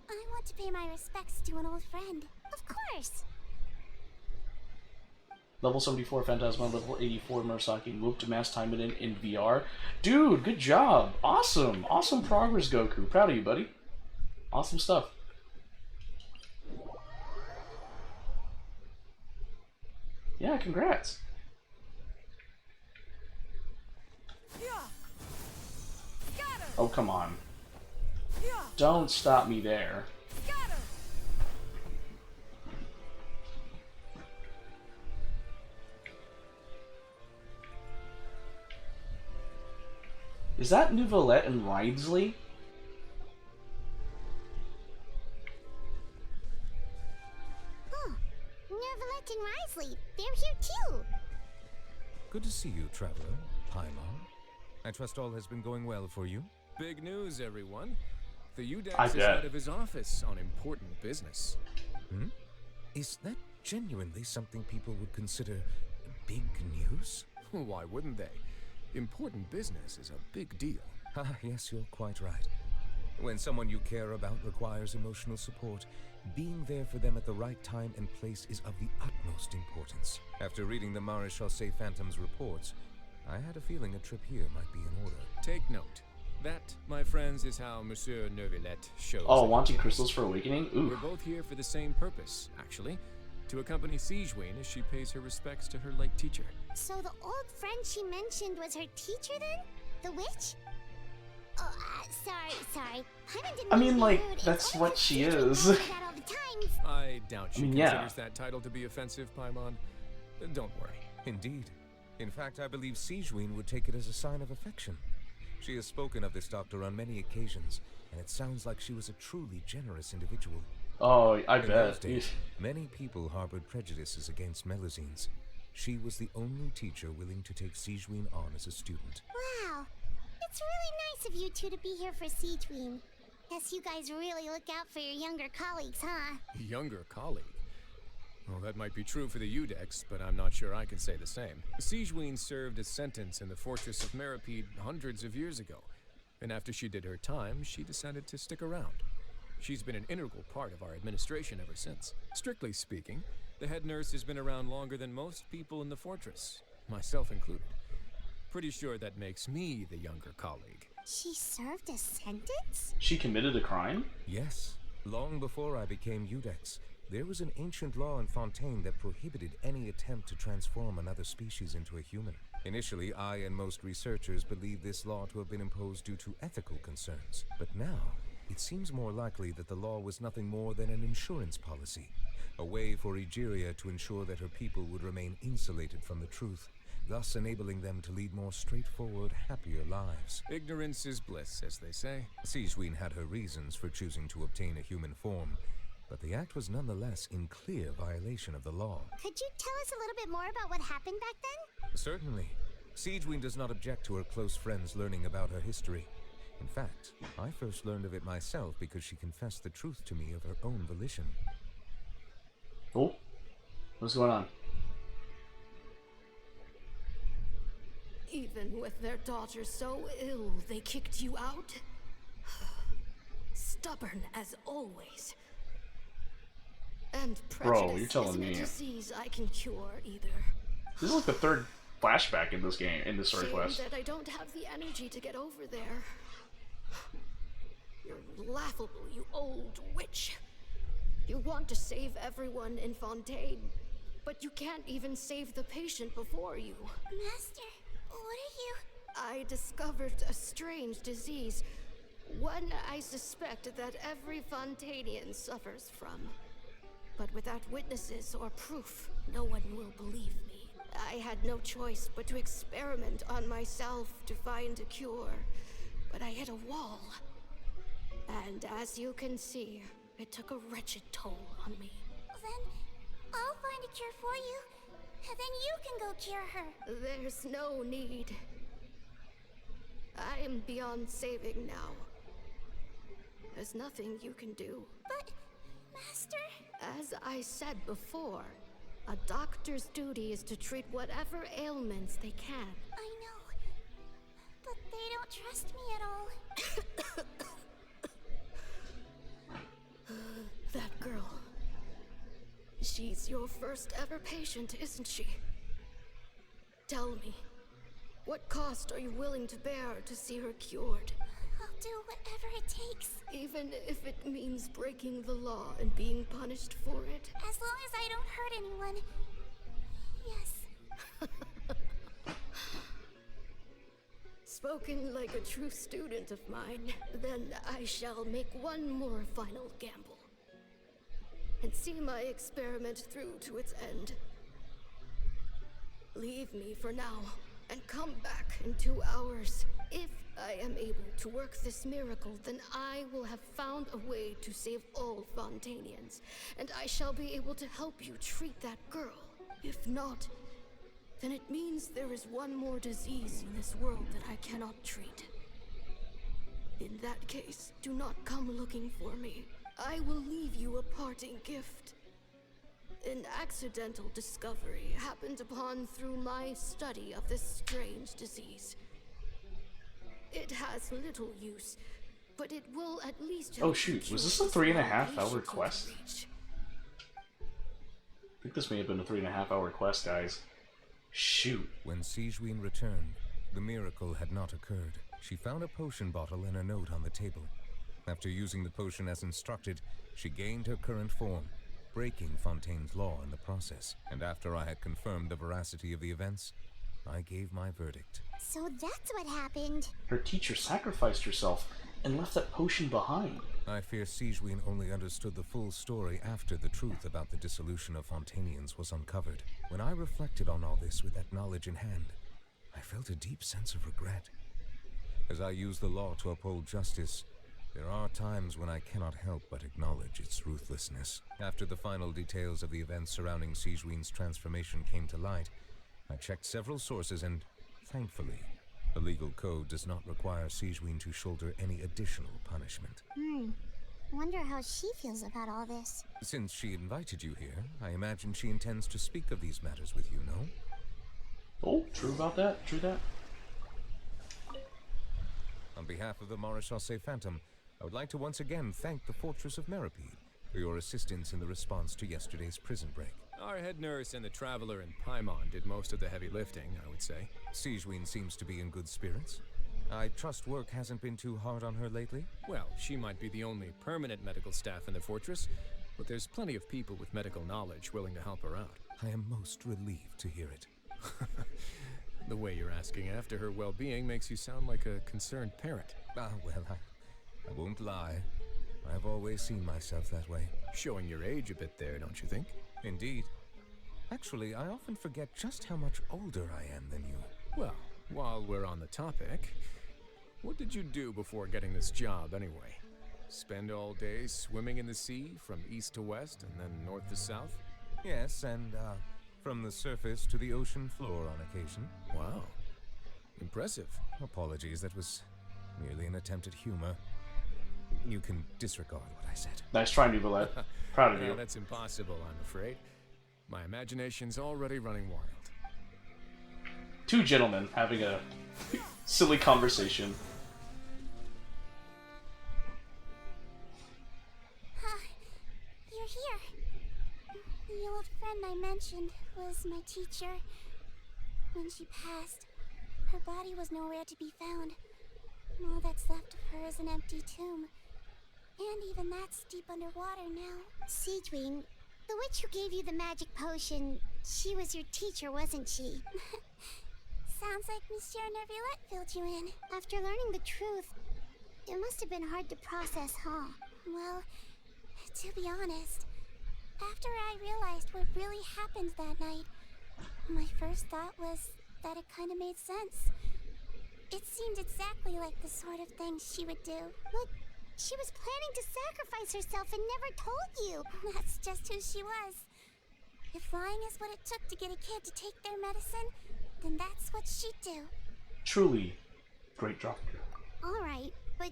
Speaker 17: I want to pay my respects to an old friend.
Speaker 2: Of course.
Speaker 1: Level 74 Phantasma, level 84 Murasaki, moved to Mass Time in VR. Dude, good job. Awesome. Awesome progress, Goku. Proud of you, buddy. Awesome stuff. Yeah, congrats. Oh, come on. Don't stop me there. Is that Neuvillette and Ridesley?
Speaker 2: Huh. Neuvillette and Ridesley, they're here too.
Speaker 5: Good to see you, traveler. Paimon. I trust all has been going well for you.
Speaker 19: Big news, everyone. The
Speaker 1: I
Speaker 19: Udex is
Speaker 1: bet.
Speaker 19: out of his office on important business.
Speaker 5: Hmm? Is that genuinely something people would consider big news?
Speaker 19: Why wouldn't they? Important business is a big deal.
Speaker 5: Ah, yes, you're quite right. When someone you care about requires emotional support, being there for them at the right time and place is of the utmost importance. After reading the Maréchal Phantom's reports, I had a feeling a trip here might be in order.
Speaker 19: Take note. That, my friends, is how Monsieur Neuvillette shows.
Speaker 1: Oh,
Speaker 19: that
Speaker 1: wanting
Speaker 19: he
Speaker 1: crystals
Speaker 19: cares.
Speaker 1: for awakening? Ooh.
Speaker 19: We're both here for the same purpose, actually. To accompany Sigewinne as she pays her respects to her late teacher.
Speaker 2: So the old friend she mentioned was her teacher then? The witch? Oh, sorry. Paimon didn't
Speaker 1: I
Speaker 2: mean
Speaker 1: mean,
Speaker 2: to be
Speaker 1: like,
Speaker 2: rude. It's
Speaker 1: that's
Speaker 2: only
Speaker 1: what
Speaker 2: the
Speaker 1: she
Speaker 2: teacher
Speaker 1: is.
Speaker 2: knows that all the time.
Speaker 19: I doubt she
Speaker 1: I mean, yeah.
Speaker 19: considers that title to be offensive, Paimon. Don't worry.
Speaker 5: Indeed. In fact, I believe Sigewinne would take it as a sign of affection. She has spoken of this doctor on many occasions, and it sounds like she was a truly generous individual.
Speaker 1: Oh, I
Speaker 5: In
Speaker 1: bet.
Speaker 5: those days, many people harbored prejudices against Melusines. She was the only teacher willing to take Sigewinne on as a student.
Speaker 2: Wow. It's really nice of you two to be here for Sigewinne. Guess you guys really look out for your younger colleagues, huh?
Speaker 19: Younger colleague? Well, that might be true for the Udex, but I'm not sure I can say the same. Sigewinne served a sentence in the fortress of Meripede hundreds of years ago, and after she did her time, she decided to stick around. She's been an integral part of our administration ever since. Strictly speaking, the head nurse has been around longer than most people in the fortress, myself included. Pretty sure that makes me the younger colleague.
Speaker 2: She served a sentence?
Speaker 1: She committed a crime?
Speaker 5: Yes. Long before I became Udex, there was an ancient law in Fontaine that prohibited any attempt to transform another species into a human. Initially, I and most researchers believed this law to have been imposed due to ethical concerns. But now, it seems more likely that the law was nothing more than an insurance policy, a way for Egeria to ensure that her people would remain insulated from the truth, thus enabling them to lead more straightforward, happier lives.
Speaker 19: Ignorance is bliss, as they say.
Speaker 5: Sigewinne had her reasons for choosing to obtain a human form, but the act was nonetheless in clear violation of the law.
Speaker 2: Could you tell us a little bit more about what happened back then?
Speaker 5: Certainly. Sigewinne does not object to her close friends learning about her history. In fact, I first learned of it myself because she confessed the truth to me of her own volition.
Speaker 1: Oh, what's going on?
Speaker 4: Even with their daughter so ill, they kicked you out? Stubborn as always. And prejudice
Speaker 1: Bro, you're telling
Speaker 4: isn't
Speaker 1: me.
Speaker 4: a disease I can cure either.
Speaker 1: This is like the third flashback in this game, in this story
Speaker 4: Shame
Speaker 1: quest.
Speaker 4: that I don't have the energy to get over there. You're laughable, you old witch. You want to save everyone in Fontaine, but you can't even save the patient before you.
Speaker 2: Master, what are you?
Speaker 4: I discovered a strange disease, one I suspect that every Fontainian suffers from. But without witnesses or proof, no one will believe me. I had no choice but to experiment on myself to find a cure, but I hit a wall. And as you can see, it took a wretched toll on me.
Speaker 2: Then I'll find a cure for you, and then you can go cure her.
Speaker 4: There's no need. I am beyond saving now. There's nothing you can do.
Speaker 2: But, Master...
Speaker 4: As I said before, a doctor's duty is to treat whatever ailments they can.
Speaker 2: I know, but they don't trust me at all.
Speaker 4: That girl. She's your first ever patient, isn't she? Tell me, what cost are you willing to bear to see her cured?
Speaker 2: I'll do whatever it takes.
Speaker 4: Even if it means breaking the law and being punished for it?
Speaker 2: As long as I don't hurt anyone. Yes.
Speaker 4: Spoken like a true student of mine. Then I shall make one more final gamble. And see my experiment through to its end. Leave me for now, and come back in 2 hours. If I am able to work this miracle, then I will have found a way to save all Fontainians, and I shall be able to help you treat that girl. If not, then it means there is one more disease in this world that I cannot treat. In that case, do not come looking for me. I will leave you a parting gift. An accidental discovery happened upon through my study of this strange disease. It has little use, but it will at least help.
Speaker 1: Oh shoot, was this a 3.5 hour quest? I think this may have been a 3.5 hour quest, guys. Shoot.
Speaker 5: When Sigewinne returned, the miracle had not occurred. She found a potion bottle and a note on the table. After using the potion as instructed, she gained her current form, breaking Fontaine's law in the process. And after I had confirmed the veracity of the events, I gave my verdict.
Speaker 2: So that's what happened.
Speaker 1: Her teacher sacrificed herself and left that potion behind.
Speaker 5: I fear Sigewinne only understood the full story after the truth about the dissolution of Fontainians was uncovered. When I reflected on all this with that knowledge in hand, I felt a deep sense of regret. As I use the law to uphold justice, there are times when I cannot help but acknowledge its ruthlessness. After the final details of the events surrounding Sigewinne's transformation came to light, I checked several sources and, thankfully, the legal code does not require Sigewinne to shoulder any additional punishment.
Speaker 2: Wonder how she feels about all this.
Speaker 5: Since she invited you here, I imagine she intends to speak of these matters with you, no?
Speaker 1: Oh, true about that, true that.
Speaker 5: On behalf of the Maréchaussée Phantom, I would like to once again thank the Fortress of Meripede for your assistance in the response to yesterday's prison break.
Speaker 19: Our head nurse and the Traveler in Paimon did most of the heavy lifting, I would say.
Speaker 5: Sigewinne seems to be in good spirits. I trust work hasn't been too hard on her lately?
Speaker 19: Well, she might be the only permanent medical staff in the fortress, but there's plenty of people with medical knowledge willing to help her out.
Speaker 5: I am most relieved to hear it.
Speaker 19: The way you're asking after her well-being makes you sound like a concerned parent.
Speaker 5: Well, I won't lie. I've always seen myself that way.
Speaker 19: Showing your age a bit there, don't you think?
Speaker 5: Indeed. Actually, I often forget just how much older I am than you.
Speaker 19: Well, while we're on the topic, what did you do before getting this job anyway? Spend all day swimming in the sea from east to west and then north to south?
Speaker 5: Yes, and from the surface to the ocean floor on occasion.
Speaker 19: Wow. Impressive.
Speaker 5: Apologies, that was merely an attempt at humor. You can disregard what I said.
Speaker 1: Nice try, Nuvolette. Proud of you.
Speaker 19: That's impossible, I'm afraid. My imagination's already running wild.
Speaker 1: Two gentlemen having a silly conversation.
Speaker 2: You're here. The old friend I mentioned was my teacher. When she passed, her body was nowhere to be found. All that's left of her is an empty tomb. And even that's deep underwater now. Sigewinne, the witch who gave you the magic potion, she was your teacher, wasn't she? Sounds like Monsieur Neuvillette filled you in. After learning the truth, it must have been hard to process, huh? Well, to be honest, after I realized what really happened that night, my first thought was that it kind of made sense. It seemed exactly like the sort of thing she would do. But she was planning to sacrifice herself and never told you. That's just who she was. If lying is what it took to get a kid to take their medicine, then that's what she'd do.
Speaker 1: Truly great doctor.
Speaker 2: Alright, but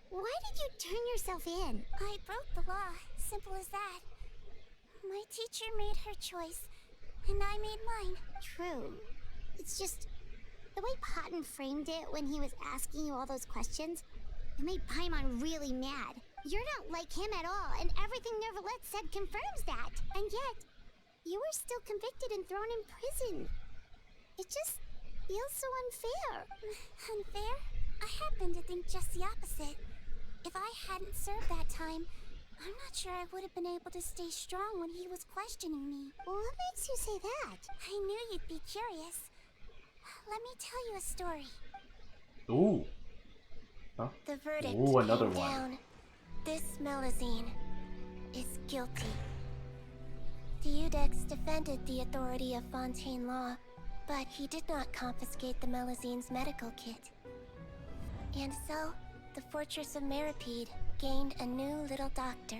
Speaker 2: why did you turn yourself in? I broke the law. Simple as that. My teacher made her choice, and I made mine. True. It's just the way Potton framed it when he was asking you all those questions, it made Paimon really mad. You're not like him at all, and everything Neuvillette said confirms that. And yet, you were still convicted and thrown in prison. It just feels so unfair. Unfair? I happen to think just the opposite. If I hadn't served that time, I'm not sure I would have been able to stay strong when he was questioning me. What makes you say that? I knew you'd be curious. Let me tell you a story.
Speaker 1: Ooh. Huh?
Speaker 2: The verdict
Speaker 1: Ooh, another
Speaker 2: came
Speaker 1: one.
Speaker 2: down. This Melusine is guilty. The Eudex defended the authority of Fontaine law, but he did not confiscate the Melusine's medical kit. And so, the Fortress of Meripede gained a new little doctor.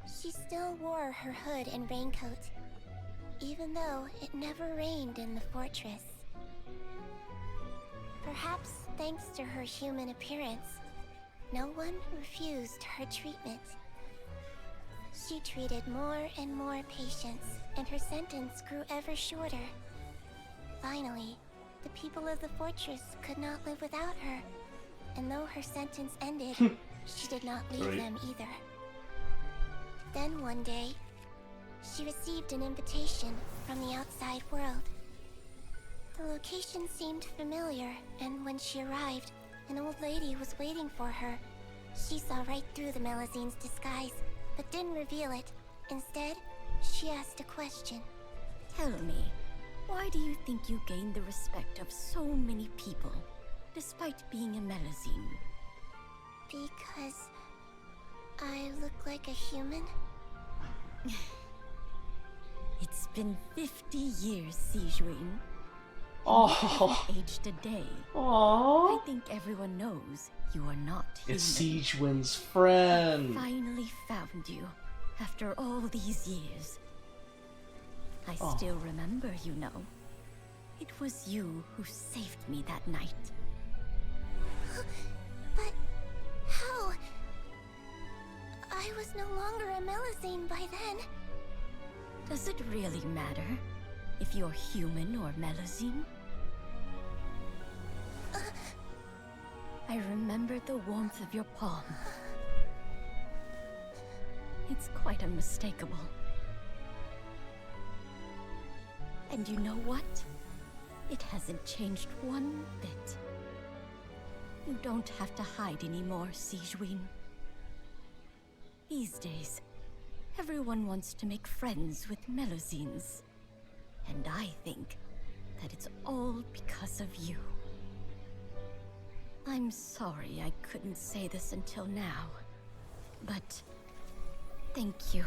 Speaker 2: She still wore her hood and raincoat,
Speaker 17: even though it never rained in the fortress. Perhaps thanks to her human appearance, no one refused her treatment. She treated more and more patients, and her sentence grew ever shorter. Finally, the people of the fortress could not live without her, and though her sentence ended, she did not leave them either. Then one day, she received an invitation from the outside world. The location seemed familiar, and when she arrived, an old lady was waiting for her. She saw right through the Melizine's disguise, but didn't reveal it. Instead, she asked a question.
Speaker 11: Tell me, why do you think you gained the respect of so many people, despite being a Melazine?
Speaker 17: Because I look like a human?
Speaker 11: It's been 50 years, Sijuin.
Speaker 1: Oh.
Speaker 11: You haven't aged a day.
Speaker 1: Aww.
Speaker 11: I think everyone knows you are not human.
Speaker 1: It's Sijuin's friend.
Speaker 11: I finally found you, after all these years. I still remember, you know. It was you who saved me that night.
Speaker 17: But how? I was no longer a Melazine by then.
Speaker 11: Does it really matter if you're human or Melazine? I remember the warmth of your palm. It's quite unmistakable. And you know what? It hasn't changed one bit. You don't have to hide anymore, Sijuin. These days, everyone wants to make friends with Melazines. And I think that it's all because of you. I'm sorry I couldn't say this until now, but thank you,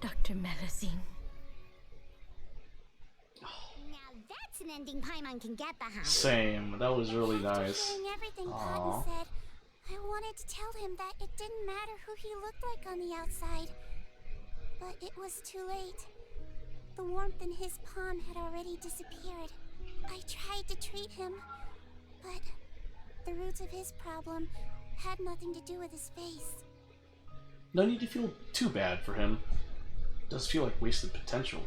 Speaker 11: Dr. Melazine.
Speaker 2: Now that's an ending Paimon can get behind.
Speaker 1: Same. That was really nice.
Speaker 17: Hearing everything Cotton said, I wanted to tell him that it didn't matter who he looked like on the outside. But it was too late. The warmth in his palm had already disappeared. I tried to treat him, but the roots of his problem had nothing to do with his face.
Speaker 1: No need to feel too bad for him. It does feel like wasted potential.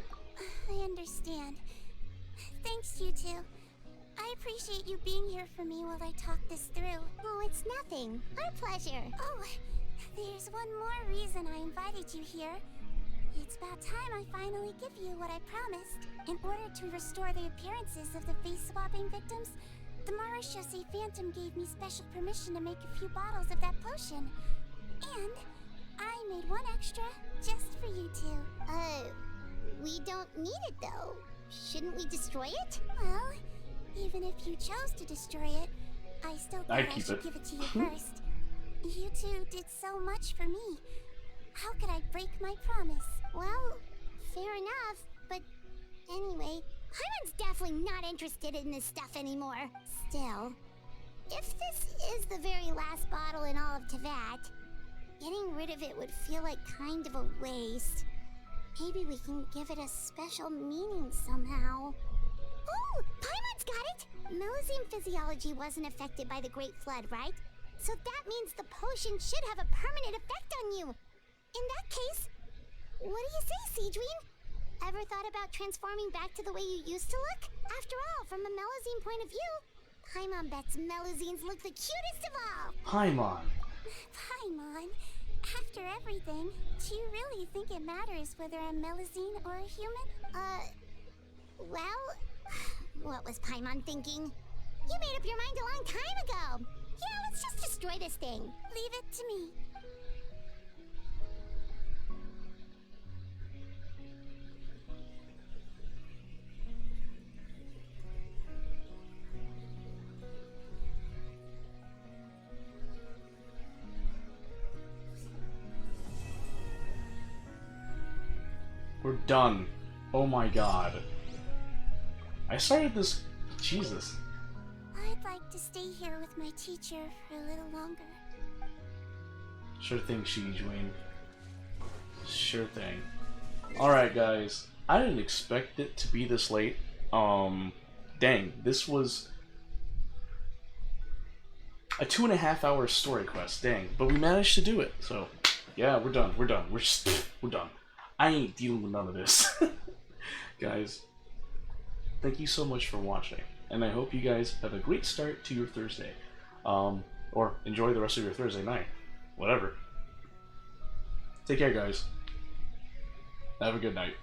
Speaker 17: I understand. Thanks, you two. I appreciate you being here for me while I talk this through.
Speaker 2: Oh, it's nothing. Our pleasure.
Speaker 17: Oh, there's one more reason I invited you here. It's about time I finally give you what I promised. In order to restore the appearances of the face-swapping victims, the Marashose Phantom gave me special permission to make a few bottles of that potion. And I made one extra just for you two.
Speaker 2: We don't need it though. Shouldn't we destroy it?
Speaker 17: Well, even if you chose to destroy it, I still thought I should give it to you first. You two did so much for me. How could I break my promise?
Speaker 2: Well, fair enough, but anyway, Paimon's definitely not interested in this stuff anymore. Still, if this is the very last bottle in all of Teyvat, getting rid of it would feel like kind of a waste. Maybe we can give it a special meaning somehow. Oh, Paimon's got it! Melazine physiology wasn't affected by the Great Flood, right? So that means the potion should have a permanent effect on you. In that case, what do you say, Sijuin? Ever thought about transforming back to the way you used to look? After all, from a Melazine point of view, Paimon bets Melazines look the cutest of all.
Speaker 1: Paimon.
Speaker 17: Paimon, after everything, do you really think it matters whether I'm Melazine or a human?
Speaker 2: Well, what was Paimon thinking? You made up your mind a long time ago. Yeah, let's just destroy this thing.
Speaker 17: Leave it to me.
Speaker 1: We're done. Oh my god. I started this... Jesus.
Speaker 17: I'd like to stay here with my teacher for a little longer.
Speaker 1: Sure thing, Sijuin. Sure thing. Alright, guys. I didn't expect it to be this late. Dang, this was a 2.5 hour story quest. Dang, but we managed to do it. So, yeah, we're done. We're done. We're done. I ain't dealing with none of this, guys. Thank you so much for watching, and I hope you guys have a great start to your Thursday, or enjoy the rest of your Thursday night, whatever. Take care, guys. Have a good night.